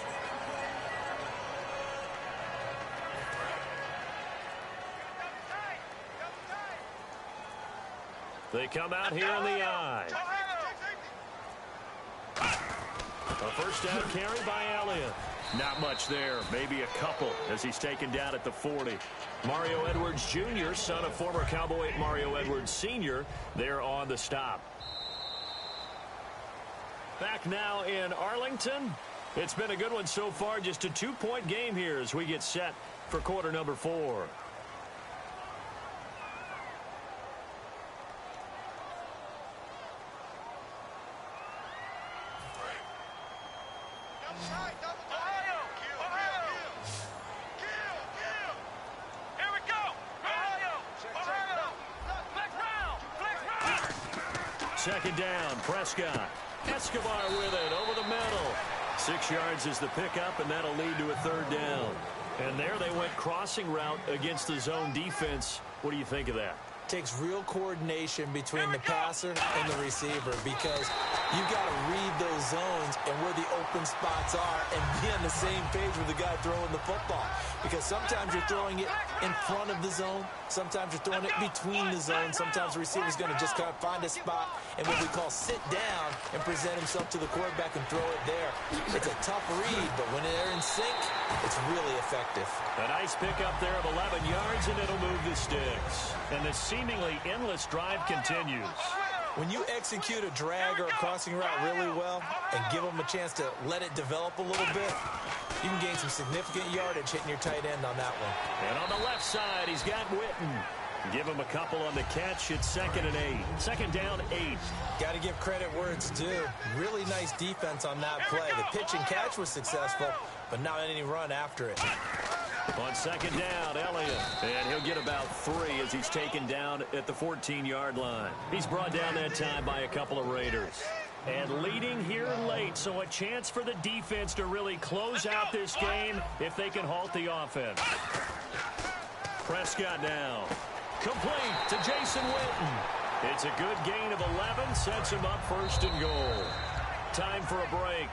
They come out here in the I. A first down carry by Elliott. Not much there, maybe a couple as he's taken down at the 40. Mario Edwards Jr., son of former Cowboy Mario Edwards Sr., there on the stop. Back now in Arlington. It's been a good one so far, just a 2-point game here as we get set for quarter number 4. Second down, Prescott. Escobar with it over the middle. 6 yards is the pickup, and that'll lead to a 3rd down. And there they went crossing route against the zone defense. What do you think of that? Takes real coordination between the passer and the receiver because you got to read those zones and where the open spots are and be on the same page with the guy throwing the football. Because sometimes you're throwing it in front of the zone. Sometimes you're throwing it between the zones. Sometimes the receiver's going to just kind of find a spot and what we call sit down and present himself to the quarterback and throw it there. It's a tough read, but when they're in sync, it's really effective. A nice pickup there of 11 yards, and it'll move the sticks. And the seemingly endless drive continues. When you execute a drag or a crossing route really well and give them a chance to let it develop a little bit, you can gain some significant yardage hitting your tight end on that one. And on the left side, he's got Witten. Give him a couple on the catch. It's 2nd and 8. Second down, 8. Got to give credit where it's due. Really nice defense on that play. The pitch and catch was successful, but not any run after it. On second down, Elliott. And he'll get about 3 as he's taken down at the 14-yard line. He's brought down that time by a couple of Raiders. And leading here late, so a chance for the defense to really close out this game if they can halt the offense. Prescott now. Complete to Jason Witten. It's a good gain of 11, sets him up 1st and goal. Time for a break.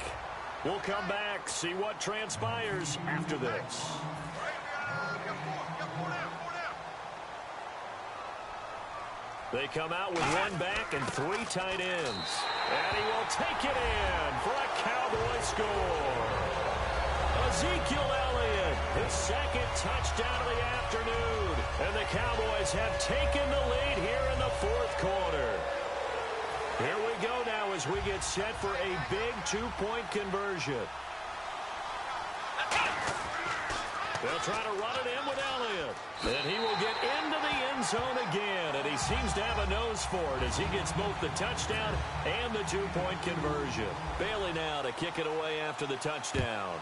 We'll come back, see what transpires after this. They come out with 1 back and 3 tight ends. And he will take it in for a Cowboy score. Ezekiel Elliott, his 2nd touchdown of the afternoon. And the Cowboys have taken the lead here in the 4th quarter. Here we go now as we get set for a big 2-point conversion. They'll try to run it in with Elliott. And he will get into the end end zone again, and he seems to have a nose for it as he gets both the touchdown and the two-point conversion. Bailey now to kick it away after the touchdown.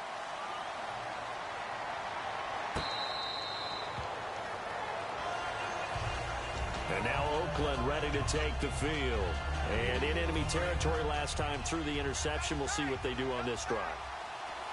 And now Oakland ready to take the field. And in enemy territory last time through the interception. We'll see what they do on this drive.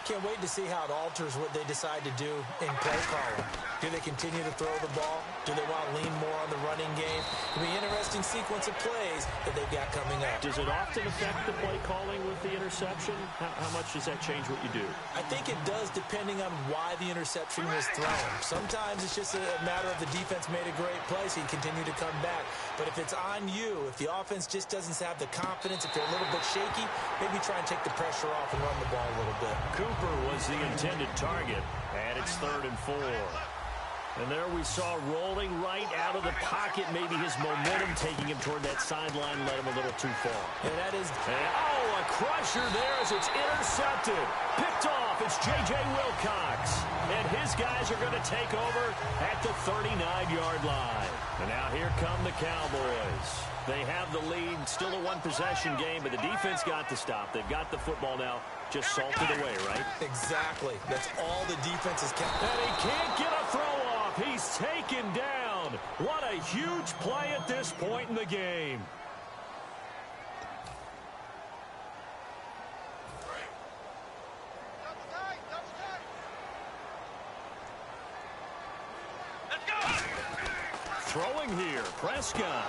Can't wait to see how it alters what they decide to do in play calling. Do they continue to throw the ball? Do they want to lean more on the running game? It'll be an interesting sequence of plays that they've got coming up. Does it often affect the play calling with the interception? How much does that change what you do? I think it does depending on why the interception was thrown. Sometimes it's just a matter of the defense made a great play, so you continue to come back. But if it's on you, if the offense just doesn't have the confidence, if they're a little bit shaky, maybe try and take the pressure off and run the ball a little bit. Cooper was the intended target, and it's 3rd and 4. And there we saw rolling right out of the pocket, maybe his momentum taking him toward that sideline led him a little too far. And that is... a crusher there as it's intercepted. Picked off, it's J.J. Wilcox. And his guys are going to take over at the 39-yard line. And now here come the Cowboys. They have the lead, still a one-possession game, but the defense got to stop. They've got the football now, just salted away, right? Exactly. That's all the defense has kept. And he can't get a throw off. He's taken down. What a huge play at this point in the game. Throwing here, Prescott.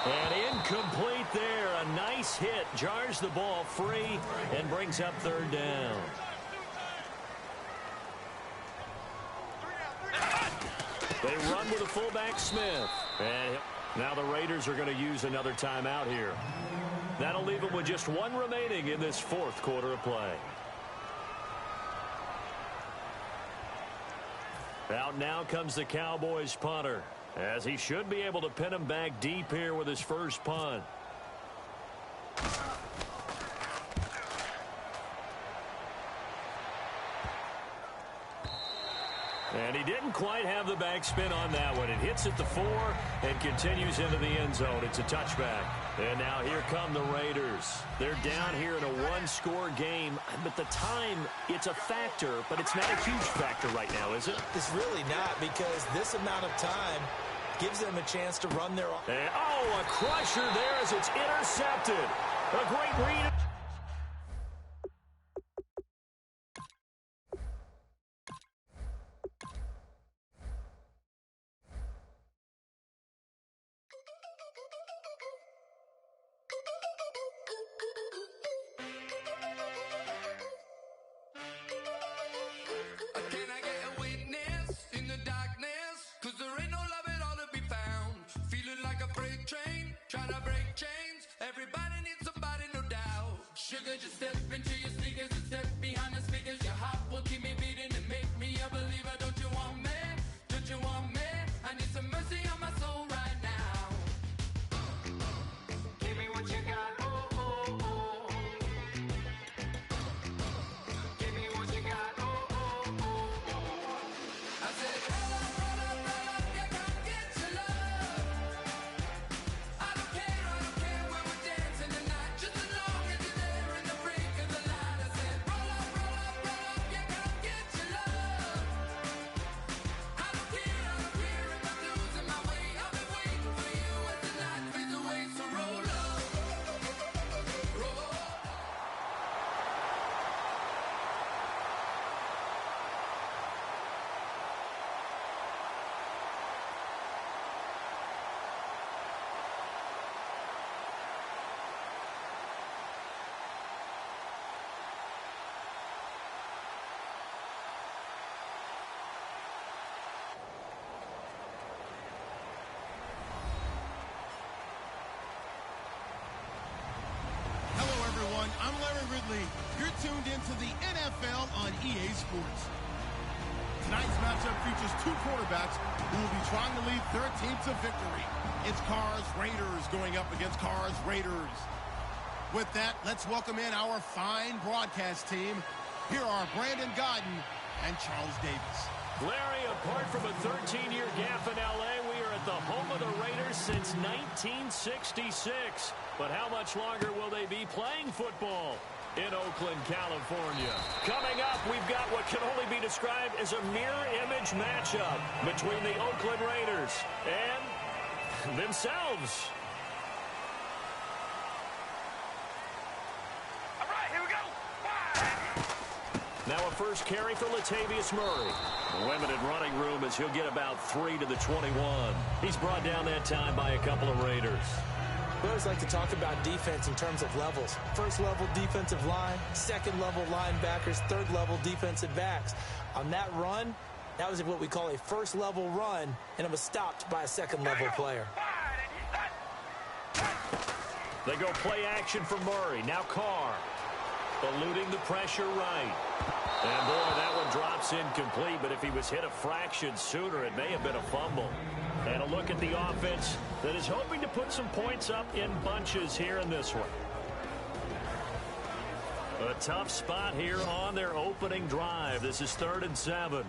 And incomplete there. A nice hit. Jars the ball free and brings up 3rd down. They run with a fullback, Smith. And now the Raiders are going to use another timeout here. That'll leave them with just one remaining in this 4th quarter of play. Out now comes the Cowboys punter, as he should be able to pin him back deep here with his first punt. And he didn't quite have the backspin on that one. It hits at the 4 and continues into the end zone. It's a touchback. And now here come the Raiders. They're down here in a one-score game. But the time, it's a factor, but it's not a huge factor right now, is it? It's really not, because this amount of time gives them a chance to run their... And, a crusher there as it's intercepted. A great read. Just step into your sneakers and step behind the speakers. Your heart will keep me beating and make me a believer. Don't you want me? Don't you want me? I need some mercy on my soul right now. Give me what you got. Oh, oh, oh. Give me what you got. Oh, oh, oh. I said, roll up, yeah, come get your love. I don't care where we're dancing tonight. Just as long as you're there. I'm Larry Ridley. You're tuned into the NFL on EA Sports. Tonight's matchup features two quarterbacks who will be trying to lead their team to victory. It's Carr's Raiders going up against Carr's Raiders. With that, let's welcome in our fine broadcast team. Here are Brandon Gaudin and Charles Davis. Larry, apart from a 13-year gap in L.A., we are at the home of the since 1966. But how much longer will they be playing football in Oakland, California? Coming up, we've got what can only be described as a mirror image matchup between the Oakland Raiders and themselves. All right, here we go. Now a first carry for Latavius Murray. Limited running room as he'll get about 3 to the 21. He's brought down that time by a couple of Raiders. We always like to talk about defense in terms of levels. First level defensive line, second level linebackers, third level defensive backs. On that run, that was what we call a first level run, and it was stopped by a second level player. They go play action for Murray. Now Carr eluding the pressure right. And boy, that one drops incomplete, but if he was hit a fraction sooner, it may have been a fumble. And a look at the offense that is hoping to put some points up in bunches here in this one. A tough spot here on their opening drive. This is 3rd and 7.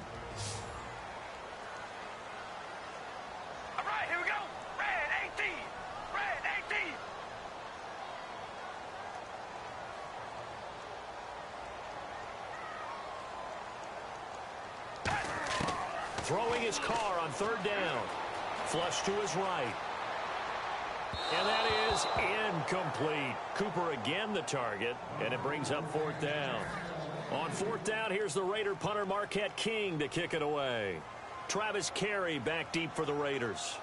All right, here we go. Red 18. Red 18. Throwing his Carr on 3rd down. Flush to his right. And that is incomplete. Cooper again the target, and it brings up 4th down. On 4th down, here's the Raider punter Marquette King to kick it away. Travis Carey back deep for the Raiders.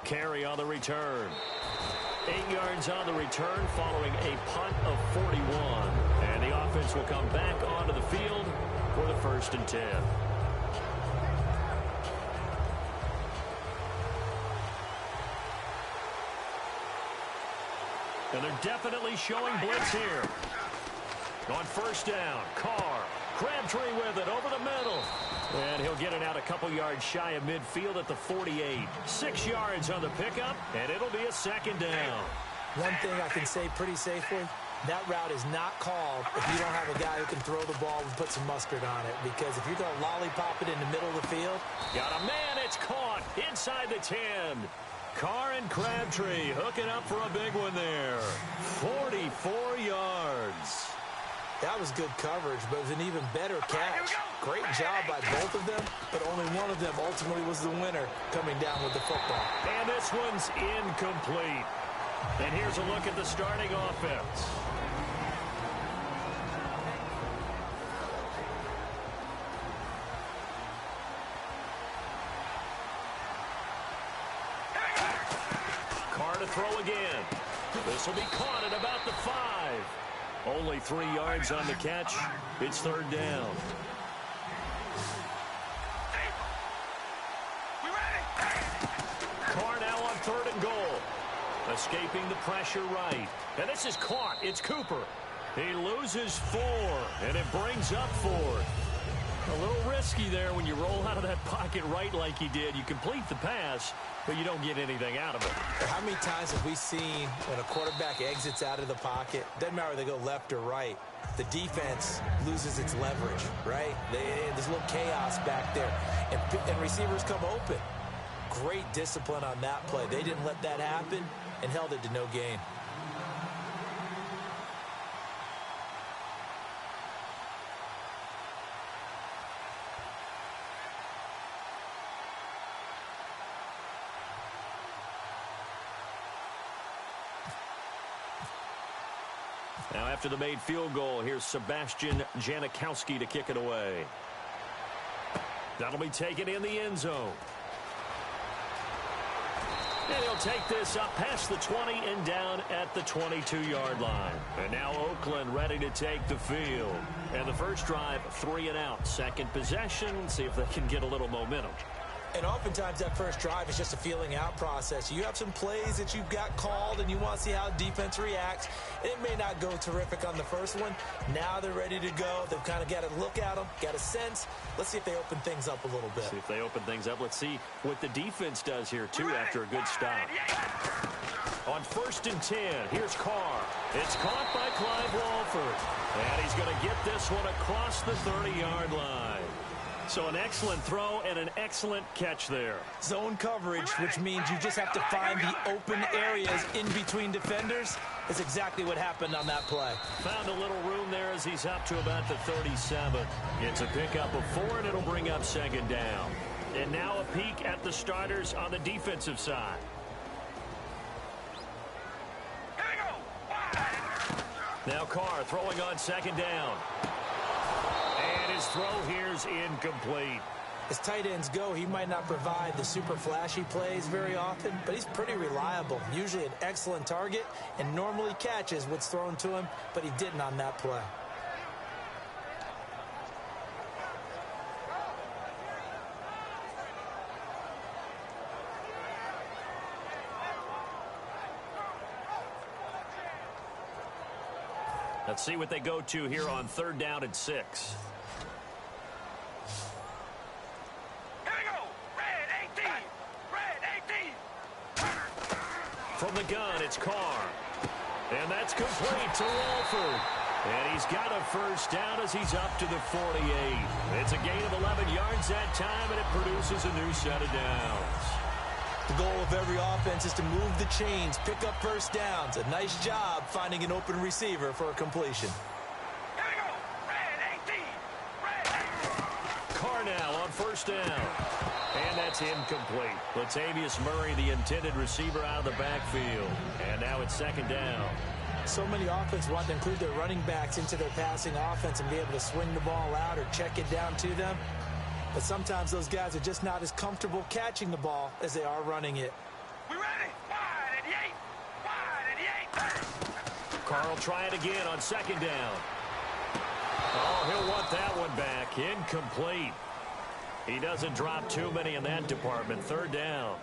Carey on the return. 8 yards on the return following a punt of 41. And the offense will come back onto the field for the 1st and 10. And they're definitely showing blitz here. On 1st down, Carr. Crabtree with it over the middle. And he'll get it out a couple yards shy of midfield at the 48. 6 yards on the pickup, and it'll be a 2nd down. One thing I can say pretty safely, that route is not called if you don't have a guy who can throw the ball and put some mustard on it. Because if you're going to lollipop it in the middle of the field. Got a man, it's caught inside the 10. Carr and Crabtree hooking up for a big one there. 44 yards. That was good coverage, but it was an even better catch. Great job by both of them, but only one of them ultimately was the winner coming down with the football. And this one's incomplete. And here's a look at the starting offense. Carr to throw again. This will be caught at about the 5. Only 3 yards on the catch. It's 3rd down. Carr now on 3rd and goal. Escaping the pressure right. And this is caught. It's Cooper. He loses 4, and it brings up 4th. A little risky there when you roll out of that pocket right like he did. You complete the pass, but you don't get anything out of it. How many times have we seen when a quarterback exits out of the pocket, doesn't matter whether they go left or right, the defense loses its leverage, right? There's a little chaos back there, and receivers come open. Great discipline on that play. They didn't let that happen and held it to no gain. Now after the made field goal, here's Sebastian Janikowski to kick it away. That'll be taken in the end zone. And he'll take this up past the 20 and down at the 22-yard line. And now Oakland ready to take the field. And the first drive, 3 and out. Second possession, see if they can get a little momentum. And oftentimes that first drive is just a feeling out process. You have some plays that you've got called and you want to see how defense reacts. It may not go terrific on the first one. Now they're ready to go. They've kind of got to look at them, got a sense. Let's see if they open things up a little bit. See if they open things up. Let's see what the defense does here, too, after a good stop. On 1st and 10, here's Carr. It's caught by Clive Walford. And he's going to get this one across the 30-yard line. So an excellent throw and an excellent catch there. Zone coverage, which means you just have to find the open areas in between defenders. That's exactly what happened on that play. Found a little room there as he's up to about the 37. It's a pickup of 4, and it'll bring up 2nd down. And now a peek at the starters on the defensive side. Now Carr throwing on 2nd down. And his throw here's incomplete. As tight ends go, he might not provide the super flashy plays very often, but he's pretty reliable. Usually an excellent target and normally catches what's thrown to him, but he didn't on that play. Let's see what they go to here on 3rd down and 6. Here we go. Red 18. Red 18. From the gun, it's Carr. And that's complete to Walford. And he's got a 1st down as he's up to the 48. It's a gain of 11 yards that time, and it produces a new set of downs. The goal of every offense is to move the chains, pick up 1st downs. A nice job finding an open receiver for a completion. Here we go. Red 18. Red 18. Carr now on 1st down. And that's incomplete. Latavius Murray, the intended receiver, out of the backfield. And now it's 2nd down. So many offenses want to include their running backs into their passing offense and be able to swing the ball out or check it down to them. But sometimes those guys are just not as comfortable catching the ball as they are running it. We ready? Wide at the 8. Wide at the 8. Carr will try it again on 2nd down. Oh, he'll want that one back. Incomplete. He doesn't drop too many in that department. 3rd down.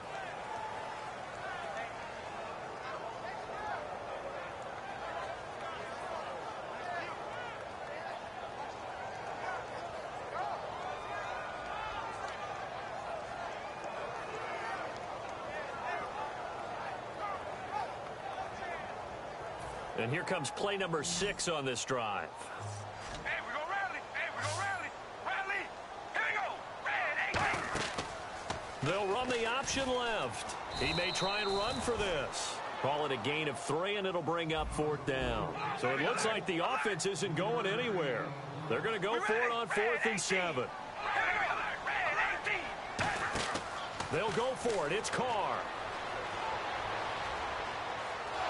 And here comes play number 6 on this drive. Hey, we go rally. Hey, we go rally. Rally. Here we go. Red 18. They'll run the option left. He may try and run for this. Call it a gain of 3, and it'll bring up 4th down. So it looks like the offense isn't going anywhere. They're going to go for it on 4th and 7. They'll go for it. It's Carr.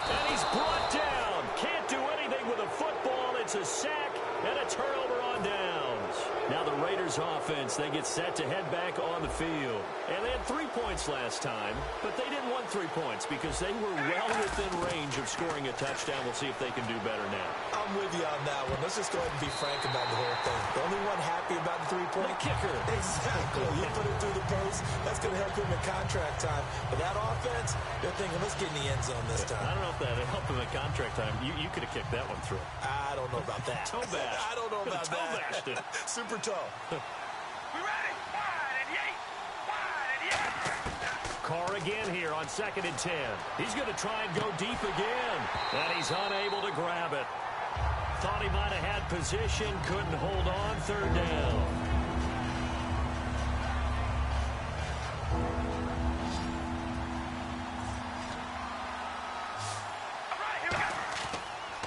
And he's brought down. Can't do anything with a football. It's a sack and a turnover on downs. Now the Raiders offense, they get set to head back on the field. And they had 3 points last time, but they didn't want 3 points because they were well within range of scoring a touchdown. We'll see if they can do better now. I'm with you on that one. Let's just go ahead and be frank about the whole thing. The only one happy about the 3-point kicker. Exactly. You put it through the post. That's going to help him in contract time. But that offense, they're thinking, let's get in the end zone this time. I don't know if that helped him in contract time. You could have kicked that one through. I don't know about that. Toe bash. I don't know about that. Toe bashed it. Super toe. We ready? Wide at the 8. Wide at the 8. Carr again here on 2nd and 10. He's going to try and go deep again. And he's unable to grab it. Thought he might have had position. Couldn't hold on. 3rd down.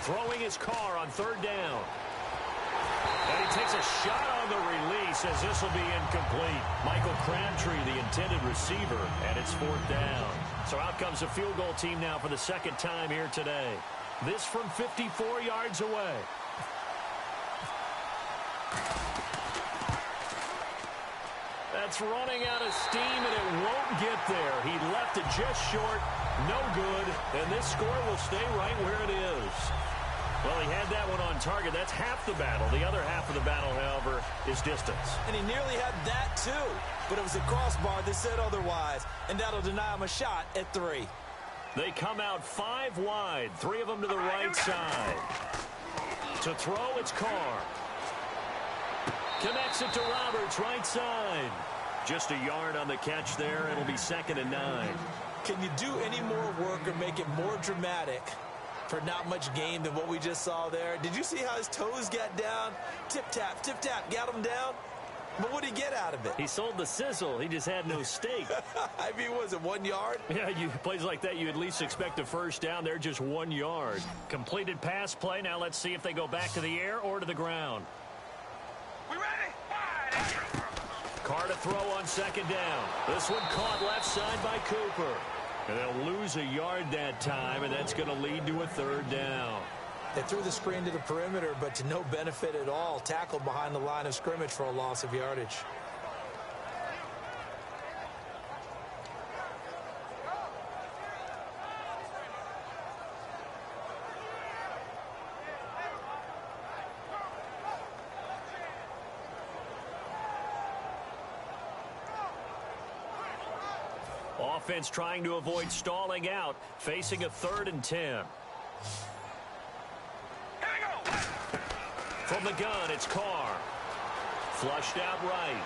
Throwing his Carr on 3rd down. And he takes a shot on the release as this will be incomplete. Michael Crabtree, the intended receiver, and it's 4th down. So out comes the field goal team now for the 2nd time here today. This from 54 yards away. That's running out of steam, and it won't get there. He left it just short. No good. And this score will stay right where it is. Well, he had that one on target. That's half the battle. The other half of the battle, however, is distance. And he nearly had that, too. But it was a crossbar that said otherwise. And that'll deny him a shot at 3. They come out 5 wide. 3 of them to the right side. To throw, it's Carr. Connects it to Roberts, right side. Just a yard on the catch there. It'll be 2nd and 9. Can you do any more work or make it more dramatic for not much gain than what we just saw there? Did you see how his toes got down? Tip-tap, got him down. But what did he get out of it? He sold the sizzle. He just had no steak. I mean, was it 1 yard? Yeah, plays like that, you at least expect a first down. They're just 1 yard. Completed pass play. Now let's see if they go back to the air or to the ground. We ready? Wide. Carr to throw on 2nd down. This one caught left side by Cooper. And they'll lose a yard that time, and that's going to lead to a 3rd down. They threw the screen to the perimeter, but to no benefit at all. Tackled behind the line of scrimmage for a loss of yardage. Offense trying to avoid stalling out, facing a 3rd and 10. From the gun, it's Carr. Flushed out right.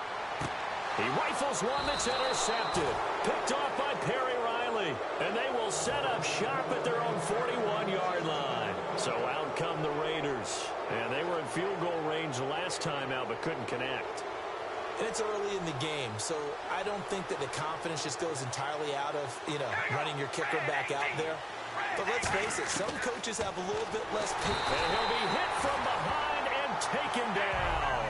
He rifles one that's intercepted. Picked off by Perry Riley. And they will set up shop at their own 41-yard line. So out come the Raiders. And they were in field goal range last time out, but couldn't connect. And it's early in the game, so I don't think that the confidence just goes entirely out of, running your kicker back out there. But let's face it, some coaches have a little bit less patience. And he'll be hit from behind and taken down.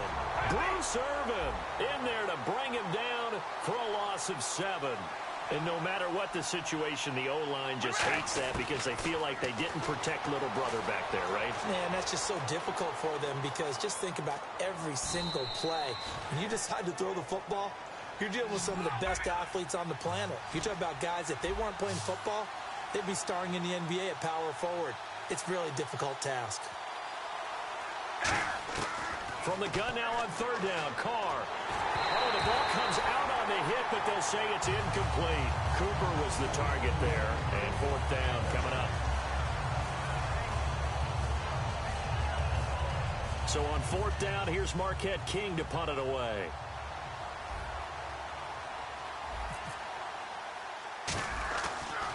Bruce Irvin in there to bring him down for a loss of 7. And no matter what the situation, the O-line just hates that because they feel like they didn't protect little brother back there, right? Man, that's just so difficult for them because just think about every single play. When you decide to throw the football, you're dealing with some of the best athletes on the planet. You talk about guys, if they weren't playing football, they'd be starring in the NBA at power forward. It's a really difficult task. From the gun now on 3rd down, Carr. Oh, the ball comes out on the hit, but they'll say it's incomplete. Cooper was the target there, and 4th down coming up. So on 4th down, here's Marquette King to punt it away.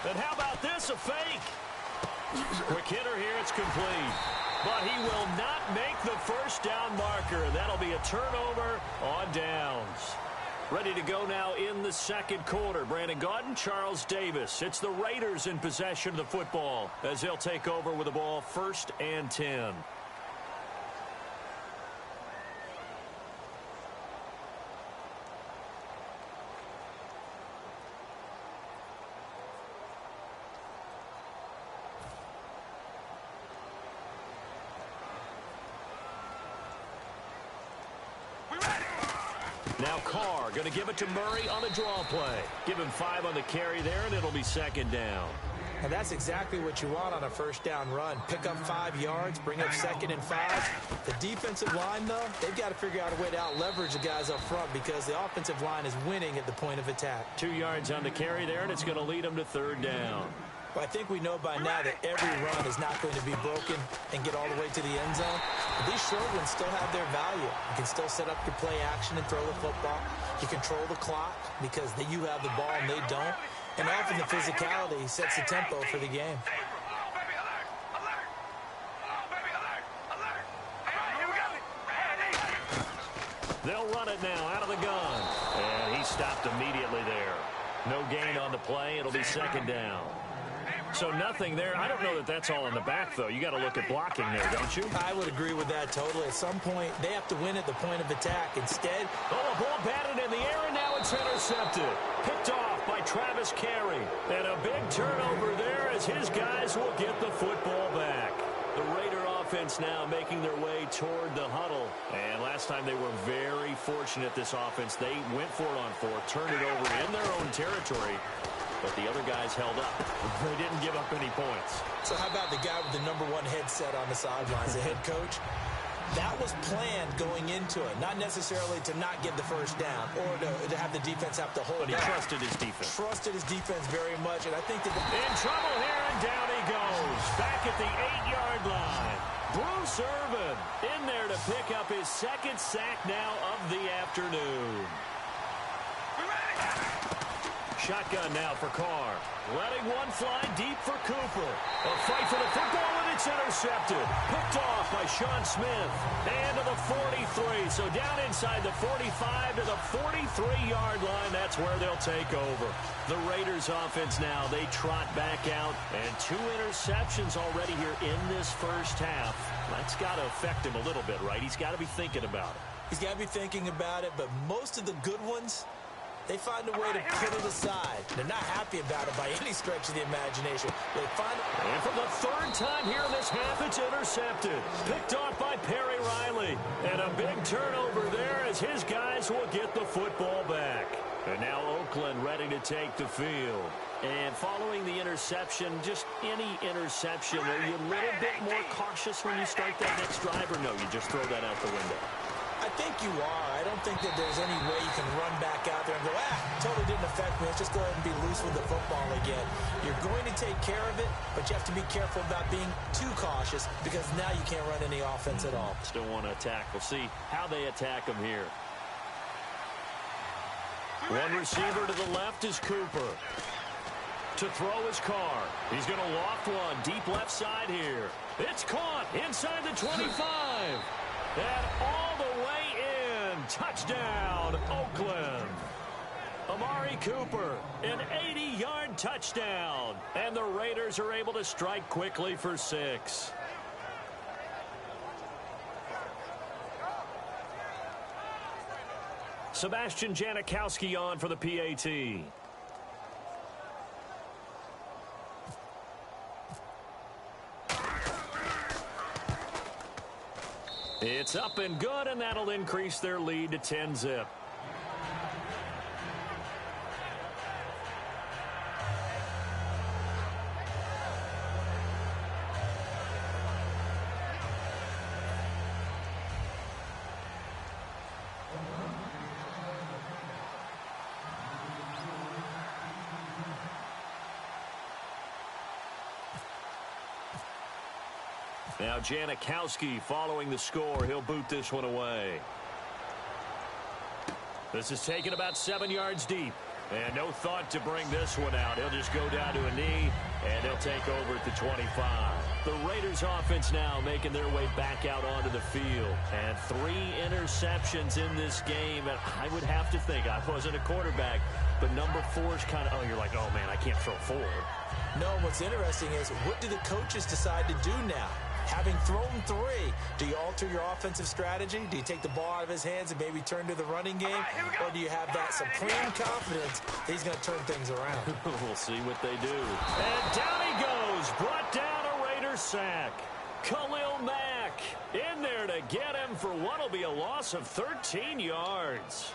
And how about this, a fake? Quick hitter here, it's complete. But he will not make the first down marker. That'll be a turnover on downs. Ready to go now in the 2nd quarter. Brandon Gaudin, Charles Davis. It's the Raiders in possession of the football as they'll take over with the ball 1st and 10. Now Carr going to give it to Murray on the draw play. Give him 5 on the carry there, and it'll be 2nd down. And that's exactly what you want on a first down run. Pick up 5 yards, bring up 2nd and 5. The defensive line, though, they've got to figure out a way to out-leverage the guys up front because the offensive line is winning at the point of attack. 2 yards on the carry there, and it's going to lead them to 3rd down. Well, I think we know by now that every run is not going to be broken and get all the way to the end zone. But these short ones still have their value. You can still set up your play action and throw the football. You control the clock because you have the ball and they don't. And often the physicality sets the tempo for the game. They'll run it now out of the gun. And he stopped immediately there. No gain on the play. It'll be 2nd down. So nothing there. I don't know that that's all in the back, though. You got to look at blocking there, don't you? I would agree with that totally. At some point, they have to win at the point of attack. Instead, oh, a ball batted in the air, and now it's intercepted. Picked off by Travis Carey. And a big turnover there as his guys will get the football back. The Raider offense now making their way toward the huddle. And last time they were very fortunate, this offense. They went for it on 4th, turned it over in their own territory. but the other guys held up. They didn't give up any points. So how about the guy with the #1 headset on the sidelines, the head coach? That was planned going into it, not necessarily to not get the first down or to have the defense have to hold it. But he trusted his defense. Trusted his defense very much, and I think that... In trouble here, and down he goes. Back at the 8-yard line. Bruce Irvin in there to pick up his second sack now of the afternoon. Shotgun now for Carr. Letting one fly deep for Cooper. A fight for the football, and it's intercepted. Picked off by Sean Smith. And to the 43. So down inside the 45 to the 43-yard line. That's where they'll take over. The Raiders offense now, they trot back out. And 2 interceptions already here in this first half. That's got to affect him a little bit, right? He's got to be thinking about it. He's got to be thinking about it, but most of the good ones, they find a way to put it aside. They're not happy about it by any stretch of the imagination. They find it. And for the 3rd time here in this half, it's intercepted. Picked off by Perry Riley. And a big turnover there as his guys will get the football back. And now Oakland ready to take the field. And following the interception, just any interception, are you a little bit more cautious when you start that next drive, or no, you just throw that out the window? I think you are. I don't think that there's any way you can run back out there and go, totally didn't affect me. Let's just go ahead and be loose with the football again. You're going to take care of it, but you have to be careful about being too cautious because now you can't run any offense at all. Still want to attack. We'll see how they attack them here. One receiver to the left is Cooper. To throw his Carr. He's going to loft one deep left side here. It's caught inside the 25. And all the way in. Touchdown, Oakland. Amari Cooper, an 80-yard touchdown. And the Raiders are able to strike quickly for 6. Sebastian Janikowski on for the PAT. It's up and good, and that'll increase their lead to 10-zip. Now Janikowski following the score. He'll boot this one away. This is taken about 7 yards deep. And no thought to bring this one out. He'll just go down to a knee, and he'll take over at the 25. The Raiders offense now making their way back out onto the field. And 3 interceptions in this game. And I would have to think, I wasn't a quarterback, but number 4 is kind of, you're like, oh, man, I can't throw 4. No, what's interesting is what do the coaches decide to do now? Having thrown 3, do you alter your offensive strategy? Do you take the ball out of his hands and maybe turn to the running game? Or do you have that supreme confidence that he's going to turn things around? We'll see what they do. And down he goes. Brought down a Raiders sack. Khalil Mack in there to get him for what will be a loss of 13 yards.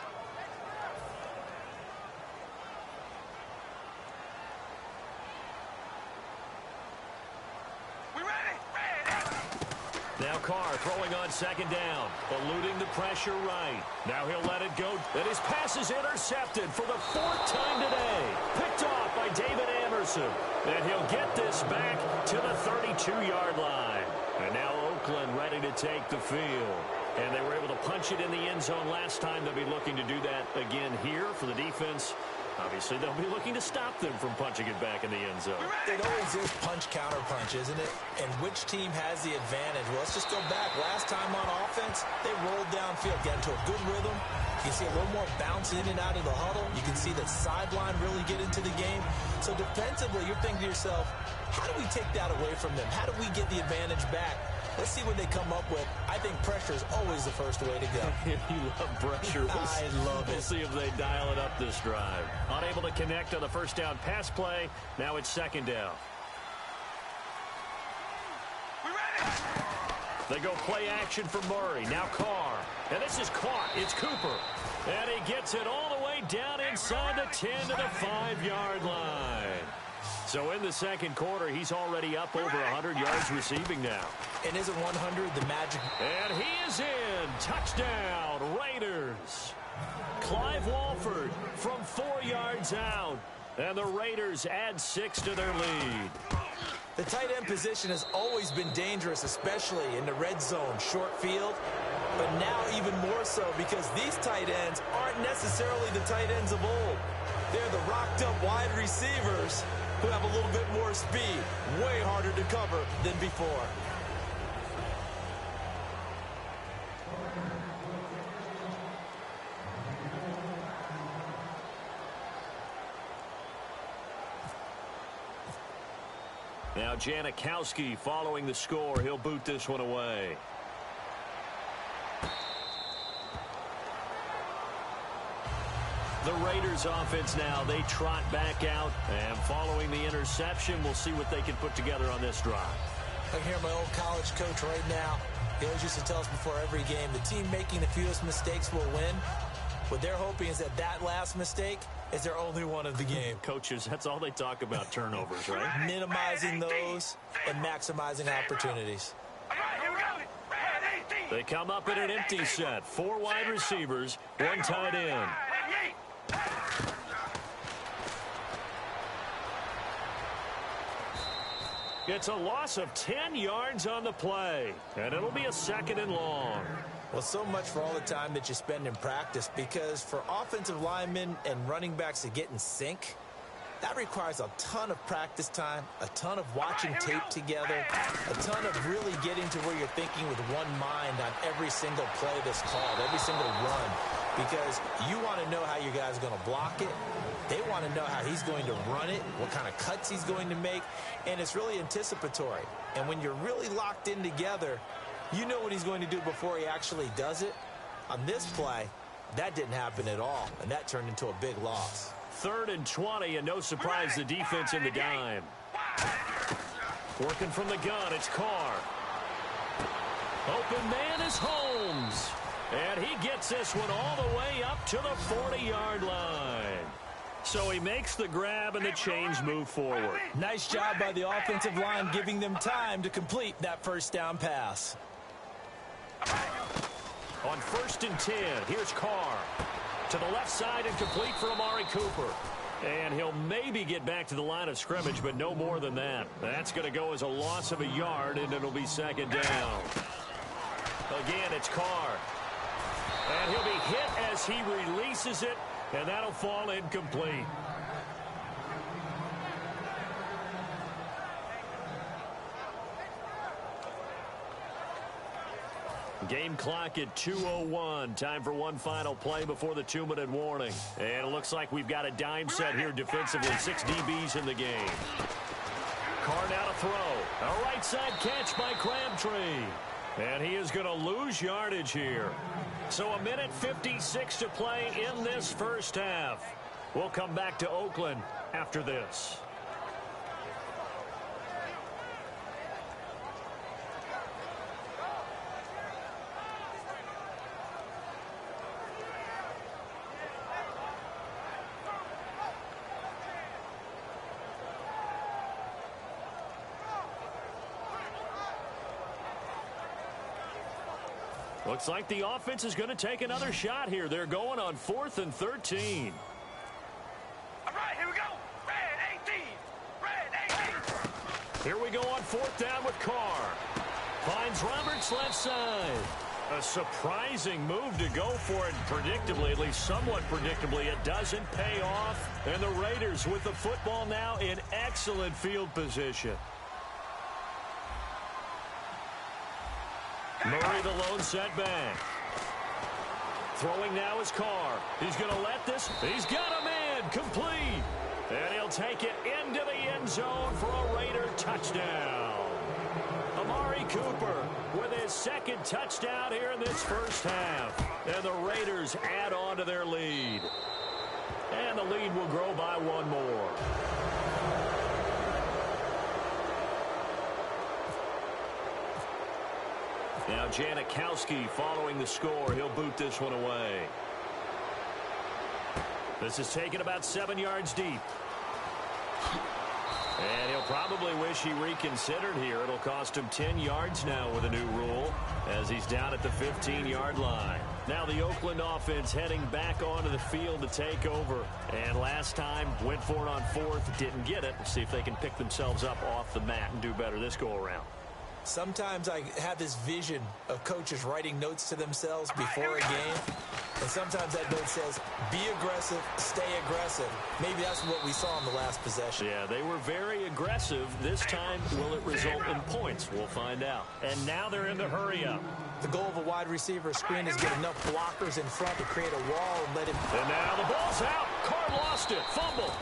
Now Carr throwing on 2nd down, eluding the pressure right. Now he'll let it go, and his pass is intercepted for the 4th time today. Picked off by David Anderson, and he'll get this back to the 32-yard line. And now Oakland ready to take the field. And they were able to punch it in the end zone last time. They'll be looking to do that again here for the defense. Obviously, they'll be looking to stop them from punching it back in the end zone. It always is punch-counter-punch, isn't it? And which team has the advantage? Well, let's just go back. Last time on offense, they rolled downfield, got into a good rhythm. You can see a little more bounce in and out of the huddle. You can see the sideline really get into the game. So defensively, you're thinking to yourself, how do we take that away from them? How do we get the advantage back? Let's see what they come up with. I think pressure is always the first way to go. You love pressure. I love it. We'll see if they dial it up this drive. Unable to connect on the first down pass play. Now it's 2nd down. They go play action for Murray. Now Carr. And this is caught. It's Cooper. And he gets it all the way down inside the 10 to the 5-yard line. So in the second quarter, he's already up over 100 yards receiving now. And isn't 100 the magic? And he is in. Touchdown, Raiders. Clive Walford from 4 yards out. And the Raiders add 6 to their lead. The tight end position has always been dangerous, especially in the red zone, short field. But now even more so because these tight ends aren't necessarily the tight ends of old. They're the rocked-up wide receivers who have a little bit more speed. Way harder to cover than before. Now Janikowski following the score. He'll boot this one away. The Raiders offense now, they trot back out. And following the interception, we'll see what they can put together on this drive. I can hear my old college coach right now. He always used to tell us before every game, the team making the fewest mistakes will win. What they're hoping is that last mistake is their only one of the game. Coaches, that's all they talk about, turnovers, right? Minimizing those and maximizing opportunities. They come up in an empty set. 4 wide receivers, 1 tight end. It's a loss of 10 yards on the play, and it'll be a 2nd and long. Well, so much for all the time that you spend in practice, because for offensive linemen and running backs to get in sync, that requires a ton of practice time, a ton of watching tape together, a ton of really getting to where you're thinking with one mind on every single play that's called, every single run, because you want to know how your guy's going to block it. They want to know how he's going to run it, what kind of cuts he's going to make, and it's really anticipatory. And when you're really locked in together, you know what he's going to do before he actually does it. On this play, that didn't happen at all, and that turned into a big loss. 3rd and 20, and no surprise, the defense in the dime. Working from the gun, it's Carr. Open man is Holmes. And he gets this one all the way up to the 40-yard line. So he makes the grab and the chains move forward. Nice job by the offensive line giving them time to complete that first down pass. On 1st and 10, here's Carr. To the left side and complete for Amari Cooper. And he'll maybe get back to the line of scrimmage, but no more than that. That's going to go as a loss of a yard, and it'll be 2nd down. Again, it's Carr. And he'll be hit as he releases it, and that'll fall incomplete. Game clock at 2:01. Time for one final play before the 2-minute warning. And it looks like we've got a dime set here defensively. 6 DBs in the game. Carr now to throw. A right side catch by Crabtree. And he is going to lose yardage here. So 1:56 to play in this first half. We'll come back to Oakland after this. Looks like the offense is going to take another shot here. They're going on 4th and 13. All right, here we go. Red 18. Red 18. Here we go on 4th down with Carr. Finds Roberts left side. A surprising move to go for it predictably, at least somewhat predictably. It doesn't pay off. And the Raiders with the football now in excellent field position. Murray the lone setback. Throwing now is Carr. He's going to let this. He's got a man complete. And he'll take it into the end zone for a Raider touchdown. Amari Cooper with his 2nd touchdown here in this first half. And the Raiders add on to their lead. And the lead will grow by 1 more. Now Janikowski following the score. He'll boot this one away. This is taken about 7 yards deep. And he'll probably wish he reconsidered here. It'll cost him 10 yards now with a new rule as he's down at the 15-yard line. Now the Oakland offense heading back onto the field to take over. And last time went for it on fourth, didn't get it. We'll see if they can pick themselves up off the mat and do better this go-around. Sometimes I have this vision of coaches writing notes to themselves before a game. And sometimes that note says, be aggressive, stay aggressive. Maybe that's what we saw in the last possession. Yeah, they were very aggressive. This time, will it result in points? We'll find out. And now they're in the hurry-up. The goal of a wide receiver screen is get enough blockers in front to create a wall and let him... And now the ball's out. Carr lost it. Fumble.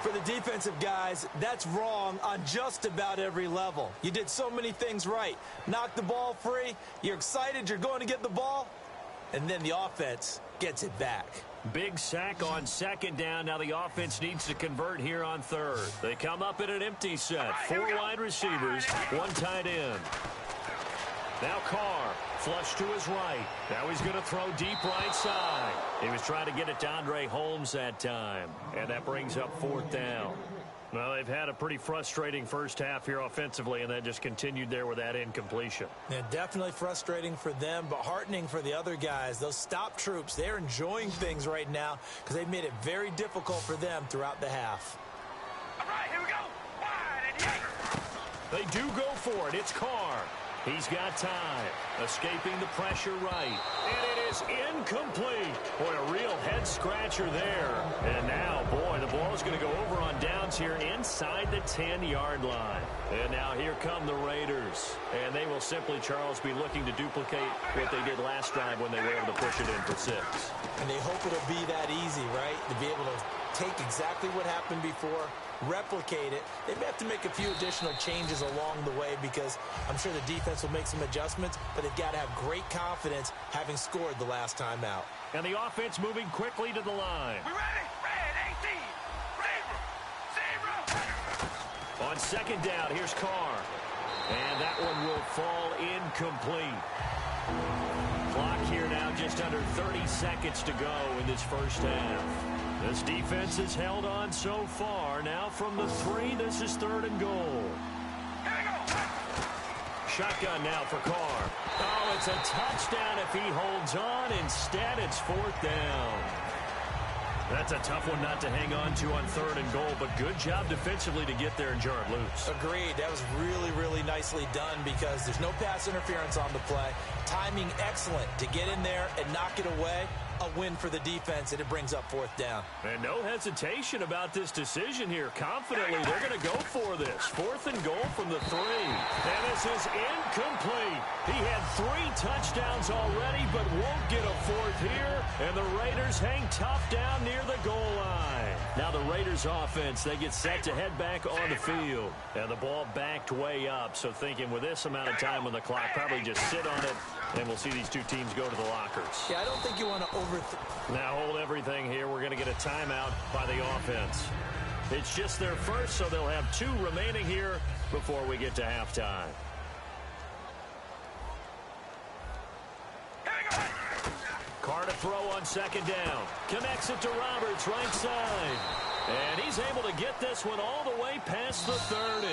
For the defensive guys, that's wrong on just about every level. You did so many things right. Knock the ball free. You're excited you're going to get the ball. And then the offense gets it back. Big sack on second down. Now the offense needs to convert here on third. They come up in an empty set. 4 wide receivers, 1 tight end. Now Carr, flush to his right. Now he's going to throw deep right side. He was trying to get it to Andre Holmes that time. And that brings up 4th down. Well, they've had a pretty frustrating first half here offensively, and then just continued there with that incompletion. Yeah, definitely frustrating for them, but heartening for the other guys. Those stop troops, they're enjoying things right now because they've made it very difficult for them throughout the half. All right, here we go. Wide and They do go for it. It's Carr. He's got time. Escaping the pressure right. And it is incomplete. Boy, a real head-scratcher there. And now, boy, the ball's going to go over on downs here inside the 10-yard line. And now here come the Raiders. And they will simply, Charles, be looking to duplicate what they did last drive when they were able to push it in for 6. And they hope it'll be that easy, right? To be able to take exactly what happened before, replicate it. They may have to make a few additional changes along the way because I'm sure the defense will make some adjustments, but they've got to have great confidence having scored the last time out. And the offense moving quickly to the line. We ready? Red 18. Zero. On second down, here's Carr. And that one will fall incomplete. Clock here now just under 30 seconds to go in this first half. This defense has held on so far. Now from the 3, this is 3rd and goal. Shotgun now for Carr. Oh, it's a touchdown if he holds on. Instead, it's 4th down. That's a tough one not to hang on to on 3rd and goal, but good job defensively to get there and jar it loose. Agreed. That was really, really nicely done because there's no pass interference on the play. Timing excellent to get in there and knock it away. A win for the defense, and it brings up 4th down. And no hesitation about this decision here. Confidently, they're going to go for this. 4th and goal from the 3. And this is incomplete. He had 3 touchdowns already, but won't get a 4th here. And the Raiders hang tough down near the goal line. Now the Raiders offense, they get set to head back on the field. And the ball backed way up. So thinking with this amount of time on the clock, probably just sit on it. And we'll see these two teams go to the lockers. Yeah, I don't think you want to Now hold everything here. We're going to get a timeout by the offense. It's just their first, so they'll have 2 remaining here before we get to halftime. Carr to throw on second down. Connects it to Roberts, right side. And he's able to get this one all the way past the 30.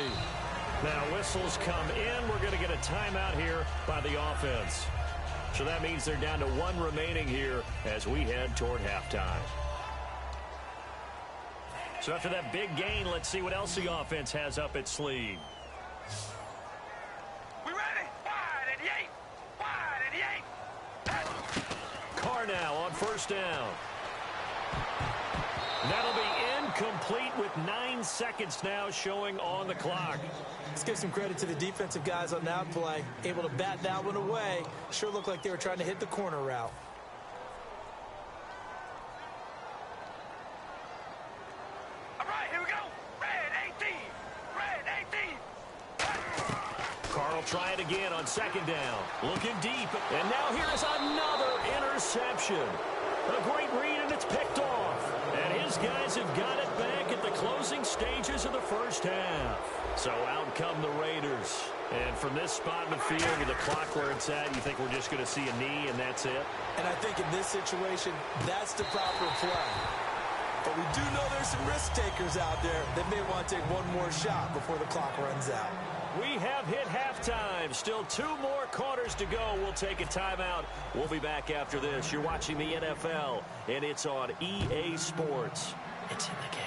Now whistles come in. We're going to get a timeout here by the offense. So that means they're down to 1 remaining here as we head toward halftime. So after that big gain, let's see what else the offense has up its sleeve. We ready? Wide at the 8. Wide at the 8. Carr now on first down. That'll be incomplete with 9 seconds now showing on the clock. Let's give some credit to the defensive guys on that play. Able to bat that one away. Sure looked like they were trying to hit the corner route. All right, here we go. Red 18. Red 18. Carr will try it again on second down. Looking deep. And now here is another interception. A great read, and it's picked off. And his guys have got it back at the closing stages of the first half. So out come the Raiders. And from this spot in the field with the clock where it's at, you think we're just going to see a knee and that's it? And I think in this situation, that's the proper play. But we do know there's some risk takers out there that may want to take one more shot before the clock runs out. We have hit halftime. Still 2 more quarters to go. We'll take a timeout. We'll be back after this. You're watching the NFL, and it's on EA Sports. It's in the game.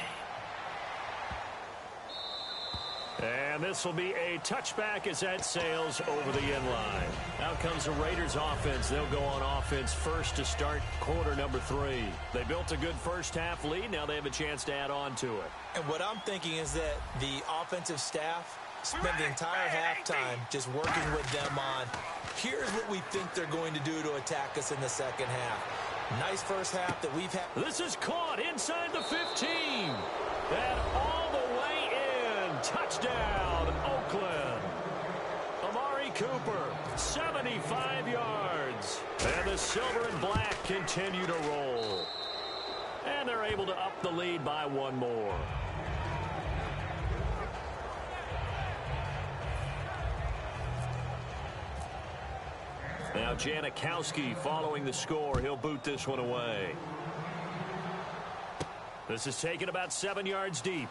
And this will be a touchback as that sails over the end line. Out comes the Raiders offense. They'll go on offense first to start quarter number 3. They built a good first half lead. Now they have a chance to add on to it. And what I'm thinking is that the offensive staff spent the entire halftime just working with them on, here's what we think they're going to do to attack us in the second half. Nice first half that we've had. This is caught inside the 15. And all the way in. Touchdown, Oakland. Amari Cooper, 75 yards. And the silver and black continue to roll. And they're able to up the lead by 1 more. Now Janikowski following the score. He'll boot this one away. This is taken about 7 yards deep.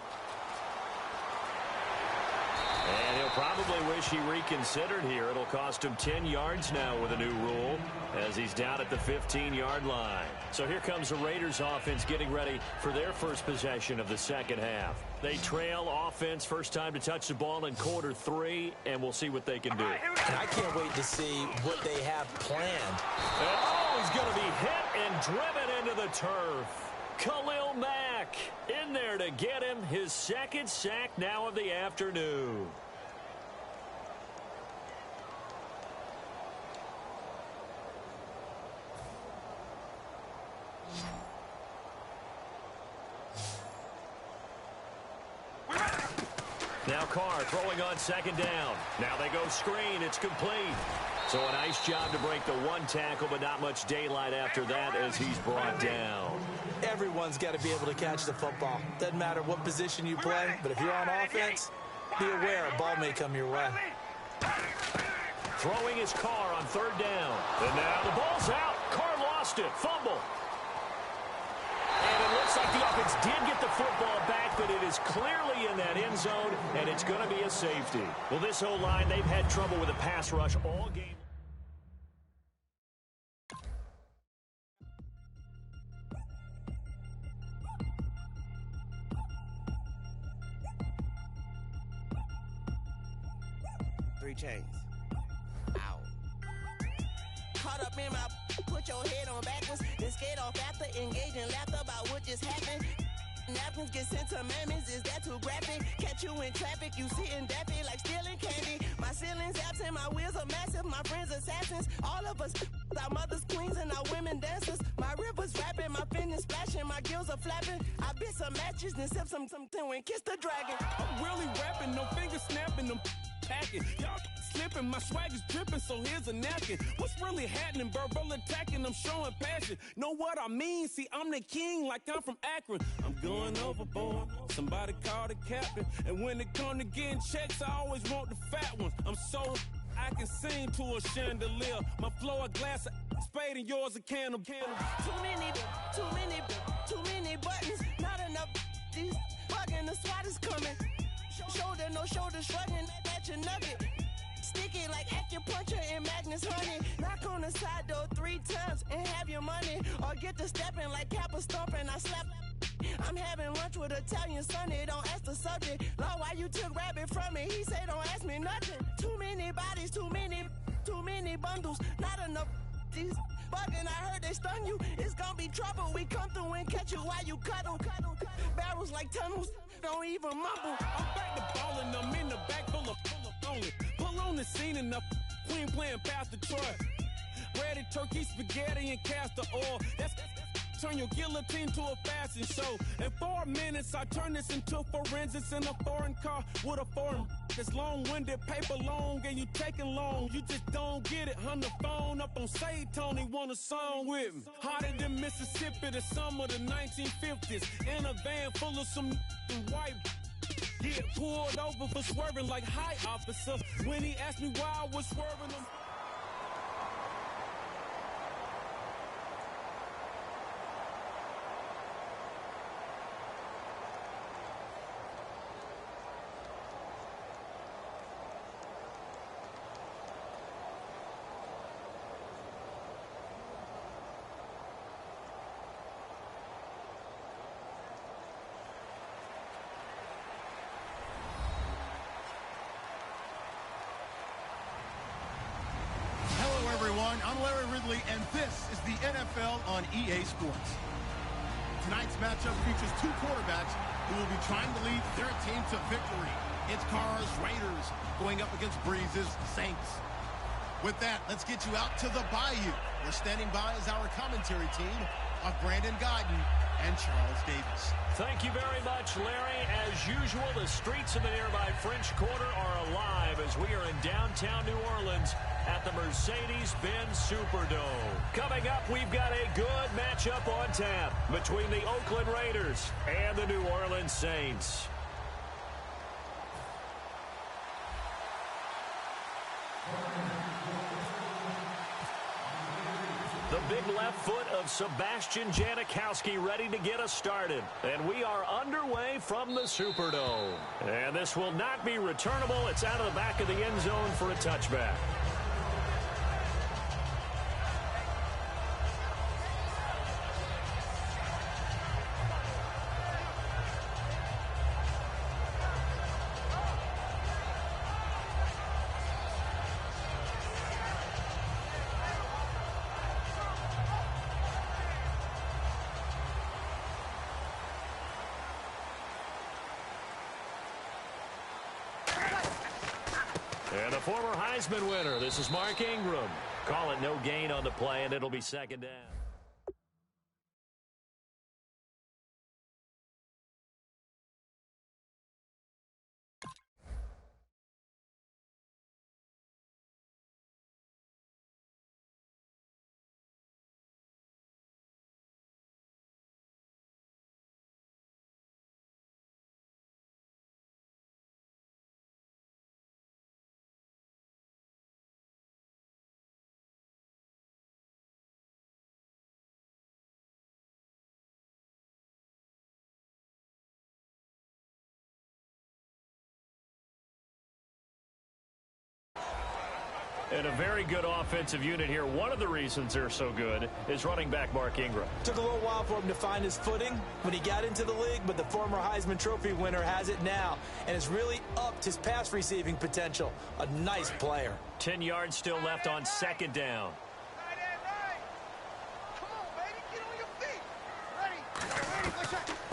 And he'll probably wish he reconsidered here. It'll cost him 10 yards now with a new rule as he's down at the 15-yard line. So here comes the Raiders offense getting ready for their first possession of the second half. They trail offense, first time to touch the ball in quarter 3, and we'll see what they can do. And I can't wait to see what they have planned. And, oh, he's going to be hit and driven into the turf. Khalil Mack in there to get him his second sack now of the afternoon. Now Carr throwing on second down. Now they go screen. It's complete. So a nice job to break the 1 tackle, but not much daylight after that as he's brought down. Everyone's got to be able to catch the football. Doesn't matter what position you play, but if you're on offense, be aware a ball may come your way. Throwing his Carr on 3rd down. And now the ball's out. Carr lost it. Fumble. And it looks like the offense did get the football back, but it is clearly in that end zone, and it's going to be a safety. Well, this whole line, they've had trouble with a pass rush all game. Three chains. Ow. Caught up in my, put your head on backwards, then skate off after, engaging laughter about what just happened. Napkins get sent to mammies, is that too graphic? Catch you in traffic, you sitting daffy like stealing candy. My ceiling's absent, my wheels are massive, my friends assassins. All of us, our mothers queens and our women dancers. My rivers rapping, my finish splashing, my gills are flapping. I bit some matches, then sip some and kiss the dragon. I'm really rapping, no fingers snapping, them packing. Y'all slipping, my swag is dripping, so here's a napkin. What's really happening? Verbal attacking, I'm showing passion. Know what I mean? See, I'm the king like I'm from Akron. I'm going overboard. Somebody call the captain. And when it come to getting checks, I always want the fat ones. I'm so I can sing to a chandelier. My flow a glass of spade and yours a can of candle. Too many buttons. Not enough. These bugging, the SWAT is coming. Shoulder, no shoulder, shrugging at your nugget. Sticky like acupuncture and Magnus honey. Knock on the side door 3 times and have your money. Or get to stepping like Kappa stomping. I slap. I'm having lunch with Italian Sonny. Don't ask the subject. Lord, why you took rabbit from me? He say don't ask me nothing. Too many bodies, too many bundles. Not enough. These bugging, I heard they stun you. It's gonna be trouble. We come through and catch you while you cuddle. Barrels like tunnels. Don't even mumble. I'm back to ballin', I'm in the back full of only. Pull on the scene and the queen playing Pastor Troy. Breaded turkey, spaghetti, and castor oil. That's turn your guillotine to a fashion show. In 4 minutes, I turn this into forensics in a foreign car with a foreign. It's long-winded, paper long, and you taking long. You just don't get it. On the phone up on Say Tony, want a song with me. Hotter than Mississippi, the summer of the 1950s. In a van full of some white. Get pulled over for swerving like high officer. When he asked me why I was swerving him. This is the NFL on EA Sports. Tonight's matchup features two quarterbacks who will be trying to lead their team to victory. It's Carr's Raiders going up against Breeze's Saints. With that, let's get you out to the Bayou. We're standing by as our commentary team of Brandon Gaudin and Charles Davis. Thank you very much, Larry. As usual, the streets of the nearby French Quarter are alive as we are in downtown New Orleans at the Mercedes-Benz Superdome. Coming up, we've got a good matchup on tap between the Oakland Raiders and the New Orleans Saints. The big left foot of Sebastian Janikowski ready to get us started. And we are underway from the Superdome. And this will not be returnable. It's out of the back of the end zone for a touchback. And a former Heisman winner, this is Mark Ingram. Call it no gain on the play, and it'll be second down. And a very good offensive unit here. One of the reasons they're so good is running back Mark Ingram. Took a little while for him to find his footing when he got into the league, but the former Heisman Trophy winner has it now and has really upped his pass receiving potential. A nice player. 10 yards still left on second down.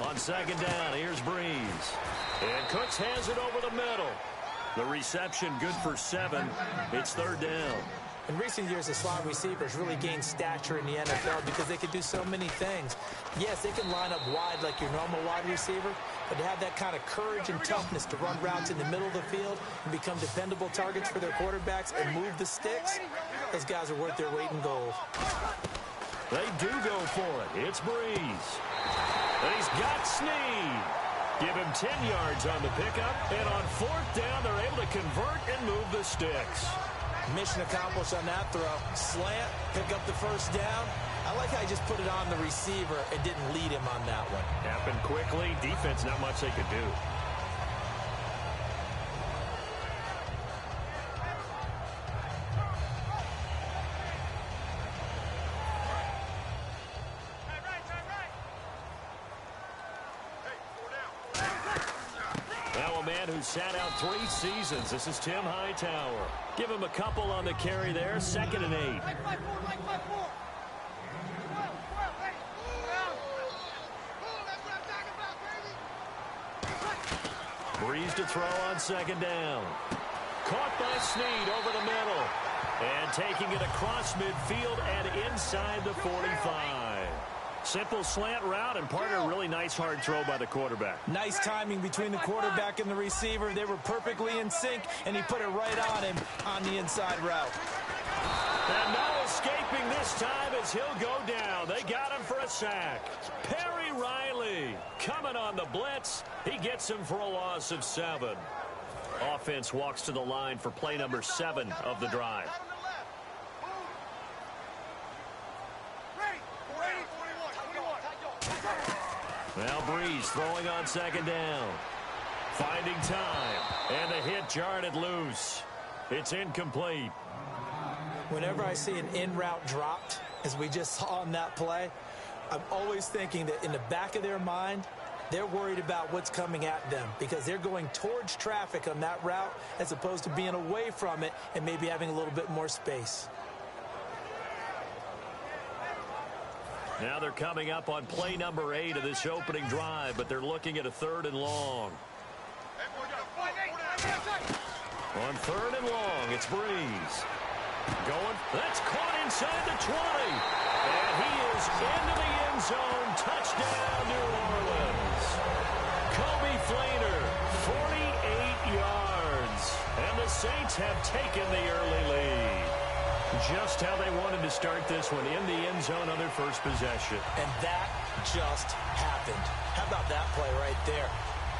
On second down, here's Breeze. And Cooks has it over the middle. The reception good for 7. It's third down. In recent years, the slot receivers really gained stature in the NFL because they can do so many things. Yes, they can line up wide like your normal wide receiver, but to have that kind of courage and toughness to run routes in the middle of the field and become dependable targets for their quarterbacks and move the sticks, those guys are worth their weight in gold. They do go for it. It's Breeze. And he's got Snead. Give him 10 yards on the pickup, and on fourth down, they're able to convert and move the sticks. Mission accomplished on that throw. Slant, pick up the first down. I like how he just put it on the receiver and didn't lead him on that one. Happened quickly. Defense, not much they could do. Who sat out 3 seasons. This is Tim Hightower. Give him a couple on the carry there. 2nd and 8. Breeze to throw on second down. Caught by Snead over the middle. And taking it across midfield and inside the 45. Simple slant route, and part of a really nice hard throw by the quarterback. Nice timing between the quarterback and the receiver. They were perfectly in sync, and he put it right on him on the inside route. And no escaping this time as he'll go down. They got him for a sack. Perry Riley coming on the blitz. He gets him for a loss of 7. Offense walks to the line for play number 7 of the drive. Now Breeze throwing on second down. Finding time. And the hit jarred it loose. It's incomplete. Whenever I see an in-route dropped, as we just saw on that play, I'm always thinking that in the back of their mind, they're worried about what's coming at them because they're going towards traffic on that route as opposed to being away from it and maybe having a little bit more space. Now they're coming up on play number 8 of this opening drive, but they're looking at a 3rd and long. On 3rd and long, it's Breeze. Going, that's caught inside the 20. And he is into the end zone. Touchdown, New Orleans. Kobe Fleener, 48 yards. And the Saints have taken the early lead. Just how they wanted to start this one, in the end zone on their first possession. And that just happened. How about that play right there?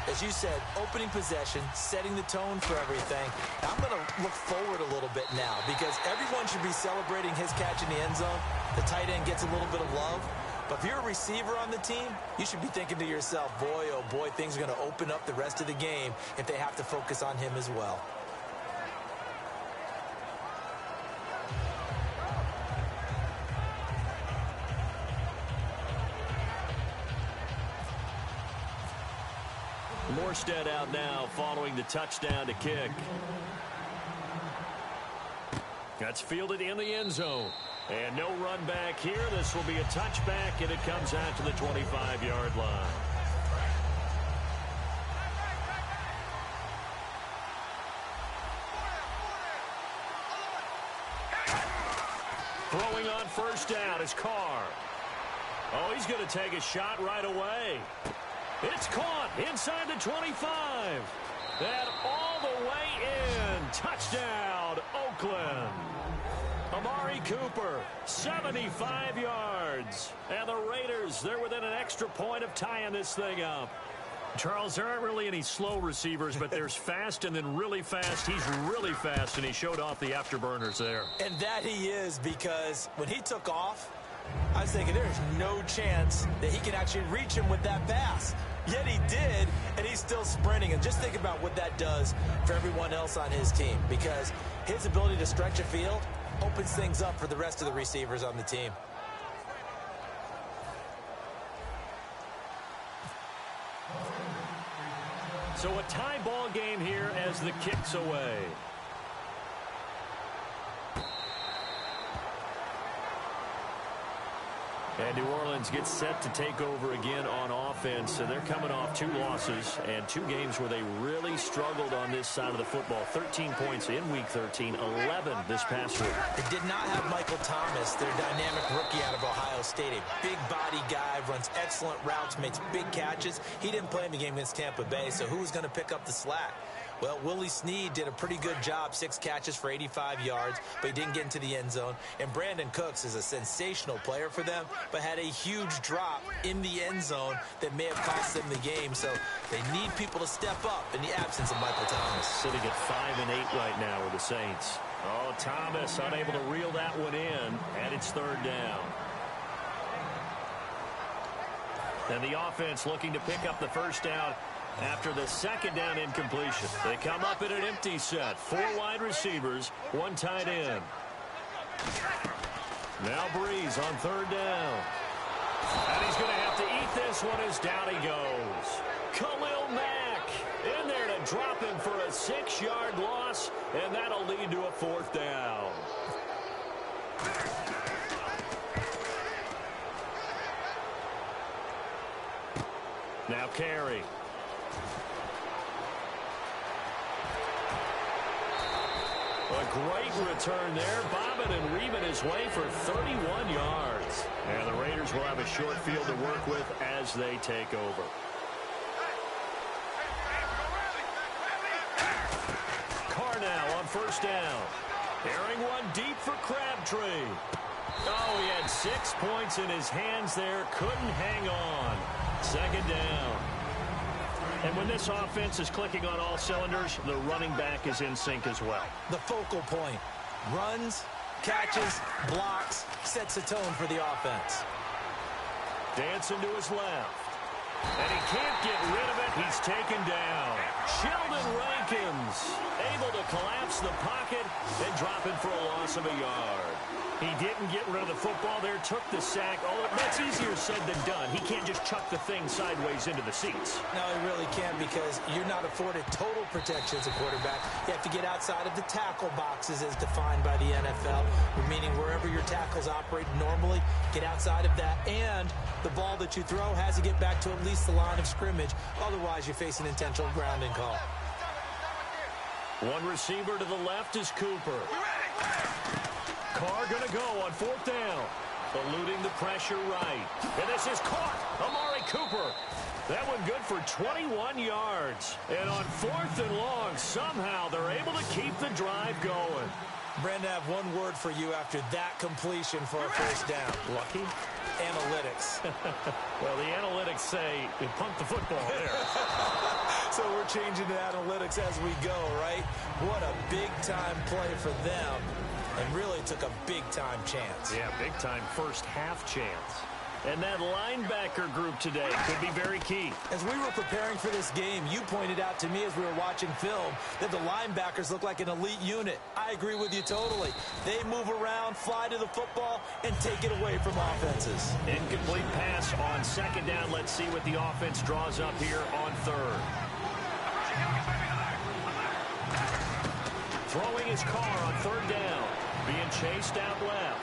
As you said, opening possession, setting the tone for everything. I'm going to look forward a little bit now because everyone should be celebrating his catch in the end zone. The tight end gets a little bit of love. But if you're a receiver on the team, you should be thinking to yourself, boy, oh boy, things are going to open up the rest of the game if they have to focus on him as well. Morstead out now following the touchdown to kick. That's fielded in the end zone. And no run back here. This will be a touchback, and it comes out to the 25-yard line. Throwing on first down is Carr. Oh, he's going to take a shot right away. It's caught inside the 25. And all the way in. Touchdown, Oakland. Amari Cooper, 75 yards. And the Raiders, they're within an extra point of tying this thing up. Charles, there aren't really any slow receivers, but there's fast and then really fast. He's really fast, and he showed off the afterburners there. And that he is, because when he took off, I was thinking there's no chance that he can actually reach him with that pass. Yet he did, and he's still sprinting. And just think about what that does for everyone else on his team, because his ability to stretch a field opens things up for the rest of the receivers on the team. So a tie ball game here as the kick's away. And New Orleans gets set to take over again on offense. So they're coming off 2 losses and 2 games where they really struggled on this side of the football. 13 points in Week 13, 11 this past week. They did not have Michael Thomas, their dynamic rookie out of Ohio State. A big body guy, runs excellent routes, makes big catches. He didn't play in the game against Tampa Bay, so who was going to pick up the slack? Well, Willie Snead did a pretty good job, 6 catches for 85 yards, but he didn't get into the end zone. And Brandon Cooks is a sensational player for them, but had a huge drop in the end zone that may have cost them the game. So they need people to step up in the absence of Michael Thomas. Sitting at 5 and 8 right now with the Saints. Oh, Thomas unable to reel that one in, and it's 3rd down. And the offense looking to pick up the first down after the 2nd down incompletion. They come up in an empty set. 4 wide receivers, 1 tight end. Now Breeze on 3rd down. And he's going to have to eat this one as down he goes. Khalil Mack in there to drop him for a 6-yard loss, and that'll lead to a 4th down. Now Carey. A great return there, bobbing and weaving his way for 31 yards. And the Raiders will have a short field to work with as they take over. Carr now on first down. Airing one deep for Crabtree. Oh, he had 6 points in his hands there. Couldn't hang on. 2nd down. And when this offense is clicking on all cylinders, the running back is in sync as well. The focal point. Runs, catches, blocks, sets the tone for the offense. Dancing to his left. And he can't get rid of it. He's taken down. Sheldon Rankins able to collapse the pocket and drop it for a loss of a yard. He didn't get rid of the football there, took the sack. Oh, that's easier said than done. He can't just chuck the thing sideways into the seats. No, he really can't because you're not afforded total protection as a quarterback. You have to get outside of the tackle boxes as defined by the NFL, meaning wherever your tackles operate normally, get outside of that. And the ball that you throw has to get back to at least the line of scrimmage. Otherwise, you face an intentional grounding call. One receiver to the left is Cooper. Carr going to go on 4th down. Eluding the pressure right. And this is caught. Amari Cooper. That one good for 21 yards. And on 4th and long, somehow they're able to keep the drive going. Brandon, I have one word for you after that completion for a first down. Lucky? Analytics. Well, the analytics say they pumped the football there. So we're changing to analytics as we go, right? What a big-time play for them. And really took a big-time chance. Yeah, big-time first-half chance. And that linebacker group today could be very key. As we were preparing for this game, you pointed out to me as we were watching film that the linebackers look like an elite unit. I agree with you totally. They move around, fly to the football, and take it away from offenses. Incomplete pass on 2nd down. Let's see what the offense draws up here on 3rd. Throwing his Carr on 3rd down. Being chased out left.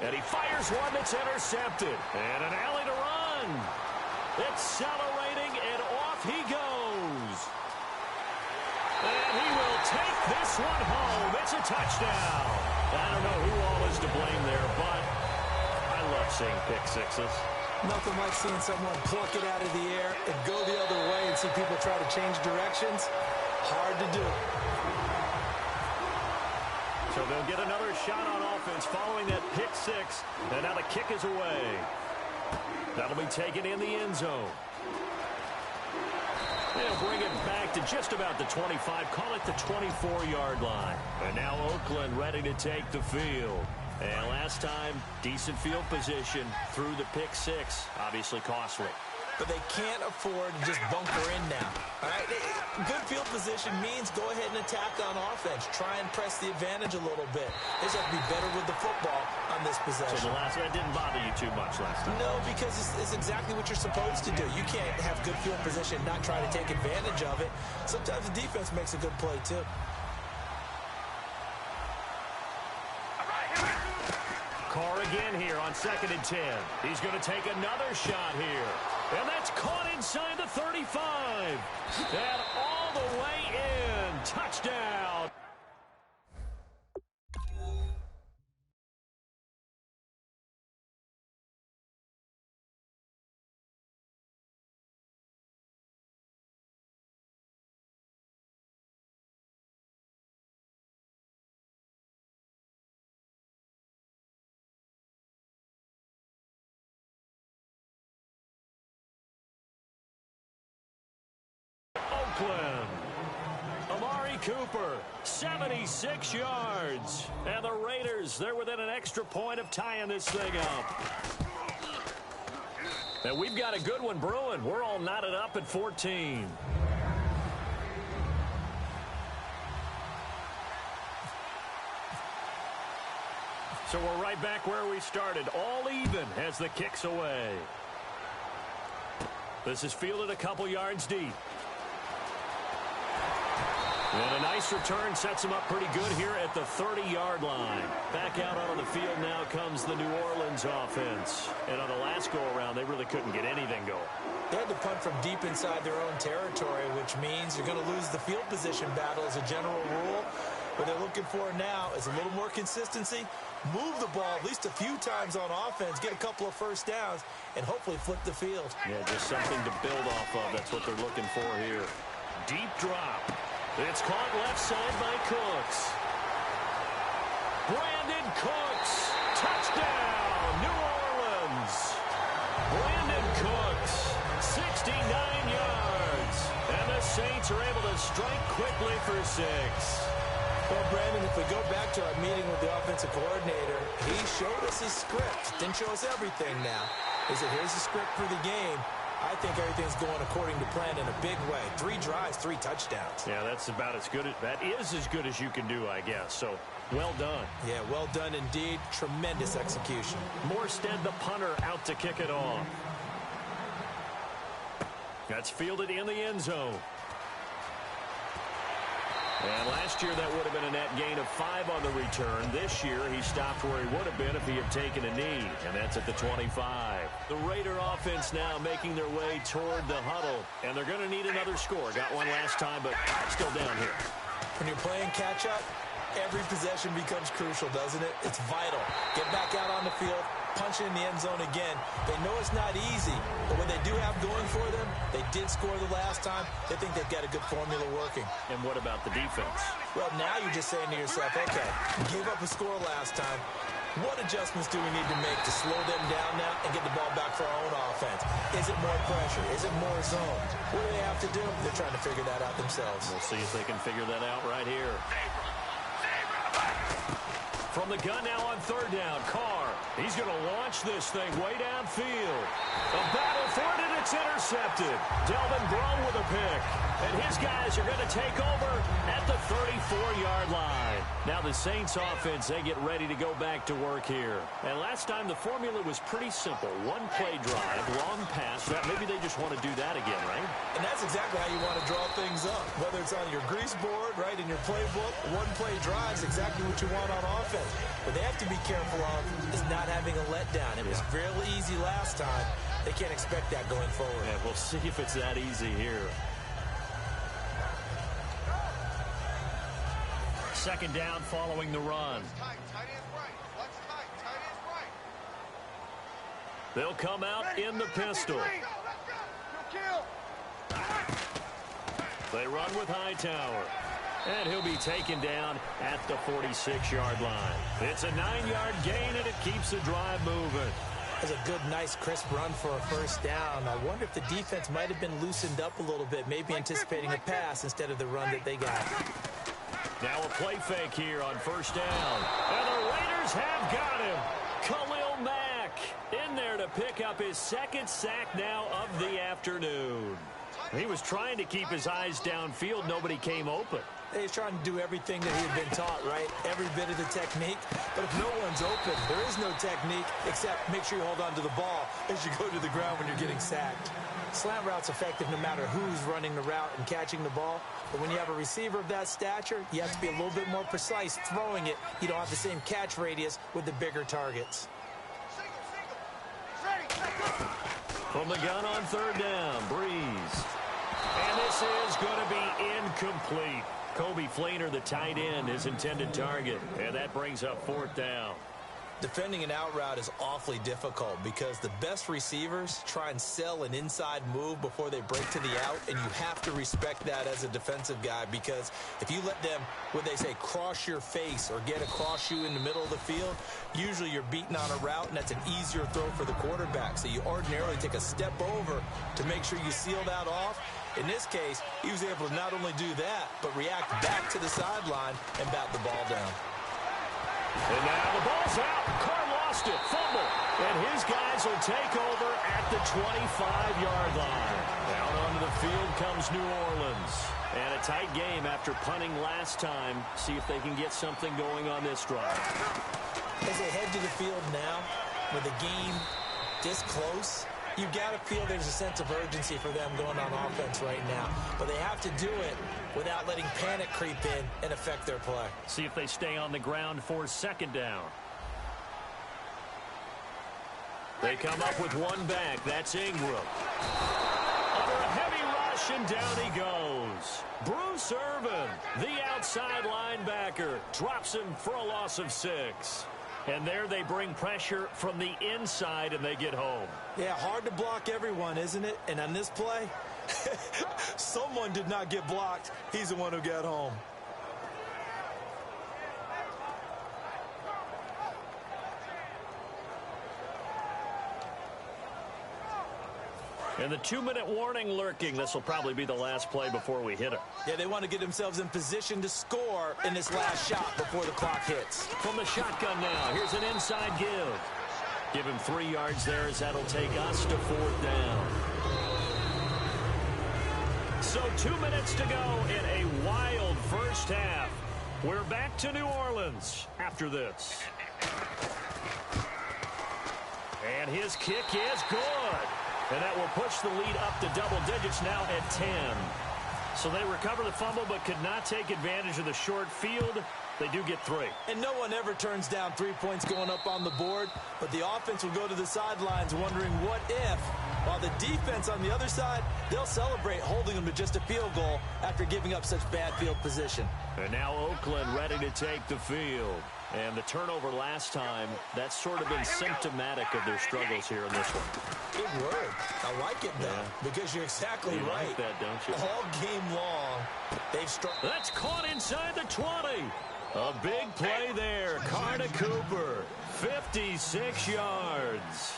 And he fires one that's intercepted. And an alley to run. Accelerating, and off he goes. And he will take this one home. It's a touchdown. I don't know who all is to blame there, but I love seeing pick sixes. Nothing like seeing someone pluck it out of the air and go the other way and see people try to change directions. Hard to do. So they'll get another shot on offense following that pick six. And now the kick is away. That'll be taken in the end zone. They'll bring it back to just about the 25. Call it the 24-yard line. And now Oakland ready to take the field. And last time, decent field position through the pick six. Obviously costly. But they can't afford to just bunker in now. All right? Good field position means go ahead and attack on offense. Try and press the advantage a little bit. They just have to be better with the football on this possession. So that didn't bother you too much last time? No, because it's exactly what you're supposed to do. You can't have good field position and not try to take advantage of it. Sometimes the defense makes a good play, too. Carr again here on 2nd and 10. He's going to take another shot here. And that's caught inside the 35. And all the way in. Touchdown. Oakland. Amari Cooper, 76 yards. And the Raiders, they're within an extra point of tying this thing up. And we've got a good one brewing. We're all knotted up at 14. So we're right back where we started. All even as the kick's away. This is fielded a couple yards deep. And a nice return sets him up pretty good here at the 30-yard line. Back out onto the field now comes the New Orleans offense. And on the last go-around, they really couldn't get anything going. They had to punt from deep inside their own territory, which means you're going to lose the field position battle as a general rule. What they're looking for now is a little more consistency, move the ball at least a few times on offense, get a couple of first downs, and hopefully flip the field. Yeah, just something to build off of. That's what they're looking for here. Deep drop. It's caught left side by Cooks. Brandon Cooks. Touchdown, New Orleans. Brandon Cooks, 69 yards. And the Saints are able to strike quickly for 6. Well, Brandon, if we go back to our meeting with the offensive coordinator, he showed us his script. Didn't show us everything now. He said, here's the script for the game. I think everything's going according to plan in a big way. 3 drives, 3 touchdowns. Yeah, that's about as good. That is as good as you can do, I guess. So, well done. Yeah, well done indeed. Tremendous execution. Morstead, the punter, out to kick it off. That's fielded in the end zone. And last year, that would have been a net gain of 5 on the return. This year, he stopped where he would have been if he had taken a knee, and that's at the 25. The Raider offense now making their way toward the huddle, and they're going to need another score. Got one last time, but still down here. When you're playing catch-up, every possession becomes crucial, doesn't it? It's vital. Get back out on the field, punch it in the end zone again. They know it's not easy, but what they do have going for them, they did score the last time. They think they've got a good formula working. And what about the defense? Well, now you're just saying to yourself, okay, gave up a score last time. What adjustments do we need to make to slow them down now and get the ball back for our own offense? Is it more pressure? Is it more zone? What do they have to do? They're trying to figure that out themselves. We'll see if they can figure that out right here. From the gun now on 3rd down, Carr. He's going to launch this thing way downfield. A battle for it, and it's intercepted. Delvin Breaux with a pick. And his guys are going to take over at the 34-yard line. Now the Saints offense, they get ready to go back to work here. And last time the formula was pretty simple. 1-play drive, long pass. Maybe they just want to do that again, right? And that's exactly how you want to draw things up. Whether it's on your grease board, right, in your playbook, 1-play drive is exactly what you want on offense. What they have to be careful of is not having a letdown. It was really easy last time. They can't expect that going forward. Yeah, we'll see if it's that easy here. 2nd down following the run. They'll come out in the pistol. They run with Hightower. And he'll be taken down at the 46-yard line. It's a 9-yard gain, and it keeps the drive moving. That's a good, nice, crisp run for a 1st down. I wonder if the defense might have been loosened up a little bit, maybe anticipating a pass instead of the run that they got. Now a play fake here on 1st down. And the Raiders have got him. Khalil Mack in there to pick up his 2nd sack now of the afternoon. He was trying to keep his eyes downfield. Nobody came open. He's trying to do everything that he had been taught, right? Every bit of the technique. But if no one's open, there is no technique except make sure you hold on to the ball as you go to the ground when you're getting sacked. Slant route's effective no matter who's running the route and catching the ball. But when you have a receiver of that stature, you have to be a little bit more precise throwing it. You don't have the same catch radius with the bigger targets. From the gun on 3rd down, Breeze. And this is going to be incomplete. Kobe Fleener, the tight end, his intended target. And that brings up 4th down. Defending an out route is awfully difficult because the best receivers try and sell an inside move before they break to the out, and you have to respect that as a defensive guy because if you let them, what they say, cross your face or get across you in the middle of the field, usually you're beaten on a route, and that's an easier throw for the quarterback. So you ordinarily take a step over to make sure you seal that off. In this case, he was able to not only do that, but react back to the sideline and bat the ball down. And now the ball's out. Carr lost it. Fumble. And his guys will take over at the 25-yard line. Down onto the field comes New Orleans. And a tight game after punting last time. See if they can get something going on this drive. As they head to the field now, with the game this close, you got to feel there's a sense of urgency for them going on offense right now. But they have to do it without letting panic creep in and affect their play. See if they stay on the ground for 2nd down. They come up with one back. That's Ingram. Under a heavy rush, and down he goes. Bruce Irvin, the outside linebacker, drops him for a loss of 6. And there they bring pressure from the inside, and they get home. Yeah, hard to block everyone, isn't it? And on this play, someone did not get blocked. He's the one who got home. And the 2-minute warning lurking. This will probably be the last play before we hit it. Yeah, they want to get themselves in position to score in this last shot before the clock hits. From the shotgun now, here's an inside give. Give him 3 yards there as that'll take us to 4th down. So 2 minutes to go in a wild first half. We're back to New Orleans after this. And his kick is good. And that will push the lead up to double digits now at 10. So they recover the fumble but could not take advantage of the short field. They do get 3. And no one ever turns down 3 points going up on the board, but the offense will go to the sidelines wondering what if, while the defense on the other side, they'll celebrate holding them to just a field goal after giving up such bad field position. And now Oakland ready to take the field. And the turnover last time, that's sort of been symptomatic of their struggles here in this one. Big word. I like it, though, because you're exactly right. Like that, don't you? All game long, they've struggled. That's caught inside the 20. A big play there. Carter Cooper, 56 yards.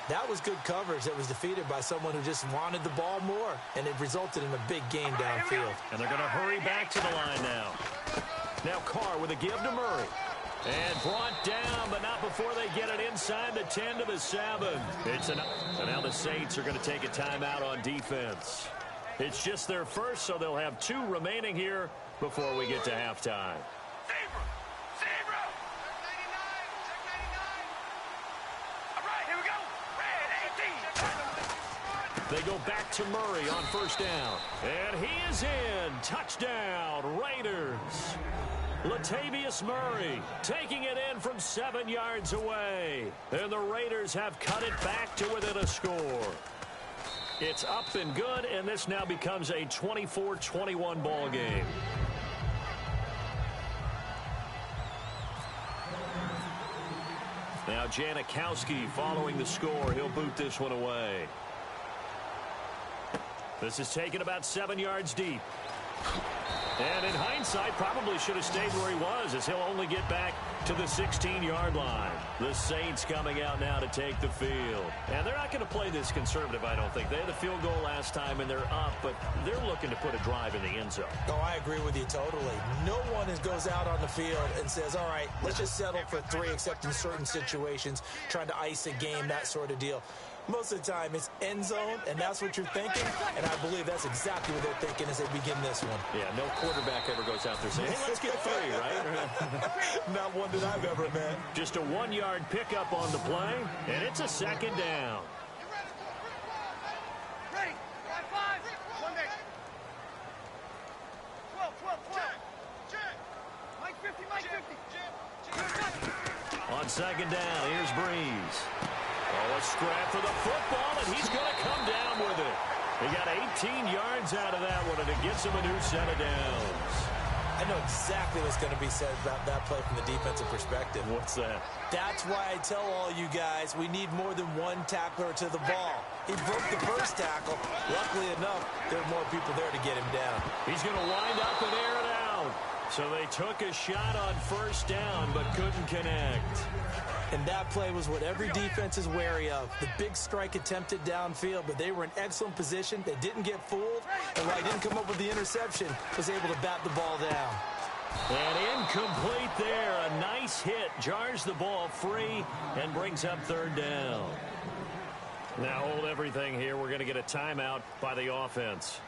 That was good coverage that was defeated by someone who just wanted the ball more, and it resulted in a big gain downfield. And they're going to hurry back to the line now. Now Carr with a give to Murray. And brought down, but not before they get it inside the 10 to the 7. It's enough. And now the Saints are going to take a timeout on defense. It's just their first, so they'll have 2 remaining here before we get to halftime. They go back to Murray on first down. And he is in. Touchdown, Raiders. Latavius Murray taking it in from 7 yards away. And the Raiders have cut it back to within a score. It's up and good, and this now becomes a 24-21 ball game. Now Janikowski following the score. He'll boot this one away. This is taken about 7 yards deep. And in hindsight, probably should have stayed where he was, as he'll only get back to the 16-yard line. The Saints coming out now to take the field. And they're not going to play this conservative, I don't think. They had a field goal last time, and they're up, but they're looking to put a drive in the end zone. Oh, I agree with you totally. No one goes out on the field and says, all right, let's just settle for 3, except in certain situations, trying to ice a game, that sort of deal. Most of the time, it's end zone, and that's what you're thinking, and I believe that's exactly what they're thinking as they begin this one. Yeah, no quarterback ever goes out there saying, hey, let's get 3, right? Not one that I've ever met. Just a 1-yard pickup on the play, and it's a second down. Ready? 5, 1 day. 12. Mike 50, Mike 50. On second down, here's Breeze. Oh, a scrap for the football, and he's going to come down with it. He got 18 yards out of that one, and it gets him a new set of downs. I know exactly what's going to be said about that play from the defensive perspective. What's that? That's why I tell all you guys we need more than one tackler to the ball. He broke the first tackle. Luckily enough, there are more people there to get him down. He's going to wind up and air it out. So they took a shot on first down, but couldn't connect. And that play was what every defense is wary of. The big strike attempted downfield, but they were in excellent position. They didn't get fooled, and while he didn't come up with the interception, was able to bat the ball down. And incomplete there. A nice hit. Jars the ball free and brings up third down. Now hold everything here. We're going to get a timeout by the offense.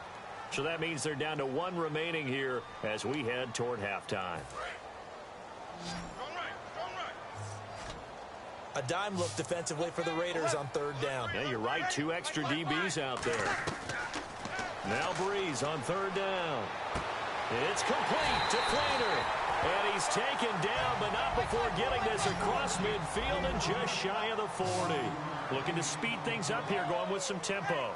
So that means they're down to 1 remaining here as we head toward halftime. A dime look defensively for the Raiders on third down. Yeah, you're right. 2 extra DBs out there. Now Breeze on third down. It's complete to Flainer. And he's taken down, but not before getting this across midfield and just shy of the 40. Looking to speed things up here, going with some tempo.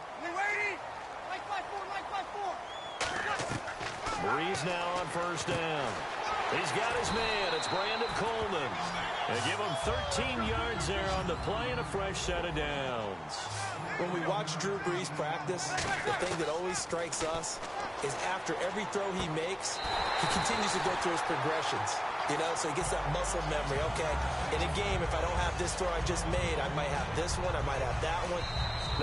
Breeze now on first down. He's got his man. It's Brandon Coleman. They give him 13 yards there on the play and a fresh set of downs. When we watch Drew Brees practice, the thing that always strikes us is after every throw he makes, he continues to go through his progressions. You know, so he gets that muscle memory. Okay, in a game, if I don't have this throw I just made, I might have this one, I might have that one.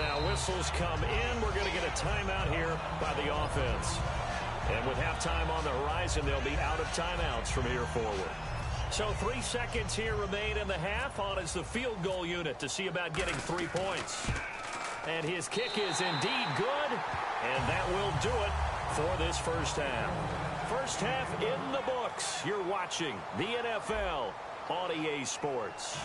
Now whistles come in. We're going to get a timeout here by the offense. And with halftime on the horizon, they'll be out of timeouts from here forward. So 3 seconds here remain in the half. On is the field goal unit to see about getting 3 points. And his kick is indeed good. And that will do it for this first half. First half in the books. You're watching the NFL on EA Sports.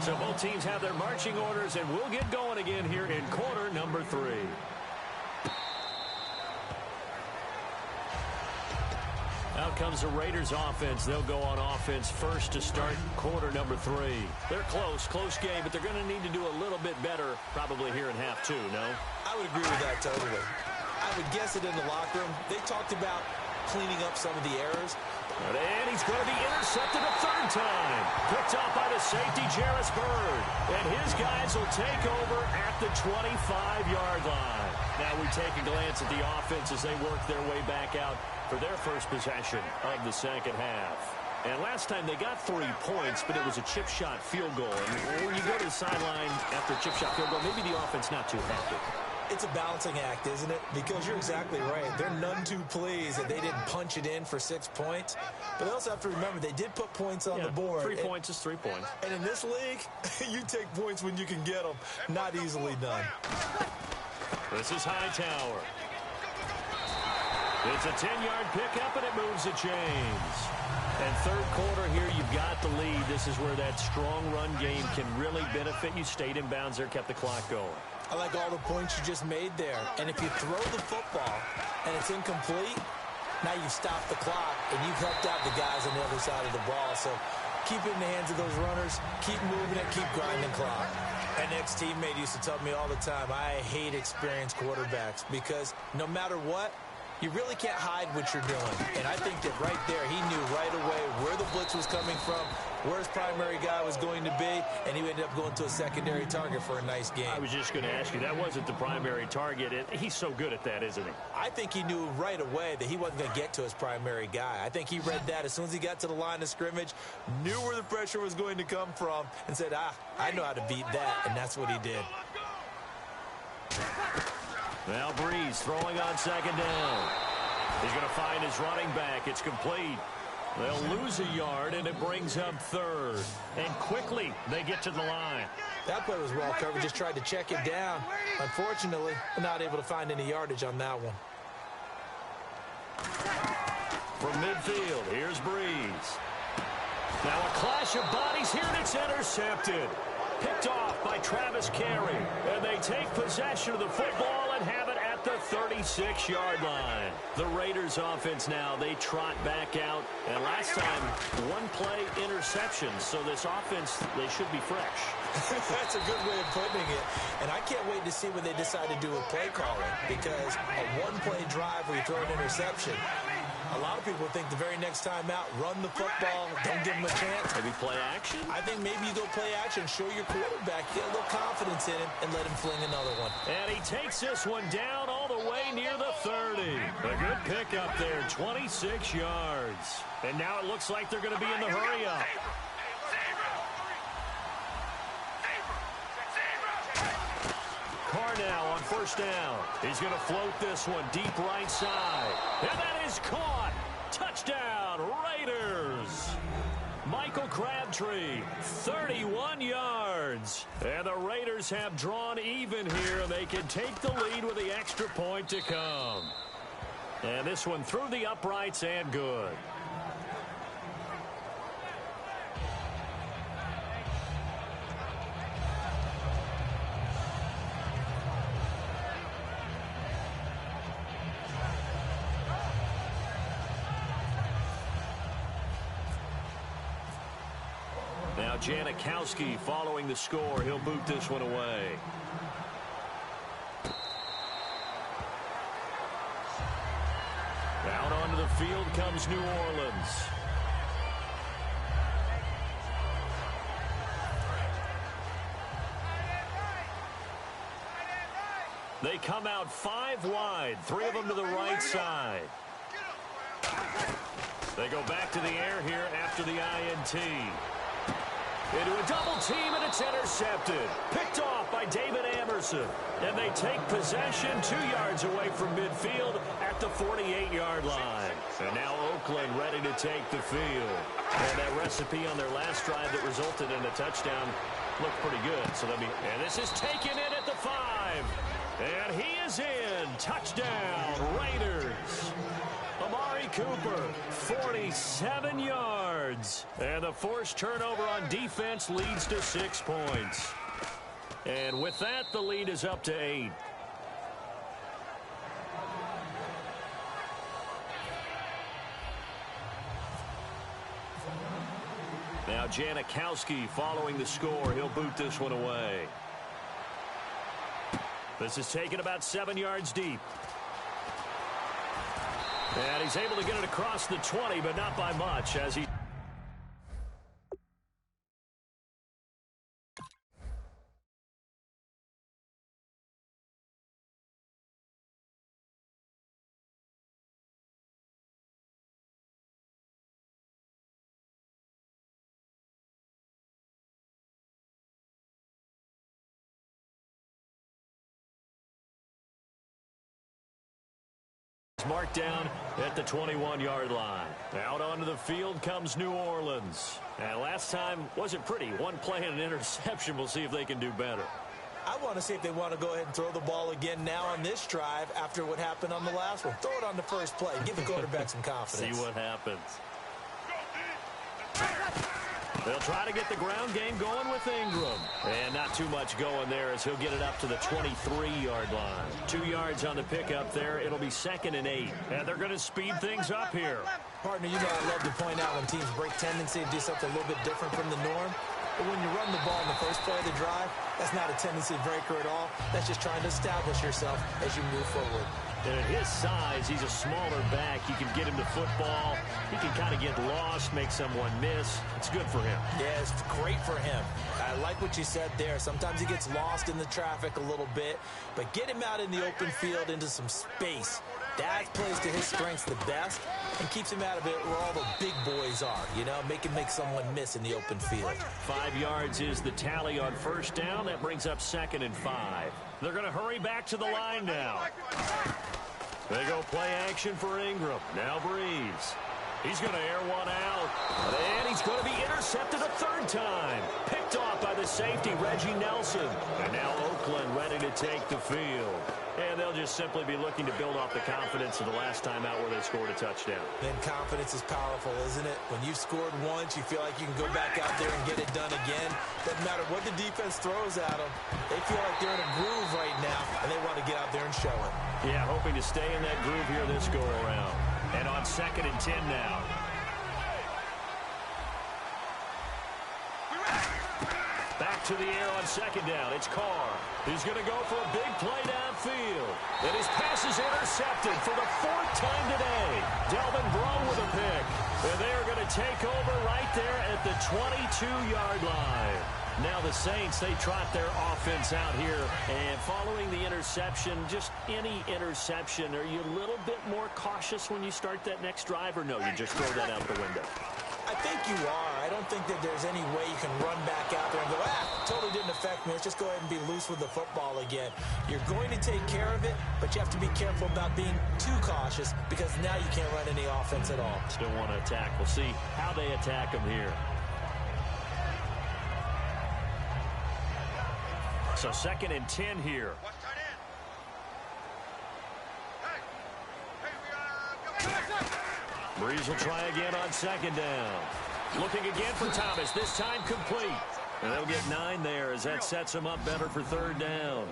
So both teams have their marching orders, and we'll get going again here in quarter number 3. Out comes the Raiders offense. They'll go on offense first to start quarter number 3. They're close game, but they're going to need to do a little bit better probably here in half 2, no? I would agree with that totally. I would guess it in the locker room. They talked about cleaning up some of the errors. And he's going to be intercepted a third time. Picked off by the safety, Jarvis Byrd. And his guys will take over at the 25-yard line. Now we take a glance at the offense as they work their way back out for their first possession of the second half. And last time they got 3 points, but it was a chip shot field goal. And when you go to the sideline after a chip shot field goal, maybe the offense not too happy. It's a balancing act, isn't it? Because you're exactly right. They're none too pleased that they didn't punch it in for 6 points. But they also have to remember they did put points on the board. 3 points is 3 points. And in this league, you take points when you can get them. Not easily done. This is Hightower. It's a 10-yard pickup, and it moves the chains. And third quarter here, you've got the lead. This is where that strong run game can really benefit you. Stayed in bounds there, kept the clock going. I like all the points you just made there. And if you throw the football and it's incomplete, now you've stopped the clock and you've helped out the guys on the other side of the ball. So keep it in the hands of those runners. Keep moving it. Keep grinding clock. An ex-teammate used to tell me all the time, I hate experienced quarterbacks because no matter what, you really can't hide what you're doing. And I think that right there, he knew right away where the blitz was coming from, where his primary guy was going to be, and he ended up going to a secondary target for a nice game. I was just going to ask you, that wasn't the primary target. He's so good at that, isn't he? I think he knew right away that he wasn't going to get to his primary guy. I think he read that as soon as he got to the line of scrimmage, knew where the pressure was going to come from, and said, I know how to beat that, and that's what he did. Now Breeze throwing on second down. He's going to find his running back. It's complete. They'll lose a yard, and it brings up third. And quickly, they get to the line. That play was well covered. Just tried to check it down. Unfortunately, not able to find any yardage on that one. From midfield, here's Breeze. Now a clash of bodies here, and it's intercepted. Picked off by Travis Carey. And they take possession of the football and have it at the 36-yard line. The Raiders offense now, they trot back out. And last time, one play interception. So this offense, they should be fresh. That's a good way of putting it. And I can't wait to see when they decide to do a play calling. Because a one-play drive where you throw an interception, a lot of people think the very next time out, run the football, don't give them a chance. Maybe play action? I think maybe you go play action, show your quarterback, get a little confidence in him, and let him fling another one. And he takes this one down all the way near the 30. A good pickup there, 26 yards. And now it looks like they're going to be in the hurry-up. Carnell on first down. He's going to float this one deep right side. And that is caught. Touchdown, Raiders. Michael Crabtree, 31 yards. And the Raiders have drawn even here. They can take the lead with the extra point to come. And this one through the uprights and good. Now Janikowski following the score. He'll boot this one away. Out onto the field comes New Orleans. They come out 5 wide, 3 of them to the right side. They go back to the air here after the INT. Into a double team, and it's intercepted. Picked off by David Amerson. And they take possession 2 yards away from midfield at the 48-yard line. And now Oakland ready to take the field. And that recipe on their last drive that resulted in a touchdown looked pretty good. So and this is taken in at the 5. And he is in. Touchdown, Raiders. Amari Cooper, 47 yards. And the forced turnover on defense leads to 6 points. And with that, the lead is up to 8. Now Janikowski following the score. He'll boot this one away. This is taken about 7 yards deep. And he's able to get it across the 20, but not by much as he... Marked down at the 21-yard line. Out onto the field comes New Orleans. And last time wasn't pretty. One play and an interception. We'll see if they can do better. I want to see if they want to go ahead and throw the ball again now on this drive after what happened on the last one. Throw it on the first play. Give the quarterback some confidence. See what happens. They'll try to get the ground game going with Ingram. And not too much going there as he'll get it up to the 23-yard line. 2 yards on the pickup there. It'll be 2nd and 8. And they're going to speed things up here. Partner, you know I love to point out when teams break tendency and do something a little bit different from the norm. But when you run the ball in the first play of the drive, that's not a tendency breaker at all. That's just trying to establish yourself as you move forward. And at his size, he's a smaller back. You can get him the football. He can kind of get lost, make someone miss. It's good for him. Yeah, it's great for him. I like what you said there. Sometimes he gets lost in the traffic a little bit, but get him out in the open field into some space. That plays to his strengths the best and keeps him out of it where all the big boys are, you know, make someone miss in the open field. 5 yards is the tally on first down. That brings up 2nd and 5. They're going to hurry back to the line now. They go play action for Ingram. Now Breeze. He's going to air one out. And he's going to be intercepted a 3rd time. Picked off by the safety, Reggie Nelson. And now Oakland ready to take the field. And they'll just simply be looking to build off the confidence of the last time out where they scored a touchdown. Then confidence is powerful, isn't it? When you've scored once, you feel like you can go back out there and get it done again. Doesn't matter what the defense throws at them. They feel like they're in a groove right now, and they want to get out there and show it. Yeah, hoping to stay in that groove here this go-around. And on 2nd and 10 now. Back to the air on 2nd down. It's Carr. He's going to go for a big play downfield. And his pass is intercepted for the 4th time today. Delvin Breaux with a pick. And they're going to take over right there at the 22-yard line. Now the Saints, they trot their offense out here. And following the interception, just any interception, are you a little bit more cautious when you start that next drive, or no, you just throw that out the window? I think you are. I don't think that there's any way you can run back out there and go, totally didn't affect me. Let's just go ahead and be loose with the football again. You're going to take care of it, but you have to be careful about being too cautious because now you can't run any offense at all. Still want to attack. We'll see how they attack them here. So 2nd and 10 here. Breeze will try again on 2nd down. Looking again for Thomas, this time complete. And they'll get 9 there as that sets him up better for 3rd down.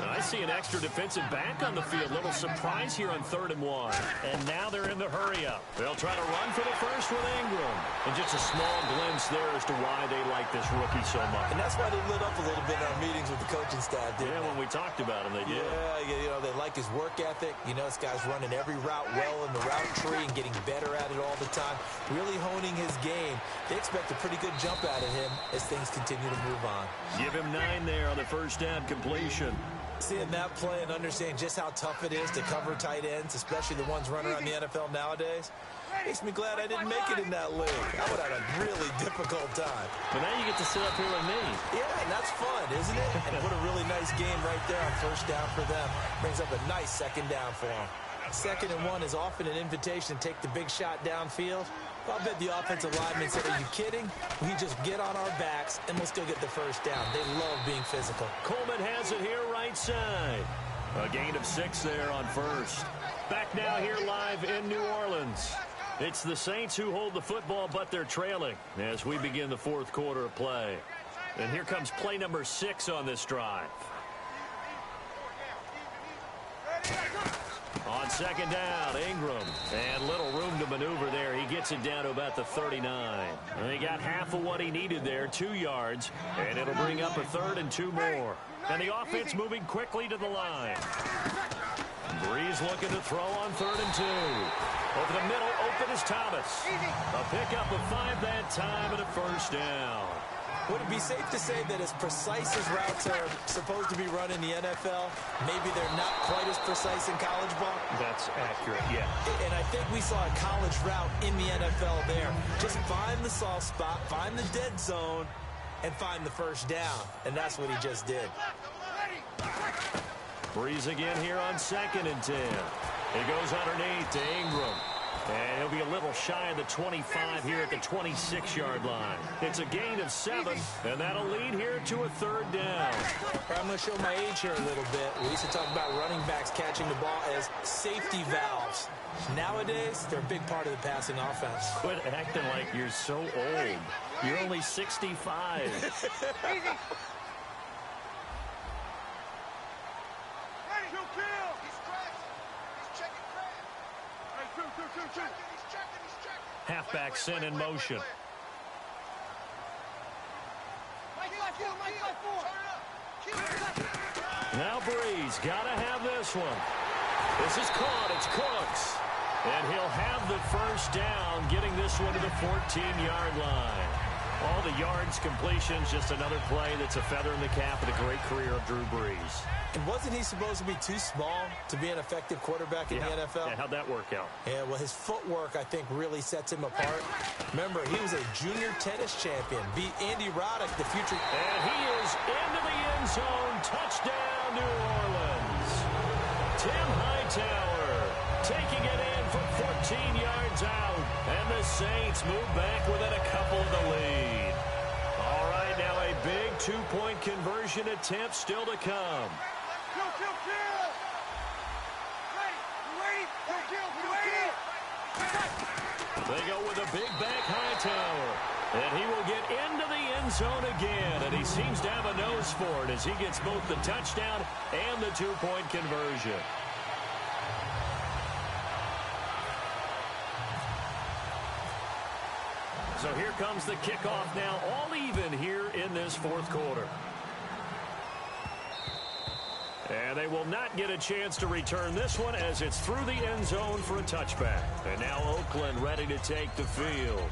And I see an extra defensive back on the field. Little surprise here on 3rd and 1. And now they're in the hurry-up. They'll try to run for the first with Ingram. And just a small glimpse there as to why they like this rookie so much. And that's why they lit up a little bit in our meetings with the coaching staff, didn't they? When we talked about him, they did. Yeah, you know, they like his work ethic. You know, this guy's running every route well in the route tree and getting better at it all the time. Really honing his game. They expect a pretty good jump out of him as things continue to move on. Give him 9 there on the first down completion. Seeing that play and understanding just how tough it is to cover tight ends, especially the ones running around the NFL nowadays, makes me glad I didn't make it in that league. I would have had a really difficult time. But now you get to sit up here with me. Yeah, and that's fun, isn't it? And what a really nice game right there on first down for them. Brings up a nice 2nd down for them. 2nd and 1 is often an invitation to take the big shot downfield. I bet the offensive lineman said, are you kidding? We just get on our backs and we'll still get the first down. They love being physical. Coleman has it here right side. A gain of 6 there on first. Back now here live in New Orleans. It's the Saints who hold the football, but they're trailing as we begin the fourth quarter of play. And here comes play number 6 on this drive. On second down, Ingram. And little room to maneuver there. He gets it down to about the 39. And he got half of what he needed there, 2 yards. And it'll bring up a 3rd and 2 more. And the offense moving quickly to the line. Breeze looking to throw on 3rd and 2. Over the middle, open is Thomas. A pickup of 5 that time and a first down. Would it be safe to say that as precise as routes are supposed to be run in the NFL, maybe they're not quite as precise in college ball? That's accurate, yeah. And I think we saw a college route in the NFL there. Just find the soft spot, find the dead zone, and find the first down. And that's what he just did. Breeze again here on 2nd and 10. He goes underneath to Ingram. And he'll be a little shy of the 25 here at the 26-yard line. It's a gain of 7, and that'll lead here to a 3rd down. I'm going to show my age here a little bit. We used to talk about running backs catching the ball as safety valves. Nowadays, they're a big part of the passing offense. Quit acting like you're so old. You're only 65. Halfback sent in motion. Now Breeze got to have this one. This is caught. It's Cooks. And he'll have the first down, getting this one to the 14-yard line. All the yards, completions, just another play that's a feather in the cap of the great career of Drew Brees. And wasn't he supposed to be too small to be an effective quarterback in the NFL? Yeah, how'd that work out? Yeah, well, his footwork, I think, really sets him apart. Remember, he was a junior tennis champion, beat Andy Roddick, the future. And he is into the end zone. Touchdown, New Orleans. Tim Hightower taking it in from 14 yards out. And the Saints move back within a couple of the lead. All right, now a big 2-point conversion attempt still to come. They go with a big back Hightower. And he will get into the end zone again. And he seems to have a nose for it as he gets both the touchdown and the 2-point conversion. So here comes the kickoff now, all even here in this fourth quarter. And they will not get a chance to return this one as it's through the end zone for a touchback. And now Oakland ready to take the field.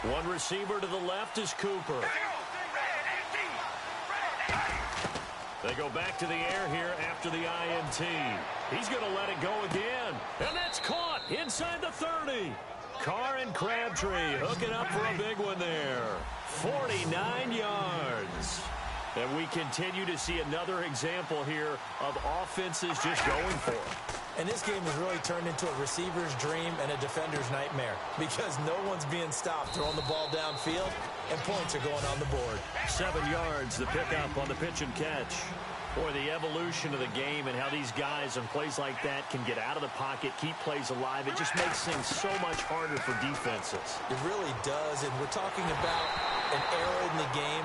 One receiver to the left is Cooper. They go back to the air here after the INT. He's going to let it go again. And that's caught inside the 30. Carr and Crabtree hooking up for a big one there. 49 yards. And we continue to see another example here of offenses just going for it. And this game has really turned into a receiver's dream and a defender's nightmare because no one's being stopped throwing the ball downfield, and points are going on the board. 7 yards, the pickup on the pitch and catch. Boy, the evolution of the game and how these guys on plays like that can get out of the pocket, keep plays alive, it just makes things so much harder for defenses. It really does, and we're talking about an era in the game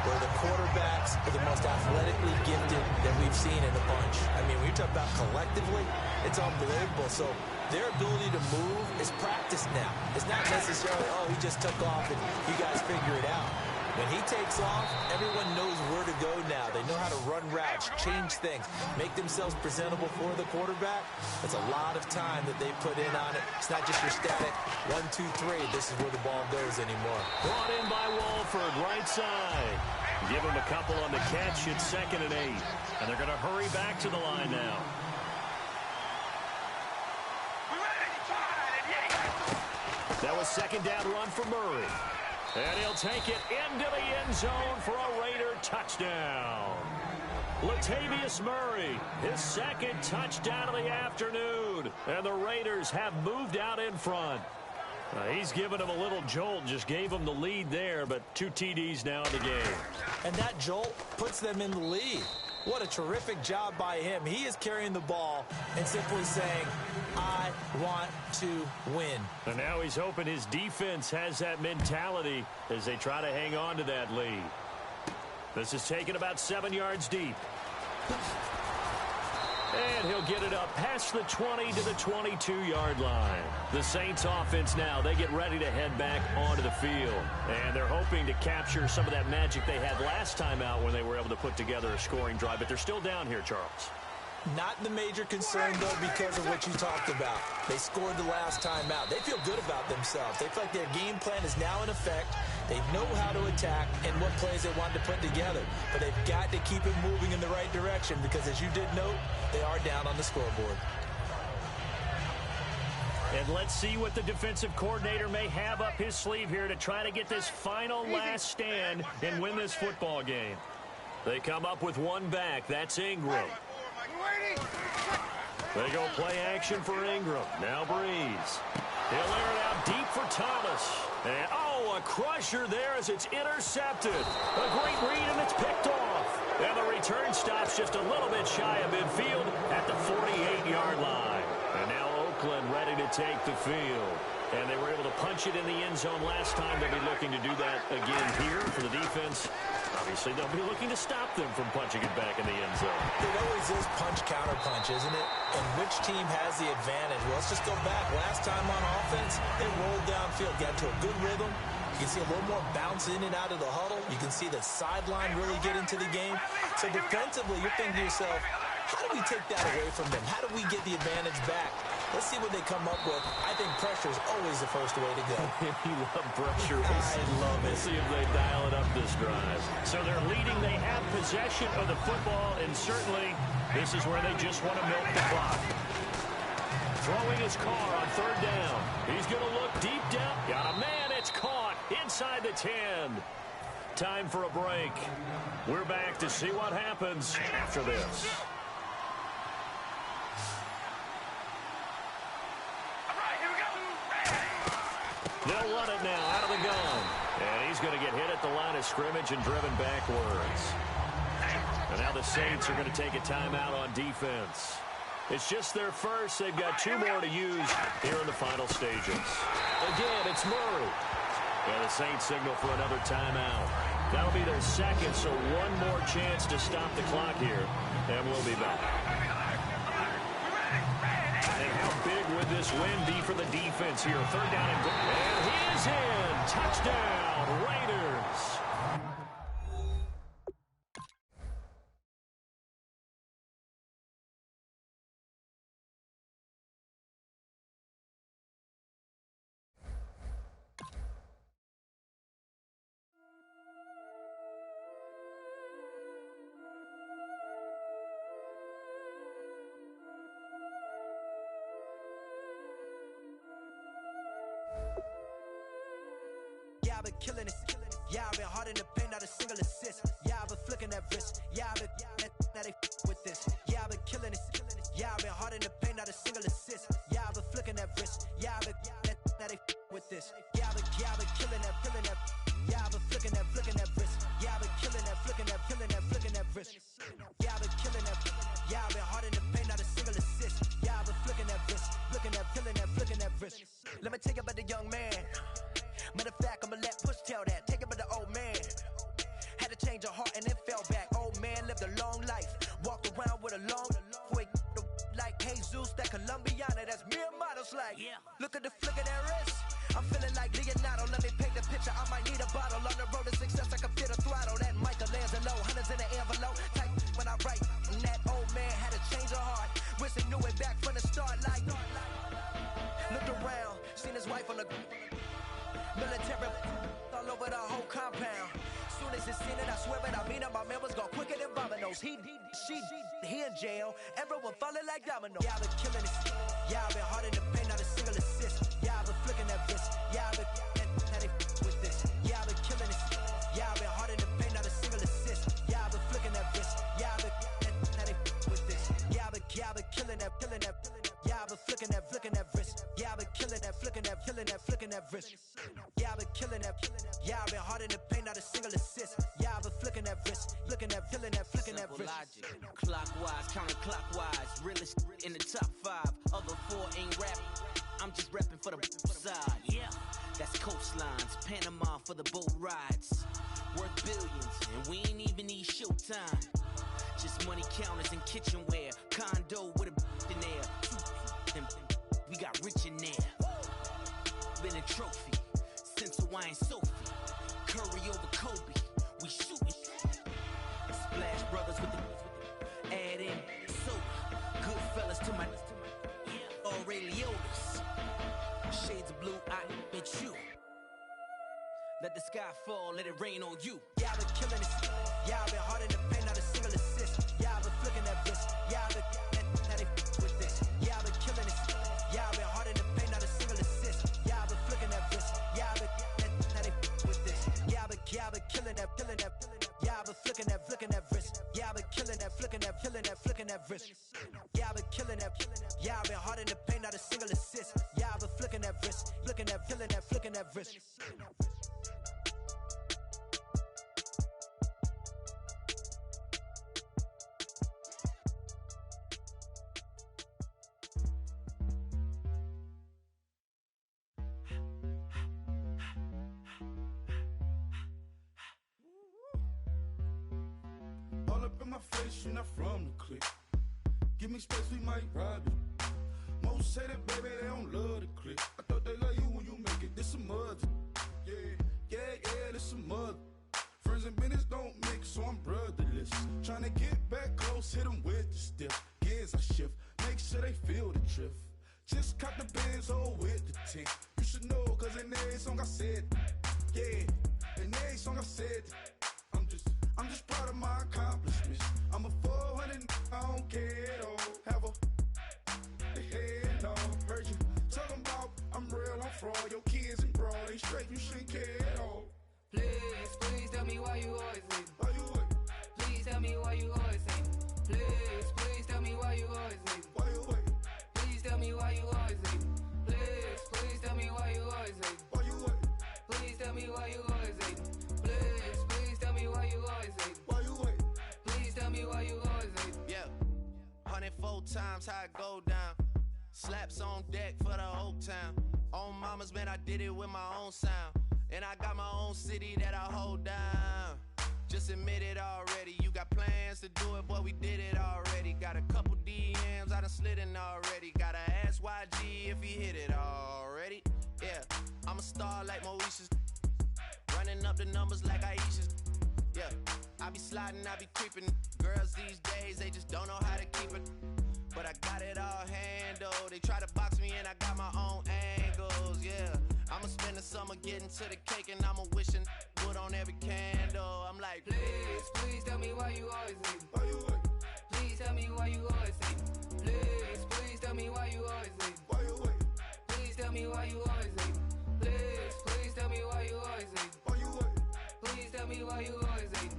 where the quarterbacks are the most athletically gifted that we've seen in a bunch. I mean, when you talk about collectively, it's unbelievable. So their ability to move is practiced now. It's not necessarily, oh, he just took off and you guys figure it out. When he takes off, everyone knows where to go now. They know how to run routes, change things, make themselves presentable for the quarterback. It's a lot of time that they put in on it. It's not just your static 1, 2, 3. This is where the ball goes anymore. Brought in by Walford, right side. Give him a couple on the catch. It's 2nd and 8. And they're going to hurry back to the line now. That was 2nd down run for Murray. And he'll take it into the end zone for a Raider touchdown. Latavius Murray, his second touchdown of the afternoon. And the Raiders have moved out in front. He's given them a little jolt, just gave them the lead there, but 2 TDs now in the game. And that jolt puts them in the lead. What a terrific job by him. He is carrying the ball and simply saying, I want to win. And now he's hoping his defense has that mentality as they try to hang on to that lead. This is taken about 7 yards deep. And he'll get it up past the 20 to the 22-yard line. The Saints offense now, they get ready to head back onto the field. And they're hoping to capture some of that magic they had last time out when they were able to put together a scoring drive. But they're still down here, Charles. Not the major concern, though, because of what you talked about. They scored the last time out. They feel good about themselves. They feel like their game plan is now in effect. They know how to attack and what plays they want to put together. But they've got to keep it moving in the right direction because, as you did note, they are down on the scoreboard. And let's see what the defensive coordinator may have up his sleeve here to try to get this final last stand and win this football game. They come up with one back. That's Ingram. They go play action for Ingram. Now Breeze. He'll air it out deep for Thomas. And, oh, a crusher there as it's intercepted. A great read, and it's picked off. And the return stops just a little bit shy of midfield at the 48-yard line. And now Oakland ready to take the field. And they were able to punch it in the end zone last time. They'll be looking to do that again here for the defense. Obviously, they'll be looking to stop them from punching it back in the end zone. It always is punch-counter-punch, isn't it? And which team has the advantage? Well, let's just go back. Last time on offense, they rolled downfield, got to a good rhythm. You can see a little more bounce in and out of the huddle. You can see the sideline really get into the game. So defensively, you're thinking to yourself, how do we take that away from them? How do we get the advantage back? Let's see what they come up with. I think pressure is always the first way to go. You love pressure. I love it. We'll see if they dial it up this drive. So they're leading. They have possession of the football, and certainly this is where they just want to milk the clock. Throwing his car on third down. He's going to look deep down. Got a man. It's caught inside the 10. Time for a break. We're back to see what happens after this. They'll run it now out of the gun. And he's going to get hit at the line of scrimmage and driven backwards. And now the Saints are going to take a timeout on defense. It's just their first. They've got 2 more to use here in the final stages. Again, it's Murray. And the Saints signal for another timeout. That'll be their second, so one more chance to stop the clock here. And we'll be back. And how big would this win be for the defense here? Third down and goal. And he is in. Touchdown, Raiders. Yeah, I've been killing it. Yeah, I've been hard in the paint, not a single assist. Yeah, I've been flicking that wrist. Yeah, I've been now they with this. Yeah, I've been killing it. Yeah, I've been hard in the paint, not a single assist. Yeah, I've been flicking that wrist. Yeah, I've been now they with this. Yeah, I've been killing that. Yeah, I've been flicking that wrist. Yeah, I've been killing that, flicking that wrist. Yeah, I've been killing that. Yeah, I've been hard in the paint, not a single assist. Yeah, I've been flicking that wrist, flicking that wrist. Let me tell you about the young man. Matter of fact, I'ma let Push tell that. Take it by the old man. Had to change her heart and then fell back. Old man lived a long life. Walked around with a long quick like Jesus, that Colombiana. That's mere models like. Yeah. Look at the flick of that wrist. I'm feeling like Leonardo. Let me paint the picture. I might need a bottle. On the road to success, I can fit a throttle. That Michelangelo, hundreds in the envelope. Type when I write. And that old man had to change her heart. Wish he knew it back from the start. Like looked around, seen his wife on the military all over the whole compound. Soon as he seen it, I swear it, I mean it. My man was gone quicker than dominoes. He in jail. Everyone falling like dominoes. Yeah, I've been killing it. Yeah, I've been hard in the paint, not a single assist. Yeah, I've been flicking that wrist. Yeah, I've been now they with this. Yeah, I've been killing it. Yeah, I've been hard in the paint, not a single assist. Yeah, I've been flicking that wrist. Yeah, I've been Yeah, I've been flicking that wrist. Yeah, I've been killing that, flicking that wrist. Yeah, I've been killing that. Yeah, I've been hard in the paint, not a single assist. Yeah, I've been flicking that wrist, flicking that wrist. Logic, clockwise, counterclockwise. Realest in the top 5. Other 4 ain't rap. I'm just repping for the side. Yeah, that's coastlines, Panama for the boat rides. Worth billions, and we ain't even need showtime. Just money counters and kitchenware. Condo with a in there. We got rich in there. Been a trophy since Hawaiian Sophie. Curry over Kobe. We shooting. Splash Brothers with the add in soda. Goodfellas to my Aureliotis. Shades of blue, I admit you. Let the sky fall, let it rain on you. Yeah, I've been killing this. Yeah, I've been hard in the paint, not a single assist. Yeah, I've been flicking that wrist. Yeah, I've been now they with this. Yeah, I've been killing this. Yeah, I've been hard in the paint, not a single assist. Yeah, I've been flicking that wrist. Yeah, I've been now they with this. Yeah, I've been killing that. Yeah, I've been flicking that wrist. Yeah, I've been killing that, flicking that wrist. Yeah, I've been killing that. Yeah, I've been hard in the paint, not a single assist. Yeah, I've been flicking that wrist, flicking that wrist. All up in my face, you're not from the clique. Give me space, we might rob it. Most say that, baby, they don't love the clique. I thought they love you when you make it. This some mud. Yeah, this some mud. Friends and business don't mix, so I'm brotherless. Trying to get back close, hit them with the stiff. Gears I shift, make sure they feel the drift. Just caught the Benz, oh, with the tick. You should know, cause in every song I said, yeah, in every song I said, I'm just proud of my accomplishments. I'm a 400, I don't care at all. Have a head on. Heard you talking about I'm real, I'm fraud. Your kids and broad ain't straight, you shouldn't care at all. Please tell me why you always leave. Why you wait? Please tell me why you always leave. Please tell me why you always leave. Why you wait? Please tell me why you always leave. Please tell me why you always leave. Why you wait? Please tell me why you always leave. Please tell me why you always leave. Why you wait? Please tell me why you always leave. Yeah, 104 times how it go down. Slaps on deck for the whole town. On mamas, man, I did it with my own sound. And I got my own city that I hold down. Just admit it already. You got plans to do it, boy, we did it already. Got a couple DMs, I done slid in already. Gotta ask YG if he hit it already. Yeah, I'm a star like Moesha's. Running up the numbers like Aisha's. Yeah, I be sliding, I be creeping. Girls these days, they just don't know how to keep it. But I got it all handled. They try to box me in, I got my own angles, yeah. I'ma spend the summer getting to the cake and I'ma wishing wood on every candle. I'm like, please tell me why you always leave. Why you wait? Please tell me why you always leave. Please tell me why you always leave. Why you wait? Please tell me why you always leave. Please tell me why you always leave. Why you wait? Please tell me why you always leave.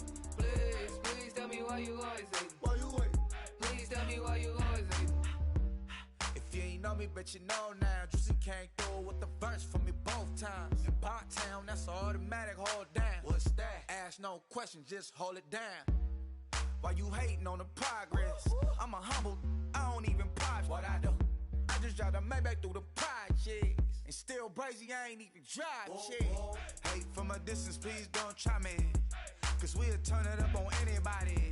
Please tell me why you always leave. Why you wait? Please tell me why you always leave. If you ain't know me, bet you know now. Juicy came through with the verse for me both times. In Bot Town, that's automatic, hold down. What's that? Ask no question, just hold it down. While you hating on the progress, I'm a humble, I don't even pride what I do. I just drive the Maybach through the projects. And still brazy, I ain't even drive shit. Hate from a distance, please don't try me. Cause we'll turn it up on anybody.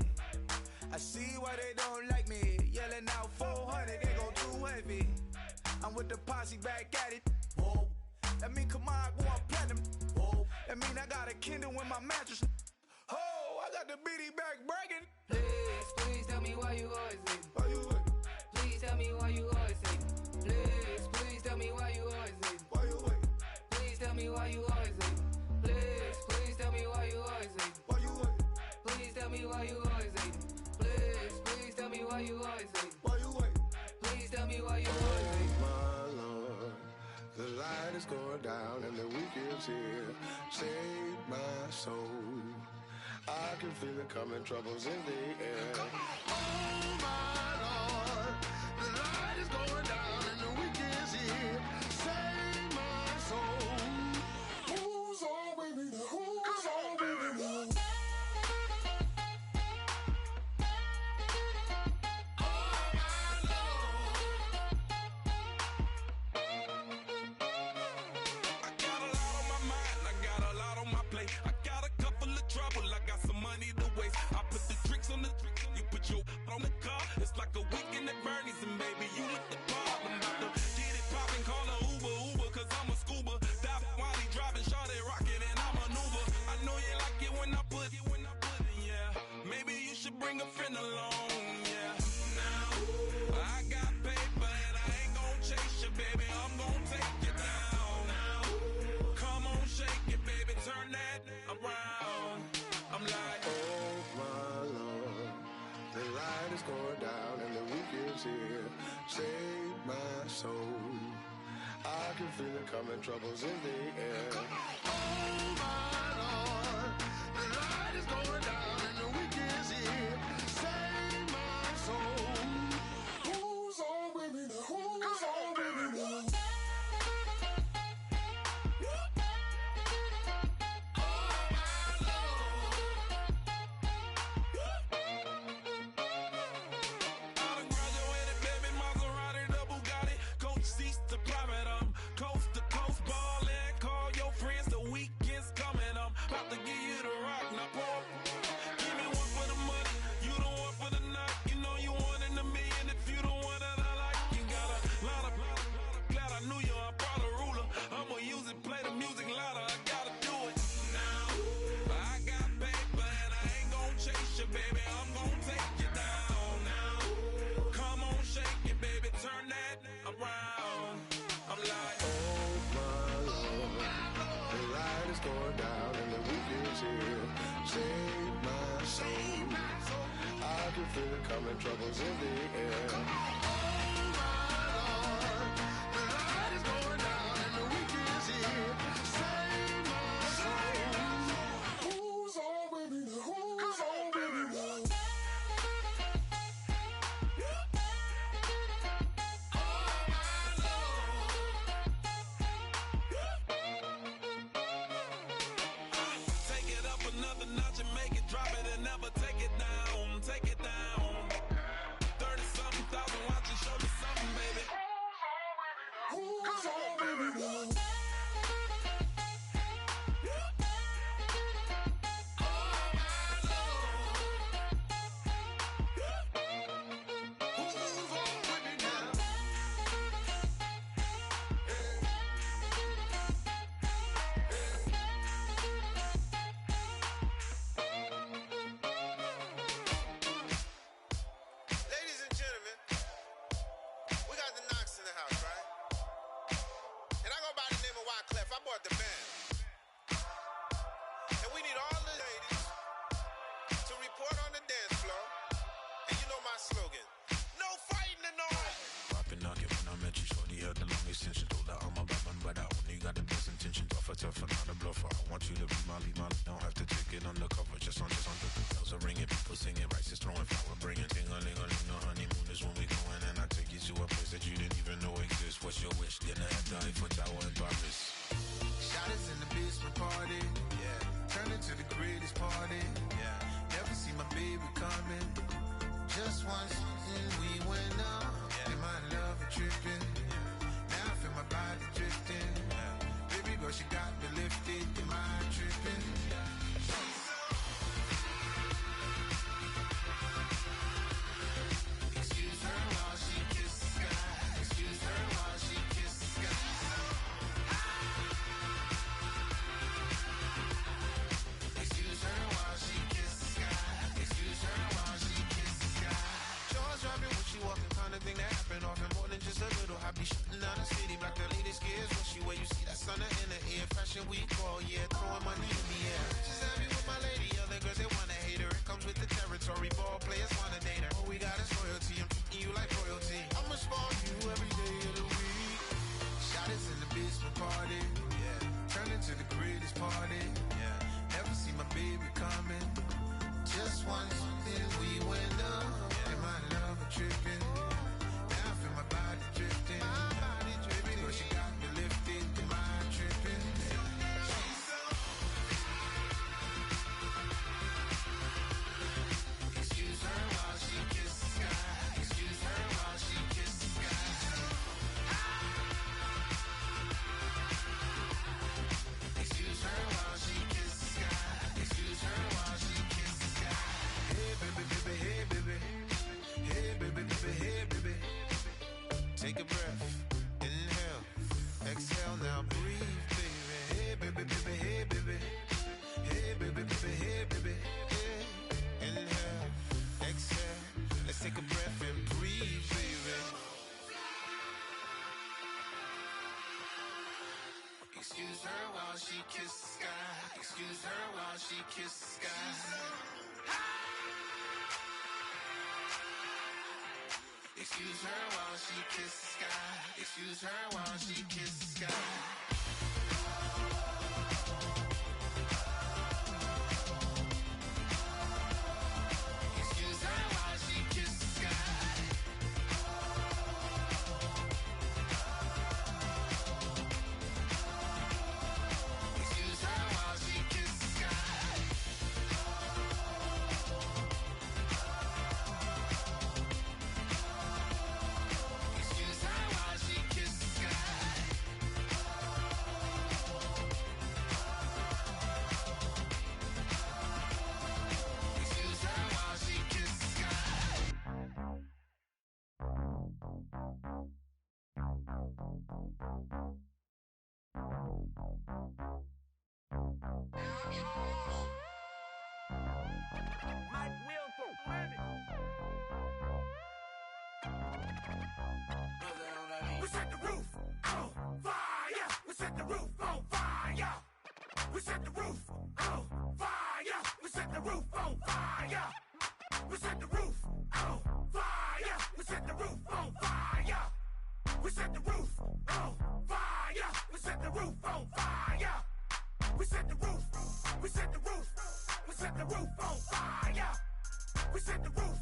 I see why they don't like me. Yelling out 400, they go too heavy. I'm with the posse back at it. Whoa. That mean come on, go on platinum. Whoa. That mean I got a Kindle in my mattress. Oh, I got the BD back breaking. Please tell me why you always leave. Why you wait? Please tell me why you always leave. Please tell me why you always leave. Why you wait? Please tell me why you always leave. Please tell me why you always leave. Why you wait? Please tell me why you always leave. Please tell me why you always leave. Why you wait? Please tell me why you always leave. My Lord, the light is going down and the week is here. Save my soul. I can feel it coming, troubles in the air. Oh my Lord, the light is going down soul. I can feel it coming, troubles in the air. Oh my Lord, the light is going down and the weekend's here. Save my soul. Who's on with me now? Who's on with me now? Feel it coming, troubles in the air. Oh my Lord, the light is going down and the weekend's here. Save my soul. Who's on with me now? Who's on with me now? Take it up another notch and make it drop it and never take it down. Take it down. 30-something thousand watching, show me something, baby. Who's on with me now? Take a breath, inhale, exhale, now breathe, baby. Hey, baby, baby, hey, baby. Hey, baby, baby, hey, baby. Yeah. Inhale, exhale, let's take a breath and breathe, baby. Excuse her while she kisses the sky. Excuse her while she kisses the sky. Excuse her while she kisses the sky. Excuse Excuse her while she kisses the sky. Excuse her while she kisses the sky. Excuse her while she kisses the sky. Excuse her while she kisses the sky. Excuse her while she kisses the sky. Mike Will for winning. We set the roof on fire. We set the roof on fire. We set the roof on fire. We set the roof on fire. We set the roof on fire. We set the roof on fire. We set the roof on fire. We set the roof on fire. We set the roof. We set the roof. We set the roof on fire. We set the roof.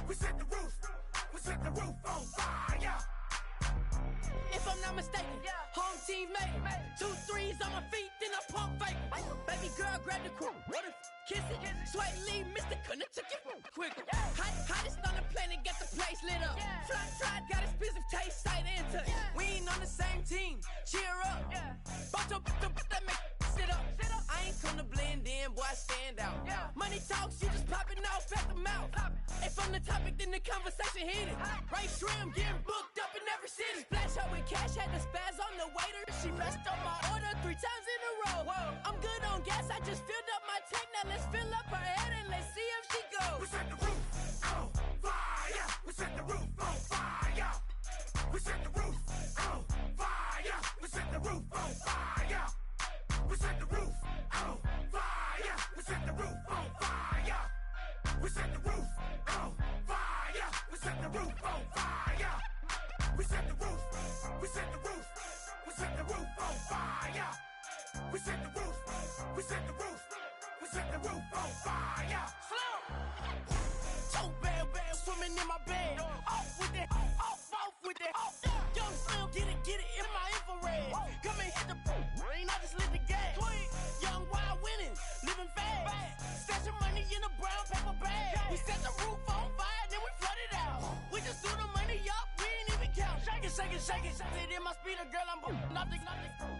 We set the roof. We set the roof on fire. If I'm not mistaken, home team made it. 2 threes on my feet, then I pump fake. Baby girl grab the crew, what if kiss it? Sweat leave, Mr. Couldn't took it quick. Hottest on the planet, got the place lit up. Fly, got expensive taste, sight and touch. We ain't on the same team, cheer up. Both up, that make sit up. I ain't come to blend in, boy, I stand out. Money talks, you just popping off at the mouth. If I'm the topic, then the conversation heated. Ray Shrimp getting booked up in every city. Splash out with cash, had the spaz on the waiter. She messed up my order 3 times in a row. I'm good on gas, I just filled up my tank. Now let's fill up her head and let's see if she goes. We set the roof on fire. We set the roof on fire. We set the roof on fire. We set the roof on fire. We set the roof on fire. We set the roof on fire. We set the roof on fire. We set the roof on fire. We set the roof. We set the roof. We set the roof on fire. We set the roof. We set the roof. We set the roof on fire. Slow. 2 bad swimming in my bed. Off with that, off with that. Young Slim, get it in my infrared. Come and hit the rain, I just lit the gas. Young wild winning, living fast. Stashing money in a brown paper bag. We set the roof on fire, then we flood it out. We just threw the money up, we ain't even count. Shake it. Sit in my speeder, girl, I'm nothing.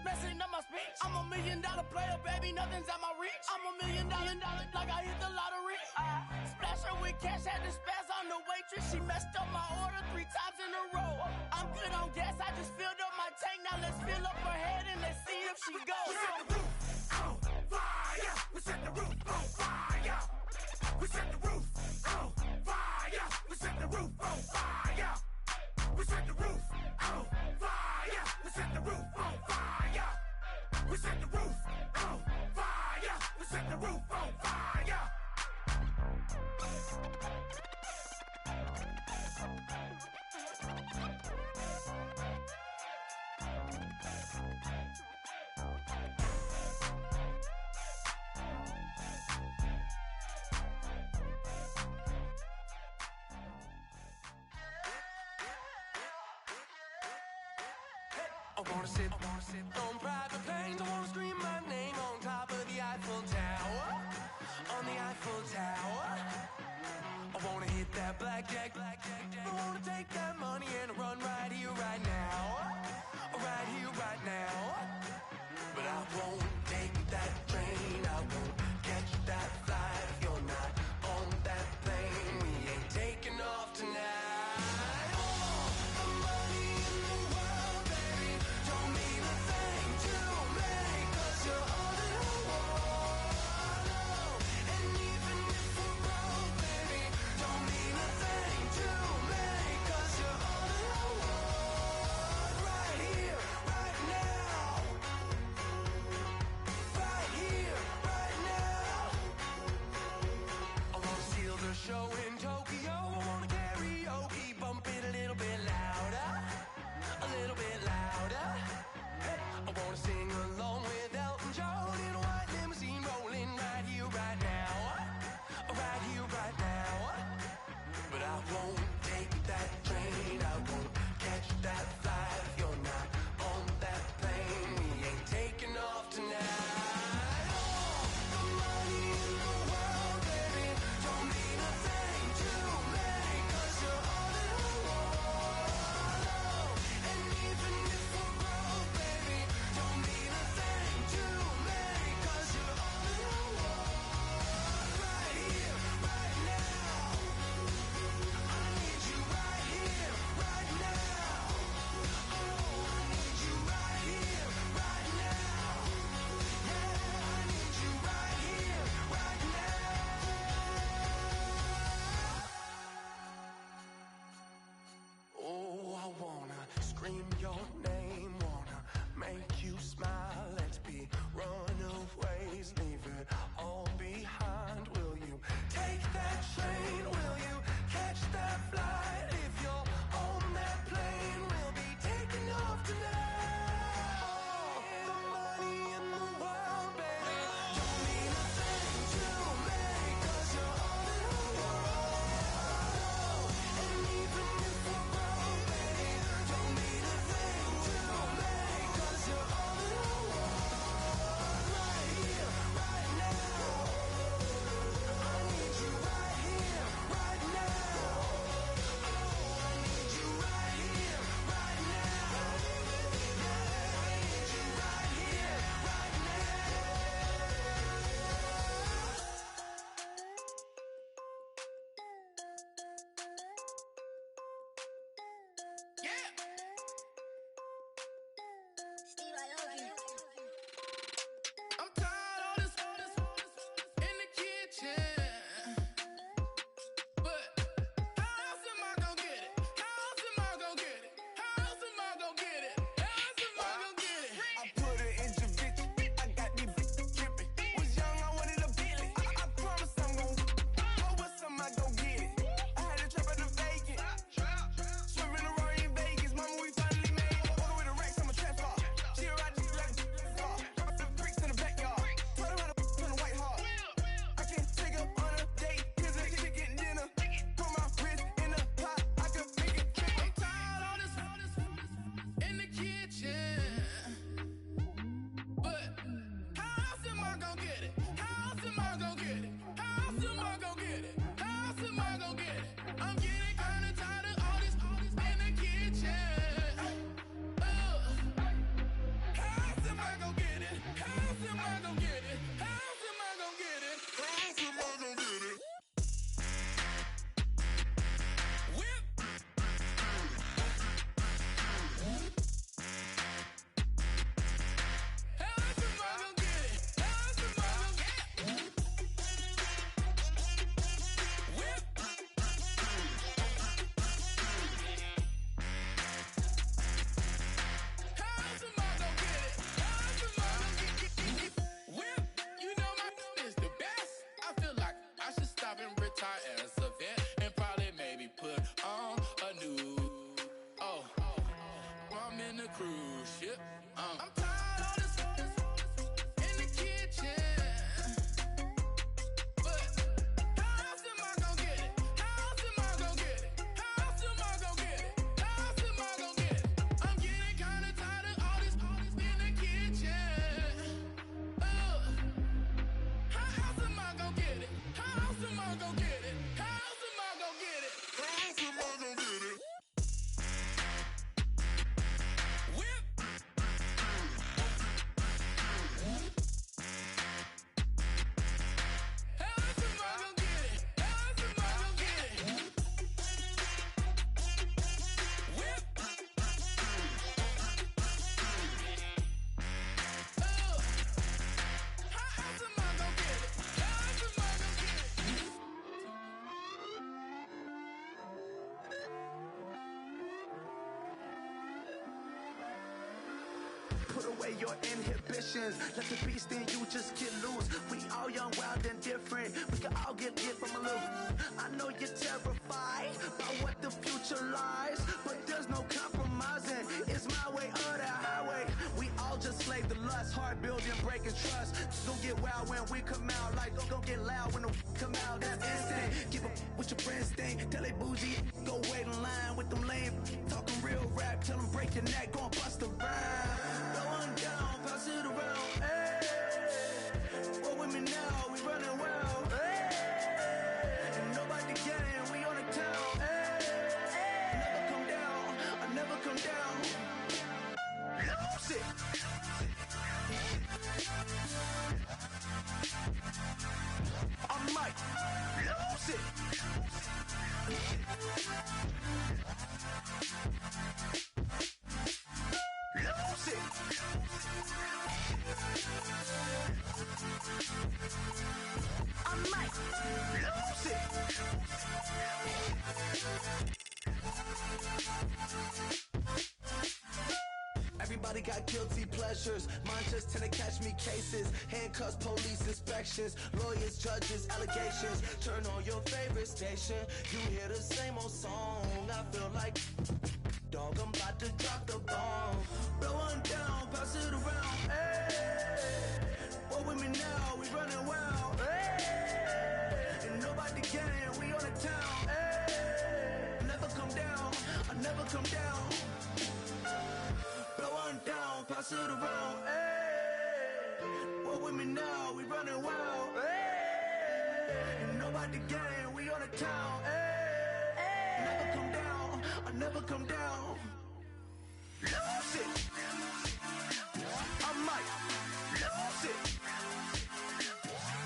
Messing up my speech. I'm $1 million player, baby, nothing's at my reach. I'm $1 million, like I hit the lottery. Splash her with cash, had the spaz on the waitress. She messed up my order 3 times in a row. I'm good on gas, I just filled up my tank. Now let's fill up her head and let's see if she goes. We set the roof on fire. We set the roof on fire. We set the roof on fire. We set the roof on fire. We set the roof on fire. We set the roof on fire. We set the roof on fire. We set the roof on fire. I wanna sit on private planes. I wanna scream my name on top of the Eiffel Tower. On the Eiffel Tower. I wanna hit that blackjack. I wanna take that money and run right here, right now. Right here, right now. But I won't take that train. I won't catch that flight if you're not on that plane. We ain't taking off tonight. You're your name, wanna make you smile. Let's be runaways, leave it all behind. Will you take that train? Will you catch that flight? If you're on that plane, we'll be taking off tonight. The money in the world, baby, don't mean a thing to me, 'cause you're all in the world. And even if we're broke, baby, don't mean a thing to me, 'cause you're all in the world. Right here, right now. I need you right here, right now. Oh, I need you right here, right now. Yeah, I need you right here, right now. Yeah. I'm tired of this in the kitchen. But how else am I gonna get it? How else am I gonna get it? How else am I gonna get it? How else am I gonna get it? I put it in your bitch. I got these bitches tripping. Was young, I wanted a Bentley. I promise I'm gon' oh, what's am I gon' get it? I had to trap out the vacant. Swerving around in Vegas. Mama, we finally made it. Walking with the racks, I'm a trap star. She a ride just like a car. Drop the bricks in the backyard. Told her how to turn the white heart. I can take her on a date. Here's a chicken dinner. Put my wrist in the pot. I can make it trip. I'm tired of this in the kitchen. But how else am I gonna get it? How else am I gonna get it? How else am I gonna get it? How else am I gonna get it? I'm getting kinda tired of all this in the kitchen. How else am I gonna get it? How else am I gonna get it? How else am I gonna get it? How else am I gonna get it? Whip. How else am I gonna get it? How else am I gonna get it? Whip. How else am I gonna get it? How else am I gonna get it? Whip. You know my is the best. I feel like I should stop and retire as a vet and probably maybe put on a new. Oh, I'm in a cruise ship. I'm tired of this in the kitchen. But how else am I gonna get it? How else am I gonna get it? How else am I gonna get it? How else am I gonna get it? I'm getting kinda tired of all this in the kitchen. How else am I gonna get it? How else am I gonna get it? How else am I gonna get it? How else am I gonna get it? Whip. How else am I gonna get it? How else am I gonna get it? Whip. How else am I gonna get it? How else am I gonna get it? Put away your inhibitions. Let the beast in you just get loose. We all young, wild, and different. We can all get from a little. I know you're terrified by what the future lies, but there's no compromising. It's my way or the highway. We all just slave to lust, hard building, breaking trust. Don't get wild when we come out. Like don't get loud when the come out. That's instant. Give up what your friends think. Tell they bougie. Go wait in line with them lame. Talking real rap. Tell them break your neck. Go and bust a rhyme. Going down, pass it around. Hey, roll with me now. We running well. Hey, and nobody can. We on the town. Hey, never come down. I never come down. Lose it. I might lose it. Everybody got guilty pleasures. Mine just tend to catch me cases. Handcuffs, police inspections, lawyers, judges, allegations. Turn on your favorite station. You hear the same old song. I feel like, dog, I'm about to drop the bomb. Blow one down, pass it around. Hey, what with me now? We running wild. Hey, and nobody can. We on the town. Hey, never come down. I never come down. Blow one down, pass it around. Hey, what with me now? We running wild. Hey, and nobody can. We on the town. Hey, never come down. I never come down. Lose it. I might lose it.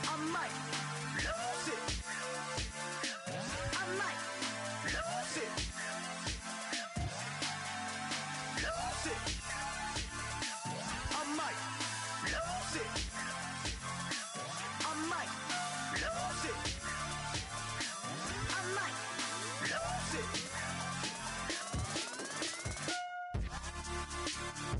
I might lose it. I might lose it. Lose it. I might lose it. I might lose it. I might lose it. I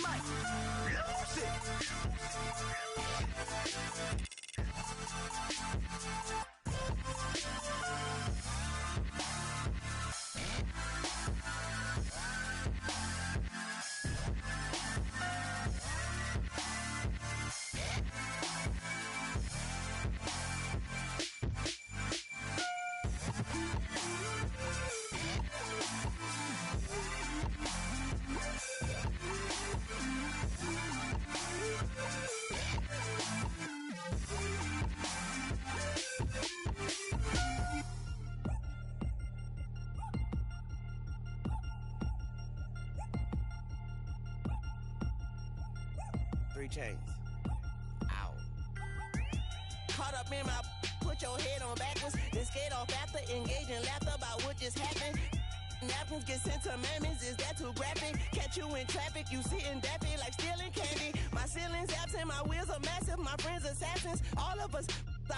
might lose it. Chains. Ow. Caught up in my, put your head on backwards, then skate off after, engage in laughter about what just happened. Napkins get sent to mammies, is that too graphic? Catch you in traffic, you sitting daffy like stealing candy. My ceiling's absent, my wheels are massive, my friends assassins. All of us,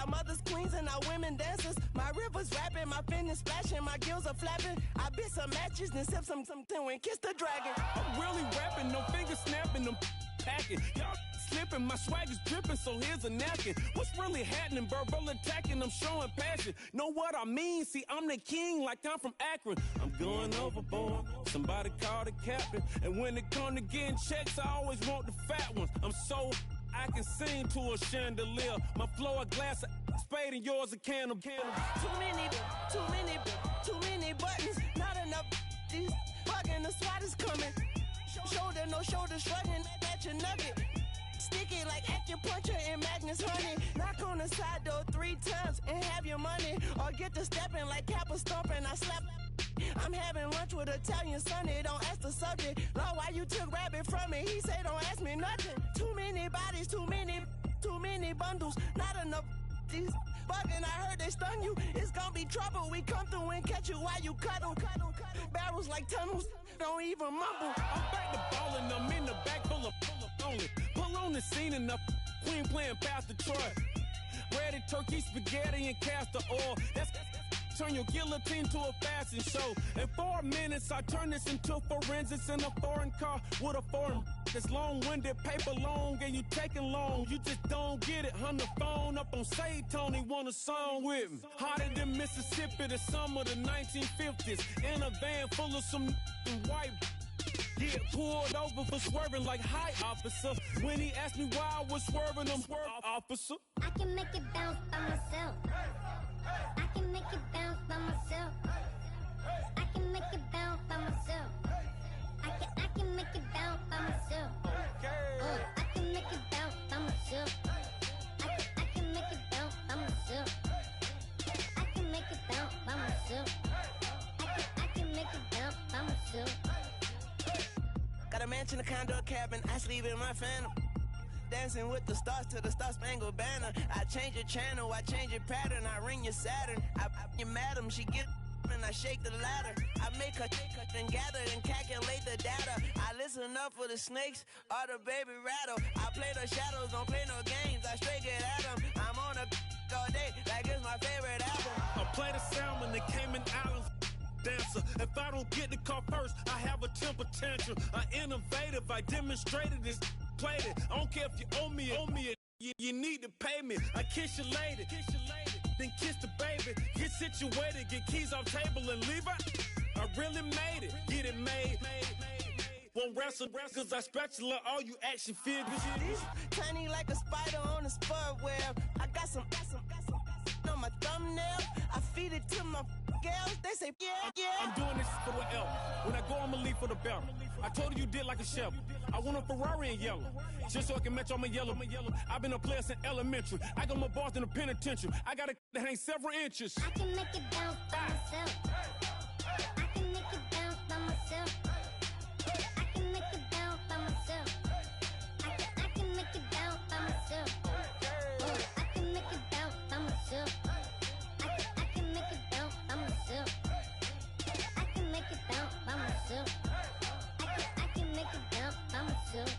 our mothers queens and our women dancers. My rivers rapping, my fingers splashing, my gills are flapping. I bit some matches, then sip some and kiss the dragon. I'm really rapping, no fingers snapping, them packing. Y'all slipping, my swag is dripping, so here's a napkin. What's really happening? Verbal attacking, I'm showing passion. Know what I mean? See, I'm the king like I'm from Akron. I'm going overboard, somebody call the captain. And when it come to getting checks, I always want the fat ones. I'm so I can sing to a chandelier. My flow a glass of spade and yours a can of candle. Too many buttons, not enough. These fucking the SWAT is coming. Shoulder, no shoulder, shrugging at your nugget. Sticky like acupuncture and Magnus honey. Knock on the side door 3 times and have your money. Or get to stepping like Kappa stomping. I slap. I'm having lunch with Italian Sonny. Don't ask the subject. Lord, why you took rabbit from me? He say don't ask me nothing. Too many bodies, too many bundles. Not enough. These bugging, I heard they stun you. It's gonna be trouble. We come through and catch you while you cuddle. Barrels like tunnels. Don't even mumble. I'm back to ballin', I'm in the back full of only. Pull on the scene and the queen playing Pastor Troy. Ready turkey, spaghetti, and castor oil. That's turn your guillotine to a fashion show. In 4 minutes, I turn this into forensics in a foreign car with a foreign. This long-winded paper long and you taking long. You just don't get it. On the phone up on Say Tony, want a song with me. Hotter than Mississippi, the summer of the 1950s. In a van full of some white. Yeah, pulled over for swerving like hi, officer. When he asked me why I was swerving, I'm swerve, officer. I can make it bounce by myself. I can make it bounce by myself. I can make it bounce by myself. I can make it bounce by myself. I can make it bounce by myself. I can make it bounce by myself. I can make it bounce by myself. I can make it bounce by myself. Got a mansion, a condo, a cabin, I sleep in my phantom. Dancing with the stars to the Star-Spangled Banner. I change your channel, I change your pattern, I ring your Saturn. I your madam, she get and I shake the ladder. I make her and gather and calculate the data. I listen up for the snakes or the baby rattle. I play the shadows, don't play no games. I straight get at them. I'm on a all day like it's my favorite album. I play the salmon, the Cayman Islands dancer. If I don't get the car first, I have a temper tantrum. I innovative, I demonstrated this, played it. I don't care if you owe me it. You need to pay me. I kiss your lady, then kiss the baby. Get situated, get keys off table and leave her. I really made it, get it made. Won't wrestle, cause I spatula all you action figures. Tiny like a spider on a spud web. I got some on my thumbnail. I feed it to my girls. They say, yeah. I'm doing this for the L. When I go, I'ma leave for the bell. I told you did like a Chevy. I want a Ferrari in yellow, just so I can match all my yellow. I've been a player since elementary. I got more bars than a penitentiary. I got a that hang several inches. I can make it bounce by myself. I can make it bounce by myself. I can make it bounce by myself. I can make it bounce by myself. I can make it bounce by myself. I can make it bounce by myself. I can make it bounce by myself. I can make it bounce by myself.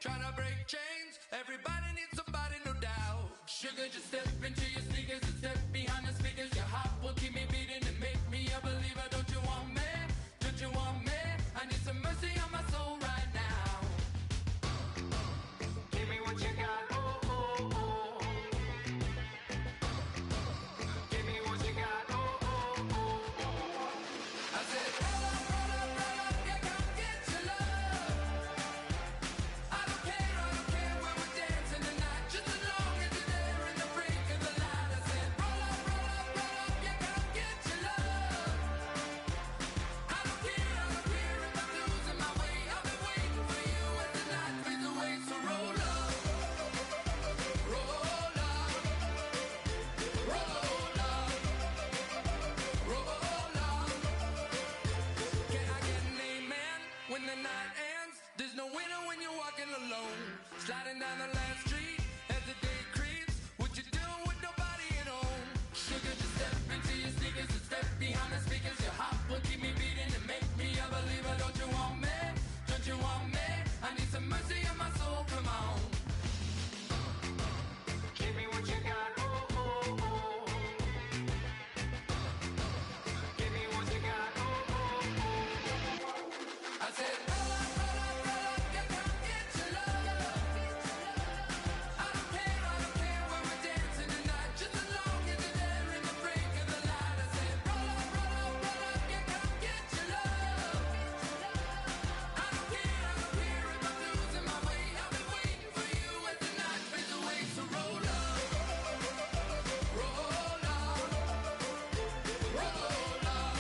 trying to break chains. Everybody needs somebody, no doubt. Sugar, just step into your sneakers and step behind the speakers. Your heart will keep me beating and make me a believer. Don't you want me? Don't you want me? I need some mercy on my soul right now. Give me what you got, oh, oh, oh. Give me what you got, oh, oh, oh, oh. I said, roll up, yeah, come get your love. I don't care where we're dancing tonight, just as long as you're there in the break of the light. I said, roll up, yeah, come get your love. I don't care if I'm losing my way. I've been waiting for you as the night fades away. So roll up, roll up, roll up, roll up. Can I get an amen when the night ends? There's no winner when you're walking alone. Sliding down the last street as the day creeps. What you doing with nobody at home? Sugar, just step into your sneakers and step behind the speakers. Your heart will keep me beating and make me a believer. Don't you want me? Don't you want me? I need some mercy on my soul. Come on. Give me what you got. Oh, oh, oh. Give me what you got. Oh, oh, oh. I said, roll up, yeah, come get your love. I don't care where we're dancing tonight, just as long as you're there in the break of the light. I said, roll up, yeah, come get your love. I don't care if I'm losing my way. I've been waiting for you as the night fades away. So roll up, roll up, roll up,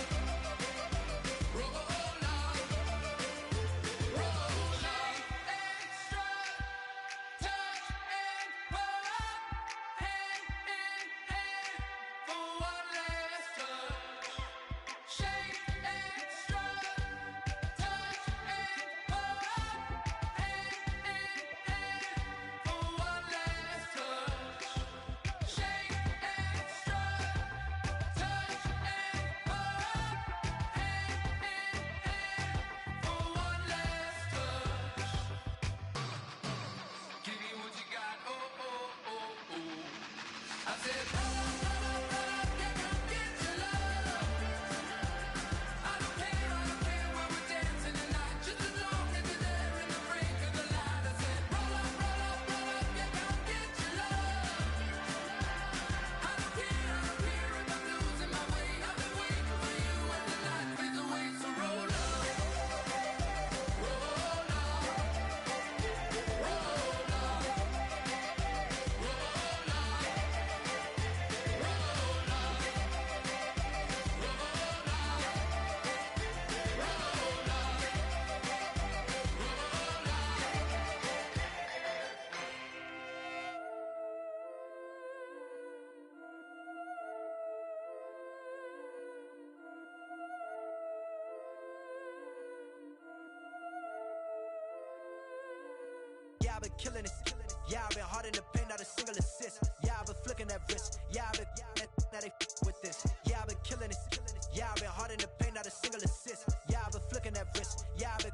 roll up, roll up. Extra touch and pull up, hand in hand for one last touch. Shake extra touch and pull up, hand in hand for one last touch. Shake extra touch and pull up, hand in hand for one last touch. Give me what you got, oh, oh, oh, oh. I said, roll up, yeah, come get your love. I don't care where we're dancing tonight, just as long as you're there in the break of the light. I said, roll up, yeah, come get your love. I don't care if I'm losing my way. I've been waiting for you as the night fades away. So roll up, roll up, roll up, roll up, Yeah, I've been killing it. Yeah, I've been hard in the paint, not a single assist. Yeah, I've been flicking that wrist. Yeah, I've been now they with this. Yeah, I've been killing it. Yeah, I've been hard in the paint, not a single assist. Yeah, I've been flicking that wrist. Yeah, I've been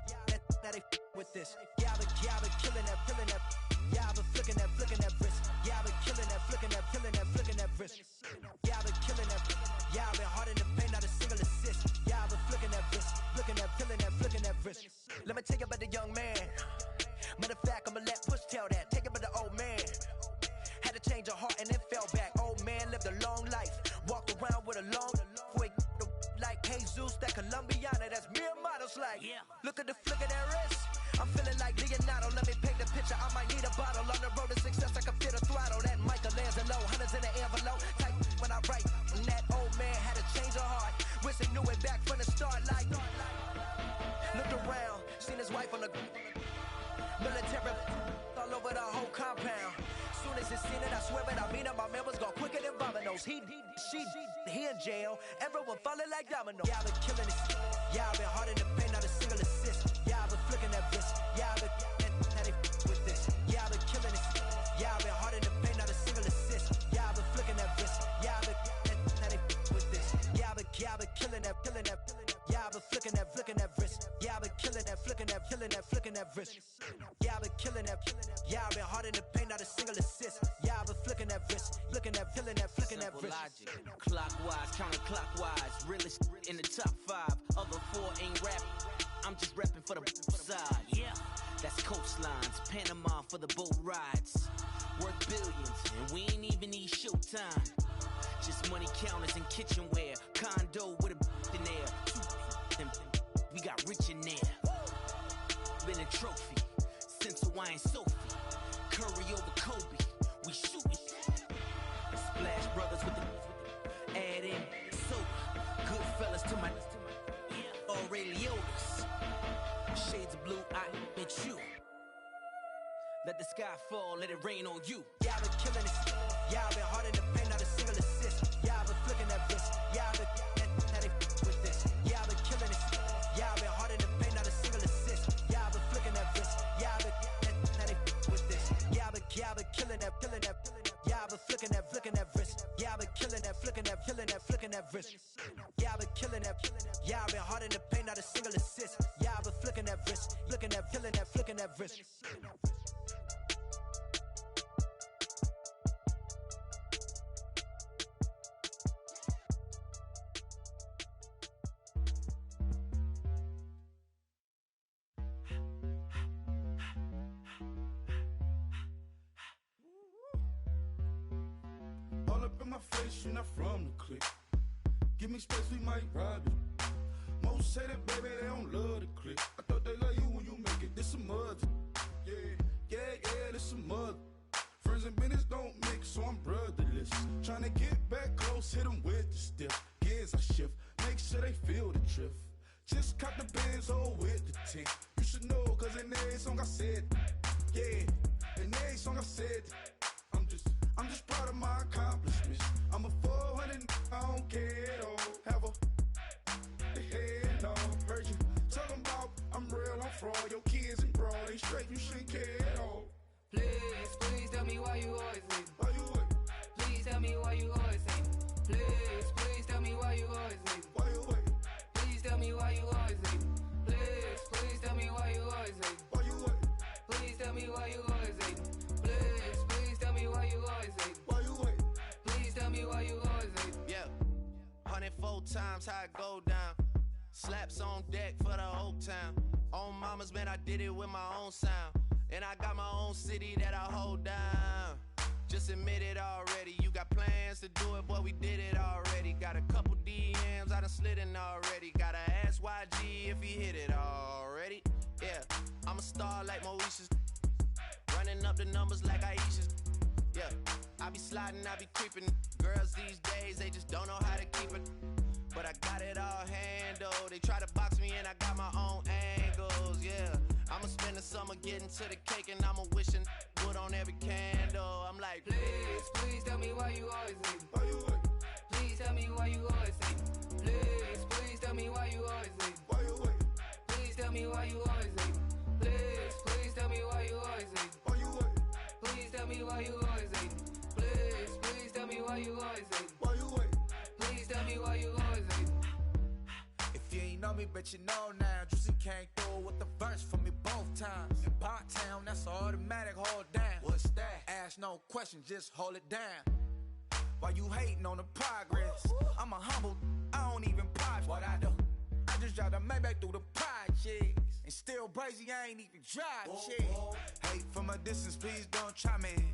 now they with this. Yeah, I've been killing that. Yeah, I've been flicking that wrist. Yeah, I've been killing that, flicking that wrist. Yeah, I've been killing that. Yeah, I've been hard in the paint, not a single assist. Yeah, I've been flicking that wrist, flicking that wrist. Let me tell you about the young man. Matter of fact, I'ma let Push tell that. Take it about the old man. Had to change her heart and then fell back. Old man lived a long life. Walked around with a long wig like Jesus, that Colombiana. That's mere models like. Look at the flick of that wrist. I'm feeling like Leonardo. Let me paint the picture. I might need a bottle. On the road to success, I can fit a throttle. That Michelangelo, hundreds in the envelope. Type when I write. And that old man had to change her heart. Wish he knew it back from the start. Like, looked around, seen his wife on the military all over the whole compound. Soon as he seen it, I swear it, I mean it. My members go quicker than dominoes. He in jail. Everyone falling like dominoes. Yeah, I've been killing it. Yeah, I've been hard in the paint, not a single assist. Yeah, I've been flicking that wrist. Yeah, I've been now they with this. Yeah, I've been killing it. Yeah, I've been hard in the paint, not a single assist. Yeah, I've been flicking that wrist. Yeah, I've been now they with this. Yeah, I've been killing that. Yeah, I've been flicking that wrist. Yeah, I've been killing that, flicking that wrist. Yeah, I've been killing that. Yeah, I've been hard in the paint, not a single assist. Yeah, I've been flicking that wrist, looking at, feeling that, flicking that wrist. Logic. Clockwise, counterclockwise, realest in the top 5. Other 4 ain't rap. I'm just repping for the side. Yeah, that's coastlines, Panama for the boat rides. Worth billions, and we ain't even need showtime. Just money counters and kitchenware. Condo with a in there. We got rich in there. Been a trophy since Hawaiian Sophie. Curry over Kobe. We shootin'. Splash Brothers with the add in soda. Good fellas to my Aureliotis. Shades of blue, I met you. Let the sky fall, let it rain on you. Yeah, I've been killing it. Yeah, I've been hard in the paint, not a single assist. Yeah, I've been flicking that wrist. Yeah, I've been that they with this. Yeah, I've been killing it. Yeah, I've been hard in the paint, not a single assist. Yeah, I've been flicking that wrist. Yeah, I've been that they with this. Yeah, I've been killing that, killing that. Yeah, I've been flicking that wrist. Yeah, I've been killing that, flicking that, flicking that wrist. Yeah, I've been killing that. Yeah, I've been hard in the paint, not a single assist. Yeah, I've been flicking that wrist, flicking that, flicking that wrist. All up in my face, you're not from the clique. Give me space, we might ride it. Most say that, baby, they don't love the clique. I thought they love you when you make it. This some mud. Yeah, this some mud. Friends and business don't mix, so I'm brotherless. Trying to get back close, hit them with the stiff. Gears I shift, make sure they feel the drift. Just caught the Benz, oh, with the tick. You should know, cause in every song I said, yeah, in every song I said, I'm just proud of my accomplishments. I'm a 400, I don't care at all. Have a head on. Heard you talking about I'm real, I'm fraud. Your kids and broad ain't straight, you shouldn't care at all. Please tell me why you always leave. Why you what? Please tell me why you always leave. Please tell me why you always leave. Why you what? Please tell me why you always leave. Please tell me why you always leave. Why you what? Please tell me why you always leave. Please tell me why you always leave. Why you what? Please tell me why you always leave. Yeah, 104 times how it go down. Slaps on deck for the whole town. On mamas, man, I did it with my own sound. And I got my own city that I hold down. Just admit it already. You got plans to do it, boy, we did it already. Got a couple DMs, I done slid in already. Gotta ask YG if he hit it already. Yeah, I'm a star like Moesha's. Running up the numbers like Aisha's. Yeah, I be sliding, I be creeping. Girls these days, they just don't know how to keep it. But I got it all handled. They try to box me in, I got my own angles, yeah. I'ma spend the summer getting to the cake and I'ma wishing wood on every candle. I'm like, please tell me why you always leave. Why you what? Please tell me why you always leave. Please tell me why you always leave. Why you what? Please tell me why you always leave. Please tell me why you always leave. Why you what? Please tell me why you always leave. Please tell me why you always leave. Why you what? Please tell me why you always leave. If you ain't know me, bet you know now. Juicy came through with the verse for me both times. In Bot Town, that's automatic, hold down. What's that? Ask no question, just hold it down. While you hating on the progress, I'm a humble, I don't even pride what I do. I just drive the Maybach through the projects. And still brazy, I ain't even drive shit. Hate from a distance, please don't try me.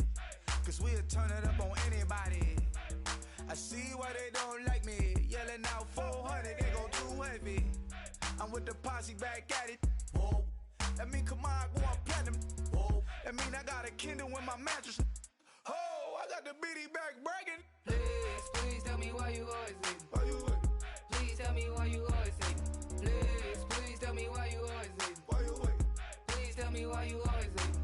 Cause we'll turn it up on anybody. I see why they don't like me. Yelling out 400, they go too heavy. I'm with the posse back at it. Whoa. That mean come on, go on platinum. Whoa. That mean I got a Kindle in my mattress. Oh, I got the BD back breaking. Please tell me why you always leave. Why you what? Please tell me why you always leave. Please tell me why you always leave. Why you what? Please tell me why you always leave.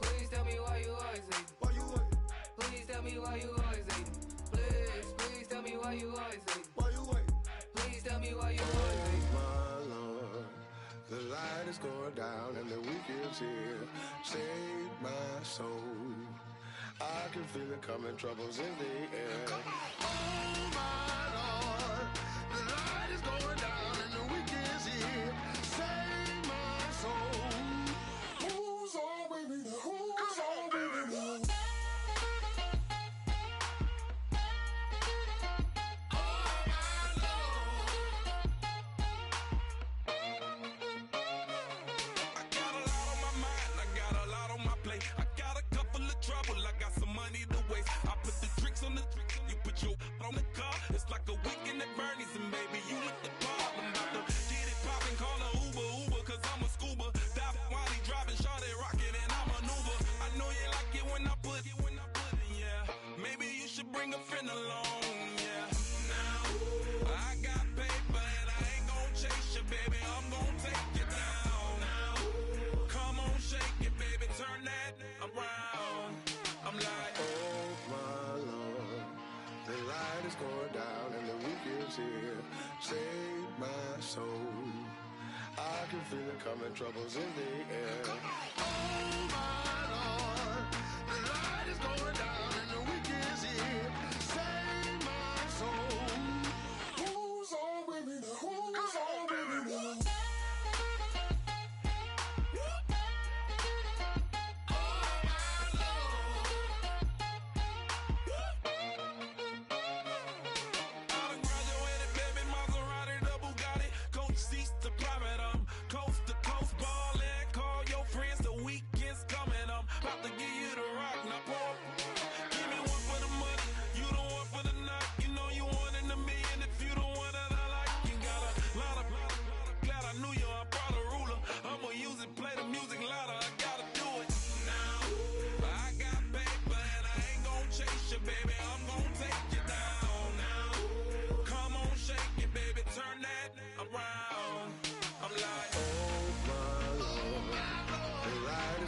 Please tell me why you always leave. Why you what? Please tell me why you always leave. Please tell me why you always leave. Why you what? Please tell me why you always leave. My Lord, the light is going down and the week is here. Save my soul. I can feel it coming, troubles in the air. Oh my Lord, the light is going down and the week is here. Save my soul. Who's always at Bernie's and baby, you with the problem. About to get it poppin', call a Uber, cause I'm a scuba. Dive while he driving, shawty rockin', and I maneuver. I know you like it when I put it, yeah. Maybe you should bring a friend along, yeah. Now, I got paper and I ain't gon' chase you, baby. I'm gon' take you down. Now, come on, shake it, baby. Turn that around. I'm like, oh my Lord, the light is going down and the week is here. Save my soul. I can feel it coming, troubles in the air. Oh my Lord, the light is going down and the week is here. Save my soul. Who's on with me now? Who's on with me now?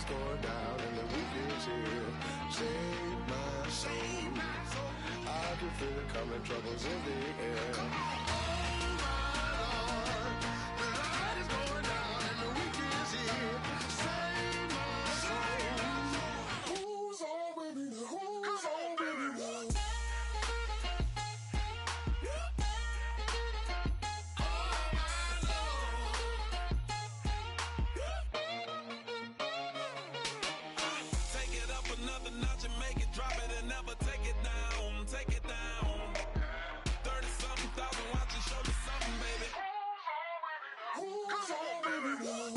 Going down and the week is here. Save my soul. I can feel it coming, troubles in the air. Oh my Lord, the light is going down and the week is here. Save my soul. Who's on with me now? Who's on with me now? Another notch and make it drop it and never take it down. Take it down. 30-something thousand watching, show me something, baby. Who's on with me now?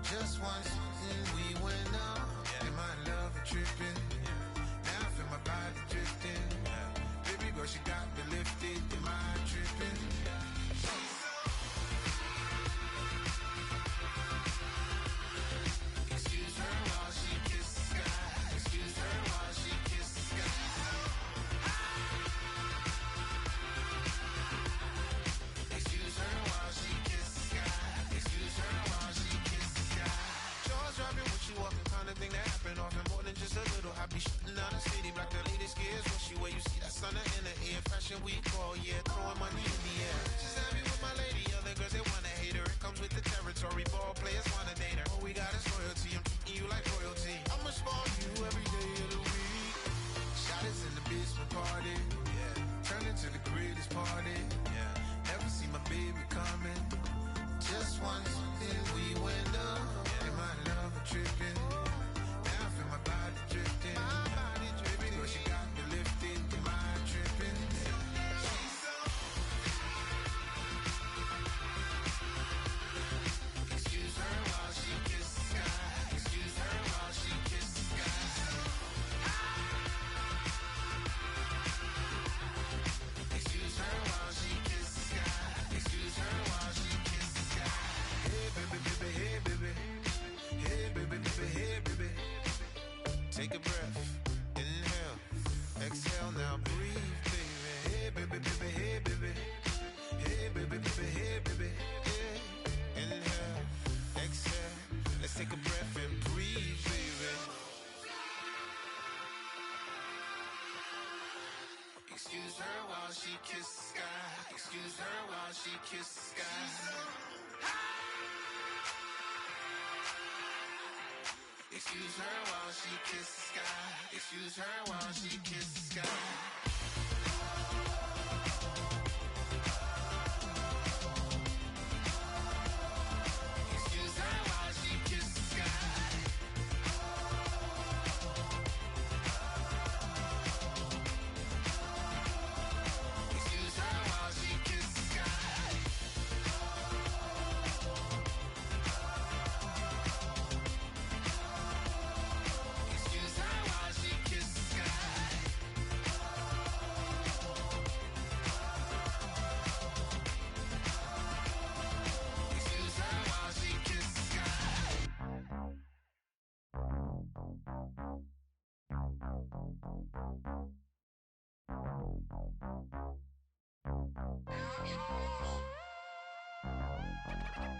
Just once, and we went out. And my love tripping. Now I feel my body drifting. Baby girl, she got me lifted. Am I tripping? her while she kisses the sky. Excuse her while she kisses the sky. Excuse her while she kisses the sky. Excuse her while she kisses the sky. Excuse her while she kisses the sky. Excuse her while she kisses the sky. Excuse her while she kisses the sky.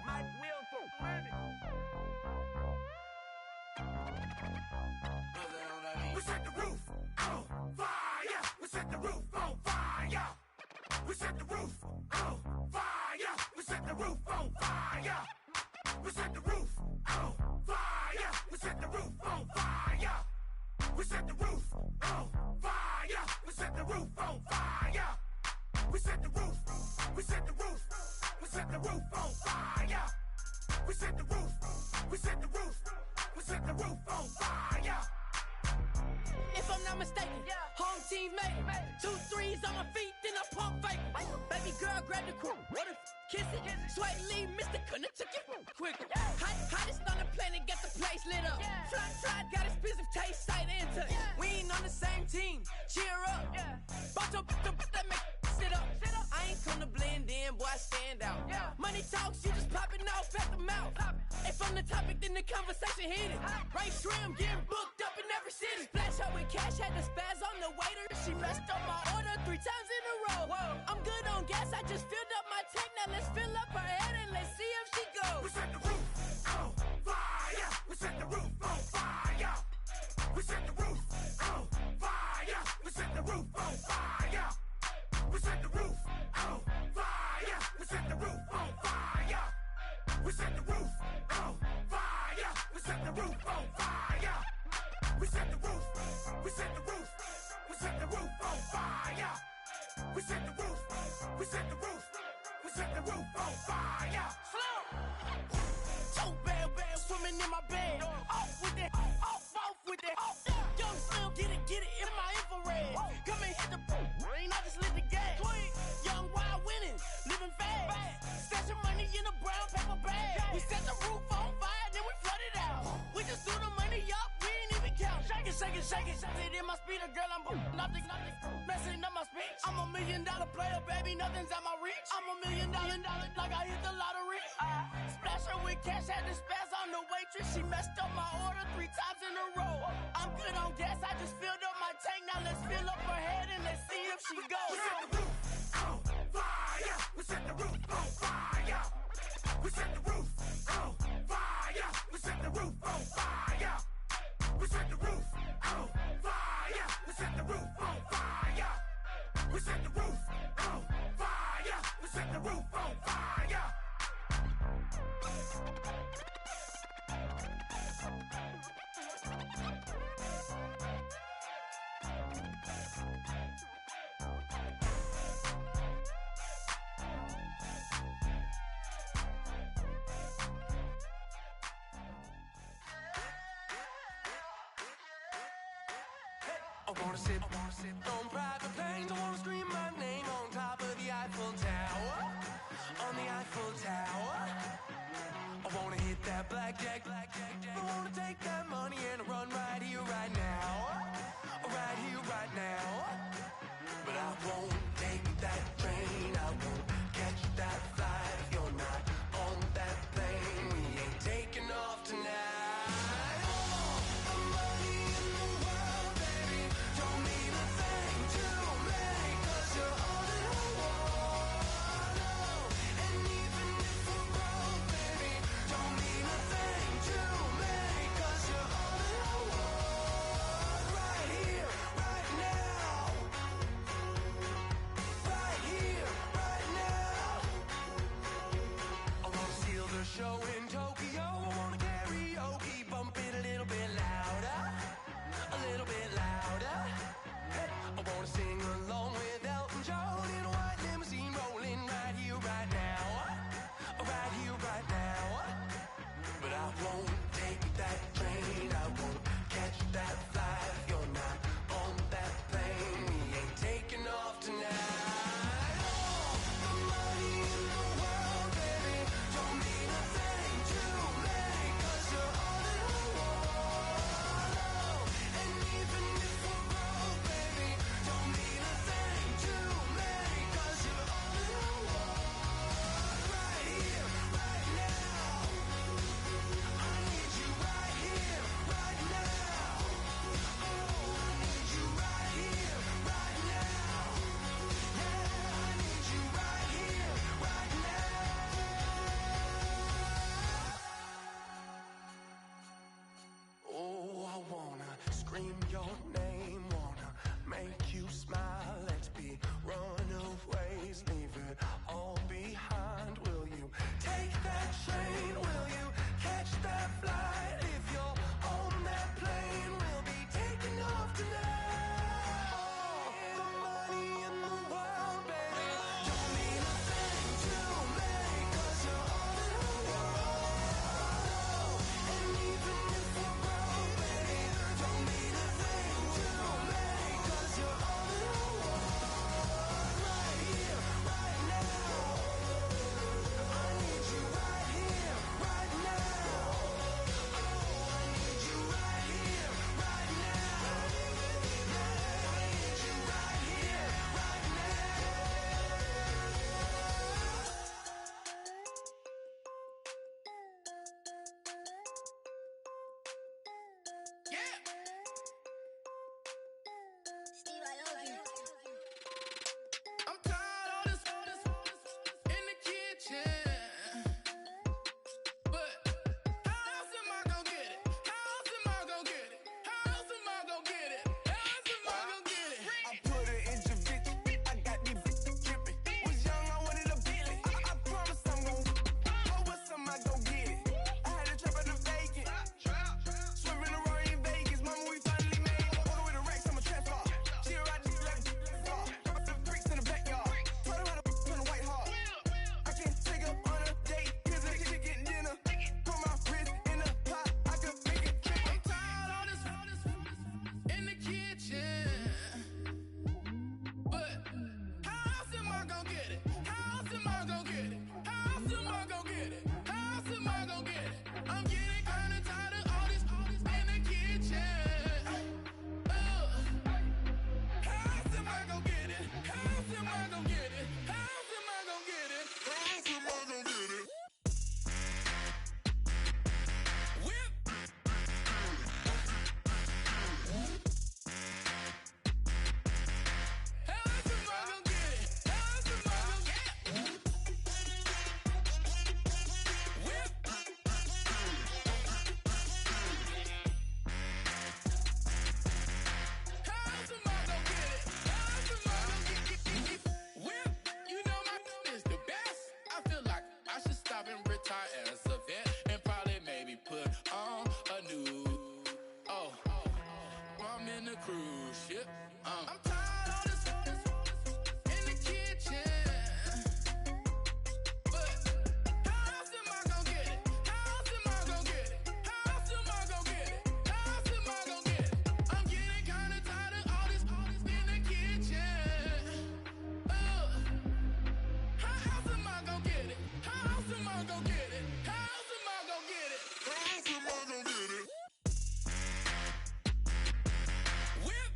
Mike Will for winning. We set the roof on fire. We set the roof on fire. We set the roof on fire. We set the roof on fire. We set the roof on fire. We set the roof on fire. We set the roof on fire. We set the roof on fire. We set the roof. We set the roof. We set the roof on fire. We set the roof. We set the roof. We set the roof on fire. If I'm not mistaken, home team made it. 2 threes on my feet, then I pump fake. Baby girl, grab the crew. What if kiss it? Sweat leave, Mr. Couldn't took it quick. Hottest on the planet, got the place lit up. Fly, got expensive taste, sight into. We ain't on the same team. Cheer up. Boto, that make sit up. I ain't come to blend in, boy, I stand out. Money talks, you just popping off at the mouth. If I'm the topic, then the conversation heated. Right shrimp, getting booked up in every city. Splash her with cash, had the spaz on the waiter. She messed up my order 3 times in a row. I'm good on gas, I just filled up my tank. Now let's fill up her head and let's see if she goes. We set the roof on fire. We set the roof on fire. We set the roof on fire. We set the roof on fire. We set the roof on fire. We set the roof on fire. We set the roof on fire. We set the roof on fire. We set the roof. We set the roof. We set the roof on fire. We set the roof. We set the roof. We set the roof on fire. Slow. So bad, swimming in my bed. Off with it, off with it. Young Slim, get it in my infrared. Come and hit the rain, I just lit the gas. Young wild winning, living fast. Stashing money in a brown paper bag. We set the roof on fire, then we flood it out. We just threw the money up, we ain't even count. Shake it. It in my speeder, girl, I'm nothing, messing up my speech. I'm $1 million player, baby, nothing's at my reach. I'm $1 million, like I hit the lottery. Splash her with cash, had the spaz on the waitress. She messed up my order 3 times in a row. I'm good on gas, I just filled up my tank. Now let's fill up her head and let's see if she goes. We set the roof on fire. We set the roof on fire. We set the roof on fire. We set the roof on fire. We set the roof on fire. We set the roof on fire. We set the roof on fire. We set the roof on fire. I wanna sit on private planes. I wanna scream my name on top of the Eiffel Tower. On the Eiffel Tower. I wanna hit that blackjack. I wanna take that money and run right here, right now. Right here, right now. But I won't take that train. I won't catch that flight if you're not on that plane. We ain't taking off tonight. You're retire as a vet and probably maybe put on a new. Oh, I'm in the cruise ship. I'm tired of this in the kitchen. But how else am I gonna get it? How else am I gonna get it? How else am I gonna get it? How else am I gonna get it? I'm getting kinda tired of all this in the kitchen. How else am I gonna get it? How else am I gonna get it? How else am I gonna get it? How else am I gonna get it? Whip.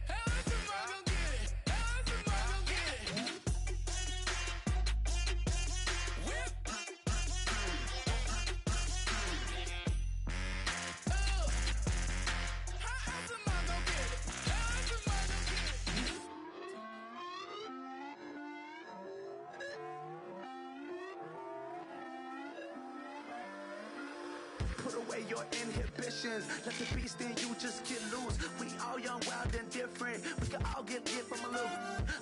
How else am I gonna get it? How else am I gonna get it? Whip. How else am I gonna get it? How else am I gonna get it? Put away your inhibitions. Let the beast in you just get loose. We all young, wild, and different. We can all get lit from a little.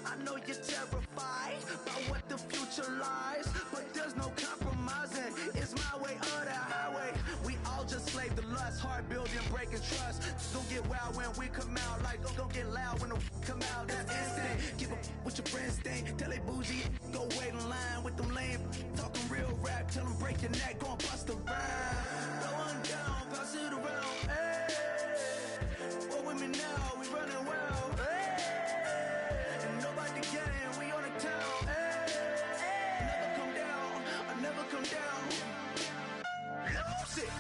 I know you're terrified about what the future lies, but there's no compromising. It's my way or the highway. We all just slave the lust, heart building, breaking trust. Don't get wild when we come out. Like don't get loud when the come out. That's instant. Keep up with your friends thing. Tell they bougie, go wait in line with them lame. Talking real rap, tell them break your neck, go and bust a rhyme. Throw one down, pass it around. Hey, what with me now? We running wild. Hey, and nobody can. We on the town. Hey, never come down. I never come down. Lose it.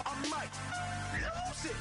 I might lose it.